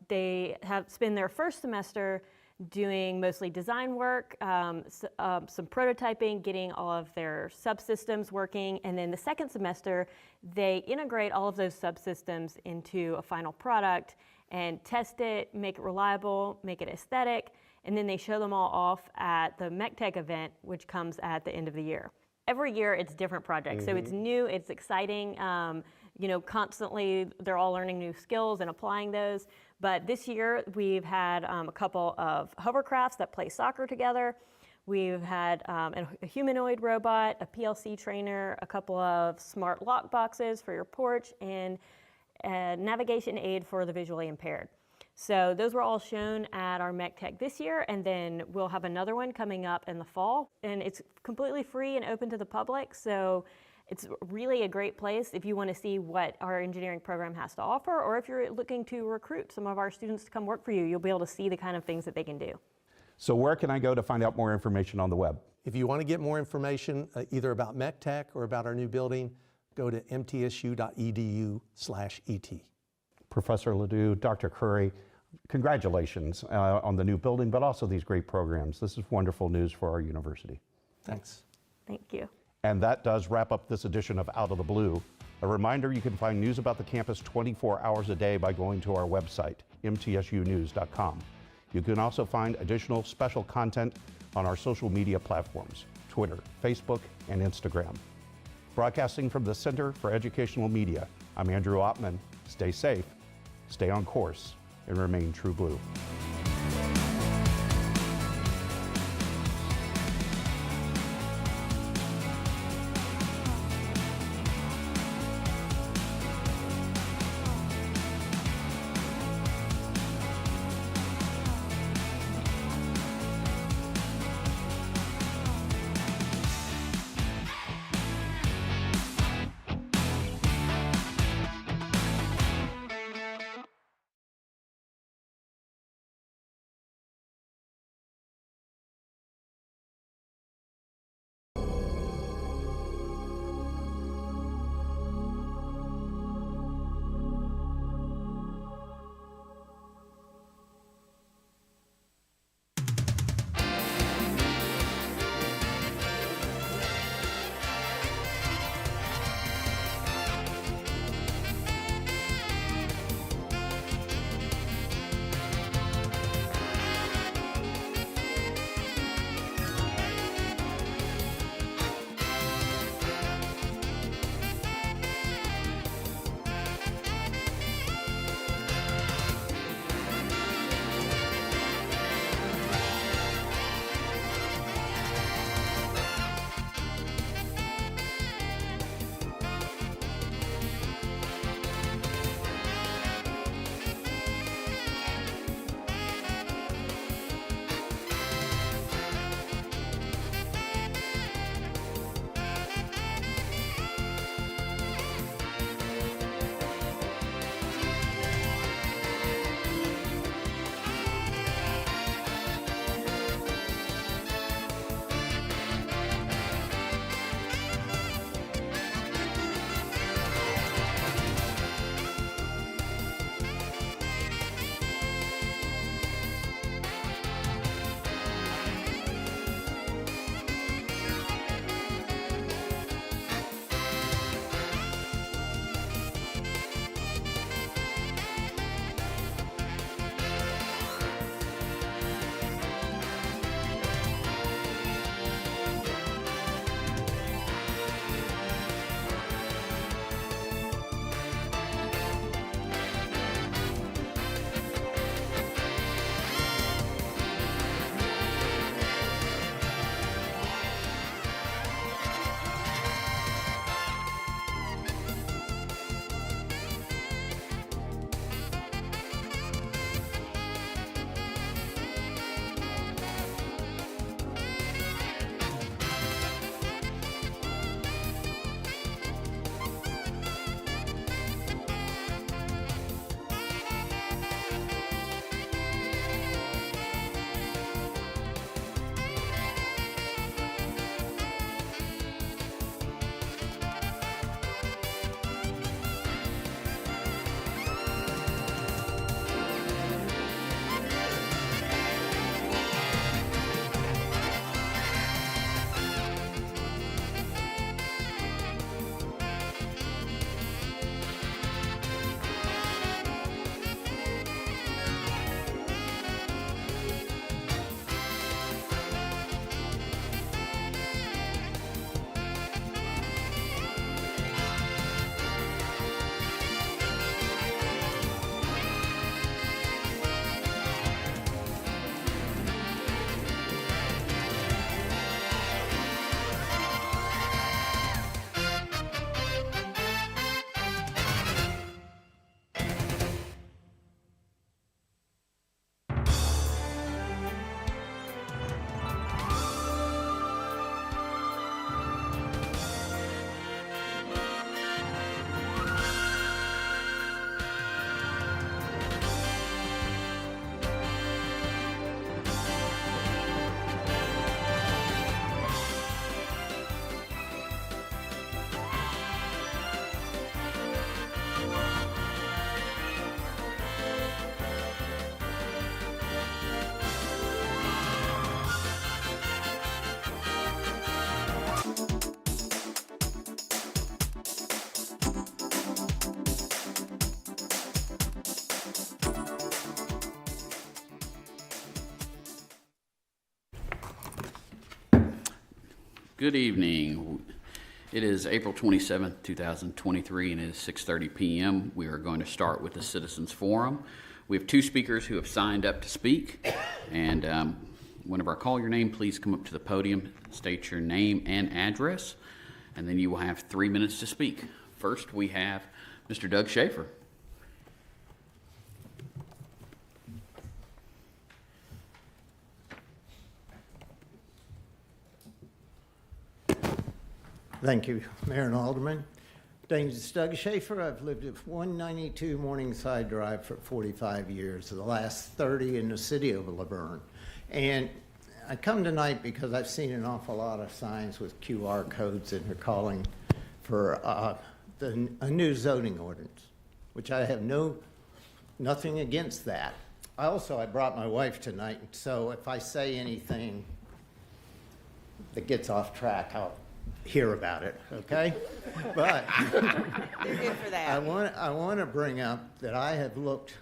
they spend their first semester doing mostly design work, some prototyping, getting all of their subsystems working, and then the second semester they integrate all of those subsystems into a final product and test it, make it reliable, make it aesthetic, and then they show them all off at the MECTech event, which comes at the end of the year. Every year it's different projects, so it's new, it's exciting. Constantly they're all learning new skills and applying those. But this year we've had a couple of hovercrafts that play soccer together. We've had a humanoid robot, a PLC trainer, a couple of smart lock boxes for your porch, and a navigation aid for the visually impaired. So those were all shown at our MECTech this year, and then we'll have another one coming up in the fall. And it's completely free and open to the public, so It's really a great place if you want to see what our engineering program has to offer, or if you're looking to recruit some of our students to come work for you, you'll be able to see the kind of things that they can do. So where can I go to find out more information on the web? If you want to get more information either about MECTech or about our new building, go to mtsu.edu/ET. Professor Ledoux, Dr. Curry, congratulations on the new building, but also these great programs. This is wonderful news for our university. Thanks. Thank you. And that does wrap up this edition of Out of the Blue. A reminder, you can find news about the campus 24 hours a day by going to our website, mtsunews.com. You can also find additional special content on our social media platforms, Twitter, Facebook, and Instagram. Broadcasting from the Center for Educational Media, I'm Andrew Oppman. Stay safe, stay on course, and remain true blue. Good evening. It is April 27th, 2023, and it is 6:30 p.m. We are going to start with the Citizens Forum. We have two speakers who have signed up to speak, and whenever I call your name, please come up to the podium, state your name and address, and then you will have 3 minutes to speak. First, we have Mr. Doug Schaefer. Thank you, Mayor and Alderman. My name is Doug Schaefer. I've lived at 192 Morningside Drive for 45 years, the last 30 in the city of LaVergne. And I come tonight because I've seen an awful lot of signs with QR codes and they're calling for a new zoning ordinance, which I have nothing against that. I brought my wife tonight, so if I say anything that gets off track, I'll hear about it, okay? But They're good for that. I want to bring up that I have looked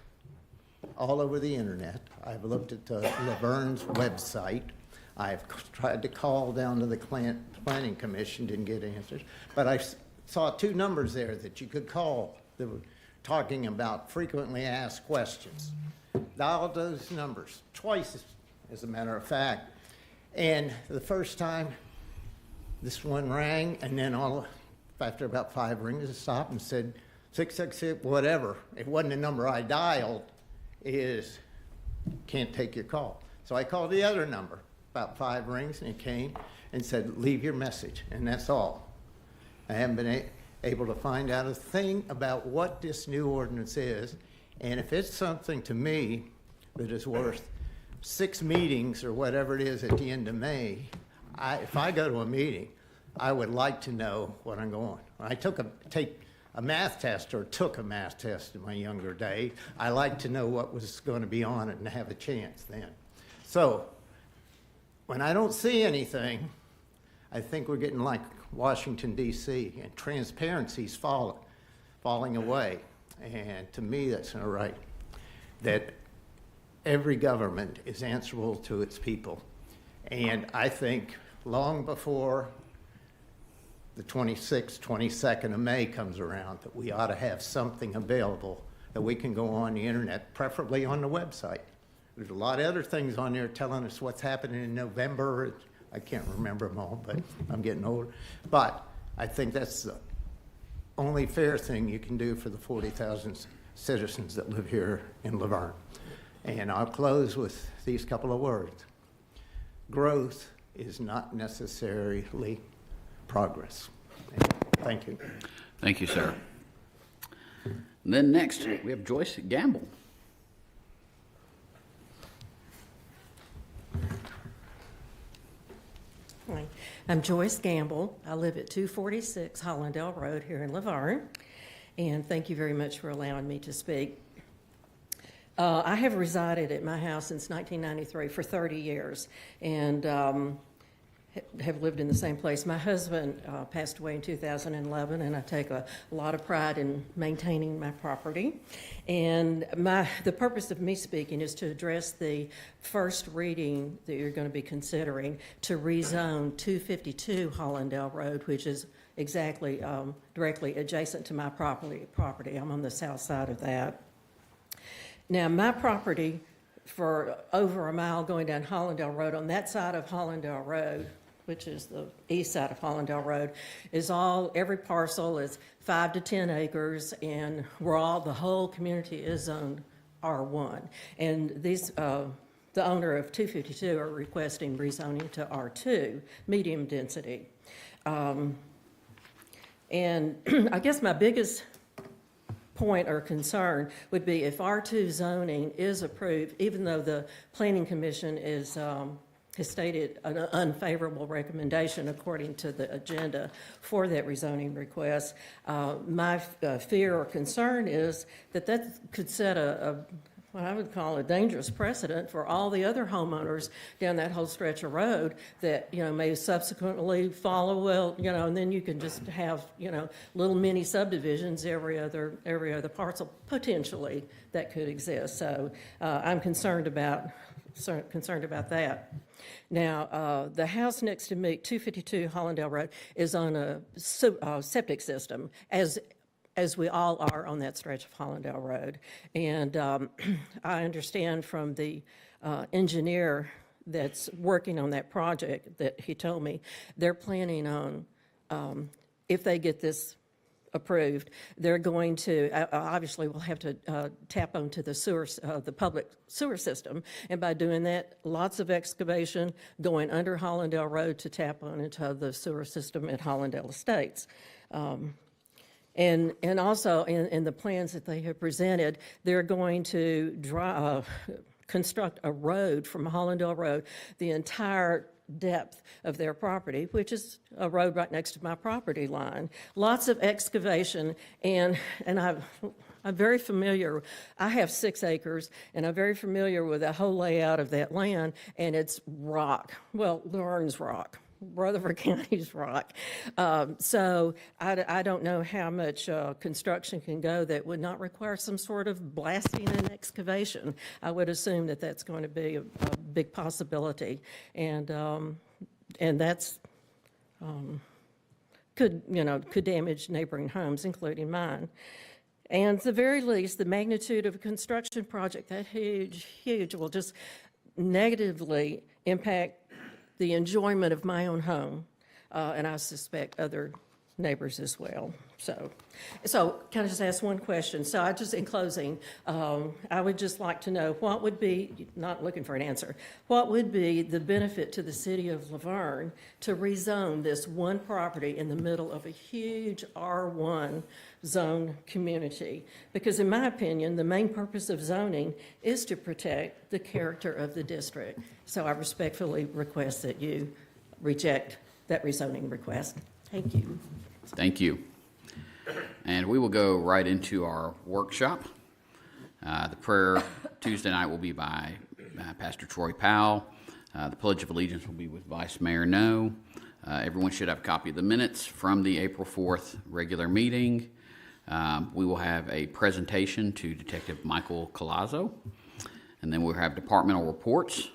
all over the internet. I've looked at the LaVergne's website. I've tried to call down to the Planning Commission, didn't get answers. But I saw two numbers there that you could call that were talking about frequently asked questions. Dialed those numbers twice, as a matter of fact. And the first time, this one rang, and then after about 5 rings, it stopped and said 666, whatever. It wasn't the number I dialed, can't take your call. So I called the other number, about 5 rings, and it came and said, leave your message, and that's all. I haven't been able to find out a thing about what this new ordinance is, and if it's something to me that is worth 6 meetings or whatever it is at the end of May, if I go to a meeting, I would like to know what I'm going. I took a math test in my younger day. I like to know what was going to be on it and have a chance then. So when I don't see anything, I think we're getting like Washington, D.C., and transparency's falling away. And to me, that's not right. That every government is answerable to its people. And I think long before the 26th, 22nd of May comes around, that we ought to have something available that we can go on the internet, preferably on the website. There's a lot of other things on there telling us what's happening in November. I can't remember them all, but I'm getting older. But I think that's the only fair thing you can do for the 40,000 citizens that live here in LaVergne. And I'll close with these couple of words. Growth is not necessarily progress. Thank you. Thank you, sir. And then next, we have Joyce Gamble. Hi, I'm Joyce Gamble. I live at 246 Hollandale Road here in LaVergne, and thank you very much for allowing me to speak. I have resided at my house since 1993 for 30 years, and have lived in the same place. My husband passed away in 2011, and I take a lot of pride in maintaining my property. And the purpose of me speaking is to address the first reading that you're going to be considering to rezone 252 Hollandale Road, which is exactly directly adjacent to my property. I'm on the south side of that. Now, my property, for over a mile going down Hollandale Road, on that side of Hollandale Road, which is the east side of Hollandale Road, every parcel is 5 to 10 acres, and the whole community is zoned R1. And the owner of 252 are requesting rezoning to R2, medium density. And I guess my biggest point or concern would be if R2 zoning is approved, even though the Planning Commission has stated an unfavorable recommendation according to the agenda for that rezoning request. My fear or concern is that could set what I would call a dangerous precedent for all the other homeowners down that whole stretch of road that, may subsequently follow, well, and then you can just have, little mini subdivisions every other parcel potentially that could exist. So I'm concerned about that. Now, the house next to me, 252 Hollandale Road, is on a septic system, as we all are on that stretch of Hollandale Road. And I understand from the engineer that's working on that project that he told me, they're planning on, if they get this approved, they're going to, obviously we'll have to tap onto the public sewer system. And by doing that, lots of excavation going under Hollandale Road to tap on into the sewer system at Hollandale Estates. And also in the plans that they have presented, they're going to construct a road from Hollandale Road, the entire depth of their property, which is a road right next to my property line. Lots of excavation, and I'm very familiar. I have 6 acres, and I'm very familiar with the whole layout of that land, and it's rock. Well, LaVergne's rock. Rutherford County's rock. So I don't know how much construction can go that would not require some sort of blasting and excavation. I would assume that that's going to be a big possibility, and that's could damage neighboring homes, including mine. And at the very least, the magnitude of a construction project that huge will just negatively impact the enjoyment of my own home, and I suspect other neighbors as well. So can I just ask one question? So in closing, I would just like to know what would be, not looking for an answer, what would be the benefit to the city of LaVergne to rezone this one property in the middle of a huge R1 zone community? Because in my opinion, the main purpose of zoning is to protect the character of the district. So I respectfully request that you reject that rezoning request. Thank you. Thank you. And we will go right into our workshop. The prayer Tuesday night will be by Pastor Troy Powell. The Pledge of Allegiance will be with Vice Mayor No. Everyone should have a copy of the minutes from the April 4th regular meeting. We will have a presentation to Detective Michael Colazzo, and then we'll have departmental reports.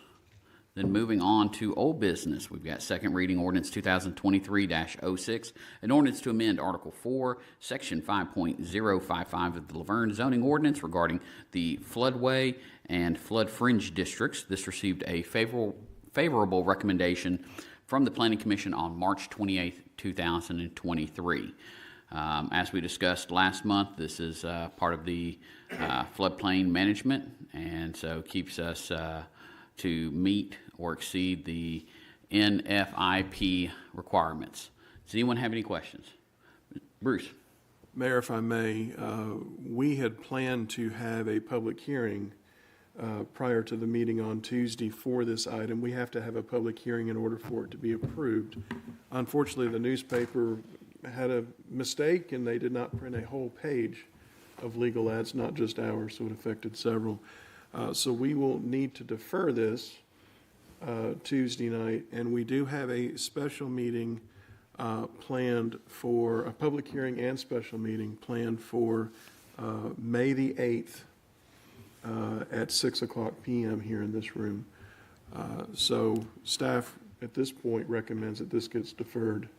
Then moving on to old business, we've got second reading ordinance 2023-06, an ordinance to amend Article 4, Section 5.055 of the LaVergne zoning ordinance regarding the floodway and flood fringe districts. This received a favorable recommendation from the Planning Commission on March 28, 2023. As we discussed last month, this is part of the floodplain management, and so keeps us to meet or exceed the NFIP requirements. Does anyone have any questions? Bruce. Mayor, if I may, we had planned to have a public hearing prior to the meeting on Tuesday for this item. We have to have a public hearing in order for it to be approved. Unfortunately, the newspaper had a mistake and they did not print a whole page of legal ads, not just ours, so it affected several. So we will need to defer this Tuesday night, and we do have a special meeting planned for, a public hearing and special meeting planned for May the 8th at 6:00 p.m. here in this room. So staff at this point recommends that this gets deferred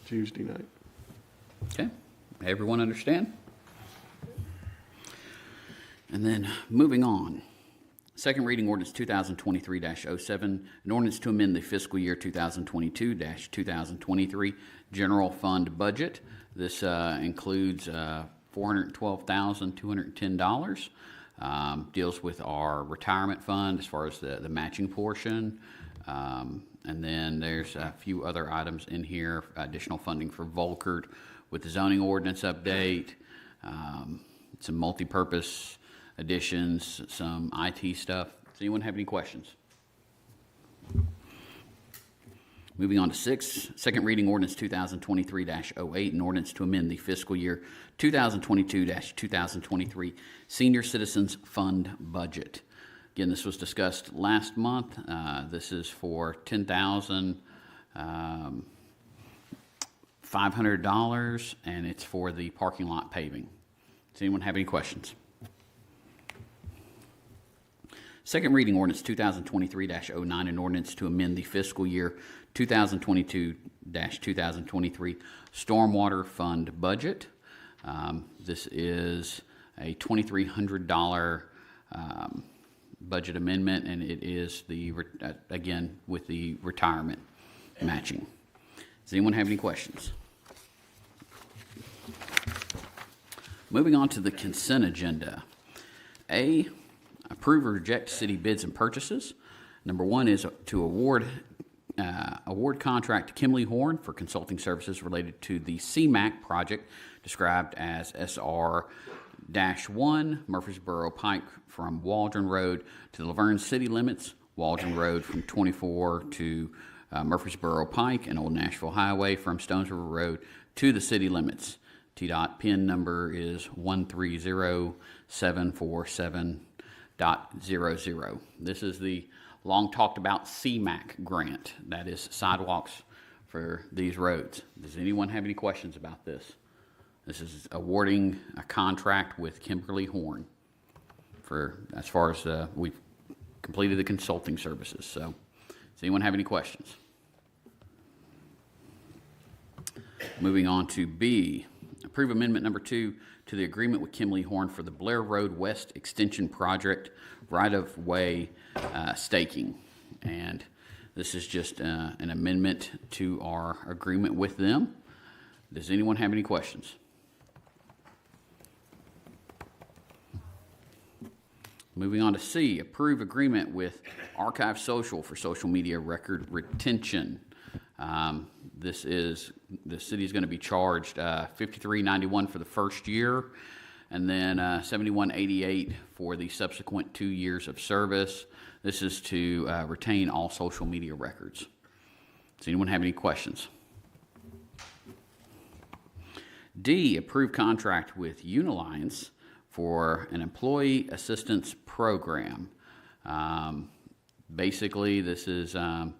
Tuesday night. Okay, everyone understand? And then moving on. Second reading ordinance 2023-07, an ordinance to amend the fiscal year 2022-2023 general fund budget. This includes $412,210. Deals with our retirement fund as far as the matching portion. And then there's a few other items in here, additional funding for Volkert with the zoning ordinance update, some multi-purpose additions, some IT stuff. Does anyone have any questions? Moving on to 6, second reading ordinance 2023-08, an ordinance to amend the fiscal year 2022-2023 Senior Citizens Fund budget. Again, this was discussed last month. This is for $10,500, and it's for the parking lot paving. Does anyone have any questions? Second reading ordinance 2023-09, an ordinance to amend the fiscal year 2022-2023 Stormwater Fund budget. This is a $2,300 budget amendment, and it is the again with the retirement matching. Does anyone have any questions? Moving on to the consent agenda. A, approve or reject city bids and purchases. Number 1 is to award contract to Kimley Horn for consulting services related to the CMAC project described as SR-1 Murfreesboro Pike from Waldron Road to the LaVergne city limits, Waldron Road from 24 to Murfreesboro Pike, and Old Nashville Highway from Stones River Road to the city limits. TDOT PIN number is 130747.00. This is the long talked about CMAC grant, that is sidewalks for these roads. Does anyone have any questions about this? This is awarding a contract with Kimberly Horn for, as far as we've completed the consulting services. So does anyone have any questions? Moving on to B, approve amendment number 2 to the agreement with Kimley Horn for the Blair Road West Extension Project right-of-way staking. And this is just an amendment to our agreement with them. Does anyone have any questions? Moving on to C, approve agreement with Archive Social for social media record retention. The city is going to be charged $53.91 for the first year, and then $71.88 for the subsequent 2 years of service. This is to retain all social media records. Does anyone have any questions? D, approve contract with Unilines for an employee assistance program. Basically, this is an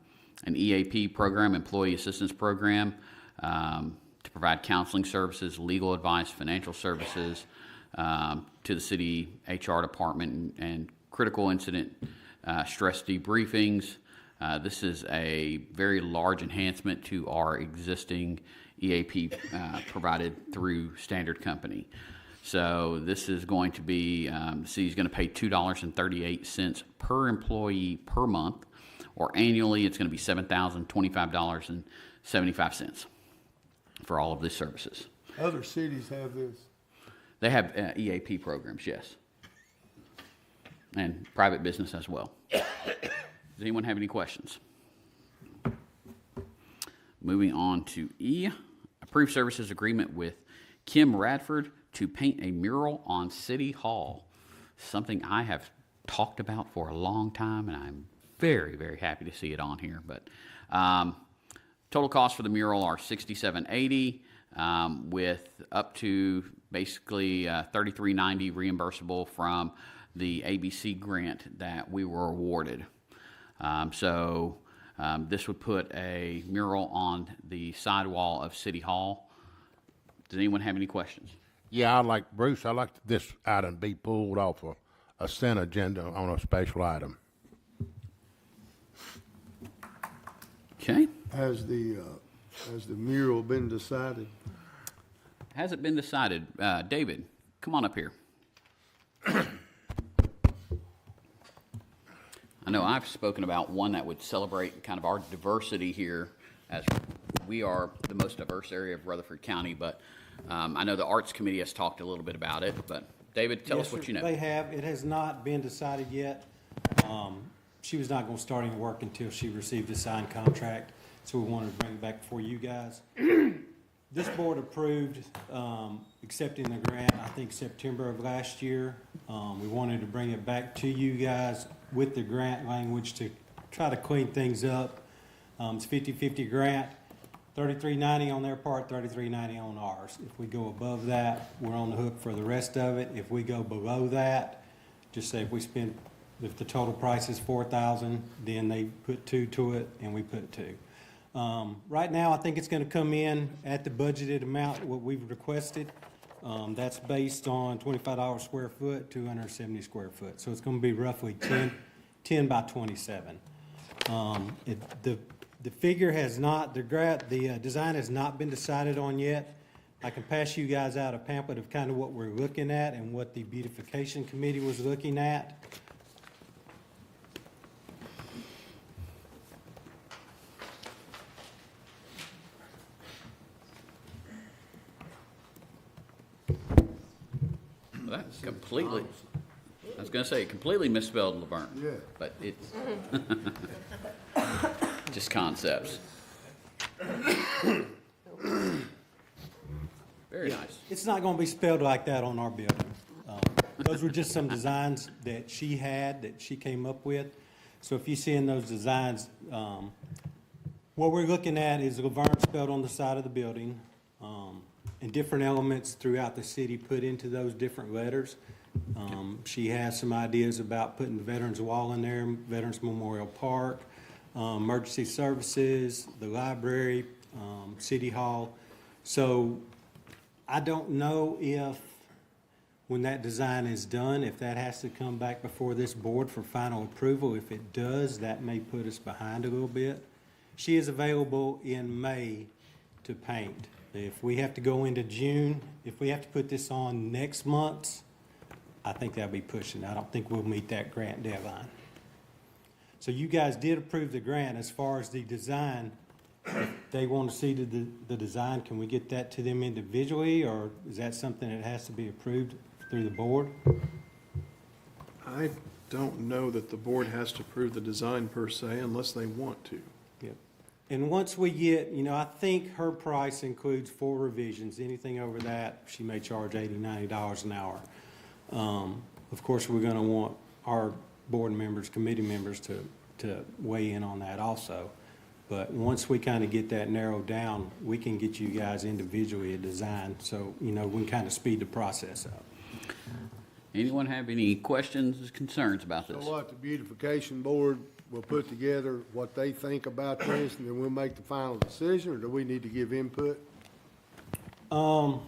EAP program, employee assistance program, to provide counseling services, legal advice, financial services to the city HR department and critical incident stress debriefings. This is a very large enhancement to our existing EAP provided through Standard Company. So this is going to be, the city's going to pay $2.38 per employee per month, or annually it's going to be $7,025.75 for all of these services. Other cities have this? They have EAP programs, yes, and private business as well. Does anyone have any questions? Moving on to E, approve services agreement with Kim Radford to paint a mural on City Hall, something I have talked about for a long time, and I'm very, very happy to see it on here. But total costs for the mural are $67.80, with up to basically $33.90 reimbursable from the ABC grant that we were awarded. This would put a mural on the sidewall of City Hall. Does anyone have any questions? Yeah, I'd like this item be pulled off a consent agenda on a special item. Okay. Has the mural been decided? Has it been decided? David, come on up here. I know I've spoken about one that would celebrate kind of our diversity here, as we are the most diverse area of Rutherford County, but I know the Arts Committee has talked a little bit about it, but David, tell us what you know. They have. It has not been decided yet. She was not going to start any work until she received a signed contract, so we wanted to bring it back before you guys. This board approved accepting the grant, I think, September of last year. We wanted to bring it back to you guys with the grant language to try to clean things up. It's 50-50 grant, $33.90 on their part, $33.90 on ours. If we go above that, we're on the hook for the rest of it. If we go below that, just say if the total price is $4,000, then they put 2 to it, and we put 2. Right now, I think it's going to come in at the budgeted amount, what we've requested. That's based on $25 square foot, 270 square foot. So it's going to be roughly 10 by 27. The figure has not, the design has not been decided on yet. I can pass you guys out a pamphlet of kind of what we're looking at and what the beautification committee was looking at. That's completely, I was going to say, completely misspelled LaVergne. Yeah. But it's just concepts. Very nice. It's not going to be spelled like that on our building. Those were just some designs that she had, that she came up with. So if you see in those designs, what we're looking at is LaVergne spelled on the side of the building, and different elements throughout the city put into those different letters. She has some ideas about putting the Veterans Wall in there, Veterans Memorial Park, emergency services, the library, City Hall. So I don't know if, when that design is done, if that has to come back before this board for final approval. If it does, that may put us behind a little bit. She is available in May to paint. If we have to go into June, if we have to put this on next month, I think that'll be pushing. I don't think we'll meet that grant deadline. So you guys did approve the grant. As far as the design, if they want to see the design, can we get that to them individually, or is that something that has to be approved through the board? I don't know that the board has to approve the design per se unless they want to. Yep. And once we get, I think her price includes 4 revisions. Anything over that, she may charge $80, $90 an hour. Of course, we're going to want our board members, committee members to weigh in on that also. But once we kind of get that narrowed down, we can get you guys individually a design, so, we can kind of speed the process up. Anyone have any questions, concerns about So this? what, the beautification board will put together what they think about this, and then we'll make the final decision, or do we need to give input? We'll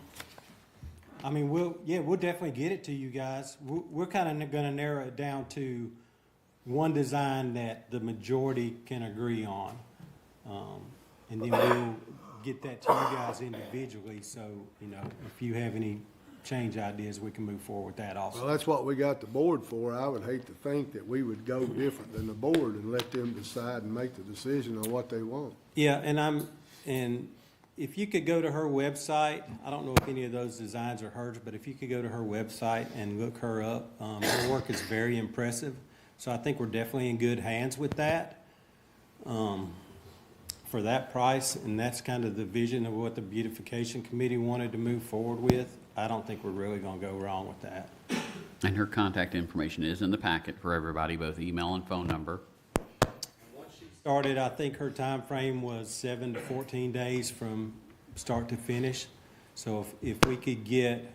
definitely get it to you guys. We're kind of going to narrow it down to one design that the majority can agree on. And then we'll get that to you guys individually, so, if you have any change ideas, we can move forward with that also. Well, that's what we got the board for. I would hate to think that we would go different than the board and let them decide and make the decision on what they want. Yeah, and if you could go to her website, I don't know if any of those designs are hers, but if you could go to her website and look her up, her work is very impressive. So I think we're definitely in good hands with that. For that price, and that's kind of the vision of what the beautification committee wanted to move forward with. I don't think we're really going to go wrong with that. And her contact information is in the packet for everybody, both email and phone number. Started, I think her time frame was 7 to 14 days from start to finish. So if we could get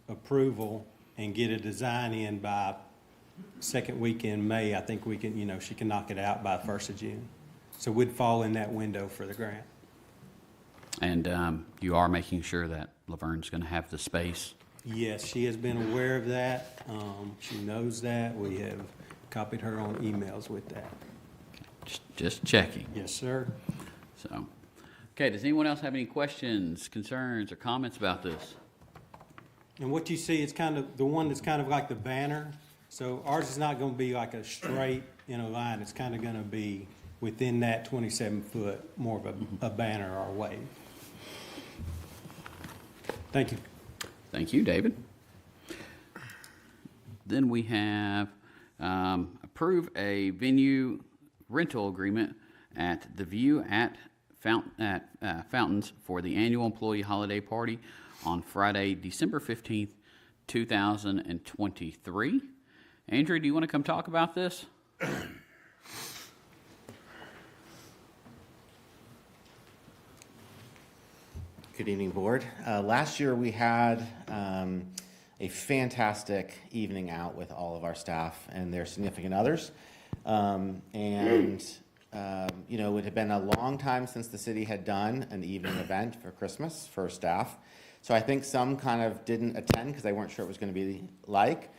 approval and get a design in by second week in May, I think we can, she can knock it out by 1st of June. So we'd fall in that window for the grant. And you are making sure that LaVergne's going to have the space? Yes, she has been aware of that. She knows that. We have copied her on emails with that. Just checking. Yes, sir. So, okay, does anyone else have any questions, concerns, or comments about this? And what you see is kind of the one that's kind of like the banner. So ours is not going to be like a straight in a line. It's kind of going to be within that 27-foot, more of a banner or a wave. Thank you. Thank you, David. Then we have approve a venue rental agreement at the View at Fountains for the annual employee holiday party on Friday, December 15th, 2023. Andrew, do you want to come talk about this? Good evening, Board. Last year we had a fantastic evening out with all of our staff and their significant others. You know, it had been a long time since the city had done an evening event for Christmas for staff. So I think some kind of didn't attend because they weren't sure it was going to be like.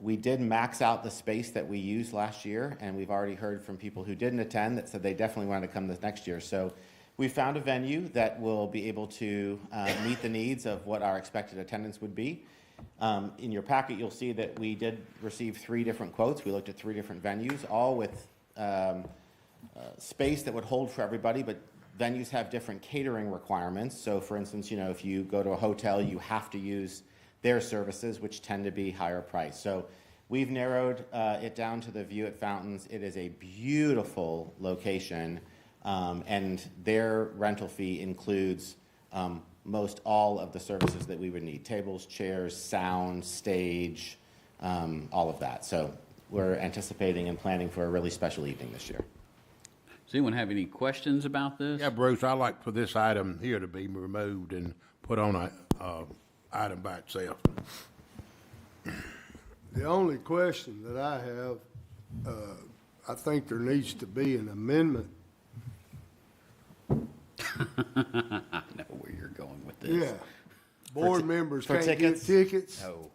We did max out the space that we used last year, and we've already heard from people who didn't attend that said they definitely wanted to come this next year. So we found a venue that will be able to meet the needs of what our expected attendance would be. In your packet, you'll see that we did receive 3 different quotes. We looked at 3 different venues, all with space that would hold for everybody, but venues have different catering requirements. So for instance, you know, if you go to a hotel, you have to use their services, which tend to be higher priced. So we've narrowed it down to the View at Fountains. It is a beautiful location, and their rental fee includes most all of the services that we would need: tables, chairs, sound, stage, all of that. So we're anticipating and planning for a really special evening this year. Does anyone have any questions about this? Yeah, Bruce, I'd like for this item here to be removed and put on a item by itself. The only question that I have, I think there needs to be an amendment. I know where you're going with this. Yeah. Board members for can't get tickets. No.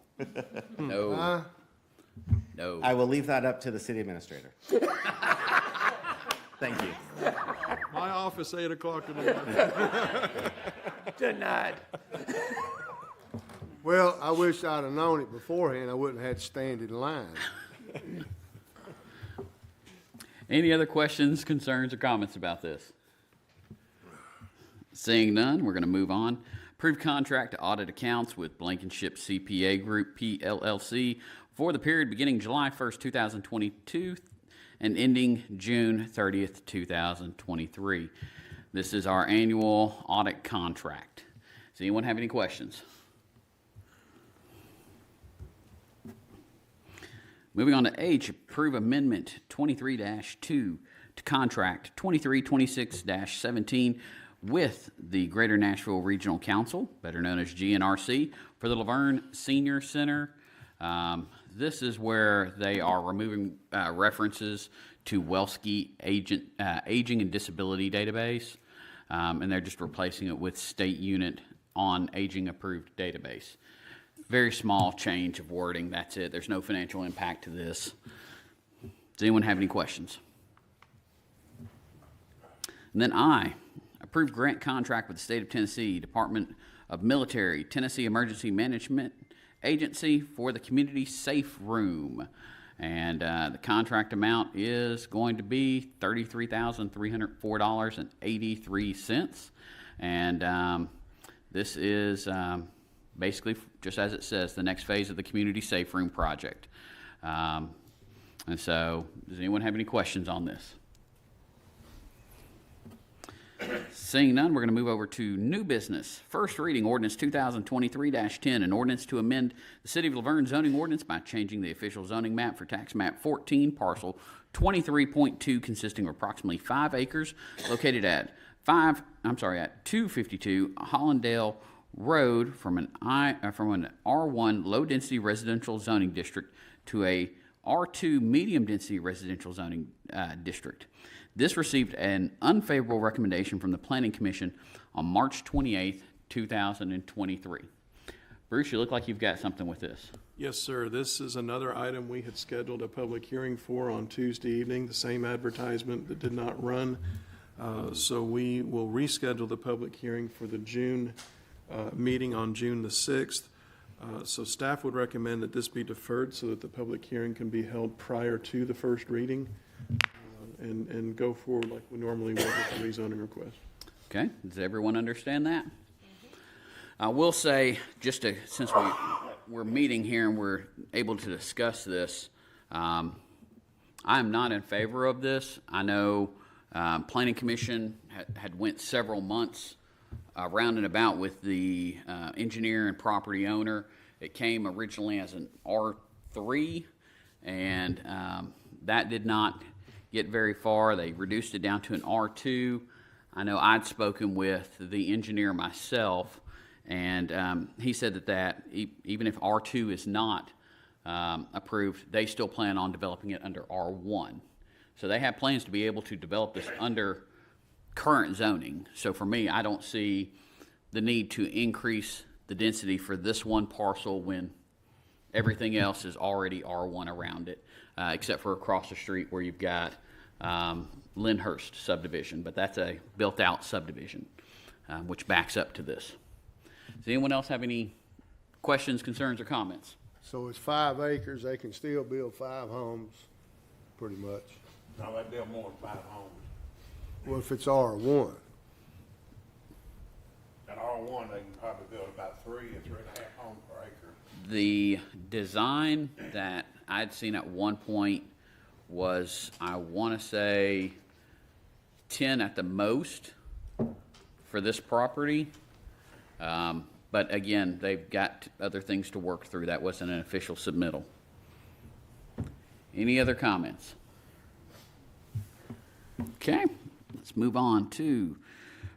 No. Huh? No. I will leave that up to the city administrator. Thank you. My office, 8 o'clock today. Denied. Well, I wish I'd have known it beforehand. I wouldn't have had to stand in line. Any other questions, concerns, or comments about this? Seeing none, we're going to move on. Approved contract to audit accounts with Blankenship CPA Group, PLLC, for the period beginning July 1st, 2022 and ending June 30th, 2023. This is our annual audit contract. Does anyone have any questions? Moving on to H, approve amendment 23-2 to contract 2326-17 with the Greater Nashville Regional Council, better known as GNRC, for the LaVergne Senior Center. This is where they are removing references to Wellski Aging and Disability Database, and they're just replacing it with State Unit on Aging Approved Database. Very small change of wording, that's it. There's no financial impact to this. Does anyone have any questions? And then I, approved grant contract with the State of Tennessee Department of Military, Tennessee Emergency Management Agency for the Community Safe Room. And the contract amount is going to be $33,304.83. And this is basically, just as it says, the next phase of the Community Safe Room project. And so, does anyone have any questions on this? Seeing none, we're going to move over to new business. First reading, ordinance 2023-10, an ordinance to amend the City of LaVergne zoning ordinance by changing the official zoning map for tax map 14, parcel 23.2, consisting of approximately 5 acres, located at 252 Hollandale Road from an R1 low-density residential zoning district to a R2 medium-density residential zoning district. This received an unfavorable recommendation from the Planning Commission on March 28th, 2023. Bruce, you look like you've got something with this. Yes, sir. This is another item we had scheduled a public hearing for on Tuesday evening, the same advertisement that did not run. So we will reschedule the public hearing for the June meeting on June the 6th. So staff would recommend that this be deferred so that the public hearing can be held prior to the first reading. And go forward like we normally would with the rezoning request. Okay, does everyone understand that? I will say, since we're meeting here and we're able to discuss this, I am not in favor of this. I know Planning Commission had went several months round and about with the engineer and property owner. It came originally as an R3, and that did not get very far. They reduced it down to an R2. I know I'd spoken with the engineer myself, and he said that even if R2 is not approved, they still plan on developing it under R1. So they have plans to be able to develop this under current zoning. So for me, I don't see the need to increase the density for this one parcel when everything else is already R1 around it, except for across the street where you've got Lyndhurst subdivision, but that's a built-out subdivision, which backs up to this. Does anyone else have any questions, concerns, or comments? So it's 5 acres, they can still build 5 homes, pretty much. No, they build more than 5 homes. Well, if it's R1, At R1, they can probably build about 3 or 3.5 homes per acre. The design that I'd seen at one point was, I want to say, 10 at the most for this property. But again, they've got other things to work through. That wasn't an official submittal. Any other comments? Okay, let's move on to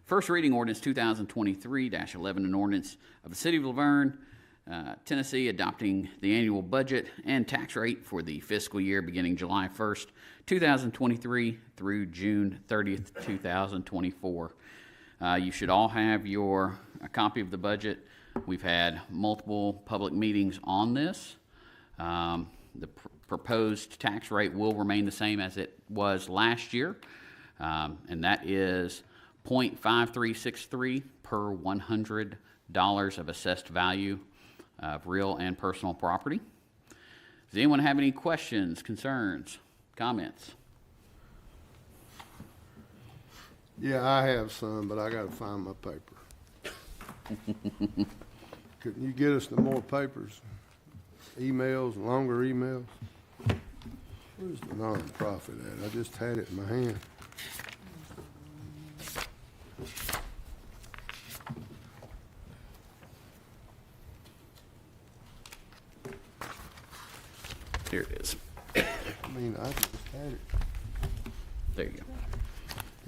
first reading ordinance 2023-11, an ordinance of the City of LaVergne, Tennessee, adopting the annual budget and tax rate for the fiscal year beginning July 1st, 2023 through June 30th, 2024. You should all have a copy of the budget. We've had multiple public meetings on this. The proposed tax rate will remain the same as it was last year, and that is 0.5363 per $100 of assessed value of real and personal property. Does anyone have any questions, concerns, comments? yeah, I have some, but I gotta find my paper. Couldn't you get us the more papers? Emails, longer emails? Where's the nonprofit at? I just had it in my hand. Here it is. I mean, I just had it. There you go.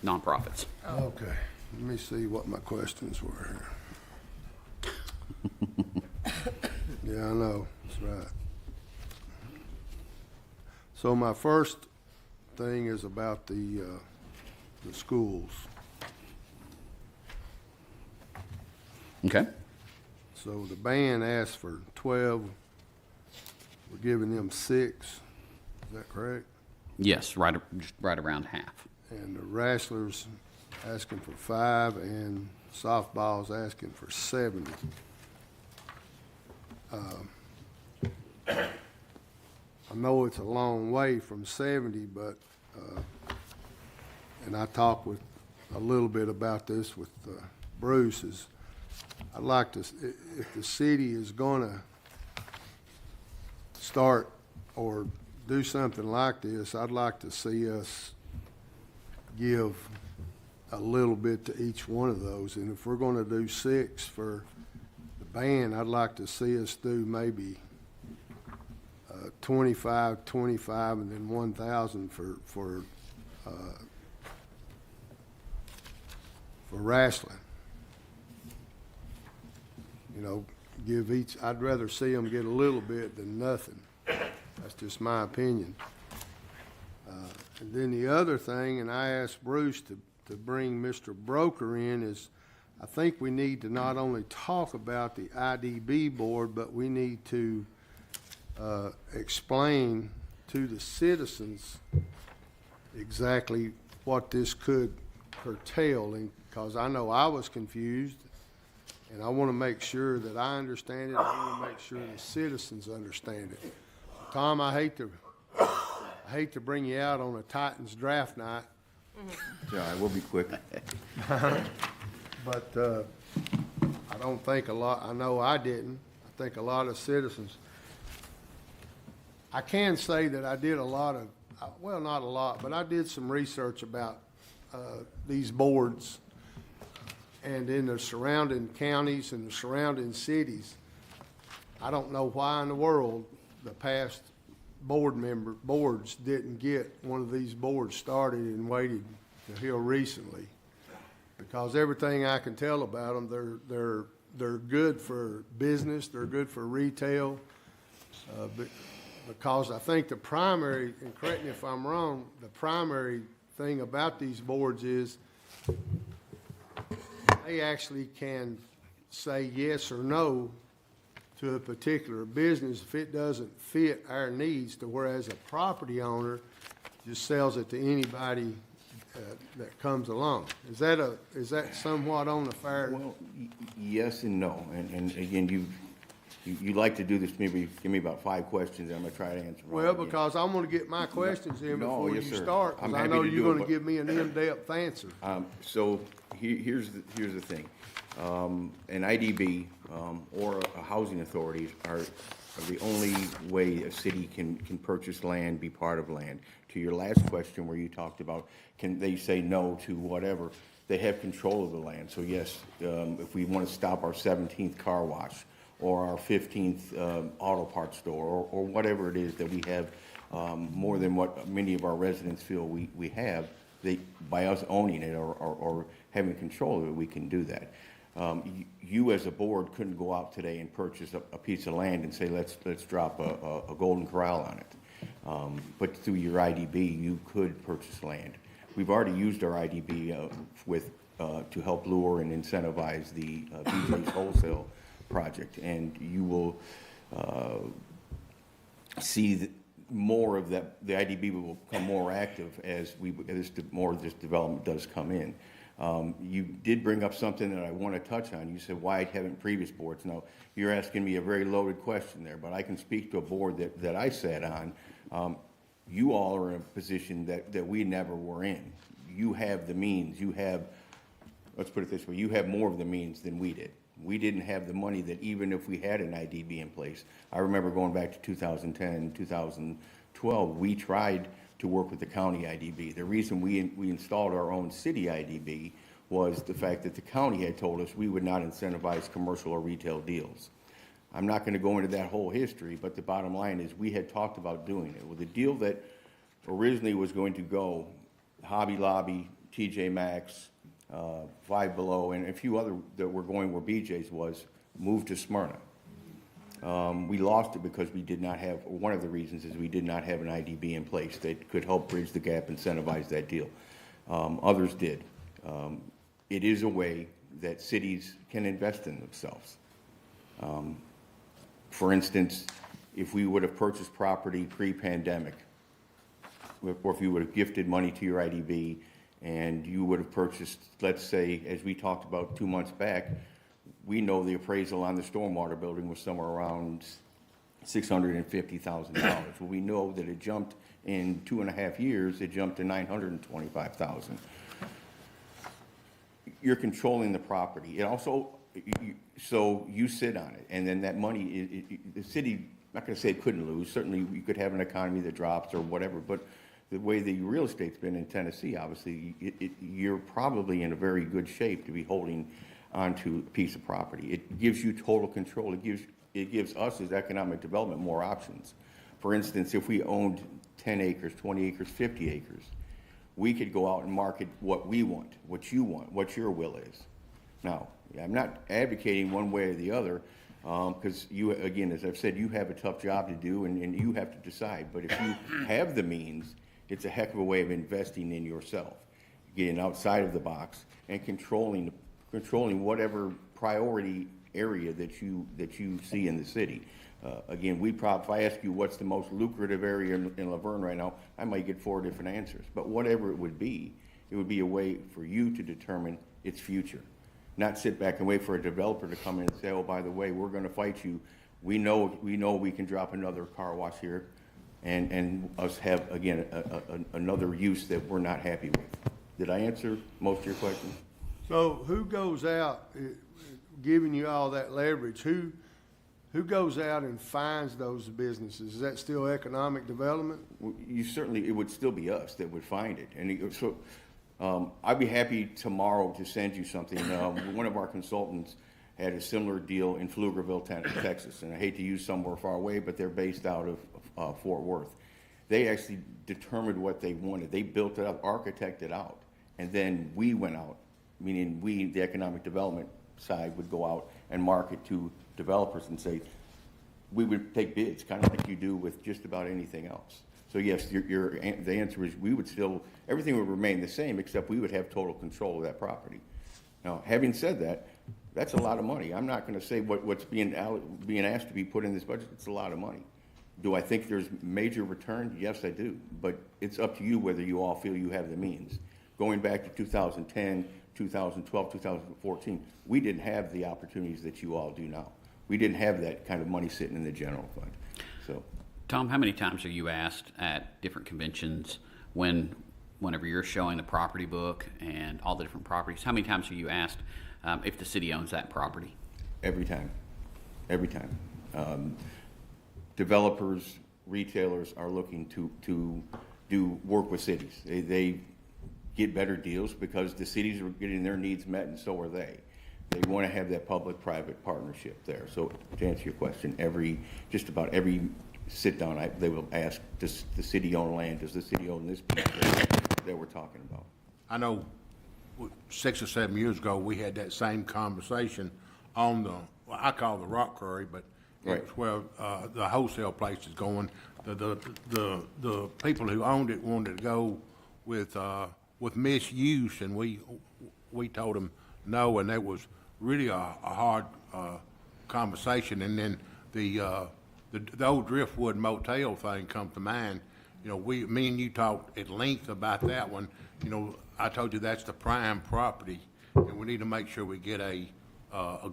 Nonprofits. Okay, let me see what my questions were here. Yeah, I know, that's right. So my first thing is about the schools. Okay. So the band asked for 12, we're giving them 6, is that correct? Yes, right around half. And the wrestlers asking for 5, and softball's asking for 70. I know it's a long way from 70, but, and I talked with a little bit about this with Bruce, is I'd like to, if the city is gonna start or do something like this, I'd like to see us give a little bit to each one of those. And if we're gonna do 6 for the band, I'd like to see us do maybe 25, and then 1,000 for wrestling. You know, give each, I'd rather see them get a little bit than nothing. That's just my opinion. And then the other thing, and I asked Bruce to bring Mr. Broker in, is I think we need to not only talk about the IDB board, but we need to explain to the citizens exactly what this could curtail, and because I know I was confused, and I want to make sure that I understand it. I want to make sure the citizens understand it. Tom, I hate to bring you out on a Titans draft night. Yeah, I will be quick. But I don't think a lot, I know I didn't. I think a lot of citizens, I can say that I did a lot of, well, not a lot, but I did some research about these boards, and in the surrounding counties and the surrounding cities. I don't know why in the world the past boards didn't get one of these boards started and waited until recently. because everything I can tell about them, they're good for business, they're good for retail, because I think the primary, and correct me if I'm wrong, the primary thing about these boards is they actually can say yes or no to a particular business if it doesn't fit our needs, to whereas a property owner just sells it to anybody that comes along. Is that somewhat on the fair? Well, yes and no. And again, you like to do this, maybe give me about 5 questions and I'm gonna try to answer them all Well, again. because I'm gonna get my questions in No, before yes, you sir. start, I'm because I happy know to you're do it, gonna but- give me an in-depth answer. So here's the thing. An IDB or a housing authority are the only way a city can purchase land, be part of land. To your last question where you talked about, can they say no to whatever, they have control of the land. So yes, if we want to stop our 17th car wash or our 15th auto parts store or whatever it is that we have more than what many of our residents feel we have, by us owning it or having control of it, we can do that. You as a board couldn't go out today and purchase a piece of land and say, let's drop a golden corral on it. But through your IDB, you could purchase land. We've already used our IDB to help lure and incentivize the BJ's wholesale project, and you will see more of that. The IDB will become more active as more of this development does come in. You did bring up something that I want to touch on. You said, why haven't previous boards? Now, you're asking me a very loaded question there, but I can speak to a board that I sat on. You all are in a position that we never were in. You have the means. Let's put it this way, you have more of the means than we did. We didn't have the money that even if we had an IDB in place. I remember going back to 2010, 2012, we tried to work with the county IDB. The reason we installed our own city IDB was the fact that the county had told us we would not incentivize commercial or retail deals. I'm not going to go into that whole history, but the bottom line is we had talked about doing it. Well, the deal that originally was going to go, Hobby Lobby, TJ Maxx, Five Below, and a few other that were going where BJ's was, moved to Smyrna. We lost it because we did not have, or one of the reasons is we did not have an IDB in place that could help bridge the gap, incentivize that deal. Others did. It is a way that cities can invest in themselves. For instance, if we would have purchased property pre-pandemic, or if you would have gifted money to your IDB and you would have purchased, let's say, as we talked about 2 months back, we know the appraisal on the stormwater building was somewhere around $650,000. Well, we know that it jumped in 2.5 years, it jumped to $925,000. You're controlling the property. It also, so you sit on it, and then that money, the city, I'm not going to say it couldn't lose. Certainly, you could have an economy that drops or whatever, but the way the real estate's been in Tennessee, obviously, you're probably in a very good shape to be holding onto a piece of property. It gives you total control. It gives us as economic development more options. For instance, if we owned 10 acres, 20 acres, 50 acres, we could go out and market what we want, what you want, what your will is. Now, I'm not advocating one way or the other, because you, again, as I've said, you have a tough job to do and you have to decide. But if you have the means, it's a heck of a way of investing in yourself, getting outside of the box and controlling whatever priority area that you see in the city. Again, if I ask you what's the most lucrative area in LaVergne right now, I might get 4 different answers. But whatever it would be a way for you to determine its future. Not sit back and wait for a developer to come in and say, oh, by the way, we're going to fight you. We know we can drop another car wash here and us have, again, another use that we're not happy with. Did I answer most of your questions? So who goes out, giving you all that leverage, who goes out and finds those businesses? Is that still economic development? It would still be us that would find it. And so I'd be happy tomorrow to send you something. One of our consultants had a similar deal in Pflugerville, Texas. And I hate to use somewhere far away, but they're based out of Fort Worth. They actually determined what they wanted. They built it up, architected out. And then we went out meaning we, the economic development side, would go out and market to developers and say, we would take bids, kind of like you do with just about anything else. So yes, the answer is we would still, everything would remain the same, except we would have total control of that property. Now, having said that, that's a lot of money. I'm not going to say what's being asked to be put in this budget. It's a lot of money. Do I think there's major return? Yes, I do. But it's up to you whether you all feel you have the means. Going back to 2010, 2012, 2014, we didn't have the opportunities that you all do now. We didn't have that kind of money sitting in the general fund. So, Tom, how many times are you asked at different conventions whenever you're showing the property book and all the different properties, how many times are you asked if the city owns that property? every time. Every time. Developers, retailers are looking to do work with cities. They get better deals because the cities are getting their needs met, and so are they. They want to have that public-private partnership there. So to answer your question, just about every sit-down, they will ask, does the city own land? Does the city own this piece that we're talking about? I know 6 or 7 years ago, we had that same conversation on I call the rock quarry, but right. It's where the wholesale place is going. The people who owned it wanted to go with misuse, and we told them no, and that was really a hard conversation. And then the old Driftwood Motel thing come to mind. You know, me and you talked at length about that one. You know, I told you that's the prime property, and we need to make sure we get a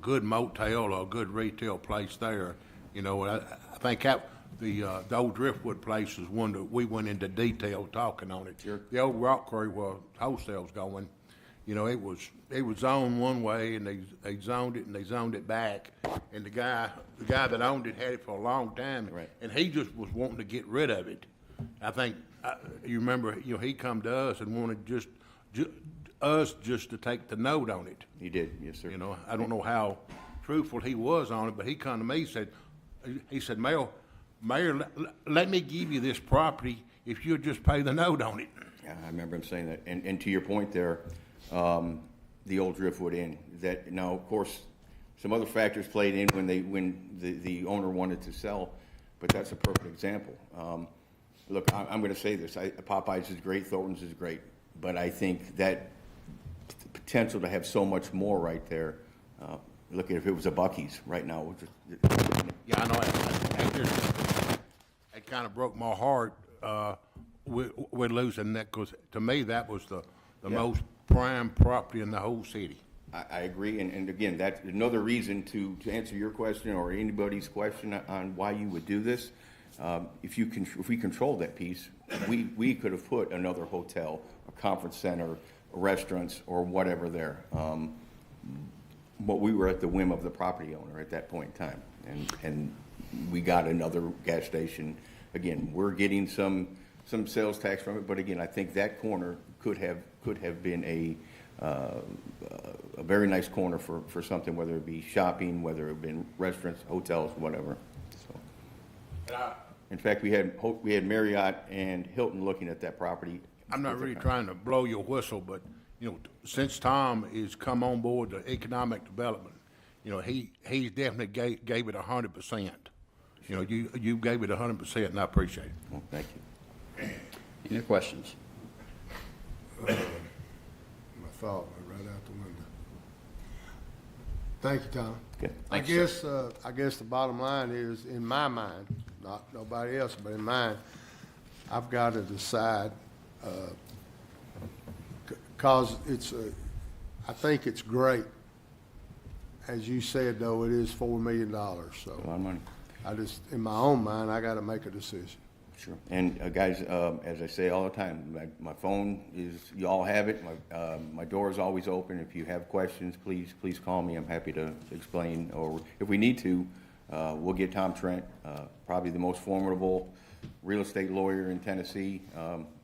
good motel or a good retail place there. You know, I think the old Driftwood place is one that we went into detail talking on it. Sure. The old rock quarry where wholesale's going, you know, it was zoned one way, and they zoned it and they zoned it back, and the guy that owned it had it for a long time, right. And he just was wanting to get rid of it. I think you remember, you know, he come to us and wanted us just to take the note on it. He did, yes, sir. You know, I don't know how truthful he was on it, but he come to me and said, Mayor, let me give you this property if you'll just pay the note on it. Yeah, I remember him saying that. And to your point there, the old Driftwood Inn, that now, of course, some other factors played in when the owner wanted to sell, but that's a perfect example. Look, I'm going to say this. Popeyes is great, Thornton's is great, but I think that potential to have so much more right there. Look at if it was a Buc-ee's right now. Yeah, I know. It kind of broke my heart with losing that, because to me that was the most prime property in the whole city. I agree, and again, that's another reason to answer your question or anybody's question on why you would do this. If we controlled that piece, we could have put another hotel, a conference center, restaurants, or whatever there. But we were at the whim of the property owner at that point in time, and we got another gas station. Again, we're getting some sales tax from it, but again, I think that corner could have been a very nice corner for something, whether it be shopping, whether it been restaurants, hotels, whatever. So, in fact, we had Marriott and Hilton looking at that property. I'm not really trying to blow your whistle, but you know, since Tom has come on board the economic development, you know, he definitely gave it 100%. You know, you gave it 100%, and I appreciate it. Well, thank you. Any questions? My thought went right out the window. Thank you, Tom. Okay. I guess the bottom line is, in my mind, not nobody else, but in mine, I've got to decide, because I think it's great. As you said, though, it is $4 million. So a lot of money. in my own mind, I got to make a decision. Sure. And guys, as I say all the time, my phone is, you all have it. My door is always open. If you have questions, please call me. I'm happy to explain, or if we need to, we'll get Tom Trent, probably the most formidable real estate lawyer in Tennessee.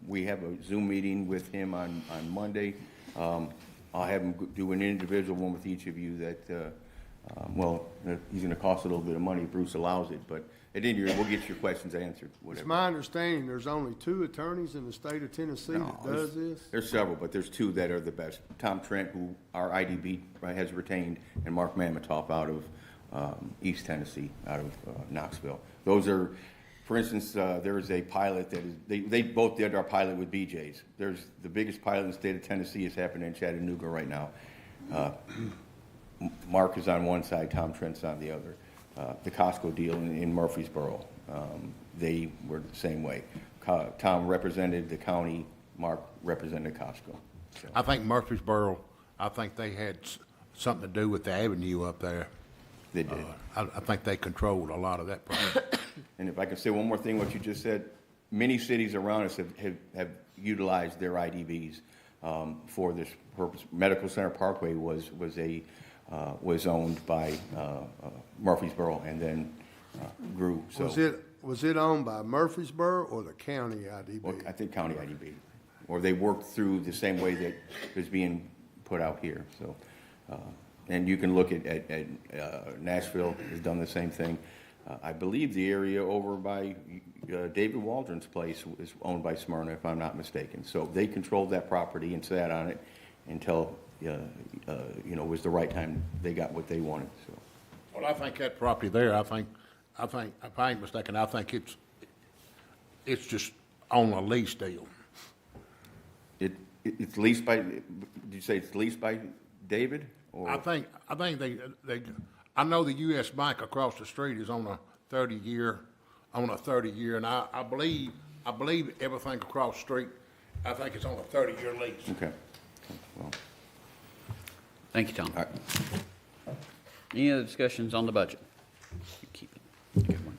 We have a Zoom meeting with him on Monday. I'll have him do an individual one with each of you that, he's going to cost a little bit of money if Bruce allows it, but At the end of the year, we'll get your questions answered, It's whatever. my understanding there's only 2 attorneys in the state of Tennessee No, that does this. There's several, but there's 2 that are the best. Tom Trent, who our IDB has retained, and Mark Mamatoff out of East Tennessee, out of Knoxville. Those are, for instance, there is a pilot that is, they both did our pilot with BJ's. There's the biggest pilot in the state of Tennessee is happening in Chattanooga right now. Mark is on one side, Tom Trent's on the other. The Costco deal in Murfreesboro, they were the same way. Tom represented the county, Mark represented Costco. So. I think Murfreesboro, I think they had something to do with the avenue up there. They did. I think they controlled a lot of that project. And if I can say one more thing, what you just said, many cities around us have utilized their IDBs for this purpose. Medical Center Parkway was owned by Murfreesboro and then grew. So Was it owned by Murfreesboro or the county IDB? well, I think county IDB, or they worked through the same way that is being put out here. So, and you can look at Nashville has done the same thing. I believe the area over by David Waldron's place is owned by Smyrna, if I'm not mistaken. So they controlled that property and sat on it until it was the right time they got what they wanted. So. Well, I think that property there, I think, if I ain't mistaken, I think it's just on a lease deal. It's leased by, did you say it's leased by David? Or? I think I know the U.S. Bank across the street is on a 30-year, and I believe everything across the street, I think it's on a 30-year lease. Okay. Well. Thank you, Tom. All right. Any other discussions on the budget? Keep it. Good one.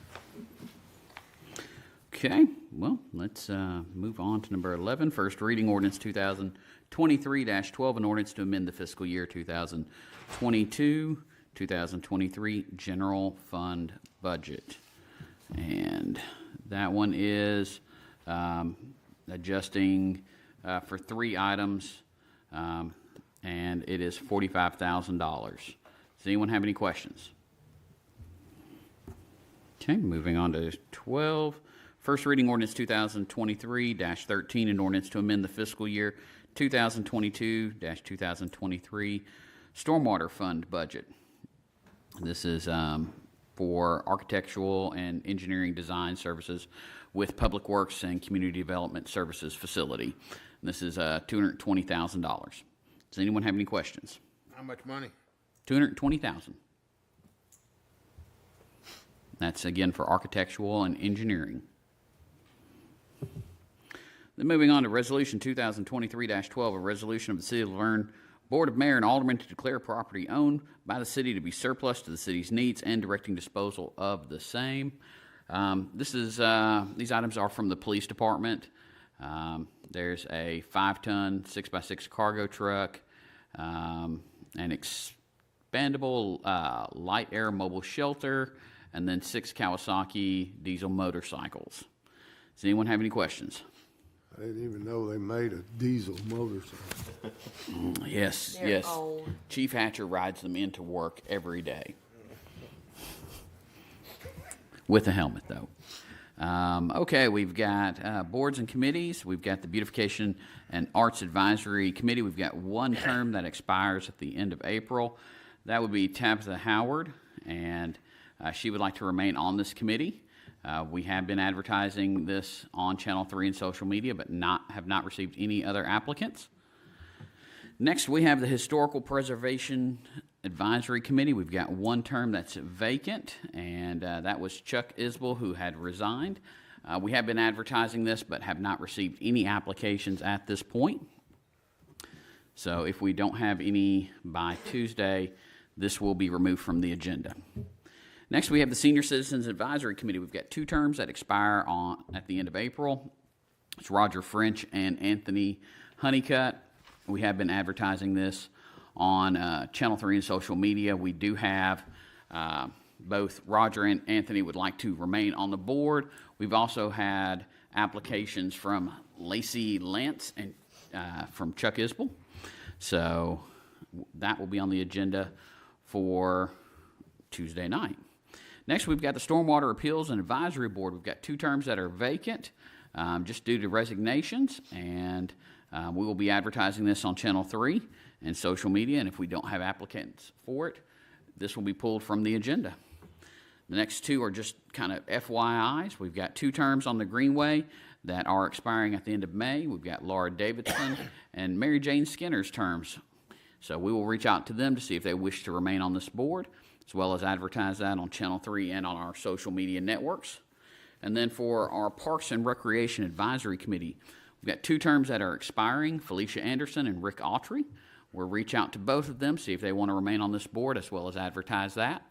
Okay, well, let's move on to number 11. First reading ordinance 2023-12, an ordinance to amend the fiscal year 2022-2023 general fund budget. And that one is adjusting for 3 items, and it is $45,000. Does anyone have any questions? Okay, moving on to 12. First reading ordinance 2023-13, an ordinance to amend the fiscal year 2022-2023 stormwater fund budget. This is for architectural and engineering design services with Public Works and Community Development Services facility. And this is $220,000. Does anyone have any questions? How much money? $220,000. That's again for architectural and engineering. Then moving on to Resolution 2023-12, a resolution of the City of LaVergne Board of Mayor and Aldermen to declare property owned by the city to be surplus to the city's needs and directing disposal of the same. These items are from the police department. There's a 5-ton 6x6 cargo truck, an expandable light air mobile shelter, and then 6 Kawasaki diesel motorcycles. Does anyone have any questions? I didn't even know they made a diesel motorcycle. Yes, They're yes. old. Chief Hatcher rides them into work every day. With a helmet, though. Okay, we've got boards and committees. We've got the Beautification and Arts Advisory Committee. We've got one term that expires at the end of April. That would be Tabitha Howard, and she would like to remain on this committee. We have been advertising this on Channel 3 and social media, but have not received any other applicants. Next, we have the Historical Preservation Advisory Committee. We've got one term that's vacant, and that was Chuck Isbell, who had resigned. We have been advertising this, but have not received any applications at this point. So if we don't have any by Tuesday, this will be removed from the agenda. Next, we have the Senior Citizens Advisory Committee. We've got 2 terms that expire at the end of April. It's Roger French and Anthony Honeycutt. We have been advertising this on Channel 3 and social media. We do have both Roger and Anthony would like to remain on the board. We've also had applications from Lacey Lance and from Chuck Isbell. So that will be on the agenda for Tuesday night. Next, we've got the Stormwater Appeals and Advisory Board. We've got 2 terms that are vacant just due to resignations, and we will be advertising this on Channel 3 and social media, and if we don't have applicants for it, this will be pulled from the agenda. The next 2 are just kind of FYIs. We've got 2 terms on the Greenway that are expiring at the end of May. We've got Laura Davidson and Mary Jane Skinner's terms. So we will reach out to them to see if they wish to remain on this board, as well as advertise that on Channel 3 and on our social media networks. And then for our Parks and Recreation Advisory Committee, we've got 2 terms that are expiring, Felicia Anderson and Rick Autry. We'll reach out to both of them, see if they want to remain on this board, as well as advertise that.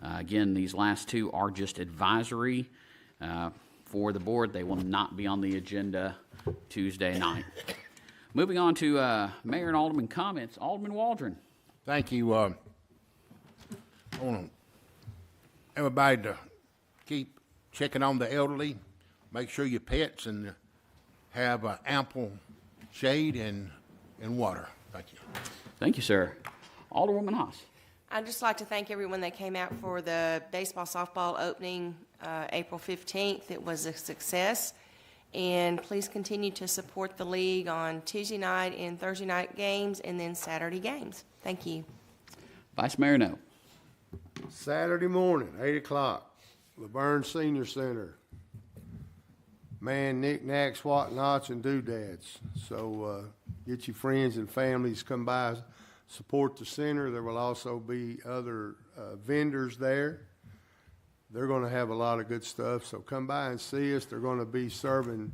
Again, these last 2 are just advisory for the board. They will not be on the agenda Tuesday night. Moving on to Mayor and Alderman comments. Alderman Waldron. Thank you. I want everybody to keep checking on the elderly. Make sure your pets and have ample shade and water. Thank you. Thank you, sir. Alderwoman Haas. I'd just like to thank everyone that came out for the baseball softball opening April 15th. It was a success. And please continue to support the league on Tuesday night and Thursday night games and then Saturday games. Thank you. Vice Mayor No. Saturday morning, 8 o'clock, LaVergne Senior Center. Man, knick-knacks, whatnots, and doodads. So get your friends and families, come by, support the center. There will also be other vendors there. They're going to have a lot of good stuff, so come by and see us. They're going to be serving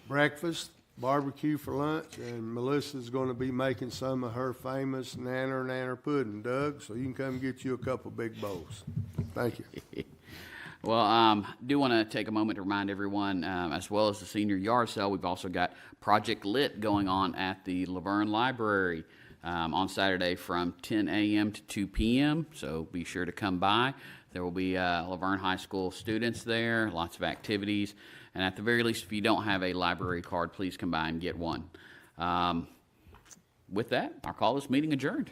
breakfast, barbecue for lunch, and Melissa's going to be making some of her famous nanner pudding, Doug, so you can come get you a couple big bowls. Thank you. Well, do want to take a moment to remind everyone, as well as the senior yard sale, we've also got Project Lit going on at the LaVergne Library on Saturday from 10 a.m. to 2 p.m., so be sure to come by. There will be LaVergne High School students there, lots of activities, and at the very least, if you don't have a library card, please come by and get one. With that, I'll call this meeting adjourned.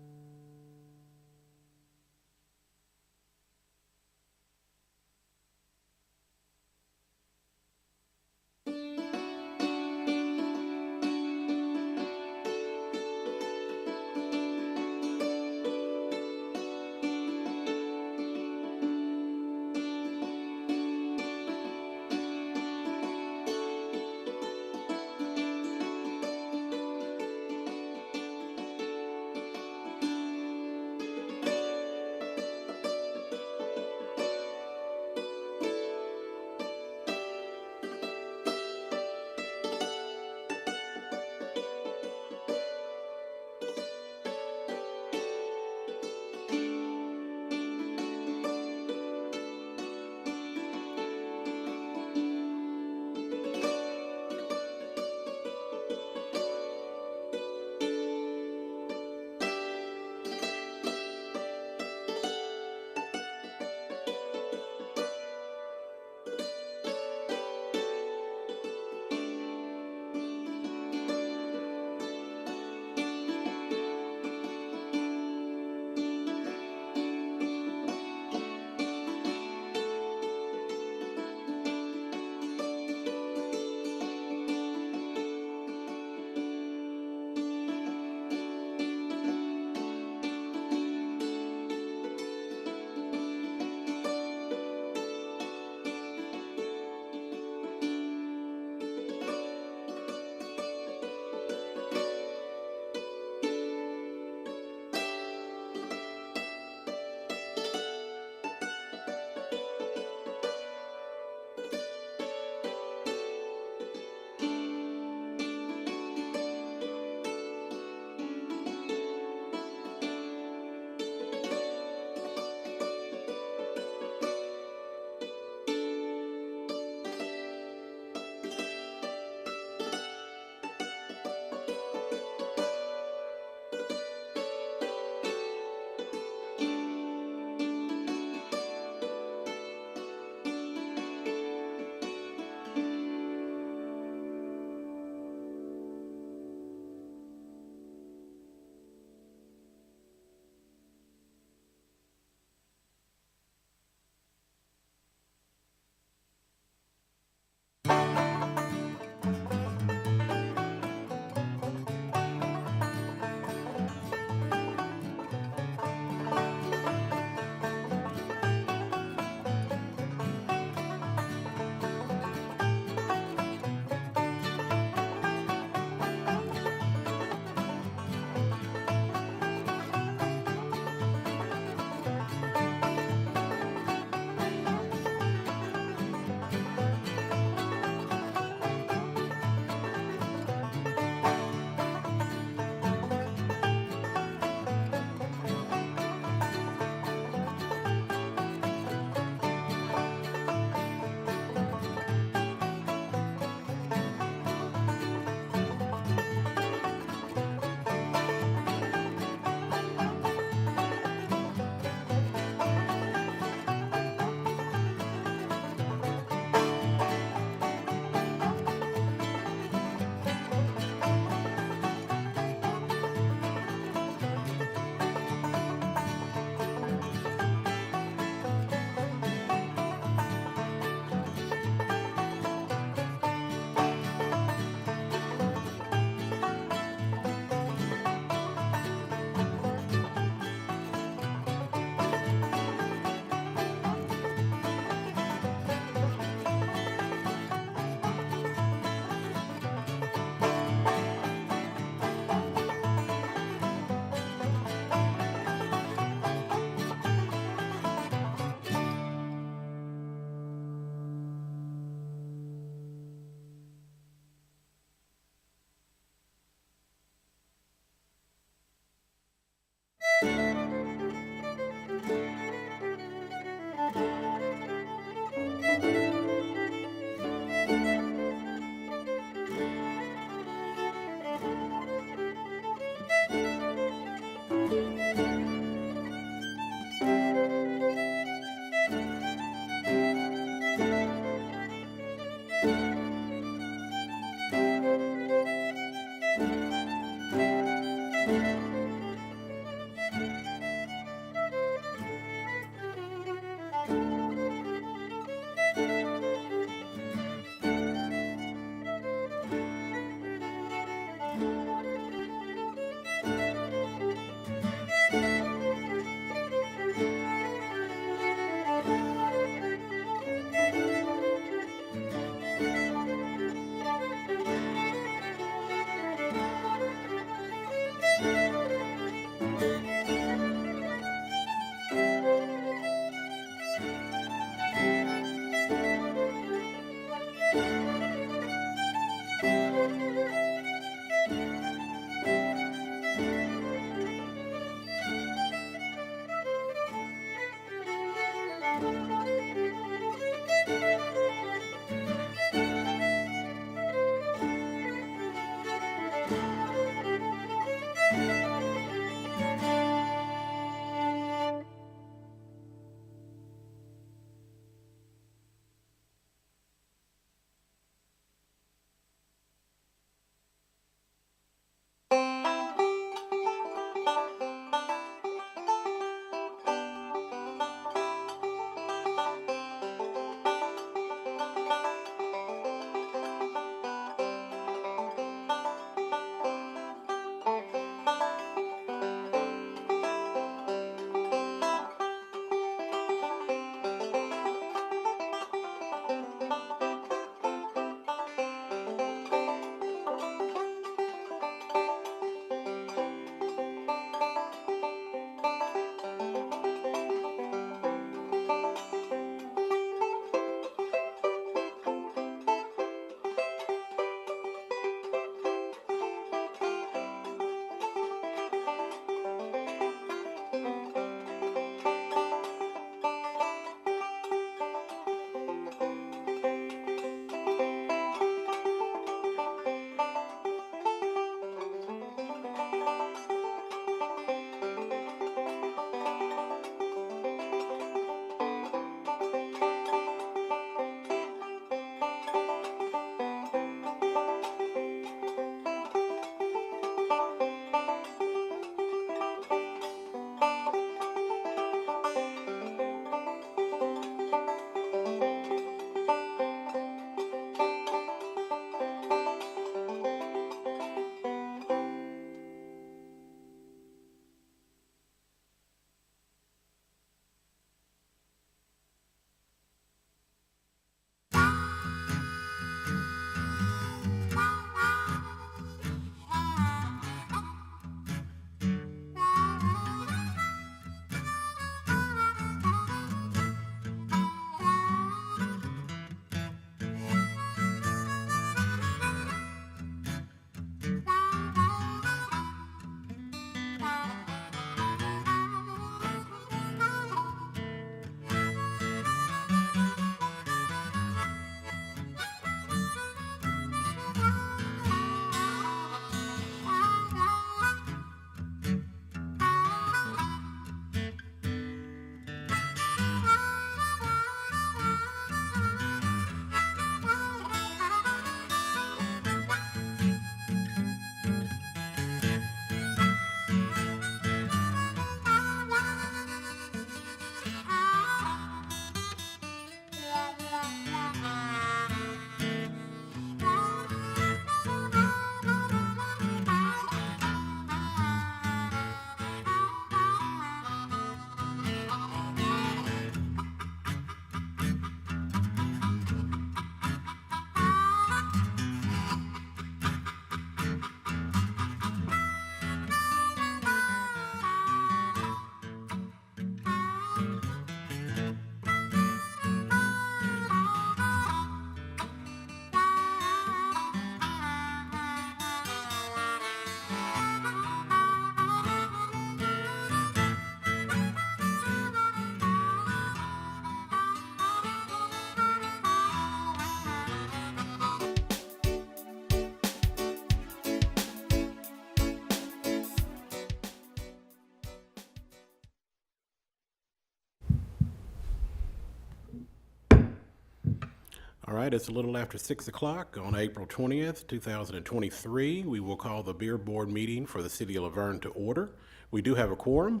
All right, it's a little after 6 o'clock on April 20th, 2023. We will call the beer board meeting for the city of LaVergne to order. We do have a quorum.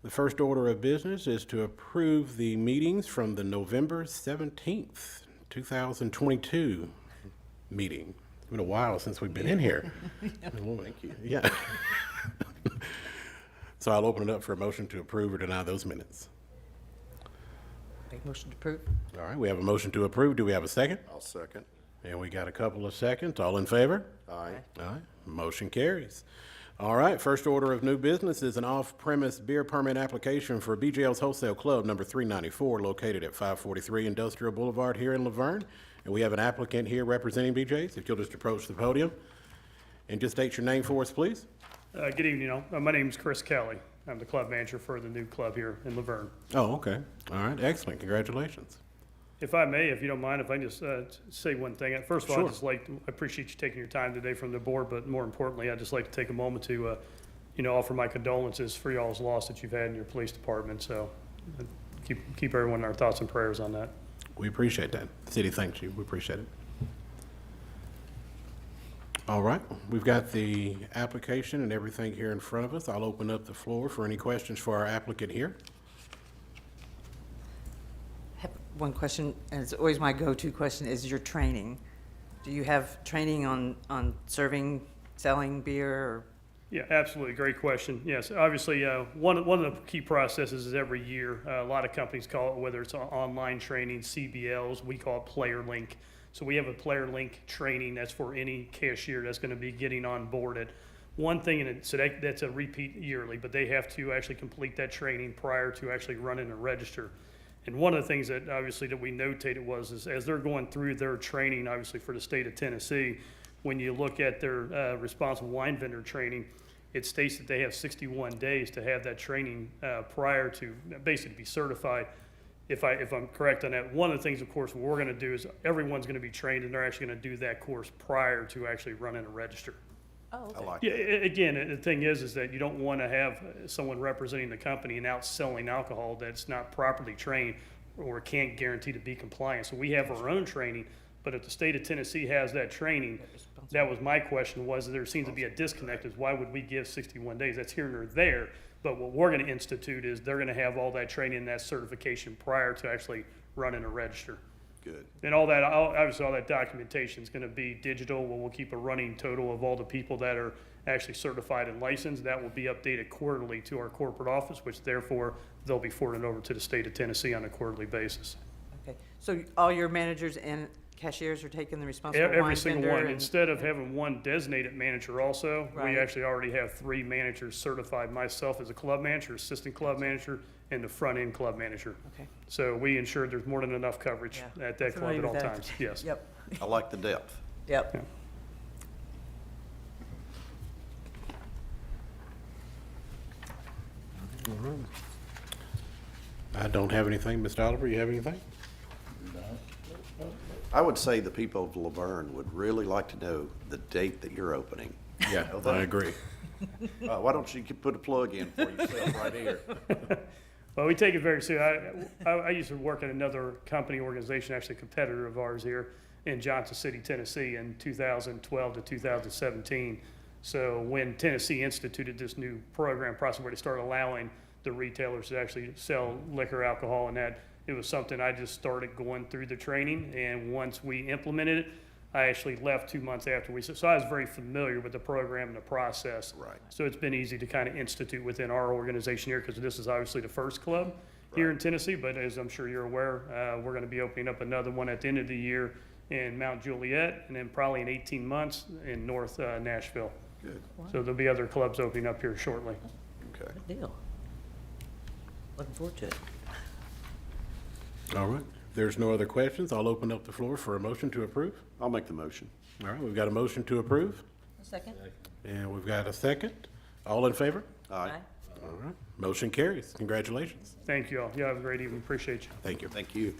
The first order of business is to approve the meetings from the November 17th, 2022 meeting. It's been a while since we've been in here. Thank you. Yeah. So I'll open it up for a motion to approve or deny those minutes. Make motion to approve. All right, we have a motion to approve. Do we have a second? I'll second. And we got a couple of seconds. All in favor? Aye. Aye. Motion carries. All right, first order of new business is an off-premise beer permit application for BJL's Wholesale Club number 394, located at 543 Industrial Boulevard here in LaVergne. And we have an applicant here representing BJ's. If you'll just approach the podium and just state your name for us, please. Good evening. My name is Chris Kelly. I'm the club manager for the new club here in LaVergne. Oh, okay. All right, excellent. Congratulations. If I may, if you don't mind, if I can just say one thing. First of all, Sure. I appreciate you taking your time today from the board, but more importantly, I'd just like to take a moment to, offer my condolences for y'all's loss that you've had in your police department. So keep everyone in our thoughts and prayers on that. We appreciate that. The city thanks you. We appreciate it. All right, we've got the application and everything here in front of us. I'll open up the floor for any questions for our applicant here. I have one question, and it's always my go-to question, is your training. Do you have training on serving, selling beer? Or? Yeah, absolutely. Great question. Yes, obviously, one of the key processes is every year. A lot of companies call it, whether it's online training, CBLs, we call it Player Link. So we have a Player Link training that's for any cashier that's going to be getting on board at one thing, and so that's a repeat yearly, but they have to actually complete that training prior to actually running a register. And one of the things that obviously that we notated is as they're going through their training, obviously for the state of Tennessee, when you look at their responsible wine vendor training, it states that they have 61 days to have that training prior to basically be certified. If I'm correct on that, one of the things, of course, what we're going to do is everyone's going to be trained, and they're actually going to do that course prior to actually running a register. Oh, okay. I like Yeah, again, the thing is that you don't want to have someone representing the company and out selling alcohol that's not properly trained or can't guarantee to be compliant. So we have our own training, but if the state of Tennessee has that training, that was my question, was there seems to be a disconnect, is why would we give 61 days? That's here or there. But what we're going to institute is they're going to have all that training and that certification prior to actually running a register. Good. And all that, obviously all that documentation is going to be digital. We'll keep a running total of all the people that are actually certified and licensed. That will be updated quarterly to our corporate office, which therefore they'll be forwarded over to the state of Tennessee on a quarterly basis. Okay, so all your managers and cashiers are taking the responsibility. Every single one. Instead of having one designated manager also, Right. we actually already have 3 managers certified, myself as a club manager, assistant club manager, and the front-end club manager. Okay. So we ensure there's more than enough coverage at that club at all times, yes. Yep. I like the depth. Yep. Yeah. All right. I don't have anything. Mr. Oliver, you have anything? I would say the people of LaVergne would really like to know the date that you're opening. Yeah, I agree. Why don't you put a plug in for yourself right here? Well, we take it very seriously. I used to work at another company organization, actually a competitor of ours here in Johnson City, Tennessee in 2012 to 2017. So when Tennessee instituted this new program process where they started allowing the retailers to actually sell liquor, alcohol, and that, it was something I just started going through the training, and once we implemented it, I actually left 2 months after so I was very familiar with the program and the process. Right. So it's been easy to kind of institute within our organization here, because this is obviously the first club here in Tennessee, but as I'm sure you're aware, we're going to be opening up another one at the end of the year in Mount Juliet, and then probably in 18 months in North Nashville. Good. So there'll be other clubs opening up here shortly. Okay. Good deal. Looking forward to it. All right. If there's no other questions, I'll open up the floor for a motion to approve. I'll make the motion. All right, we've got a motion to approve, A second? and we've got a second. All in favor? Aye. All right. Motion carries. Congratulations. Thank you all. You have a great evening. Appreciate you. Thank you. Thank you.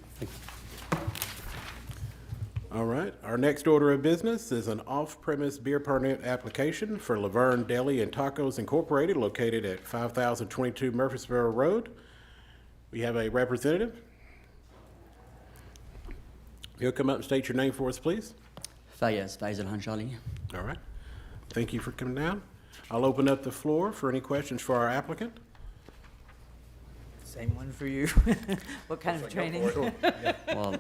All right. Our next order of business is an off-premise beer permit application for LaVergne Deli and Tacos Incorporated, located at 5022 Murfreesboro Road. We have a representative. You'll come up and state your name for us, please. Fayez Al-Hanjali. All right. Thank you for coming down. I'll open up the floor for any questions for our applicant. Same one for you. What kind of training? Well,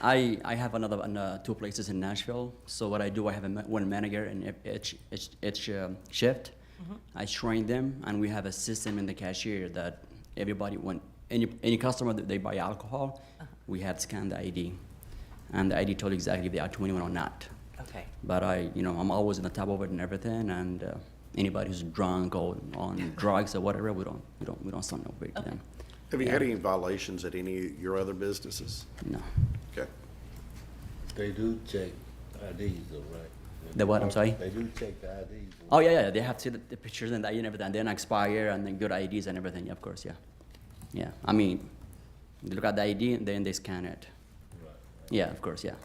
I have another 2 places in Nashville. So what I do, I have one manager in each shift. I train them, and we have a system in the cashier that everybody, when any customer that they buy alcohol, we have scanned the ID, and the ID told exactly if they are 21 or not. Okay. But I'm always on the top of it and everything, and anybody who's drunk or on drugs or whatever, we don't send no break to them. Have you had any violations at any of your other businesses? No. Okay. They do check IDs though, right? The what, I'm sorry? They do check the IDs. Oh yeah, they have to see the pictures and the ID and everything, and then expire and then good IDs and everything. Yeah, of course, yeah. Yeah, I mean, they look at the ID and then they scan it. Right. Yeah, of course, yeah.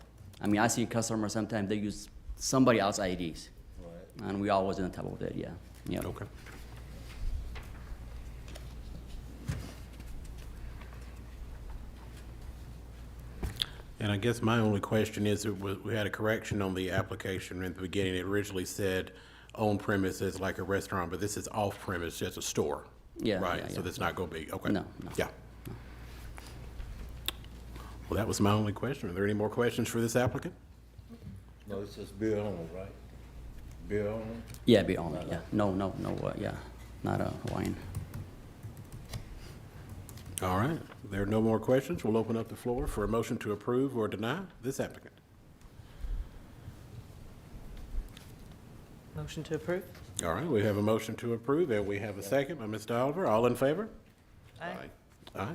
I mean, I see customers sometimes they use somebody else's IDs, right. And we always on top of it. Yeah. Yeah. Okay. And I guess my only question is, we had a correction on the application in the beginning. It originally said on premise as like a restaurant, but this is off premise, just a store. Yeah. Right, yeah, so that's not gonna be, okay. No. Yeah. Well, that was my only question. Are there any more questions for this applicant? No, it's just beer only, right? Beer only? Yeah, be only. Yeah. No. Yeah, not a wine. All right, if there are no more questions, we'll open up the floor for a motion to approve or deny this applicant. Motion to approve? All right, we have a motion to approve, and we have a second by Mr. Oliver. All in favor? Aye. Aye.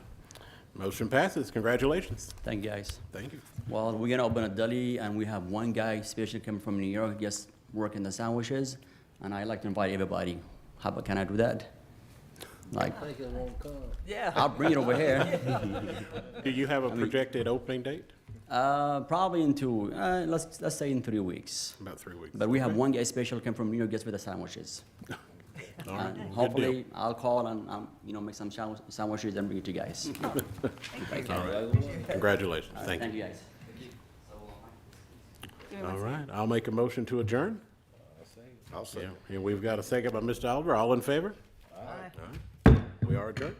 Motion passes. Congratulations. Thank you, guys. Thank you. Well, we're gonna open a deli, and we have one guy, especially coming from New York, just working the sandwiches, and I like to invite everybody. How about, can I do that? Like, I think it won't come. Yeah. I'll bring it over here. Do you have a projected opening date? Probably in let's say in 3 weeks. About 3 weeks. But we have Okay. one guy special come from New York just with the sandwiches. All right. And Good hopefully deal. I'll call and make some sandwiches and bring it to you guys. Thank you. All right. Congratulations. All right, Thank thank you. you guys. All right, I'll make a motion to adjourn. I'll say. Yeah, and we've got a second by Mr. Oliver. All in favor? Aye. All right. We are adjourned.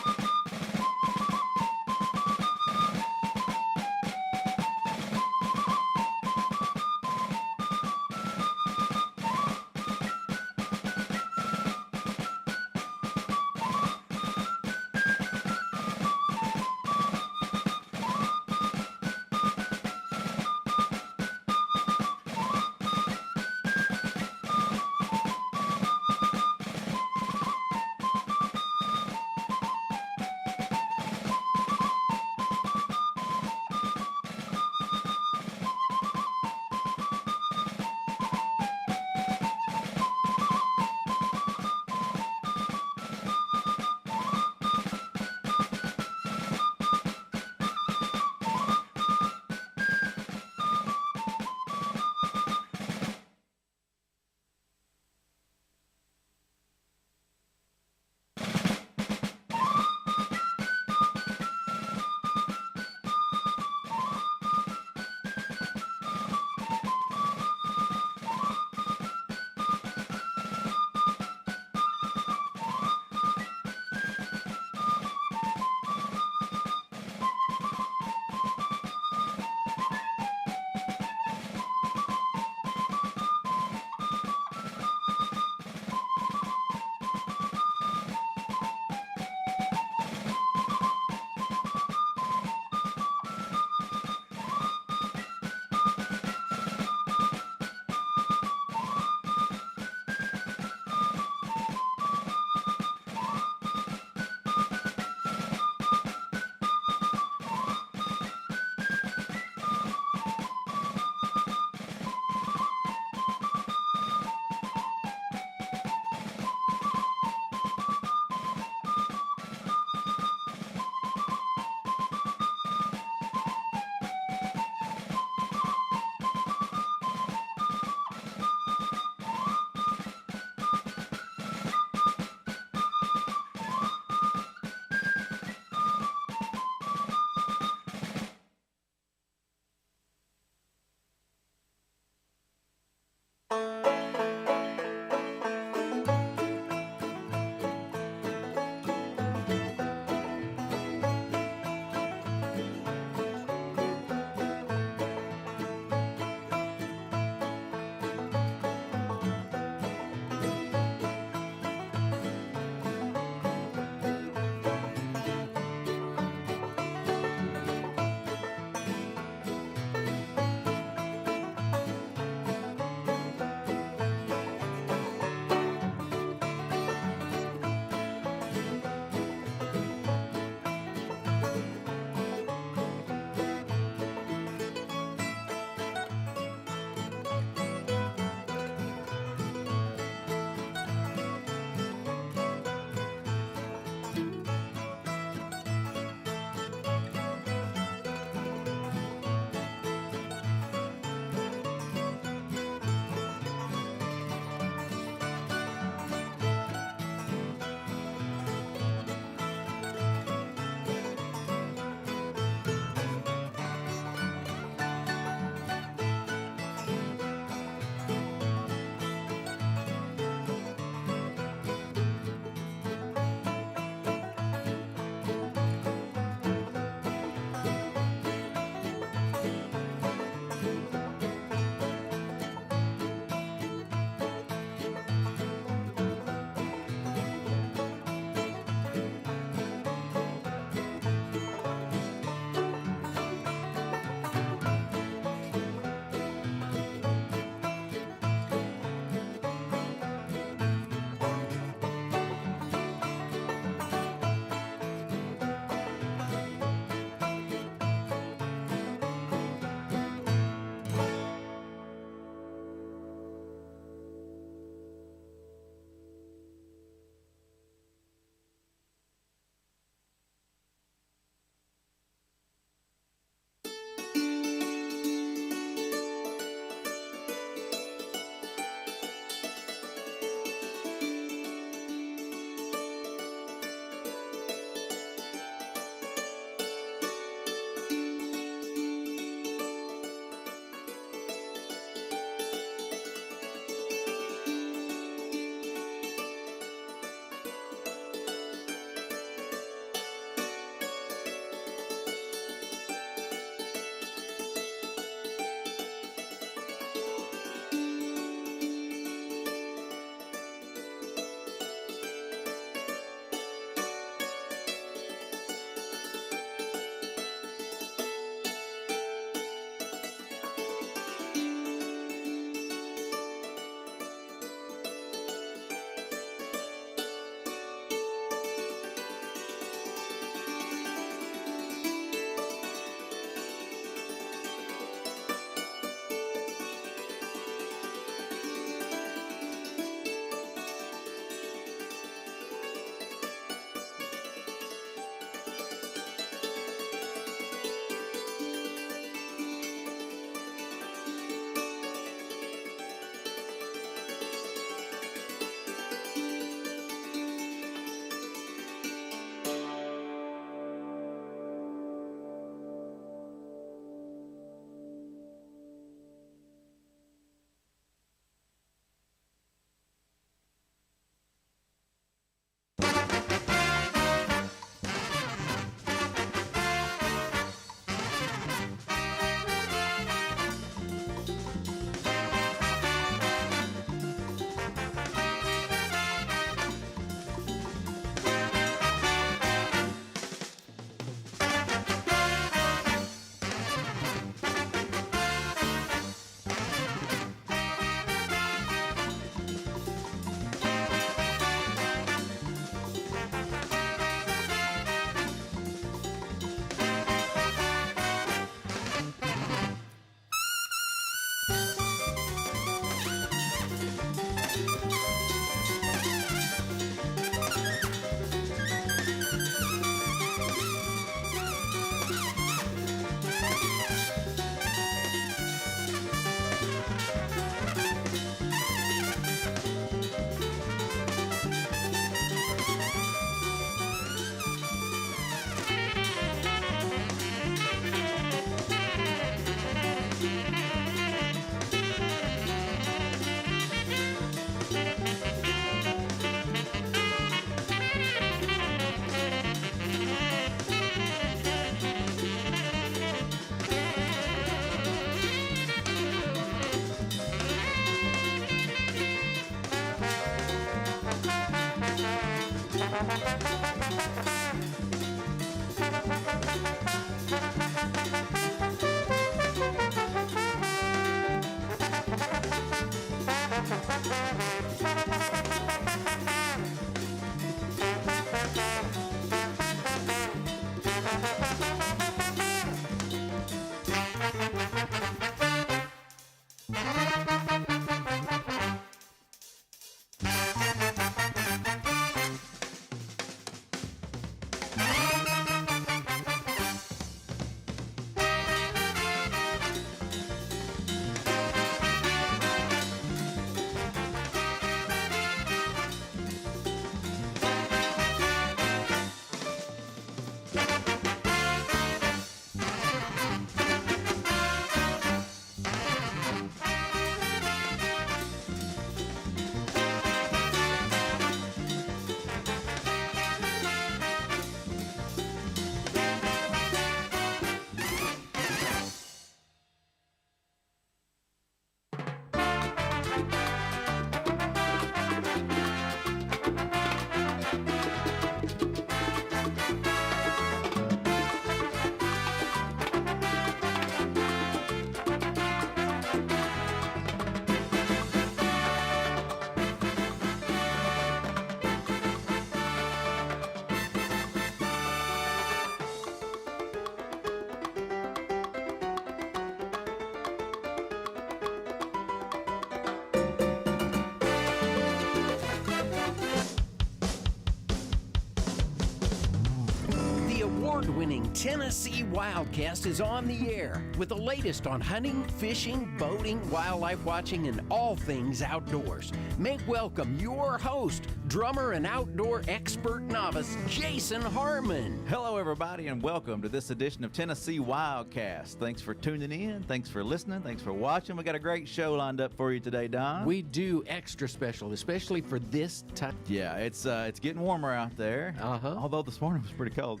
Award-winning Tennessee Wildcast is on the air with the latest on hunting, fishing, boating, wildlife watching, and all things outdoors. Make welcome your host, drummer and outdoor expert novice, Jason Harmon. Hello, everybody, and welcome to this edition of Tennessee Wildcast. Thanks for tuning in. Thanks for listening. Thanks for watching. We got a great show lined up for you today, Don. We do extra special, especially for this time. Yeah, it's getting warmer out there. Although this morning was pretty cold.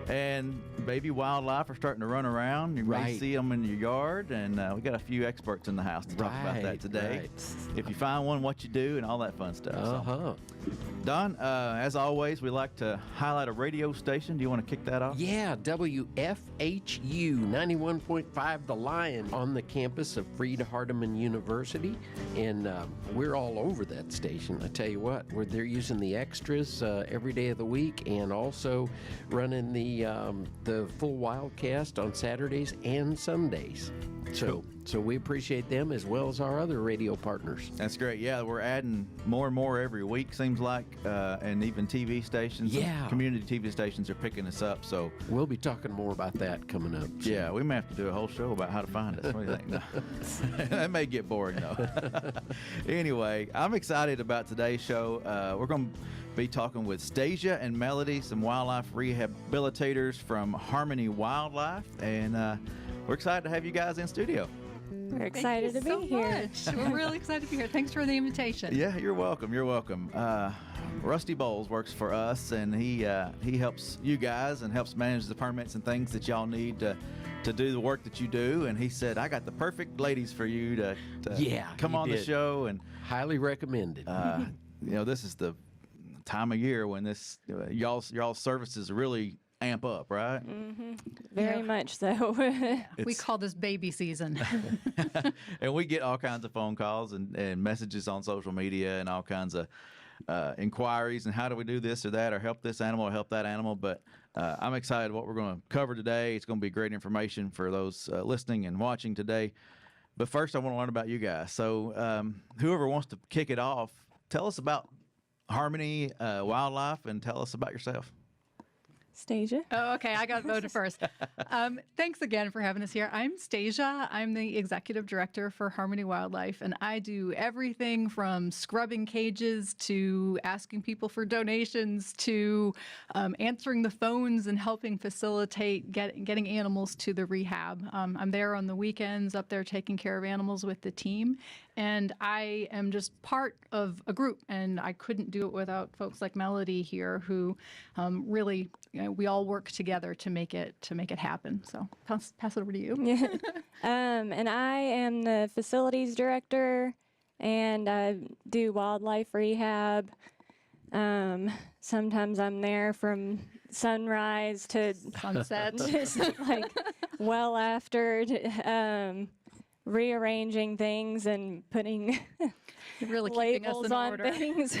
And baby wildlife are starting to run around. You may see them in your yard, and we got a few experts in the house to talk about that today. If you find one, what you do, and all that fun stuff. So. Don, as always, we like to highlight a radio station. Do you want to kick that off? Yeah, WFHU 91.5 The Lion on the campus of Freed-Hardeman University. And we're all over that station. I tell you what, they're using the extras every day of the week and also running the full Wildcast on Saturdays and Sundays. So we appreciate them as well as our other radio partners. That's great. Yeah, we're adding more and more every week, seems like, and even TV stations. Yeah. Community TV stations are picking us up, so. We'll be talking more about that coming up. So. Yeah, we may have to do a whole show about how to find us. What do you think? No. That may get boring, though. Anyway, I'm excited about today's show. We're going to be talking with Stasia and Melody, some wildlife rehabilitators from Harmony Wildlife, and we're excited to have you guys in studio. We're excited to be here. We're really excited to be here. Thanks for the invitation. Yeah, you're welcome. You're welcome. Rusty Bowles works for us, and he helps you guys and helps manage the permits and things that y'all need to do the work that you do. And he said, I got the perfect ladies for you to come on the show. And highly recommended. This is the time of year when this y'all services really amp up, right? Mm-hmm. Very much so. We call this baby season. And we get all kinds of phone calls and messages on social media and all kinds of inquiries and how do we do this or that or help this animal or help that animal. But I'm excited what we're going to cover today. It's going to be great information for those listening and watching today. But first, I want to learn about you guys. So whoever wants to kick it off, tell us about Harmony Wildlife and tell us about yourself. Stasia. Oh, okay. I got voted first. Thanks again for having us here. I'm Stasia. I'm the executive director for Harmony Wildlife, and I do everything from scrubbing cages to asking people for donations to answering the phones and helping facilitate getting animals to the rehab. I'm there on the weekends, up there taking care of animals with the team. And I am just part of a group, and I couldn't do it without folks like Melody here, who really, we all work together to make it happen. So pass it over to you. Yeah. And I am the facilities director, and I do wildlife rehab, Sometimes I'm there from sunrise to Sunset. just like well after, rearranging things and putting Really keeping us labels in on order. things.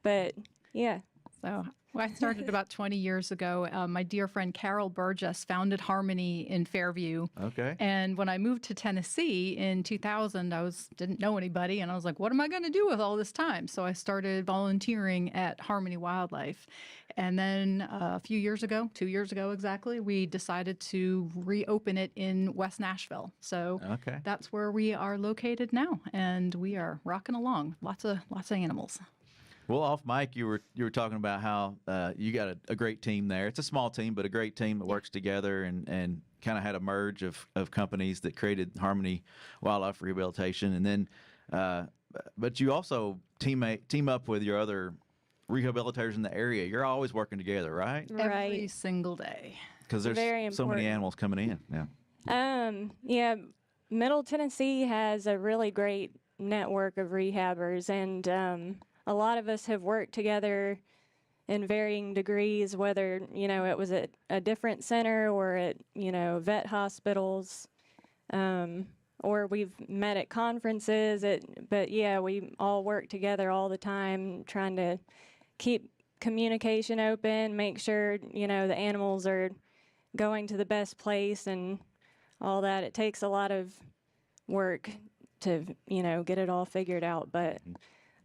But yeah. So well, I started about 20 years ago. My dear friend Carol Burgess founded Harmony in Fairview. Okay. And when I moved to Tennessee in 2000, didn't know anybody, and I was like, what am I going to do with all this time? So I started volunteering at Harmony Wildlife. And then a few years ago, 2 years ago exactly, we decided to reopen it in West Nashville. So Okay. that's where we are located now, and we are rocking along. Lots of animals. Well, off mic, you were talking about how you got a great team there. It's a small team, but a great team that works together and kind of had a merge of companies that created Harmony Wildlife Rehabilitation. And then, but you also team up with your other rehabilitators in the area. You're always working together, right? Every single day. Because there's Very so many important. animals coming in. Yeah. Yeah, Middle Tennessee has a really great network of rehabbers, and a lot of us have worked together in varying degrees, whether, it was at a different center or at, vet hospitals, or we've met at conferences. But yeah, we all work together all the time, trying to keep communication open, make sure, the animals are going to the best place and all that. It takes a lot of work to, get it all figured out, but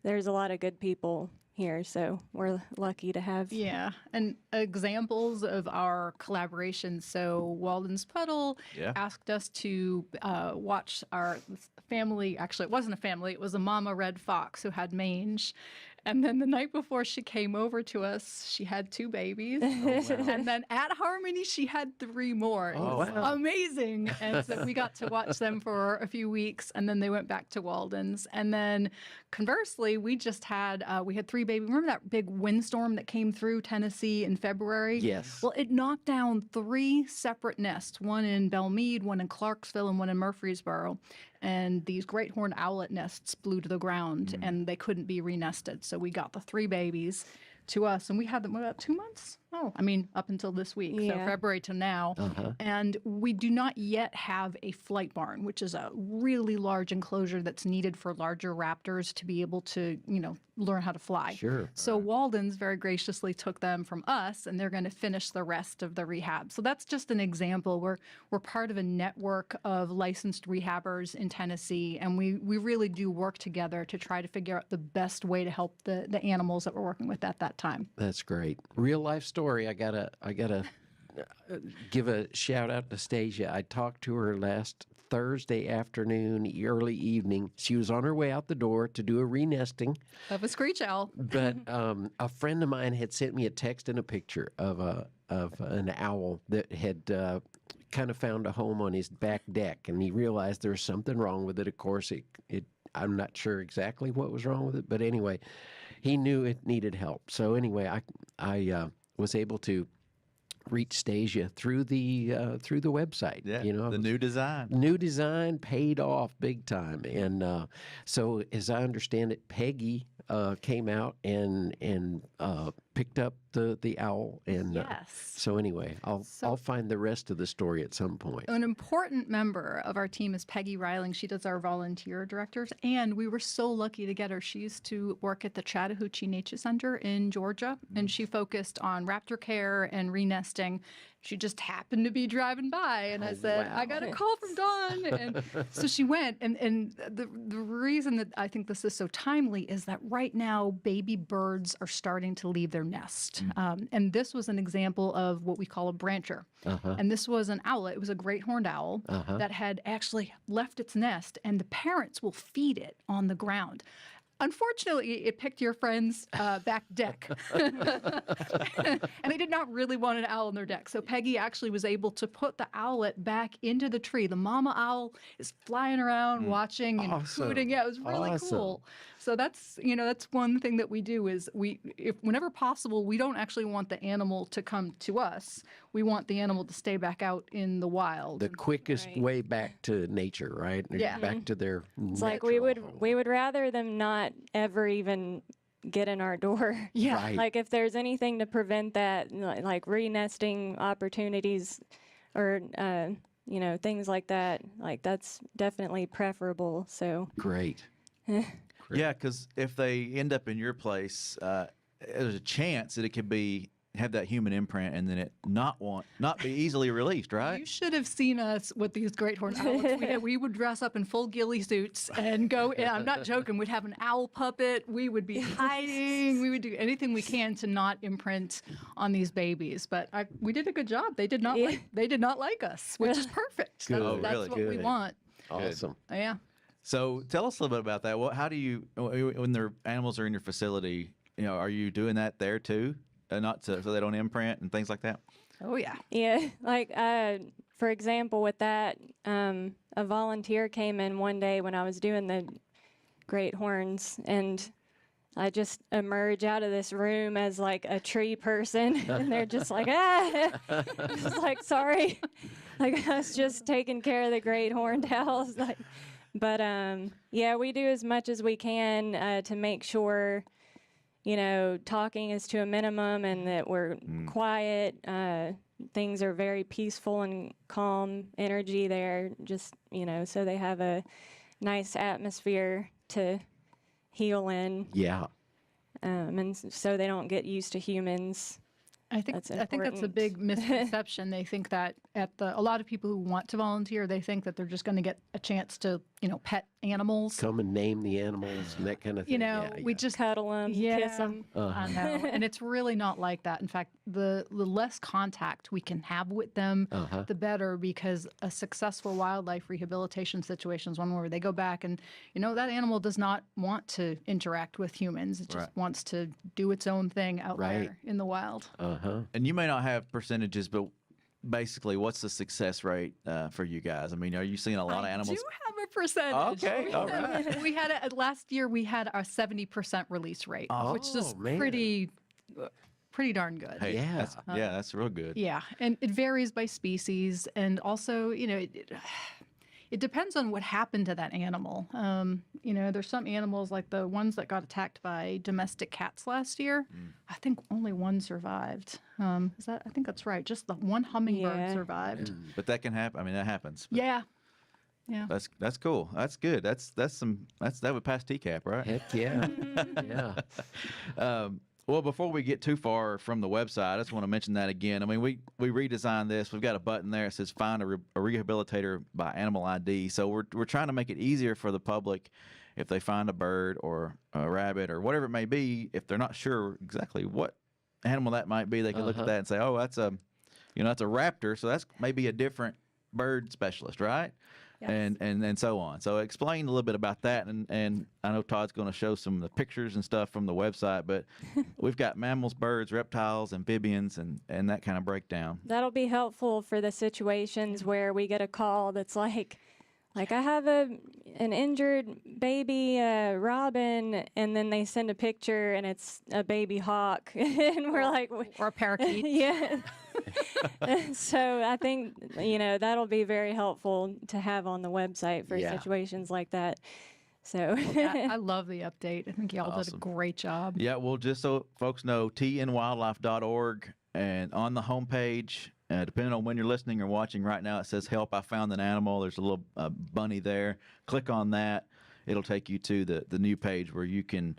there's a lot of good people here, so we're lucky to have. Yeah, and examples of our collaboration. So Walden's Puddle asked us to watch our family. Actually, it wasn't a family. It was a mama red fox who had mange. And then the night before she came over to us, she had 2 babies. And then at Harmony, she had 3 more. It was amazing. And so we got to watch them for a few weeks, and then they went back to Walden's. And then conversely, we just had, we had 3 babies. Remember that big windstorm that came through Tennessee in February? Yes. Well, it knocked down 3 separate nests, one in Belmead, one in Clarksville, and one in Murfreesboro. And these great horned owlet nests blew to the ground, and they couldn't be renested. So we got the 3 babies to us, and we had them about 2 months. Up until this week, so February to now. And we do not yet have a flight barn, which is a really large enclosure that's needed for larger raptors to be able to, learn how to fly. Sure. So Walden's very graciously took them from us, and they're going to finish the rest of the rehab. So that's just an example. We're part of a network of licensed rehabbers in Tennessee, and we really do work together to try to figure out the best way to help the animals that we're working with at that time. That's great. Real life story. I gotta give a shout out to Stasia. I talked to her last Thursday afternoon, early evening. She was on her way out the door to do a renesting. Of a screech owl. But a friend of mine had sent me a text and a picture of an owl that had kind of found a home on his back deck, and he realized there was something wrong with it. Of course, I'm not sure exactly what was wrong with it, but anyway, he knew it needed help. So anyway, I was able to reach Stasia through the website. Yeah, the new design. New design paid off big time, and so as I understand it, Peggy came out and picked up the owl, and so anyway, I'll find the rest of the story at some point. An important member of our team is Peggy Riling. She does our volunteer directors, and we were so lucky to get her. She used to work at the Chattahoochee Nature Center in Georgia, and she focused on raptor care and renesting. She just happened to be driving by, and I said, I got a call from Dawn. And so she went, and the reason that I think this is so timely is that right now, baby birds are starting to leave their nest. And this was an example of what we call a brancher. And this was an owl. It was a great horned owl that had actually left its nest, and the parents will feed it on the ground. Unfortunately, it picked your friend's back deck. And they did not really want an owl on their deck. So Peggy actually was able to put the owlet back into the tree. The mama owl is flying around watching and hooting. Yeah, it was really cool. So that's one thing that we do is whenever possible, we don't actually want the animal to come to us. We want the animal to stay back out in the wild. The quickest way back to nature, right? Yeah. Back to their It's like we would rather them not not ever even get in our door. Yeah. Right. Like if there's anything to prevent that, like re-nesting opportunities or, things like that, like that's definitely preferable. So, Great. Yeah, because if they end up in your place, there's a chance that it could have that human imprint and then it not be easily released, right? You should have seen us with these great horned owls. We would dress up in full ghillie suits and go. And I'm not joking. We'd have an owl puppet. We would be hiding. We would do anything we can to not imprint on these babies. But we did a good job. They did not like us, which is perfect. Good. Oh, That's really? what we want. Awesome. Yeah. So tell us a little bit about that. How do you, when their animals are in your facility, are you doing that there too? So they don't imprint and things like that? Oh, yeah. yeah, like, for example, with that, a volunteer came in one day when I was doing the great horns, and I just emerge out of this room as like a tree person, and they're just like, just like, sorry. Like, I was just taking care of the great horned owls. Like, but, yeah, we do as much as we can to make sure, talking is to a minimum and that we're quiet. Things are very peaceful and calm energy there, just, so they have a nice atmosphere to heal in. Yeah. And so they don't get used to humans. I think that's a big misconception. They think that a lot of people who want to volunteer, they think that they're just going to get a chance to, pet animals. Come and name the animals and that kind of thing. We just cuddle them, kiss them. I know, and it's really not like that. In fact, the less contact we can have with them, the better, because a successful wildlife rehabilitation situation is one where they go back and, that animal does not want to interact with humans. It just wants to do its own thing out there in the wild. And you may not have percentages, but basically, what's the success rate for you guys? I mean, are you seeing a lot of animals? I do have a percentage. Okay, all right. We had last year. We had a 70% release rate, which is pretty darn good. Hey, that's real good. Yeah, and it varies by species, and also, it depends on what happened to that animal. There's some animals like the ones that got attacked by domestic cats last year. I think only one survived. I think that's right. Just the one hummingbird survived. But that can happen. I mean, that happens. But Yeah. That's cool. That's good. That would pass TCAP, right? Heck yeah. Yeah. Well, before we get too far from the website, I just want to mention that again. I mean, we redesigned this. We've got a button there that says "Find a Rehabilitator by Animal ID." So we're trying to make it easier for the public if they find a bird or a rabbit or whatever it may be. If they're not sure exactly what animal that might be, they can look at that and say, "Oh, that's a raptor." So that's maybe a different bird specialist, right? Yes. And so on. So explain a little bit about that, and I know Todd's going to show some of the pictures and stuff from the website, but we've got mammals, birds, reptiles, amphibians, and that kind of breakdown. That'll be helpful for the situations where we get a call that's like I have an injured baby robin, and then they send a picture and it's a baby hawk, and we're like, or a parakeet. Yeah. So I think, that'll be very helpful to have on the website for situations like that. So I love the update. I think y'all did a great job. Yeah, well, just so folks know, tnwildlife.org, and on the homepage, depending on when you're listening or watching right now, it says "Help, I found an animal." There's a little bunny there. Click on that. It'll take you to the new page where you can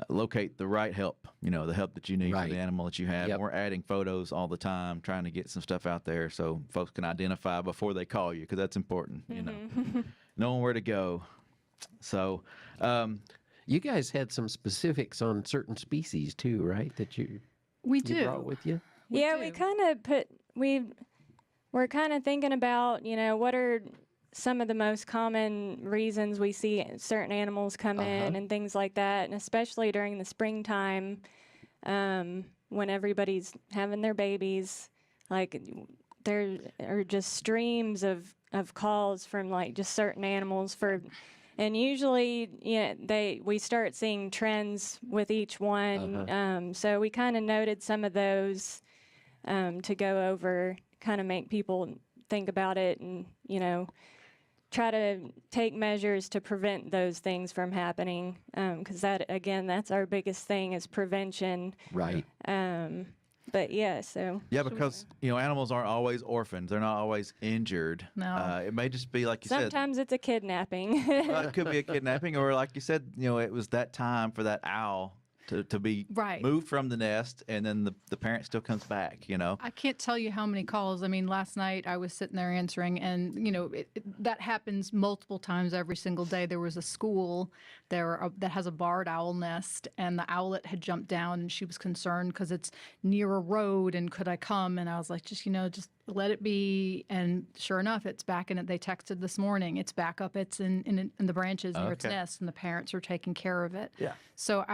locate the right help, the help that you need for the animal that you have. Yep. We're adding photos all the time, trying to get some stuff out there so folks can identify before they call you, because that's important, knowing where to go. So you guys had some specifics on certain species too, right, that you brought with you? We kind of we're kind of thinking about, what are some of the most common reasons we see certain animals come in and things like that, and especially during the springtime, when everybody's having their babies, like there are just streams of calls from just certain animals and usually we start seeing trends with each one. So we kind of noted some of those to go over, kind of make people think about it, and try to take measures to prevent those things from happening. Because that, again, that's our biggest thing is prevention. Right. But yeah, so. Yeah, because animals aren't always orphans. They're not always injured. No. It may just be like you said. Sometimes it's a kidnapping. Well, it could be a kidnapping, or like you said, it was that time for that owl to be Right. moved from the nest, and then the parent still comes back. I can't tell you how many calls. I mean, last night I was sitting there answering, and that happens multiple times every single day. There was a school there that has a barred owl nest, and the owlet had jumped down, and she was concerned because it's near a road, and could I come? And I was like, just let it be. And sure enough, it's back in it. They texted this morning. It's back up. It's in the branches near its Okay. nest, and the parents are taking care of it. Yeah. So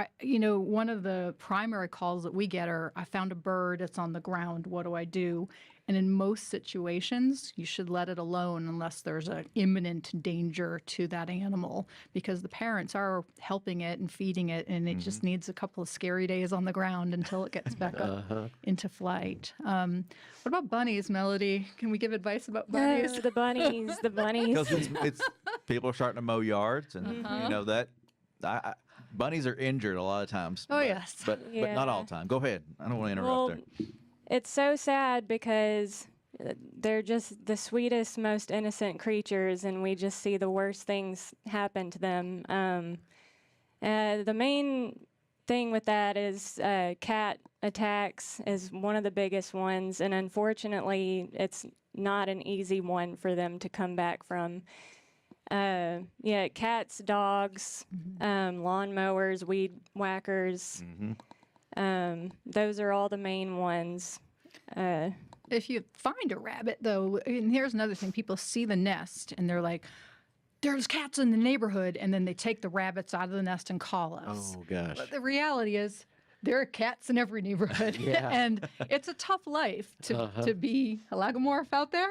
one of the primary calls that we get are, I found a bird. It's on the ground. What do I do? And in most situations, you should let it alone unless there's an imminent danger to that animal, because the parents are helping it and feeding it, and it just needs a couple of scary days on the ground until it gets back up into flight. What about bunnies, Melody? Can we give advice about bunnies? The bunnies. Because it's people are starting to mow yards, and Uh-huh. bunnies are injured a lot of times. Oh, yes. but Yeah. not all the time. Go ahead. I don't want to interrupt Well, there. it's so sad because they're just the sweetest, most innocent creatures, and we just see the worst things happen to them. The main thing with that is cat attacks is one of the biggest ones, and unfortunately, it's not an easy one for them to come back from. Cats, dogs, lawnmowers, weed whackers. Those are all the main ones. If you find a rabbit, though, and here's another thing, people see the nest and they're like, there's cats in the neighborhood, and then they take the rabbits out of the nest and call us. Oh, gosh. But the reality is, there are cats in every neighborhood, Yeah. and it's a tough life to be a lagomorph out there.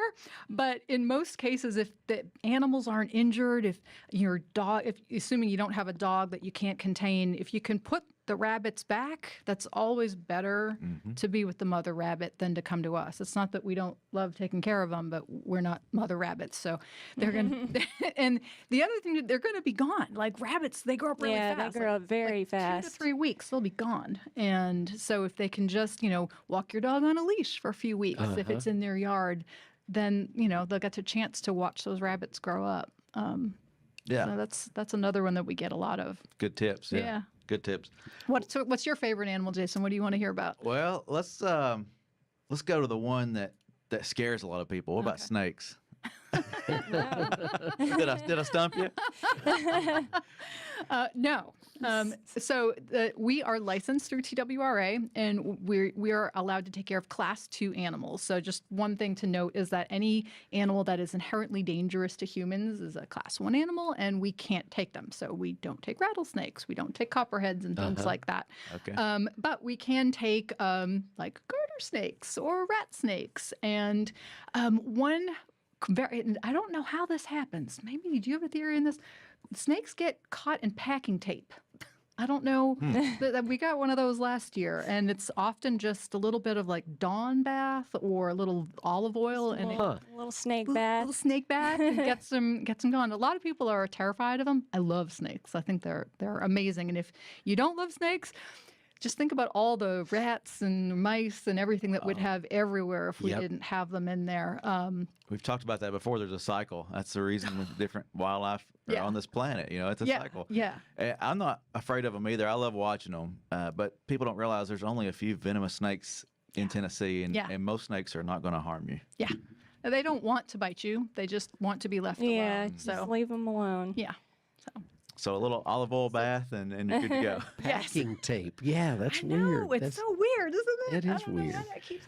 But in most cases, if the animals aren't injured, if your dog, assuming you don't have a dog that you can't contain, if you can put the rabbits back, that's always better to be with the mother rabbit than to come to us. It's not that we don't love taking care of them, but we're not mother rabbits, so they're gonna. And the other thing, they're gonna be gone. Like rabbits, they grow up really fast. Yeah, they grow up very fast. 2 to 3 weeks, they'll be gone. And so if they can just, walk your dog on a leash for a few weeks, if it's in their yard, then they'll get a chance to watch those rabbits grow up. So that's another one that we get a lot of. Good tips. Yeah. Good tips. What's your favorite animal, Jason? What do you want to hear about? Well, let's go to the one that scares a lot of people. What about snakes? Did I stump you? No. So we are licensed through TWRA, and we are allowed to take care of Class 2 animals. So just one thing to note is that any animal that is inherently dangerous to humans is a Class 1 animal, and we can't take them. So we don't take rattlesnakes, we don't take copperheads and things like that. Okay. But we can take like garter snakes or rat snakes, and one. I don't know how this happens. Maybe do you have a theory in this? Snakes get caught in packing tape. I don't know. We got one of those last year, and it's often just a little bit of like Dawn bath or a little olive oil and a little snake bath. Little snake bath and gets them gone. A lot of people are terrified of them. I love snakes. I think they're amazing. And if you don't love snakes, just think about all the rats and mice and everything that we'd have everywhere if we didn't have them in there. We've talked about that before. There's a cycle. That's the reason with different wildlife are on this planet. It's a cycle. Yeah. I'm not afraid of them either. I love watching them. But people don't realize there's only a few venomous snakes in Tennessee, and most snakes are not going to harm you. Yeah. They don't want to bite you. They just want to be left alone. Yeah, just leave them alone. Yeah. So a little olive oil bath, and you're good to go. Packing tape. Yeah, that's weird. It's so weird, isn't it? It is weird.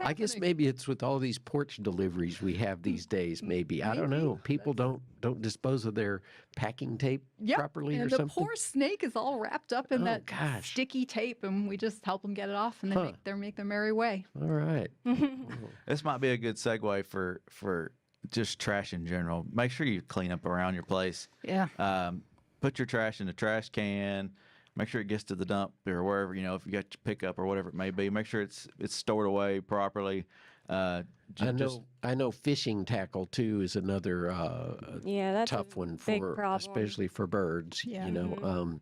I guess maybe it's with all these porch deliveries we have these days. Maybe I don't know. People don't dispose of their packing tape properly and or the something. poor snake is all wrapped up in that sticky tape, and we just help them get it off, and they make their merry way. All right. This might be a good segue for just trash in general. Make sure you clean up around your place. Yeah. Put your trash in the trash can. Make sure it gets to the dump or wherever, if you got your pickup or whatever it may be. Make sure it's stored away properly. I know fishing tackle too is another Yeah, that's a tough one big for problem. especially for birds. Yeah. You know,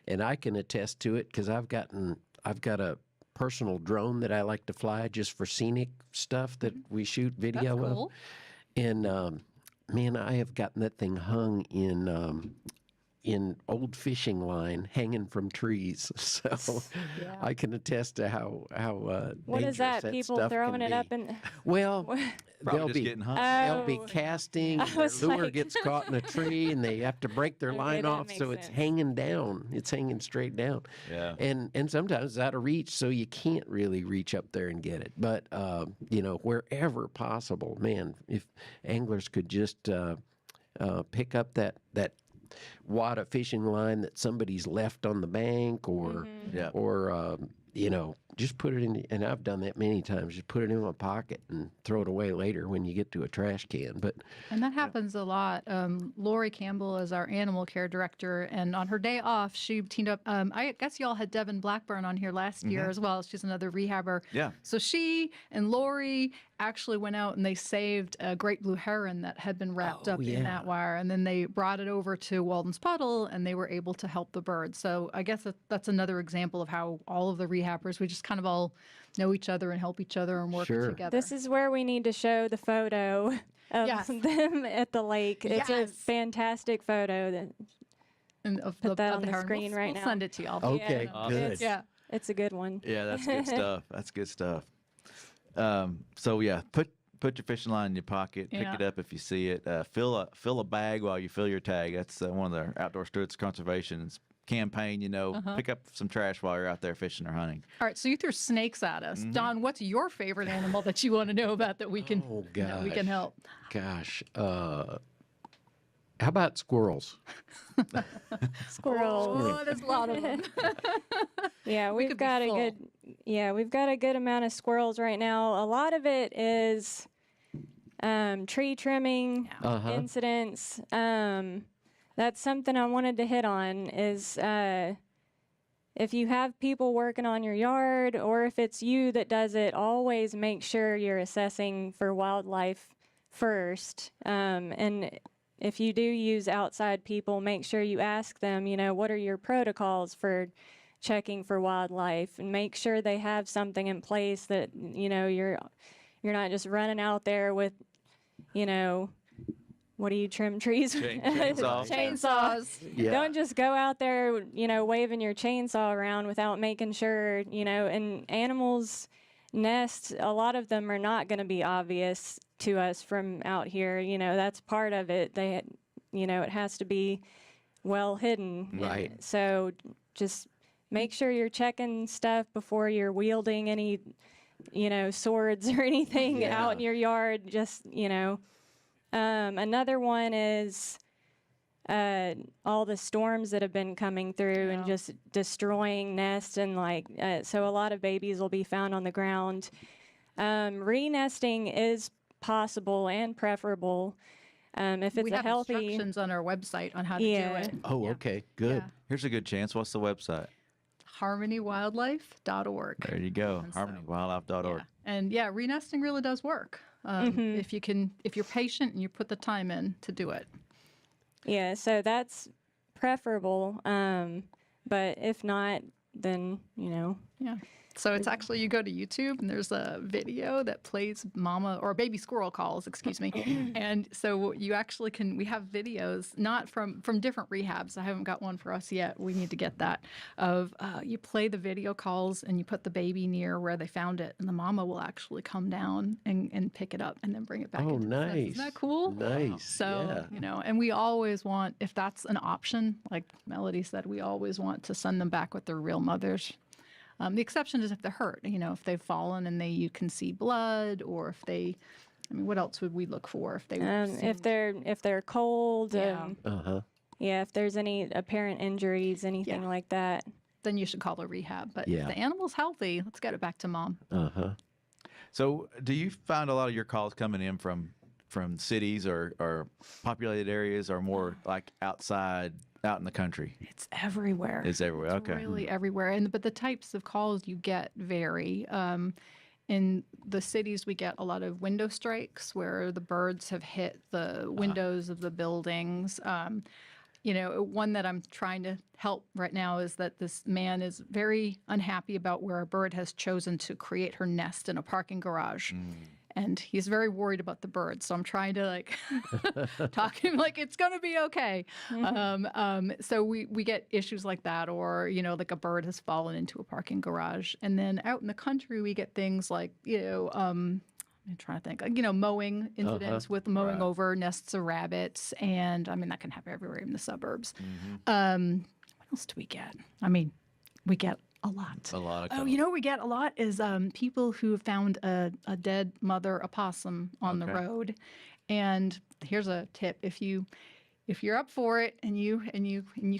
and I can attest to it because I've got a personal drone that I like to fly just for scenic stuff that we shoot video That's cool. of. And man, I have gotten that thing hung in old fishing line hanging from trees. So Yeah. I can attest to how What dangerous is that? People stuff throwing can it be. up in. Well, Probably they'll just be getting hung. they'll be Oh. casting, and I their was lure like- gets caught in a tree, and they have to break their Okay, line that off, makes so it's sense. hanging down. It's hanging straight down. Yeah. And sometimes it's out of reach, so you can't really reach up there and get it. But you know, wherever possible, man, if anglers could just pick up that wad of fishing line that somebody's left on the bank, or Yeah. or you know, just put it in. And I've done that many times. Just put it in my pocket and throw it away later when you get to a trash can. But And that happens a lot. Lori Campbell is our animal care director, and on her day off, she teamed up. I guess y'all had Devin Blackburn on here last year as well. She's another rehabber. Yeah. So she and Lori actually went out and they saved a great blue heron that had been wrapped up in that wire, and then they brought it over to Walden's Puddle, and they were able to help the birds. So I guess that's another example of how all of the rehabbers, we just kind of all know each other and help each other and work Sure. together. This is where we need to show the photo of Yes. them at the lake. It's a Yes. fantastic photo. That and of put that of on the heron. screen right We'll now. send it to y'all. okay, Yeah. good. Yeah. It's a good one. Yeah, that's good stuff. That's good stuff. So yeah, put your fishing line in your pocket. Pick Yeah. it up if you see it. Fill a bag while you fill your tag. That's one of the Outdoor Stewards Conservation's campaign. You know, pick up some trash while you're out there fishing or hunting. All right, so you threw snakes at us. Don, what's your favorite animal that you want to know about that we can Oh, that we can gosh. help? Gosh, how about squirrels? Squirrels. Oh, there's a lot of them. Yeah, could we've be got full. we've got a good amount of squirrels right now. A lot of it is tree trimming incidents. That's something I wanted to hit on is if you have people working on your yard, or if it's you that does it, always make sure you're assessing for wildlife first. And if you do use outside people, make sure you ask them, you know, what are your protocols for checking for wildlife, and make sure they have something in place that, you know, you're not just running out there with, you know, what do you trim trees? Chainsaws. Chainsaws. Yeah. Don't just go out there, you know, waving your chainsaw around without making sure, you know, and animals' nests, a lot of them are not going to be obvious to us from out here. You know, that's part of it. You know, it has to be well hidden. Right. So just make sure you're checking stuff before you're wielding any, you know, swords or anything out in your yard. Just, you know. Another one is all the storms that have been coming through and just destroying nests, and like so a lot of babies will be found on the ground. Re-nesting is possible and preferable if it's we a have healthy. instructions on our website on how to Yeah. do it. Oh, okay, good. Yeah. Here's a good chance. What's the website? HarmonyWildlife.org. There you go. And so- HarmonyWildlife.org. And yeah, re-nesting really does work if you're patient and you put the time in to do it. Yeah, so that's preferable. But if not, then you know. Yeah. So it's actually, you go to YouTube and there's a video that plays mama or baby squirrel calls, excuse me. And so you actually we have videos, not from different rehabs. I haven't got one for us yet. We need to get that. Of you play the video calls and you put the baby near where they found it, and the mama will actually come down and pick it up and then bring it back. Oh, into the nest. nice. Isn't that cool? Nice. So, yeah. you know, and we always want, if that's an option, like Melody said, we always want to send them back with their real mothers. The exception is if they're hurt, you know, if they've fallen and you can see blood, or if they, I mean, what else would we look for if they? If they're cold, Yeah. yeah, if there's any apparent injuries, anything like that. Then you should call a rehab. But Yeah. if the animal's healthy, let's get it back to mom. So, do you find a lot of your calls coming in from cities or populated areas, or more like out in the country? It's everywhere. It's everywhere. Okay. Really everywhere. But the types of calls you get vary. in the cities, we get a lot of window strikes where the birds have hit the windows of the buildings. One that I'm trying to help right now is that this man is very unhappy about where a bird has chosen to create her nest in a parking garage. And he's very worried about the birds. So I'm trying to talk to him like it's going to be okay. So we get issues like that, or, like a bird has fallen into a parking garage. And then out in the country, we get things like, I'm trying to think, mowing incidents with mowing over nests of rabbits. And that can happen everywhere in the suburbs. What else do we get? We get a lot. What we get a lot is people who found a dead mother opossum on the road. And here's a tip: if you're up for it and you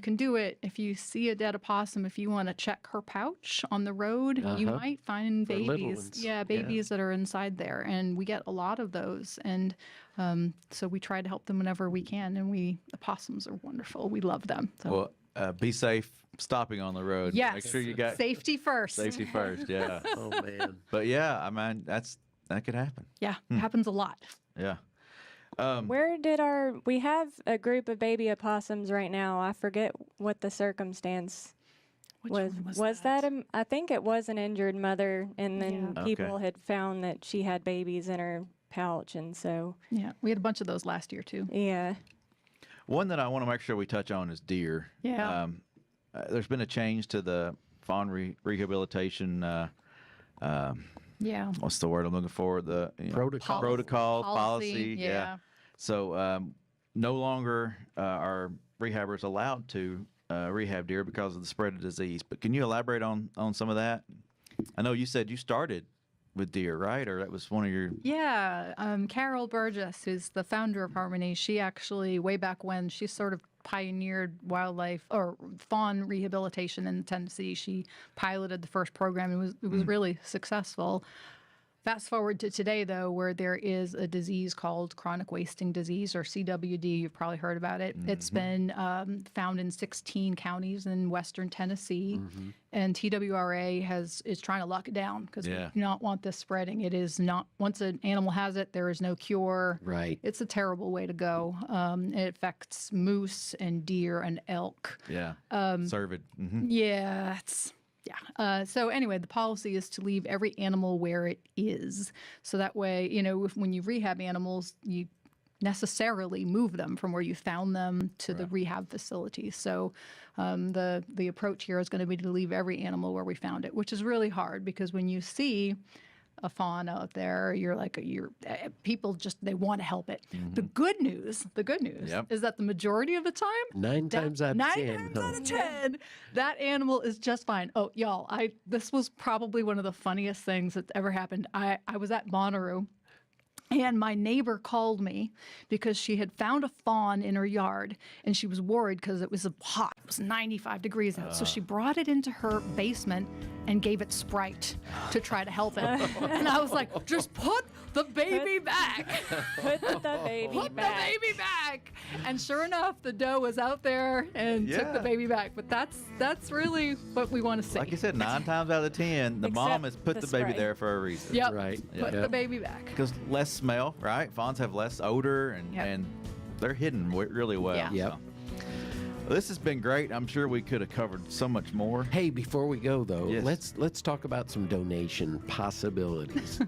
can do it, if you see a dead opossum, if you want to check her pouch on the road, you might find babies. Babies that are inside there, and we get a lot of those. And so we try to help them whenever we can. And opossums are wonderful. We love them. So. Well, be safe stopping on the road. Yes. Make sure you got safety first. Safety first, yeah. Oh, man. But yeah, that could happen. Yeah, it happens a lot. Yeah. We have a group of baby opossums right now. I forget what the circumstance was. Was that I think it was an injured mother, and then people had found that she had babies in her pouch, and so. Yeah, we had a bunch of those last year too. Yeah. One that I want to make sure we touch on is deer. Yeah. There's been a change to the fawn rehabilitation. What's the word I'm looking for? The protocol policy. Yeah. So no longer are rehabbers allowed to rehab deer because of the spread of disease. But can you elaborate on some of that? I know you said you started with deer, right? Or that was one of your... Yeah. Carol Burgess, who's the founder of Harmony, she actually, way back when, she sort of pioneered wildlife or fawn rehabilitation in Tennessee. She piloted the first program and it was really successful. Fast forward to today, though, where there is a disease called chronic wasting disease, or CWD. You've probably heard about it. It's been found in 16 counties in western Tennessee, and TWRA is trying to lock it down because we do not want this spreading. It is not, once an animal has it, there is no cure. Right. It's a terrible way to go. It affects moose and deer and elk. Yeah. Cervid. Yeah, so anyway, the policy is to leave every animal where it is. So that way, when you rehab animals, you necessarily move them from where you found them to the rehab facility. So the approach here is going to be to leave every animal where we found it, which is really hard because when you see a fawn out there, people they want to help it. The good news is that the majority of the time, 9 times out of 10, that animal is just fine. Oh, y'all, this was probably one of the funniest things that's ever happened. I was at Bonnaroo, and my neighbor called me because she had found a fawn in her yard, and she was worried because it was hot. It was 95 degrees out. So she brought it into her basement and gave it Sprite to try to help it. And I was like, just put the baby back. Put the baby back. And sure enough, the doe was out there and took the baby back. But that's really what we want to see. Like you said, 9 times out of 10, the mom has put the baby there for a reason. Yep. Right. Put the baby back. Because less smell, right? Fawns have less odor, and they're hidden really well. Yeah. Yep. So. Well, this has been great. I'm sure we could have covered so much more. Hey, before we go though, Yes. let's talk about some donation possibilities.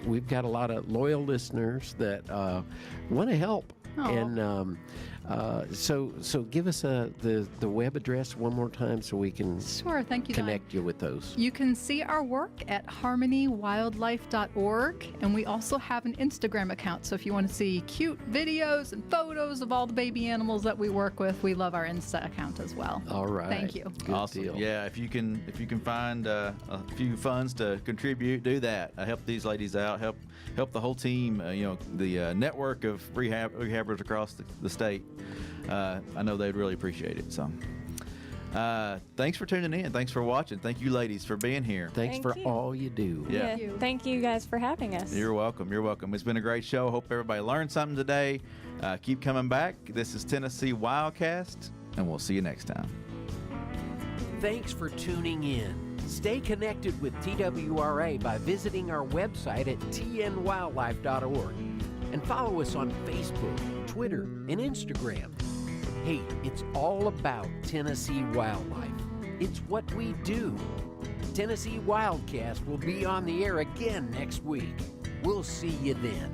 We've got a lot of loyal listeners that want to help, and so give us the web address one more time so we can Sure, thank you, connect you with those. You can see our work at harmonywildlife.org, and we also have an Instagram account. So if you want to see cute videos and photos of all the baby animals that we work with, we love our Insta account as well. All right. Thank you. Good Awesome. deal. Yeah, if you can find a few funds to contribute, do that. Help these ladies out. Help the whole team. The network of rehabbers across the state. I know they'd really appreciate it. So, thanks for tuning in. Thanks for watching. Thank you, ladies, for being here. Thanks for all you do. Yeah. Thank you guys for having us. You're welcome. You're welcome. It's been a great show. Hope everybody learned something today. Keep coming back. This is Tennessee Wildcast, and we'll see you next time. Thanks for tuning in. Stay connected with TWRA by visiting our website at tnwildlife.org and follow us on Facebook, Twitter, and Instagram. Hey, it's all about Tennessee wildlife. It's what we do. Tennessee Wildcast will be on the air again next week. We'll see you then.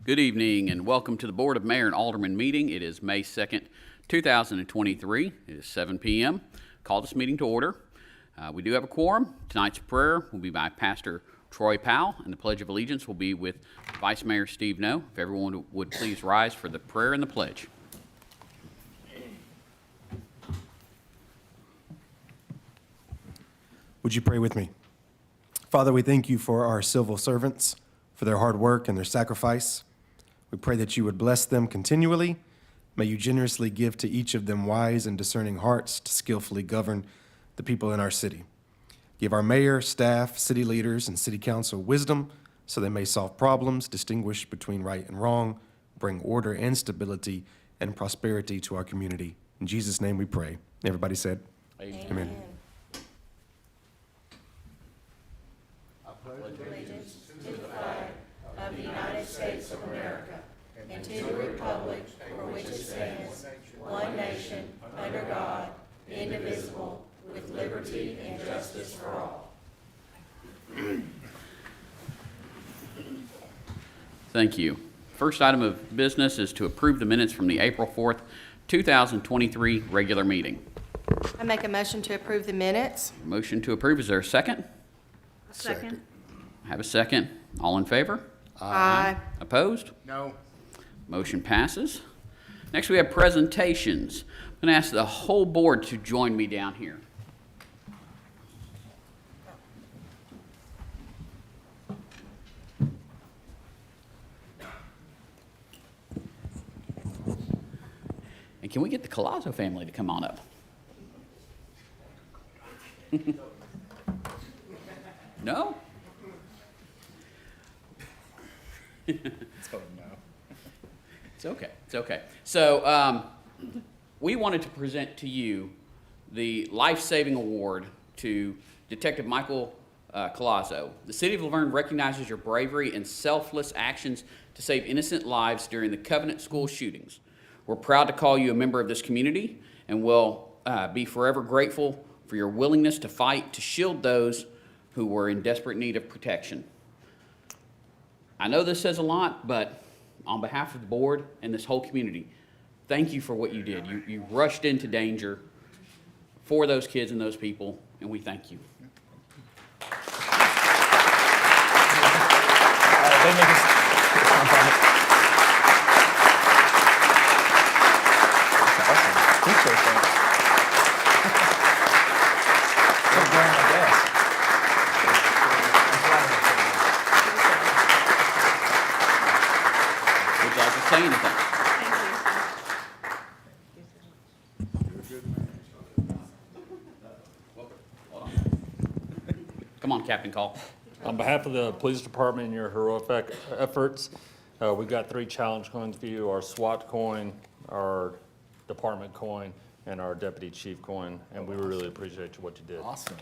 Good evening and welcome to the Board of Mayor and Alderman meeting. It is May 2nd, 2023. It is 7 p.m. Call this meeting to order. We do have a quorum. Tonight's prayer will be by Pastor Troy Powell, and the Pledge of Allegiance will be with Vice Mayor Steve Noe. If everyone would please rise for the prayer and the pledge. Would you pray with me? Father, we thank you for our civil servants, for their hard work and their sacrifice. We pray that you would bless them continually. May you generously give to each of them wise and discerning hearts to skillfully govern the people in our city. Give our mayor, staff, city leaders, and city council wisdom so they may solve problems, distinguish between right and wrong, bring order and stability and prosperity to our community. In Jesus' name we pray. Everybody said, Amen. Amen. Of the United States of America, and to the republic for which it stands, one nation, under God, indivisible, with liberty and justice for all. Thank you. First item of business is to approve the minutes from the April 4th, 2023 regular meeting. I make a motion to approve the minutes. Motion to approve. Is there a second? Second. Have a second. All in favor? Aye. Opposed? No. Motion passes. Next, we have presentations. I'm going to ask the whole board to join me down here. And can we get the Collazo family to come on up? No? It's okay. It's okay. So we wanted to present to you the life-saving award to Detective Michael Collazo. The City of LaVergne recognizes your bravery and selfless actions to save innocent lives during the Covenant school shootings. We're proud to call you a member of this community and will be forever grateful for your willingness to fight to shield those who were in desperate need of protection. I know this says a lot, but on behalf of the board and this whole community, thank you for what you did. You rushed into danger for those kids and those people, and we thank you. Would you like to say anything? Come on, Captain Call. On behalf of the police department and your heroic efforts, we've got 3 challenge coins for you: our SWAT coin, our department coin, and our deputy chief coin. And we really appreciate what you did. Awesome.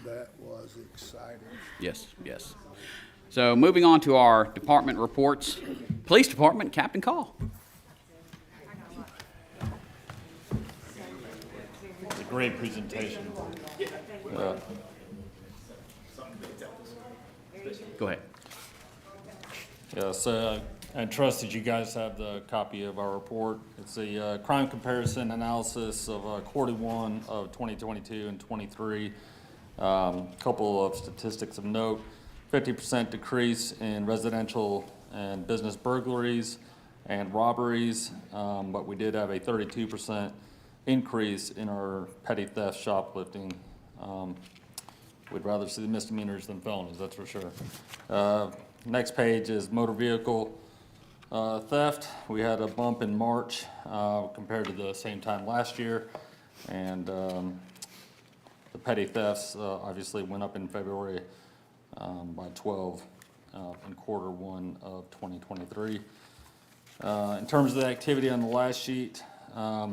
That was exciting. Yes, yes. So moving on to our department reports. Police Department, Captain Call. It's a great presentation. Go ahead. Yes, I trust that you guys have the copy of our report. It's a crime comparison analysis of quarter 1 of 2022 and 23. Couple of statistics of note: 50% decrease in residential and business burglaries and robberies, but we did have a 32% increase in our petty theft shoplifting. We'd rather see the misdemeanors than felonies, that's for sure. Next page is motor vehicle theft. We had a bump in March compared to the same time last year, and the petty thefts obviously went up in February by 12 in Q1 of 2023. In terms of the activity on the last sheet, a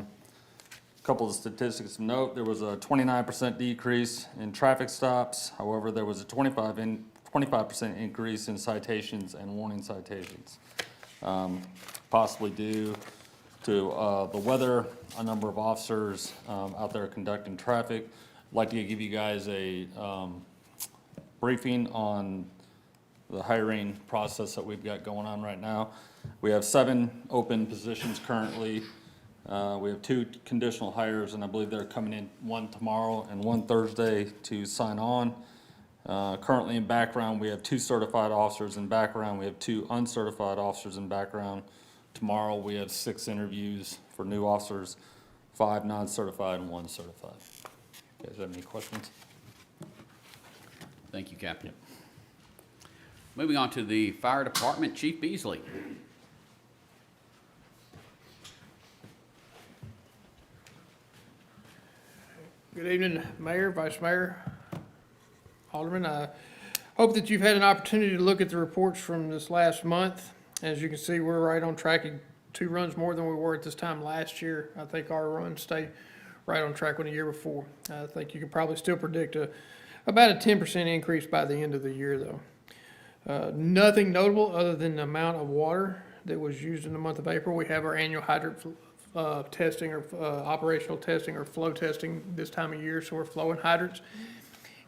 couple of statistics of note. There was a 29% decrease in traffic stops. However, there was a 25% increase in citations and warning citations, possibly due to the weather, a number of officers out there conducting traffic. I'd like to give you guys a briefing on the hiring process that we've got going on right now. We have 7 open positions currently. We have 2 conditional hires, and I believe they're coming in, 1 tomorrow and 1 Thursday to sign on. Currently in background, we have 2 certified officers in background. We have 2 uncertified officers in background. Tomorrow, we have 6 interviews for new officers, 5 non-certified and 1 certified. You guys have any questions? Thank you, Captain. Moving on to the Fire Department, Chief Beasley. Good evening, Mayor, Vice Mayor, Alderman. I hope that you've had an opportunity to look at the reports from this last month. As you can see, we're right on track, 2 runs more than we were at this time last year. I think our runs stay right on track with the year before. I think you can probably still predict about a 10% increase by the end of the year, though. Nothing notable other than the amount of water that was used in the month of April. We have our annual hydrant testing or operational testing or flow testing this time of year, so we're flowing hydrants.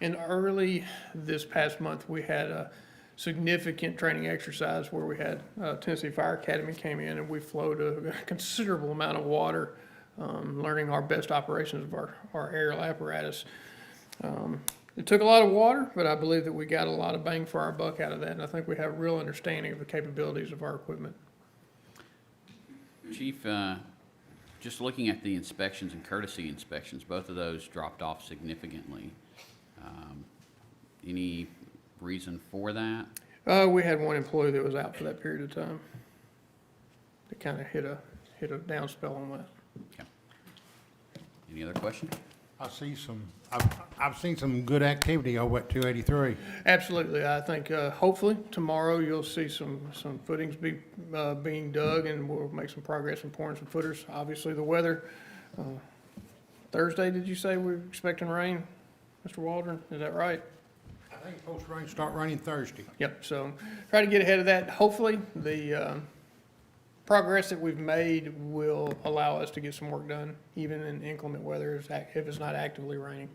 And early this past month, we had a significant training exercise where we had Tennessee Fire Academy came in and we flowed a considerable amount of water, learning our best operations of our aerial apparatus. It took a lot of water, but I believe that we got a lot of bang for our buck out of that, and I think we have a real understanding of the capabilities of our equipment. Chief, just looking at the inspections and courtesy inspections, both of those dropped off significantly. Any reason for that? We had 1 employee that was out for that period of time. It kind of hit a down spell on that. Okay. Any other questions? I've seen some good activity over at 283. Absolutely. I think hopefully tomorrow you'll see some footings being dug, and we'll make some progress in pouring some footers. Obviously, the weather. Thursday, did you say we're expecting rain, Mr. Waldron? Is that right? I think supposed to rain, start raining Thursday. Yep. So try to get ahead of that. Hopefully, the progress that we've made will allow us to get some work done, even in inclement weather, if it's not actively raining.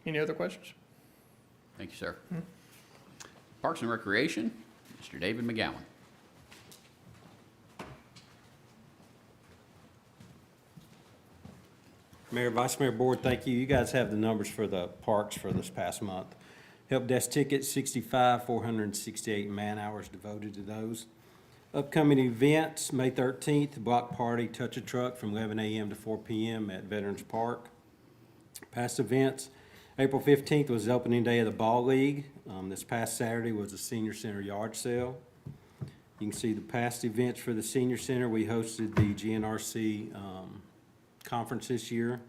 Any other questions? Thank you, sir. Parks and Recreation, Mr. David McGowan. Mayor, Vice Mayor, Board, thank you. You guys have the numbers for the parks for this past month. Help desk tickets, 65, 468 man-hours devoted to those. Upcoming events, May 13th, block party, Touch a Truck from 11 a.m. to 4 p.m. at Veterans Park. Past events, April 15th was the opening day of the Ball League. This past Saturday was the Senior Center yard sale. You can see the past events for the Senior Center. We hosted the GNRC conference this year.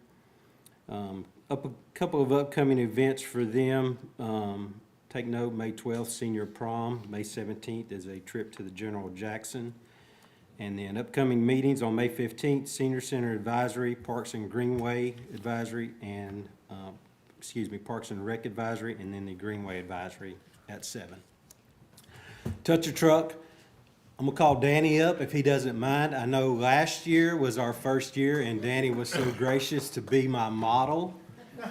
A couple of upcoming events for them. Take note, May 12th, Senior Prom. May 17th is a trip to the General Jackson. And then upcoming meetings on May 15th, Senior Center Advisory, Parks and Greenway Advisory, and, Parks and Rec Advisory, and then the Greenway Advisory at 7. Touch a Truck. I'm gonna call Danny up if he doesn't mind. I know last year was our first year, and Danny was so gracious to be my model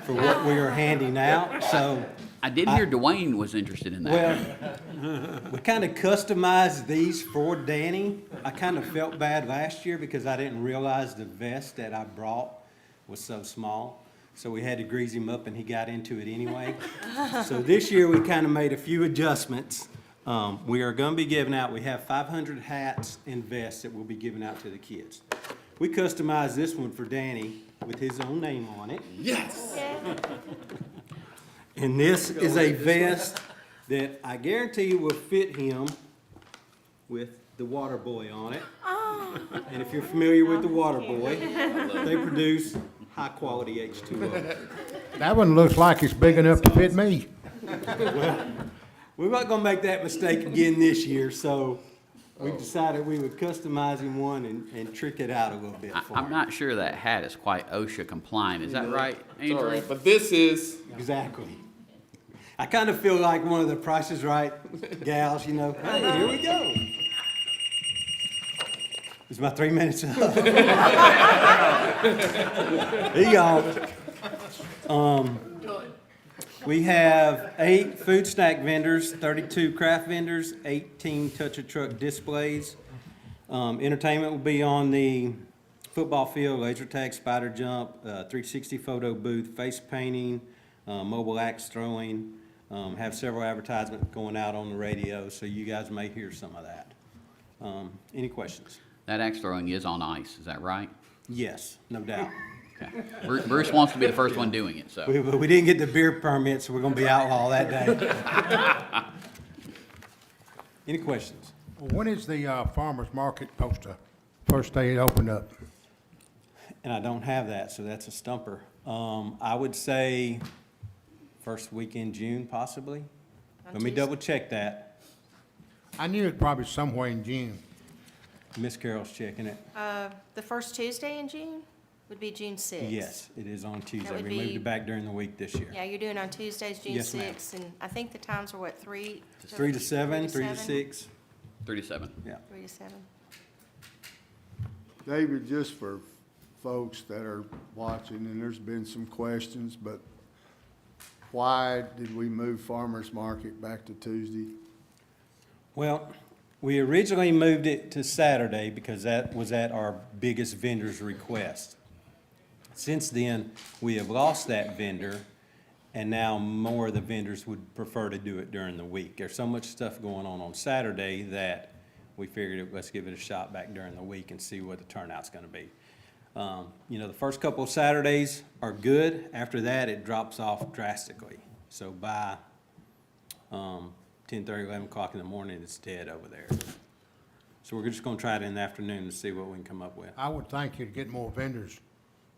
for what we are handing out, so. I did hear Dwayne was interested in that. Well, we kind of customized these for Danny. I kind of felt bad last year because I didn't realize the vest that I brought was so small. So we had to grease him up and he got into it anyway. So this year we kind of made a few adjustments. We are going to be giving out, we have 500 hats and vests that we'll be giving out to the kids. We customized this one for Danny with his own name on it. Yes! And this is a vest that I guarantee will fit him with the Water Boy on it. Oh. And if you're familiar with the Water Boy, they produce high quality H2O. That one looks like it's big enough to fit me. We weren't gonna make that mistake again this year, so we decided we would customize him one and trick it out a little bit for him. I'm not sure that hat is quite OSHA compliant. Is that right, Andrew? But this is. Exactly. I kind of feel like one of the Price is Right gals, you know. Hey, here we go. Is my 3 minutes up? Here you go. We have 8 food snack vendors, 32 craft vendors, 18 touch-a-truck displays. Entertainment will be on the football field, laser tag, spider jump, 360 photo booth, face painting, mobile axe throwing. Have several advertisements going out on the radio, so you guys may hear some of that. Any questions? That axe throwing is on ice, is that right? Yes, no doubt. Okay. Bruce wants to be the first one doing it, so. We didn't get the beer permit, so we're gonna be outlaw that day. Any questions? When is the farmer's market supposed to, first day it opened up? And I don't have that, so that's a stumper. I would say first week in June, possibly. Let me double check that. I knew it probably somewhere in June. Miss Carol's checking it. The first Tuesday in June would be June 6th. Yes, it is on Tuesday. would We moved be- it back during the week this year. Yeah, you're doing on Tuesdays, June Yes, ma'am. 6th, and I think the times are what, 3? 3 to 7, 3 to 6. 3 to 7. Yeah. 3 to 7. David, just for folks that are watching, and there's been some questions, but why did we move farmer's market back to Tuesday? Well, we originally moved it to Saturday because that was at our biggest vendor's request. Since then, we have lost that vendor, and now more of the vendors would prefer to do it during the week. There's so much stuff going on Saturday that we figured let's give it a shot back during the week and see what the turnout's gonna be. You know, the first couple of Saturdays are good. After that, it drops off drastically. So by 10:30, 11 o'clock in the morning, it's dead over there. So we're just gonna try it in the afternoon to see what we can come up with. I would think you'd get more vendors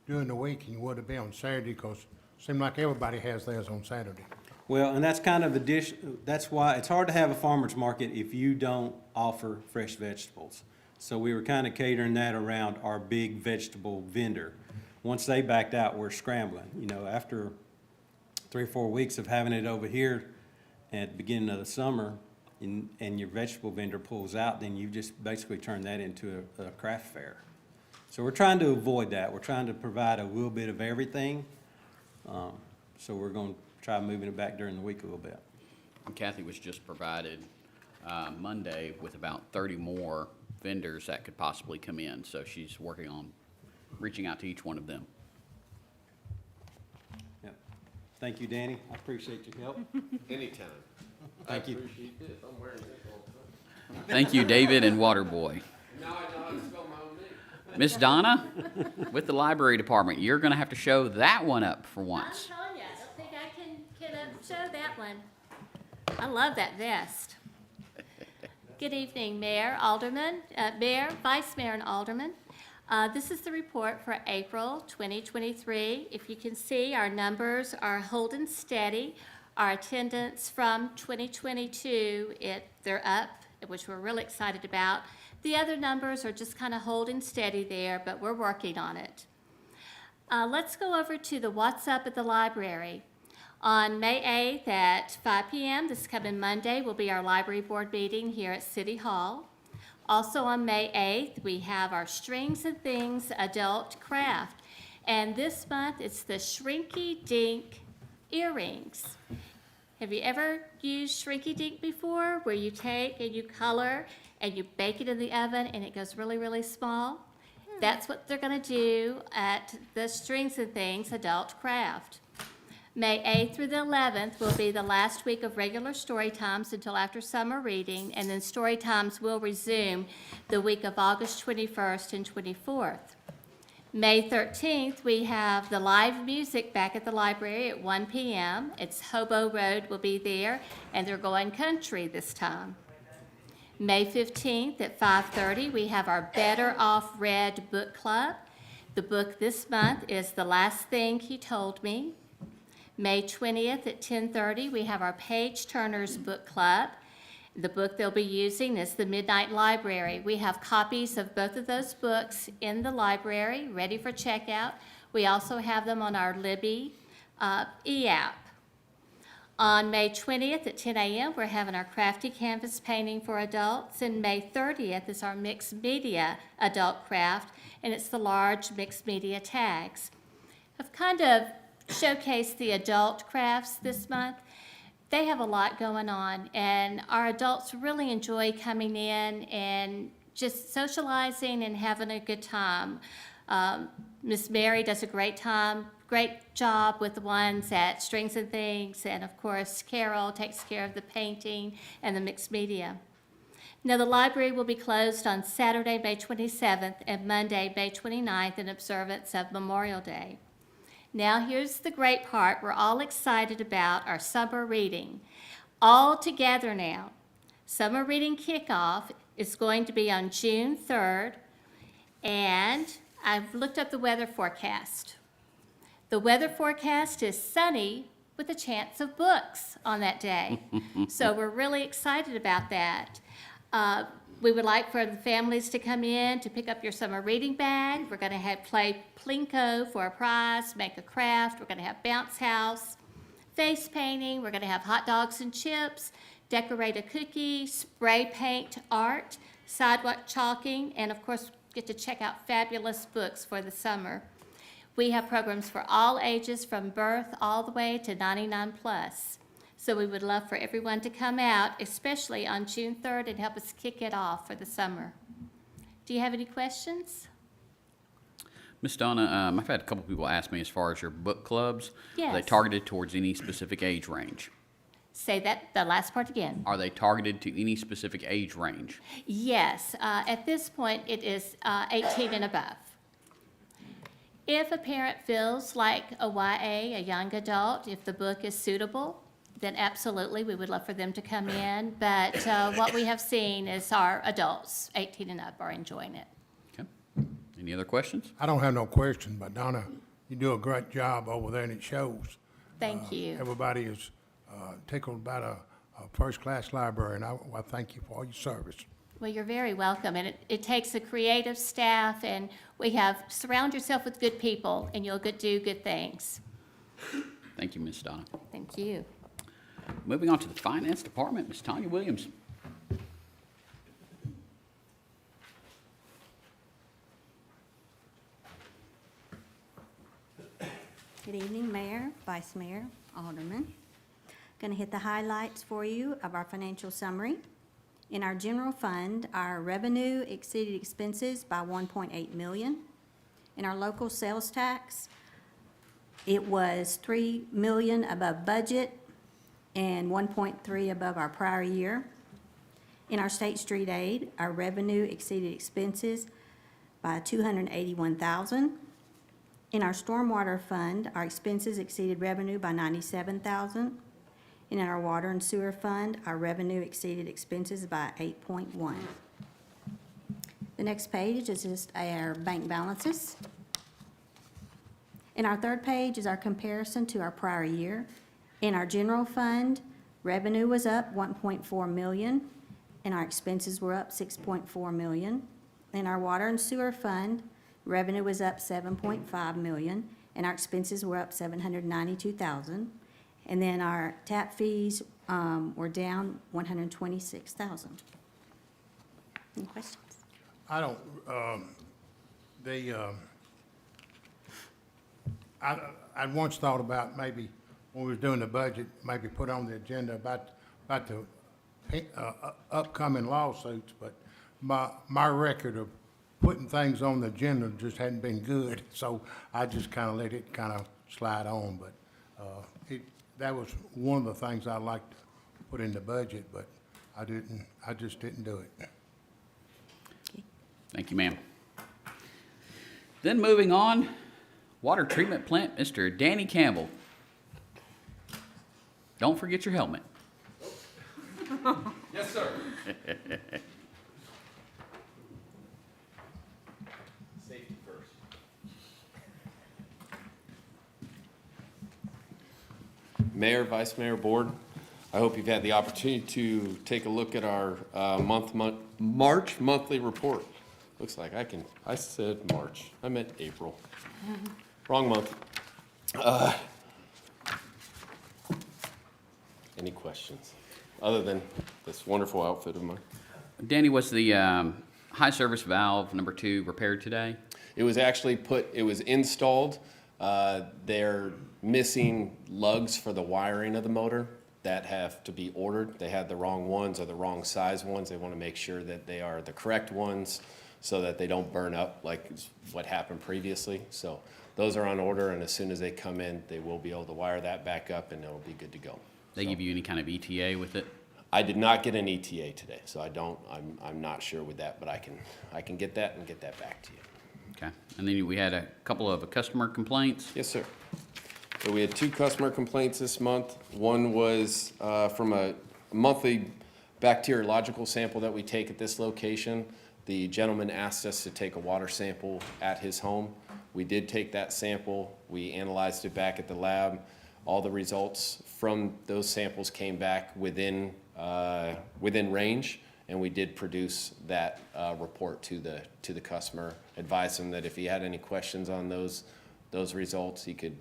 during the week than you would have been on Saturday, because it seemed like everybody has theirs on Saturday. Well, and that's kind of that's why it's hard to have a farmer's market if you don't offer fresh vegetables. So we were kind of catering that around our big vegetable vendor. Once they backed out, we're scrambling. You know, after 3 or 4 weeks of having it over here at the beginning of the summer, and your vegetable vendor pulls out, then you just basically turn that into a craft fair. So we're trying to avoid that. We're trying to provide a little bit of everything. So we're going to try moving it back during the week a little bit. And Kathy was just provided Monday with about 30 more vendors that could possibly come in, so she's working on reaching out to each one of them. Yep. Thank you, Danny. I appreciate your help. Anytime. Thank you. Appreciate this. I'm wearing this all the time. Thank you, David and Waterboy. Miss Donna, with the library department, you're going to have to show that one up for once. I'm telling you, I don't think I can show that one. I love that vest. Good evening, Mayor, Alderman, Mayor, Vice Mayor, and Alderman. This is the report for April 2023. If you can see, our numbers are holding steady. Our attendance from 2022, they're up, which we're really excited about. The other numbers are just kind of holding steady there, but we're working on it. Let's go over to the What's Up at the Library. On May 8th at 5 p.m., this coming Monday, will be our library board meeting here at City Hall. Also on May 8th, we have our Strings and Things adult craft. And this month, it's the Shrinky Dink earrings. Have you ever used Shrinky Dink before, where you take and you color and you bake it in the oven and it goes really, really small? That's what they're gonna do at the Strings and Things adult craft. May 8th through the 11th will be the last week of regular story times until after summer reading, and then story times will resume the week of August 21st and 24th. May 13th, we have the live music back at the library at 1 p.m. It's Hobo Road will be there, and they're going country this time. May 15th at 5:30, we have our Better Off Read book club. The book this month is The Last Thing He Told Me. May 20th at 10:30, we have our Page Turners Book Club. The book they'll be using is The Midnight Library. We have copies of both of those books in the library, ready for checkout. We also have them on our Libby e-app. On May 20th at 10 a.m., we're having our crafty canvas painting for adults, and May 30th is our mixed media adult craft, and it's the large mixed media tags. I've kind of showcased the adult crafts this month. They have a lot going on, and our adults really enjoy coming in and just socializing and having a good time. Miss Mary does a great job with the ones at Strings and Things, and of course Carol takes care of the painting and the mixed media. Now the library will be closed on Saturday, May 27th and Monday, May 29th in observance of Memorial Day. Now here's the great part we're all excited about, our summer reading. All together now. Summer reading kickoff is going to be on June 3rd, and I've looked up the weather forecast. The weather forecast is sunny with a chance of books on that day. So we're really excited about that. We would like for the families to come in to pick up your summer reading bag. We're going to play Plinko for a prize, make a craft. We're going to have bounce house, face painting. We're going to have hot dogs and chips, decorate a cookie, spray paint art, sidewalk chalking, and of course get to check out fabulous books for the summer. We have programs for all ages from birth all the way to 99 plus. So we would love for everyone to come out, especially on June 3rd, and help us kick it off for the summer. Do you have any questions? Miss Donna, I've had a couple people ask me as far as your book clubs. Yes. Are they targeted towards any specific age range? Say the last part again. Are they targeted to any specific age range? Yes, at this point it is 18 and above. If a parent feels like a YA, a young adult, if the book is suitable, then absolutely we would love for them to come in. But what we have seen is our adults, 18 and up, are enjoying it. Okay. Any other questions? I don't have no question, but Donna, you do a great job over there, and it shows. Thank you. Everybody is tickled about a first-class library, and I thank you for all your service. Well, you're very welcome, and it takes a creative staff, and surround yourself with good people, and you'll do good things. Thank you, Miss Donna. Thank you. Moving on to the Finance Department, Ms. Tanya Williams. Good evening, Mayor, Vice Mayor, Alderman. Going to hit the highlights for you of our financial summary. In our general fund, our revenue exceeded expenses by $1.8 million. In our local sales tax, it was $3 million above budget and 1.3 above our prior year. In our state street aid, our revenue exceeded expenses by $281,000. In our stormwater fund, our expenses exceeded revenue by $97,000. In our water and sewer fund, our revenue exceeded expenses by $8.1. The next page is just our bank balances. In our third page is our comparison to our prior year. In our general fund, revenue was up $1.4 million, and our expenses were up $6.4 million. In our water and sewer fund, revenue was up $7.5 million, and our expenses were up $792,000. And then our tap fees were down $126,000. Any questions? I don't, I once thought about maybe when we was doing the budget, maybe put on the agenda about the upcoming lawsuits, but my record of putting things on the agenda just hadn't been good, so I just kind of let it kind of slide on, but that was one of the things I liked to put in the budget, but I just didn't do it. Thank you, ma'am. Then moving on, water treatment plant, Mr. Danny Campbell. Don't forget your helmet. Yes, sir. Safety first. Mayor, Vice Mayor, Board, I hope you've had the opportunity to take a look at our March monthly report. Looks like I said March. I meant April. Wrong month. Any questions, other than this wonderful outfit of mine? Danny, was the high service valve number 2 repaired today? It was actually installed. They're missing lugs for the wiring of the motor that have to be ordered. They had the wrong ones or the wrong size ones. They want to make sure that they are the correct ones so that they don't burn up like what happened previously. So those are on order, and as soon as they come in, they will be able to wire that back up and it'll be good to go. They give you any kind of ETA with it? I did not get an ETA today, so I'm not sure with that, but I can get that and get that back to you. Okay. And then we had a couple of customer complaints? Yes, sir. So we had 2 customer complaints this month. One was from a monthly bacteriological sample that we take at this location. The gentleman asked us to take a water sample at his home. We did take that sample. We analyzed it back at the lab. All the results from those samples came back within range, and we did produce that report to the customer. Advised him that if he had any questions on those results, he could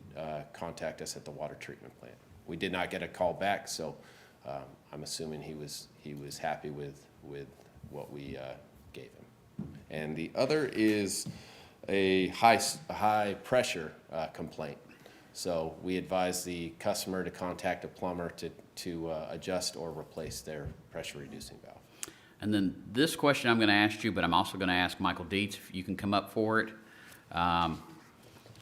contact us at the water treatment plant. We did not get a call back, so I'm assuming he was happy with what we gave him. And the other is a high pressure complaint. So we advise the customer to contact a plumber to adjust or replace their pressure reducing valve. And then this question I'm going to ask you, but I'm also going to ask Michael Dietz if you can come up for it.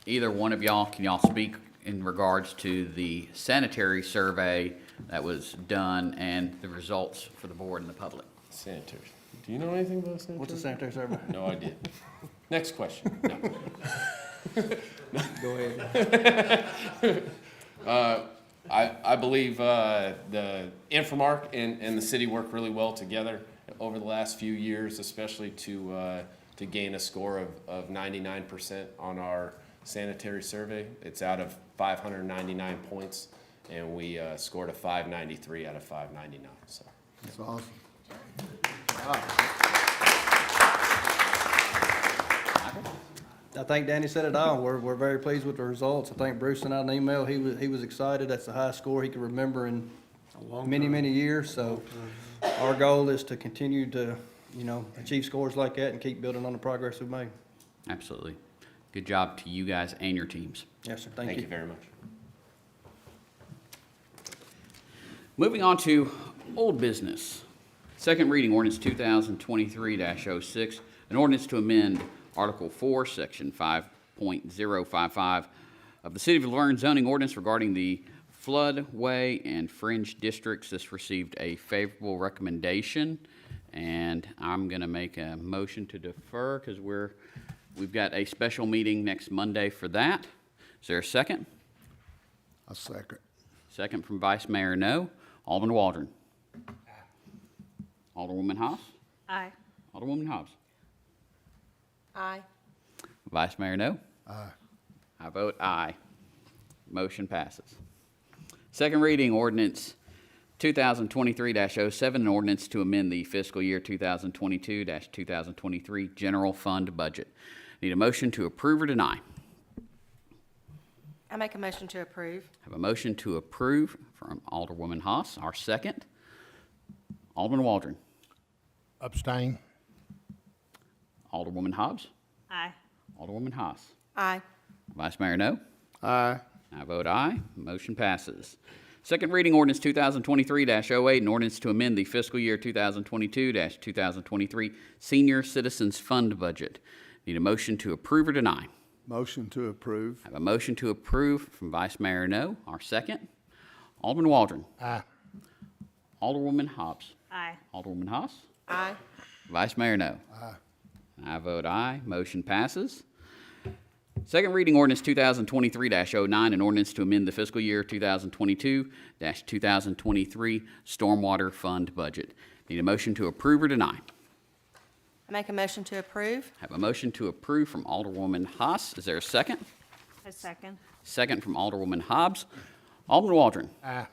Either one of y'all, can y'all speak in regards to the sanitary survey that was done and the results for the board and the public? Sanitary. Do you know anything about sanitary? What's a sanitary survey? No idea. Next question. No. Go ahead. I believe the Infomark and the city work really well together over the last few years, especially to gain a score of 99% on our sanitary survey. It's out of 599 points, and we scored a 593 out of 599. So That's awesome. I think Danny said it all. We're very pleased with the results. I think Bruce sent out an email. He was excited. That's the highest score he could remember in many years. So our goal is to continue to, achieve scores like that and keep building on the progress we've made. Absolutely. Good job to you guys and your teams. Yes, sir. Thank you. Thank you very much. Moving on to old business. Second reading ordinance 2023-06, an ordinance to amend Article 4, Section 5.055 of the City of LaVergne zoning ordinance regarding the floodway and fringe districts. This received a favorable recommendation, and I'm going to make a motion to defer because we've got a special meeting next Monday for that. Is there a second? A second. Second from Vice Mayor No. Alderman Waldron. Alderwoman Haas. Aye. Alderwoman Hobbs. Aye. Vice Mayor No. Aye. I vote aye. Motion passes. Second reading ordinance 2023-07, an ordinance to amend the fiscal year 2022-2023 general fund budget. Need a motion to approve or deny? I make a motion to approve. Have a motion to approve from Alderwoman Haas. Our second. Alderman Waldron. Abstain. Alderwoman Hobbs. Aye. Alderwoman Haas. Aye. Vice Mayor No. Aye. I vote aye. Motion passes. Second reading ordinance 2023-08, an ordinance to amend the fiscal year 2022-2023 senior citizens fund budget. Need a motion to approve or deny? Motion to approve. I have a motion to approve from Vice Mayor No. Our second. Alderman Waldron. Aye. Alderwoman Hobbs. Aye. Alderwoman Haas. Aye. Vice Mayor No. Aye. I vote aye. Motion passes. Second reading ordinance 2023-09, an ordinance to amend the fiscal year 2022-2023 stormwater fund budget. Need a motion to approve or deny? I make a motion to approve. Have a motion to approve from Alderwoman Haas. Is there a second? A second. Second from Alderwoman Hobbs. Alderman Waldron. Aye.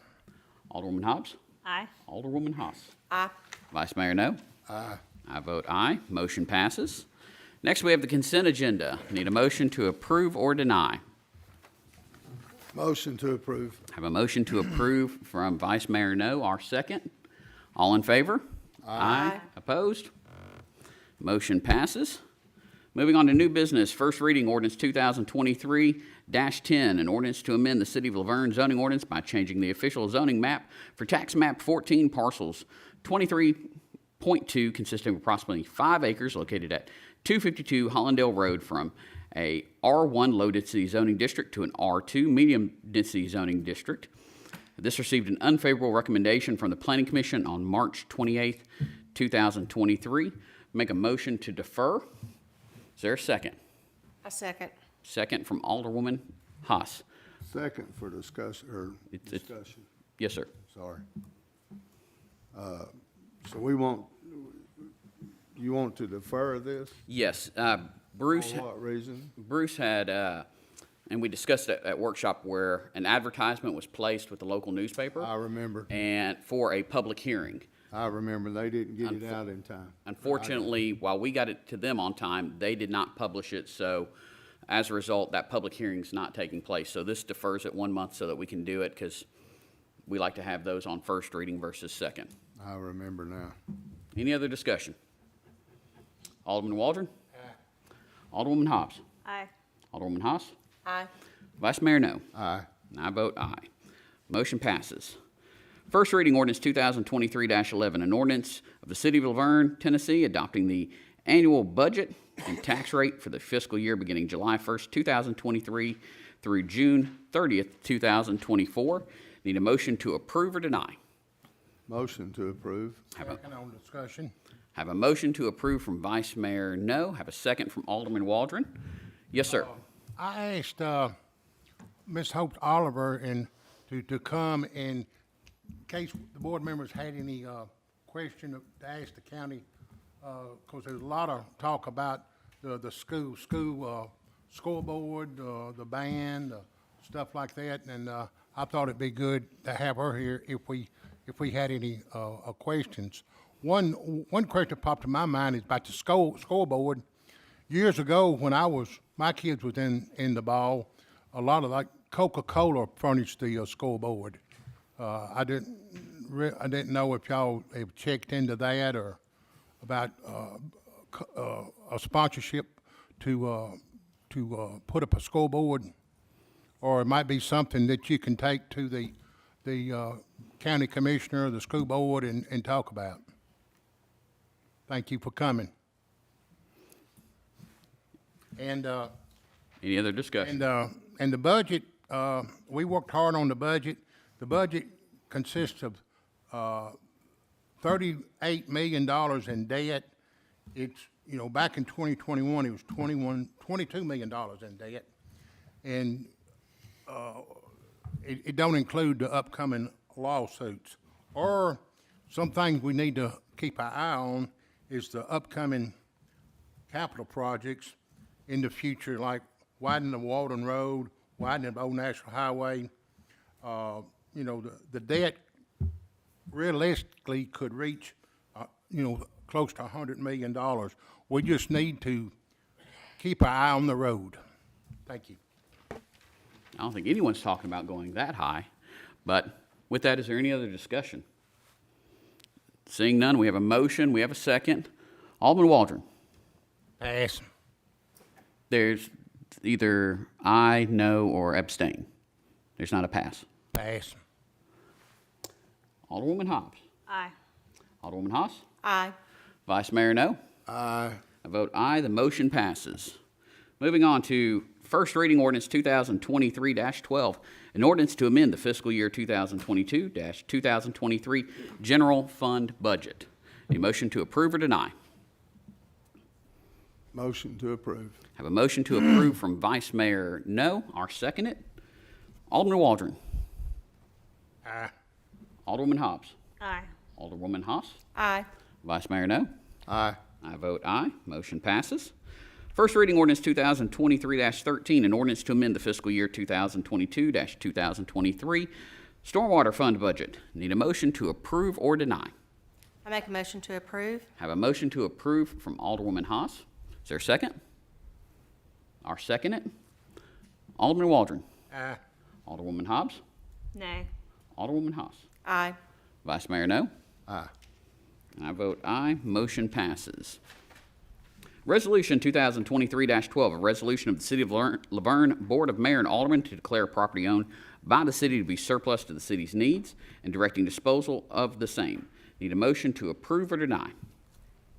Alderwoman Hobbs. Aye. Alderwoman Haas. Aye. Vice Mayor No. Aye. I vote aye. Motion passes. Next, we have the consent agenda. Need a motion to approve or deny. Motion to approve. Have a motion to approve from Vice Mayor No, our second. All in favor? Aye. Opposed? Motion passes. Moving on to new business, first reading ordinance 2023-10, an ordinance to amend the City of LaVergne zoning ordinance by changing the official zoning map for tax map 14 parcels 23.2 consisting of approximately 5 acres located at 252 Hollandale Road from a R1 low-density zoning district to an R2 medium-density zoning district. This received an unfavorable recommendation from the Planning Commission on March 28th, 2023. Make a motion to defer. Is there a second? A second. Second from Alderwoman Haas. Second for discussion. Yes, sir. Sorry. So you want to defer this? Yes. Bruce. For what reason? Bruce had, and we discussed it at workshop where an advertisement was placed with the local newspaper. I remember. And for a public hearing. I remember they didn't get it out in time. Unfortunately, while we got it to them on time, they did not publish it. So as a result, that public hearing is not taking place. So this defers it 1 month so that we can do it because we like to have those on first reading versus second. I remember now. Any other discussion? Alderman Waldron? Aye. Alderwoman Hobbs? Aye. Alderwoman Haas? Aye. Vice Mayor No. Aye. And I vote aye. Motion passes. First reading ordinance 2023-11, an ordinance of the City of LaVergne, Tennessee, adopting the annual budget and tax rate for the fiscal year beginning July 1st, 2023 through June 30th, 2024. Need a motion to approve or deny. Motion to approve. Second on discussion. Have a motion to approve from Vice Mayor No. Have a second from Alderman Waldron. Yes, sir. I asked Ms. Hope Oliver to come in case the board members had any question to ask the county, because there's a lot of talk about the school scoreboard, the band, stuff like that, and I thought it'd be good to have her here if we had any questions. One question that popped in my mind is about the scoreboard. Years ago, when my kids was in the ball, a lot of like Coca-Cola furnished the scoreboard. I didn't know if y'all have checked into that or about a sponsorship to put up a scoreboard, or it might be something that you can take to the county commissioner, the school board, and talk about. Thank you for coming. And any other discussion? And the budget, we worked hard on the budget. The budget consists of $38 million in debt. It's, back in 2021, it was $22 million in debt. And it don't include the upcoming lawsuits. Or some things we need to keep our eye on is the upcoming capital projects in the future, like widening the Walden Road, widening the Old National Highway. The debt realistically could reach, close to $100 million. We just need to keep our eye on the road. Thank you. I don't think anyone's talking about going that high, but with that, is there any other discussion? Seeing none, we have a motion, we have a second. Alderman Waldron. Pass. There's either aye, no, or abstain. There's not a pass. Pass. Alderwoman Hobbs. Aye. Alderwoman Haas. Aye. Vice Mayor No. Aye. I vote aye. The motion passes. Moving on to first reading ordinance 2023-12, an ordinance to amend the fiscal year 2022-2023 general fund budget. A motion to approve or deny. Motion to approve. Have a motion to approve from Vice Mayor No. I'll second it. Alderman Waldron. Aye. Alderwoman Hobbs. Aye. Alderwoman Haas. Aye. Vice Mayor No. Aye. I vote aye. Motion passes. First reading ordinance 2023-13, an ordinance to amend the fiscal year 2022-2023 Stormwater Fund budget. Need a motion to approve or deny. I make a motion to approve. Have a motion to approve from Alderwoman Haas. Is there a second? I'll second it. Alderman Waldron. Aye. Alderwoman Hobbs. Nay. Alderwoman Haas. Aye. Vice Mayor No. Aye. I vote aye. Motion passes. Resolution 2023-12, a resolution of the City of LaVergne Board of Mayor and Aldermen to declare property owned by the city to be surplus to the city's needs and directing disposal of the same. Need a motion to approve or deny.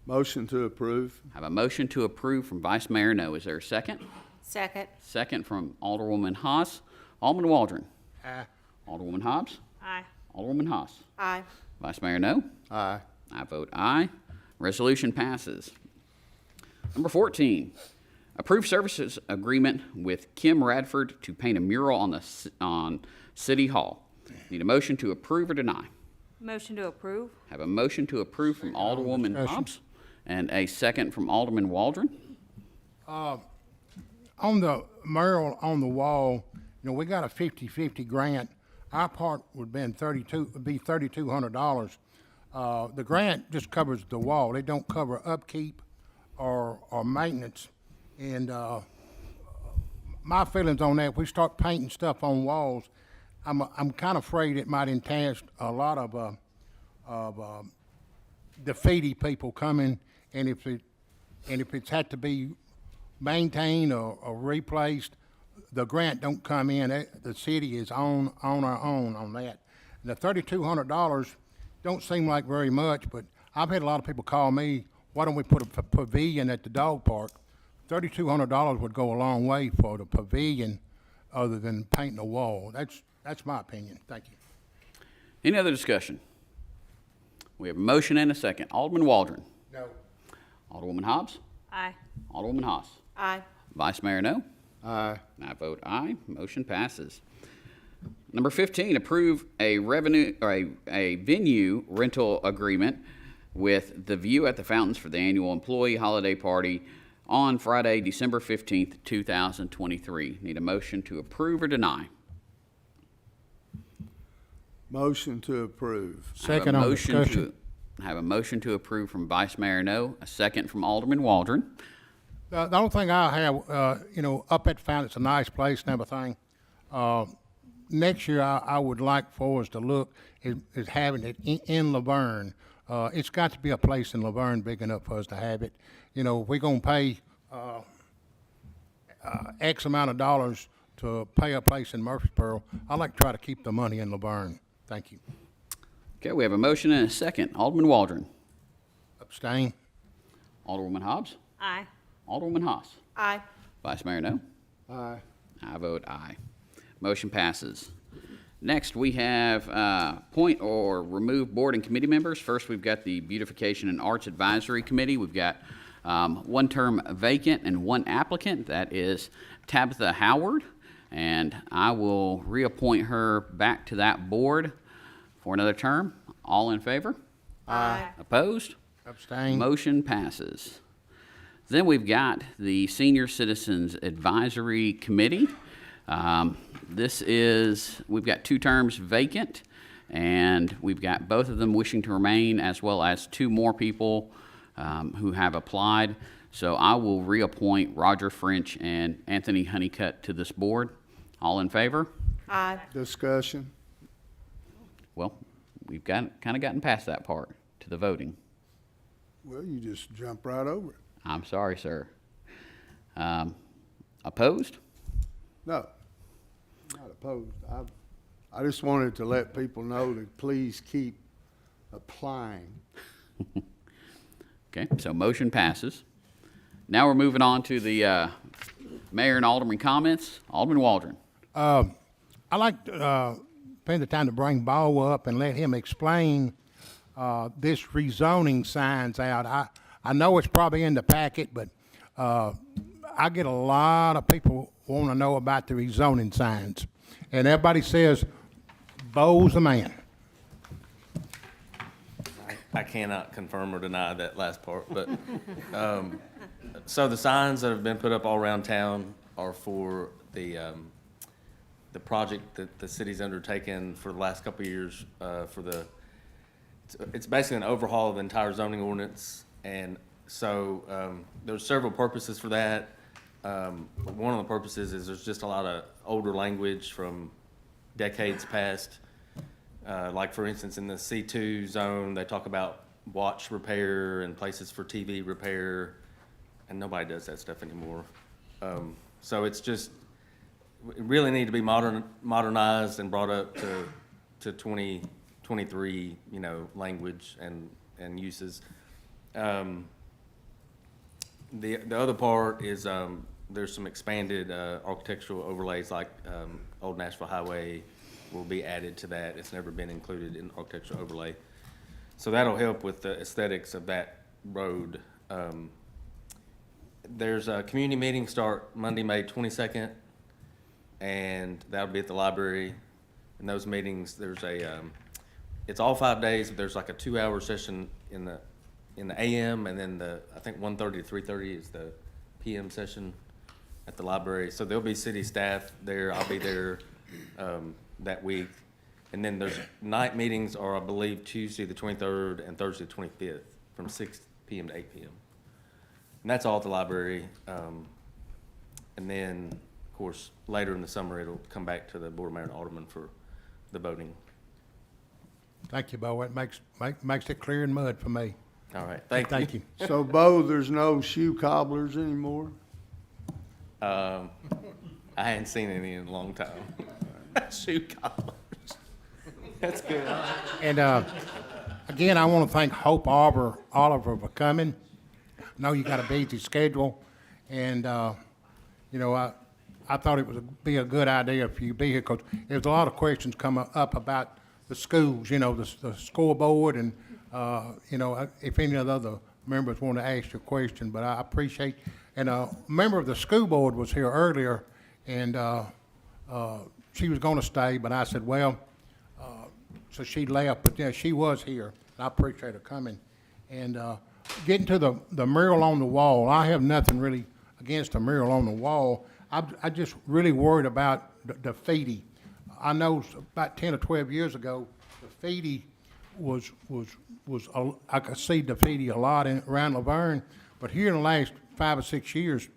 Motion to approve. Have a motion to approve from Vice Mayor No. Is there a second? Second. Second from Alderwoman Haas. Alderman Waldron. Aye. Alderwoman Hobbs. Aye. Alderwoman Haas. Aye. Vice Mayor No. Aye. I vote aye. Resolution passes. Number 14, approve services agreement with Kim Radford to paint a mural on City Hall. Need a motion to approve or deny. Motion to approve. Have a motion to approve from Alderwoman Hobbs and a second from Alderman Waldron. On the mural on the wall, we got a 50-50 grant. Our part would be $3,200. The grant just covers the wall. They don't cover upkeep or maintenance. And my feelings on that, if we start painting stuff on walls, I'm kind of afraid it might entail a lot of graffiti people coming, and if it's had to be maintained or replaced, the grant don't come in. The city is on our own on that. And the $3,200 don't seem like very much, but I've had a lot of people call me, why don't we put a pavilion at the dog park? $3,200 would go a long way for the pavilion other than painting a wall. That's my opinion. Thank you. Any other discussion? We have a motion and a second. Alderman Waldron. No. Alderwoman Hobbs. Aye. Alderwoman Haas. Aye. Vice Mayor No. Aye. I vote aye. Motion passes. Number 15, approve a venue rental agreement with The View at the Fountains for the annual employee holiday party on Friday, December 15th, 2023. Need a motion to approve or deny. Motion to approve. Second on discussion. I have a motion to approve from Vice Mayor No, a second from Alderman Waldron. The only thing I have, up at the fountain, it's a nice place and everything. Next year, I would like for us to look is having it in LaVergne. It's got to be a place in LaVergne big enough for us to have it. If we're going to pay X amount of dollars to pay a place in Murfreesboro, I like to try to keep the money in LaVergne. Thank you. Okay, we have a motion and a second. Alderman Waldron. Abstain. Alderwoman Hobbs. Aye. Alderwoman Haas. Aye. Vice Mayor No. Aye. I vote aye. Motion passes. Next, we have appoint or remove board and committee members. First, we've got the Beautification and Arts Advisory Committee. We've got one term vacant and one applicant. That is Tabitha Howard, and I will reappoint her back to that board for another term. All in favor? Aye. Opposed? Abstain. Motion passes. Then we've got the Senior Citizens Advisory Committee. We've got two terms vacant, and we've got both of them wishing to remain, as well as two more people who have applied. So I will reappoint Roger French and Anthony Honeycutt to this board. All in favor? Aye. Discussion. Well, we've kind of gotten past that part to the voting. Well, you just jump right over it. I'm sorry, sir. Opposed? No, not opposed. I just wanted to let people know to please keep applying. Okay, so motion passes. Now we're moving on to the mayor and alderman comments. Alderman Waldron. I like to spend the time to bring Bo up and let him explain this rezoning signs out. I know it's probably in the packet, but I get a lot of people want to know about the rezoning signs. And everybody says, Bo's the man. I cannot confirm or deny that last part, but, so the signs that have been put up all around town are for the project that the city's undertaken for the last couple of years, it's basically an overhaul of the entire zoning ordinance, and so, there's several purposes for that. One of the purposes is there's just a lot of older language from decades past. Like for instance, in the C2 zone, they talk about watch repair and places for TV repair, and nobody does that stuff anymore. So it's just, it really need to be modernized and brought up to 2023, language and uses. The other part is there's some expanded architectural overlays, like Old Nashville Highway will be added to that. It's never been included in architectural overlay. So that'll help with the aesthetics of that road. There's a community meeting start Monday, May 22nd, and that'll be at the library. In those meetings, it's all 5 days, but there's like a 2-hour session in the AM, and then I think 1:30 to 3:30 is the PM session at the library. So there'll be city staff there. I'll be there that week. And then there's night meetings are, I believe, Tuesday the 23rd and Thursday the 25th from 6 PM to 8 PM. And that's all at the library. And then, of course, later in the summer, it'll come back to the Board of Mayor and Alderman for the voting. Thank you, Bo. It makes it clear in mud for me. All right, thank you. So, Bo, there's no shoe cobblers anymore? I hadn't seen any in a long time. Shoe cobblers. That's good. And again, I want to thank Hope Oliver for coming. I know you got a busy schedule, and I thought it would be a good idea for you to be here, because there's a lot of questions come up about the schools, the scoreboard, and if any of the other members want to ask you a question, but I appreciate. And a member of the school board was here earlier, and she was going to stay, but I said, well, so she left, but yeah, she was here. And I appreciate her coming. And getting to the mural on the wall, I have nothing really against the mural on the wall. I just really worried about the graffiti. I know about 10 or 12 years ago, graffiti was I could see graffiti a lot around LaVergne, but here in the last 5 or 6 years,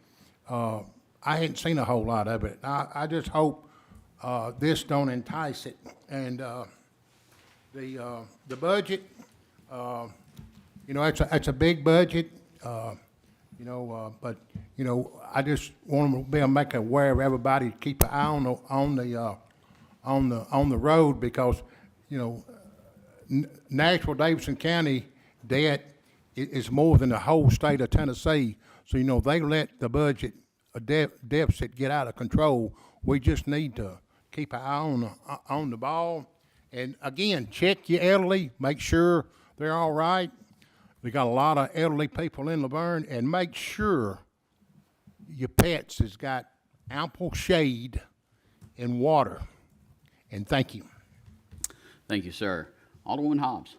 I hadn't seen a whole lot of it. I just hope this don't entice it. And the budget, it's a big budget, but I just want to be able to make aware of everybody to keep an eye on the road, because Nashville Davidson County debt is more than the whole state of Tennessee. So they let the budget deficit get out of control. We just need to keep an eye on the ball. And again, check your elderly, make sure they're all right. We got a lot of elderly people in LaVergne, and make sure your pets has got ample shade and water. And thank you. Thank you, sir. Alderwoman Hobbs.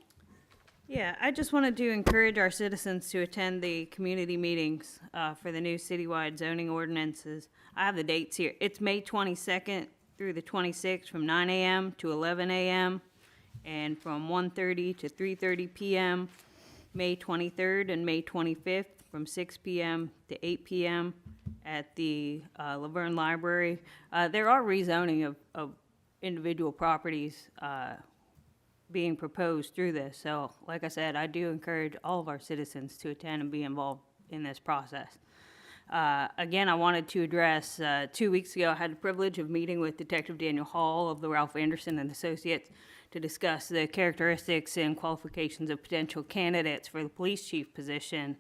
Yeah, I just wanted to encourage our citizens to attend the community meetings for the new citywide zoning ordinances. I have the dates here. It's May 22nd through the 26th from 9 a.m. to 11 a.m. and from 1:30 to 3:30 p.m. May 23rd and May 25th from 6 p.m. to 8 p.m. at the LaVergne Library. There are rezoning of individual properties being proposed through this. So, like I said, I do encourage all of our citizens to attend and be involved in this process. Again, I wanted to address, 2 weeks ago, I had the privilege of meeting with Detective Daniel Hall of the Ralph Anderson and Associates to discuss the characteristics and qualifications of potential candidates for the police chief position.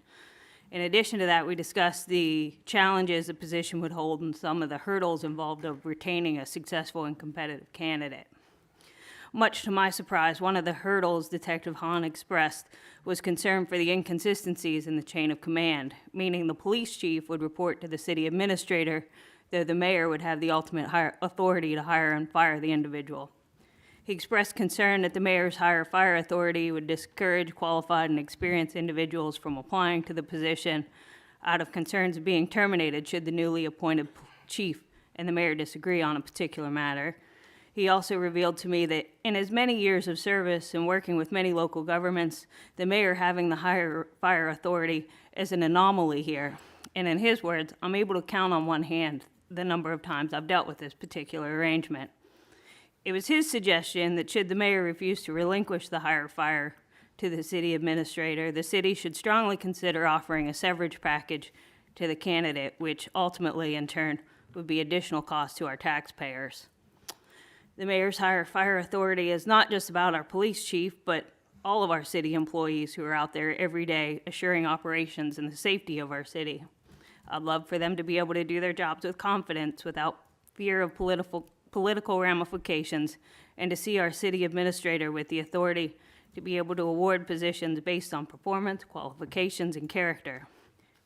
In addition to that, we discussed the challenges the position would hold and some of the hurdles involved of retaining a successful and competitive candidate. Much to my surprise, one of the hurdles Detective Hahn expressed was concern for the inconsistencies in the chain of command, meaning the police chief would report to the city administrator, though the mayor would have the ultimate authority to hire and fire the individual. He expressed concern that the mayor's higher fire authority would discourage qualified and experienced individuals from applying to the position out of concerns of being terminated should the newly appointed chief and the mayor disagree on a particular matter. He also revealed to me that in his many years of service and working with many local governments, the mayor having the higher fire authority is an anomaly here. And in his words, I'm able to count on one hand the number of times I've dealt with this particular arrangement. It was his suggestion that should the mayor refuse to relinquish the higher fire to the city administrator, the city should strongly consider offering a severance package to the candidate, which ultimately, in turn, would be additional cost to our taxpayers. The mayor's higher fire authority is not just about our police chief, but all of our city employees who are out there every day assuring operations and the safety of our city. I'd love for them to be able to do their jobs with confidence without fear of political ramifications, and to see our city administrator with the authority to be able to award positions based on performance, qualifications, and character.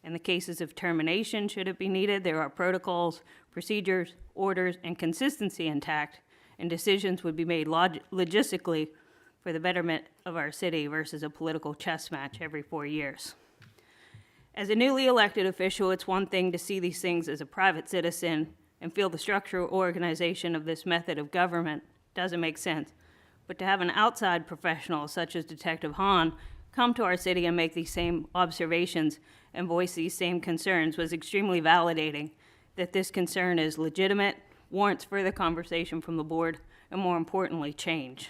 In the cases of termination, should it be needed, there are protocols, procedures, orders, and consistency intact, and decisions would be made logistically for the betterment of our city versus a political chess match every 4 years. As a newly elected official, it's one thing to see these things as a private citizen and feel the structural organization of this method of government doesn't make sense. But to have an outside professional such as Detective Hahn come to our city and make these same observations and voice these same concerns was extremely validating that this concern is legitimate, warrants further conversation from the board, and more importantly, change.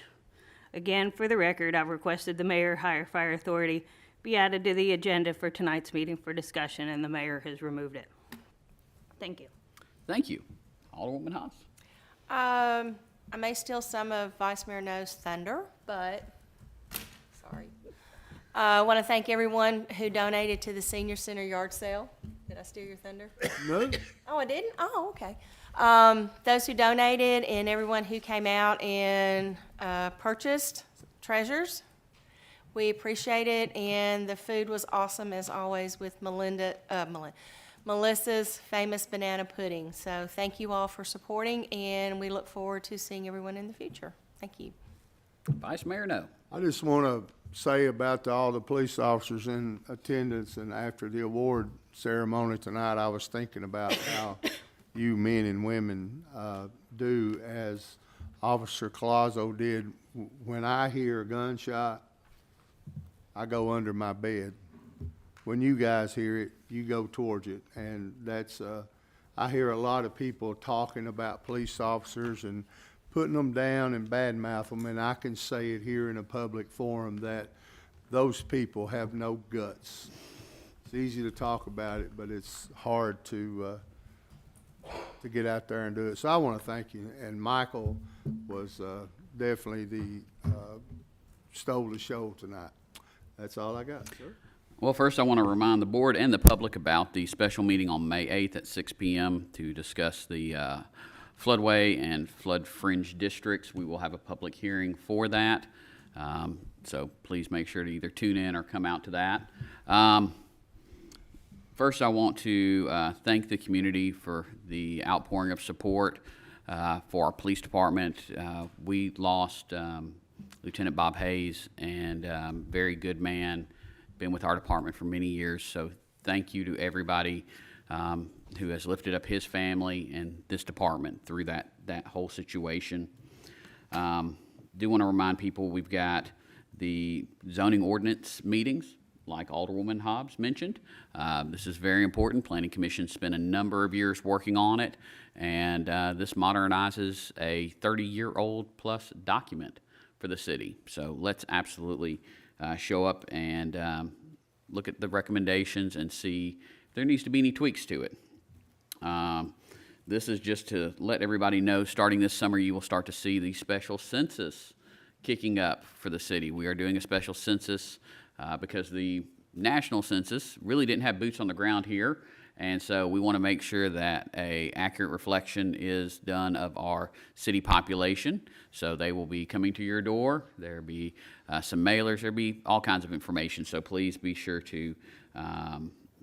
Again, for the record, I've requested the mayor higher fire authority be added to the agenda for tonight's meeting for discussion, and the mayor has removed it. Thank you. Thank you. Alderwoman Haas. I may steal some of Vice Mayor No's thunder, but, sorry. I want to thank everyone who donated to the Senior Center yard sale. Did I steal your thunder? No. Oh, I didn't? Oh, okay. Those who donated and everyone who came out and purchased treasures, we appreciate it, and the food was awesome as always with Melissa's famous banana pudding. So thank you all for supporting, and we look forward to seeing everyone in the future. Thank you. Vice Mayor No. I just want to say about all the police officers in attendance and after the award ceremony tonight, I was thinking about how you men and women do as Officer Colazo did. When I hear a gunshot, I go under my bed. When you guys hear it, you go towards it. And that's, I hear a lot of people talking about police officers and putting them down and badmouth them, and I can say it here in a public forum that those people have no guts. It's easy to talk about it, but it's hard to get out there and do it. So I want to thank you. And Michael was definitely stole the show tonight. That's all I got, sir. Well, first I want to remind the board and the public about the special meeting on May 8th at 6 p.m. to discuss the floodway and flood fringe districts. We will have a public hearing for that. So please make sure to either tune in or come out to that. First, I want to thank the community for the outpouring of support for our police department. We lost Lieutenant Bob Hayes, and very good man, been with our department for many years. So thank you to everybody who has lifted up his family and this department through that whole situation. Do want to remind people we've got the zoning ordinance meetings, like Alderwoman Hobbs mentioned. This is very important. Planning Commission spent a number of years working on it, and this modernizes a 30-year-old plus document for the city. So let's absolutely show up and look at the recommendations and see if there needs to be any tweaks to it. This is just to let everybody know, starting this summer, you will start to see the special census kicking up for the city. We are doing a special census because the national census really didn't have boots on the ground here, and so we want to make sure that an accurate reflection is done of our city population. So they will be coming to your door. There'll be some mailers. There'll be all kinds of information. So please be sure to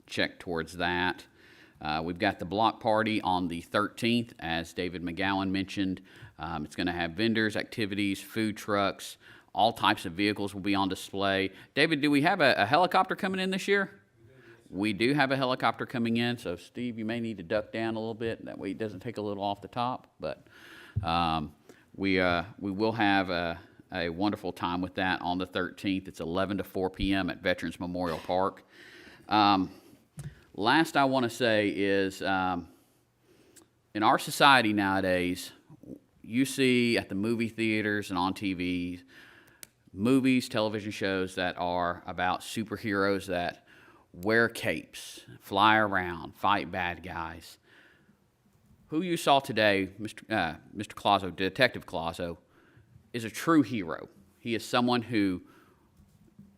check towards that. We've got the block party on the 13th, as David McGowan mentioned. It's going to have vendors, activities, food trucks, all types of vehicles will be on display. David, do we have a helicopter coming in this year? We do have a helicopter coming in, so Steve, you may need to duck down a little bit. That way it doesn't take a little off the top. But we will have a wonderful time with that on the 13th. It's 11 to 4 p.m. at Veterans Memorial Park. Last I want to say is in our society nowadays, you see at the movie theaters and on TV, movies, television shows that are about superheroes that wear capes, fly around, fight bad guys. Who you saw today, Mr. Colazo, Detective Colazo, is a true hero. He is someone who,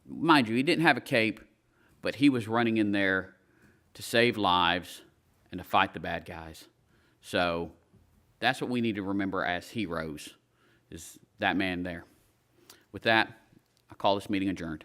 mind you, he didn't have a cape, but he was running in there to save lives and to fight the bad guys. So that's what we need to remember as heroes, is that man there. With that, I call this meeting adjourned.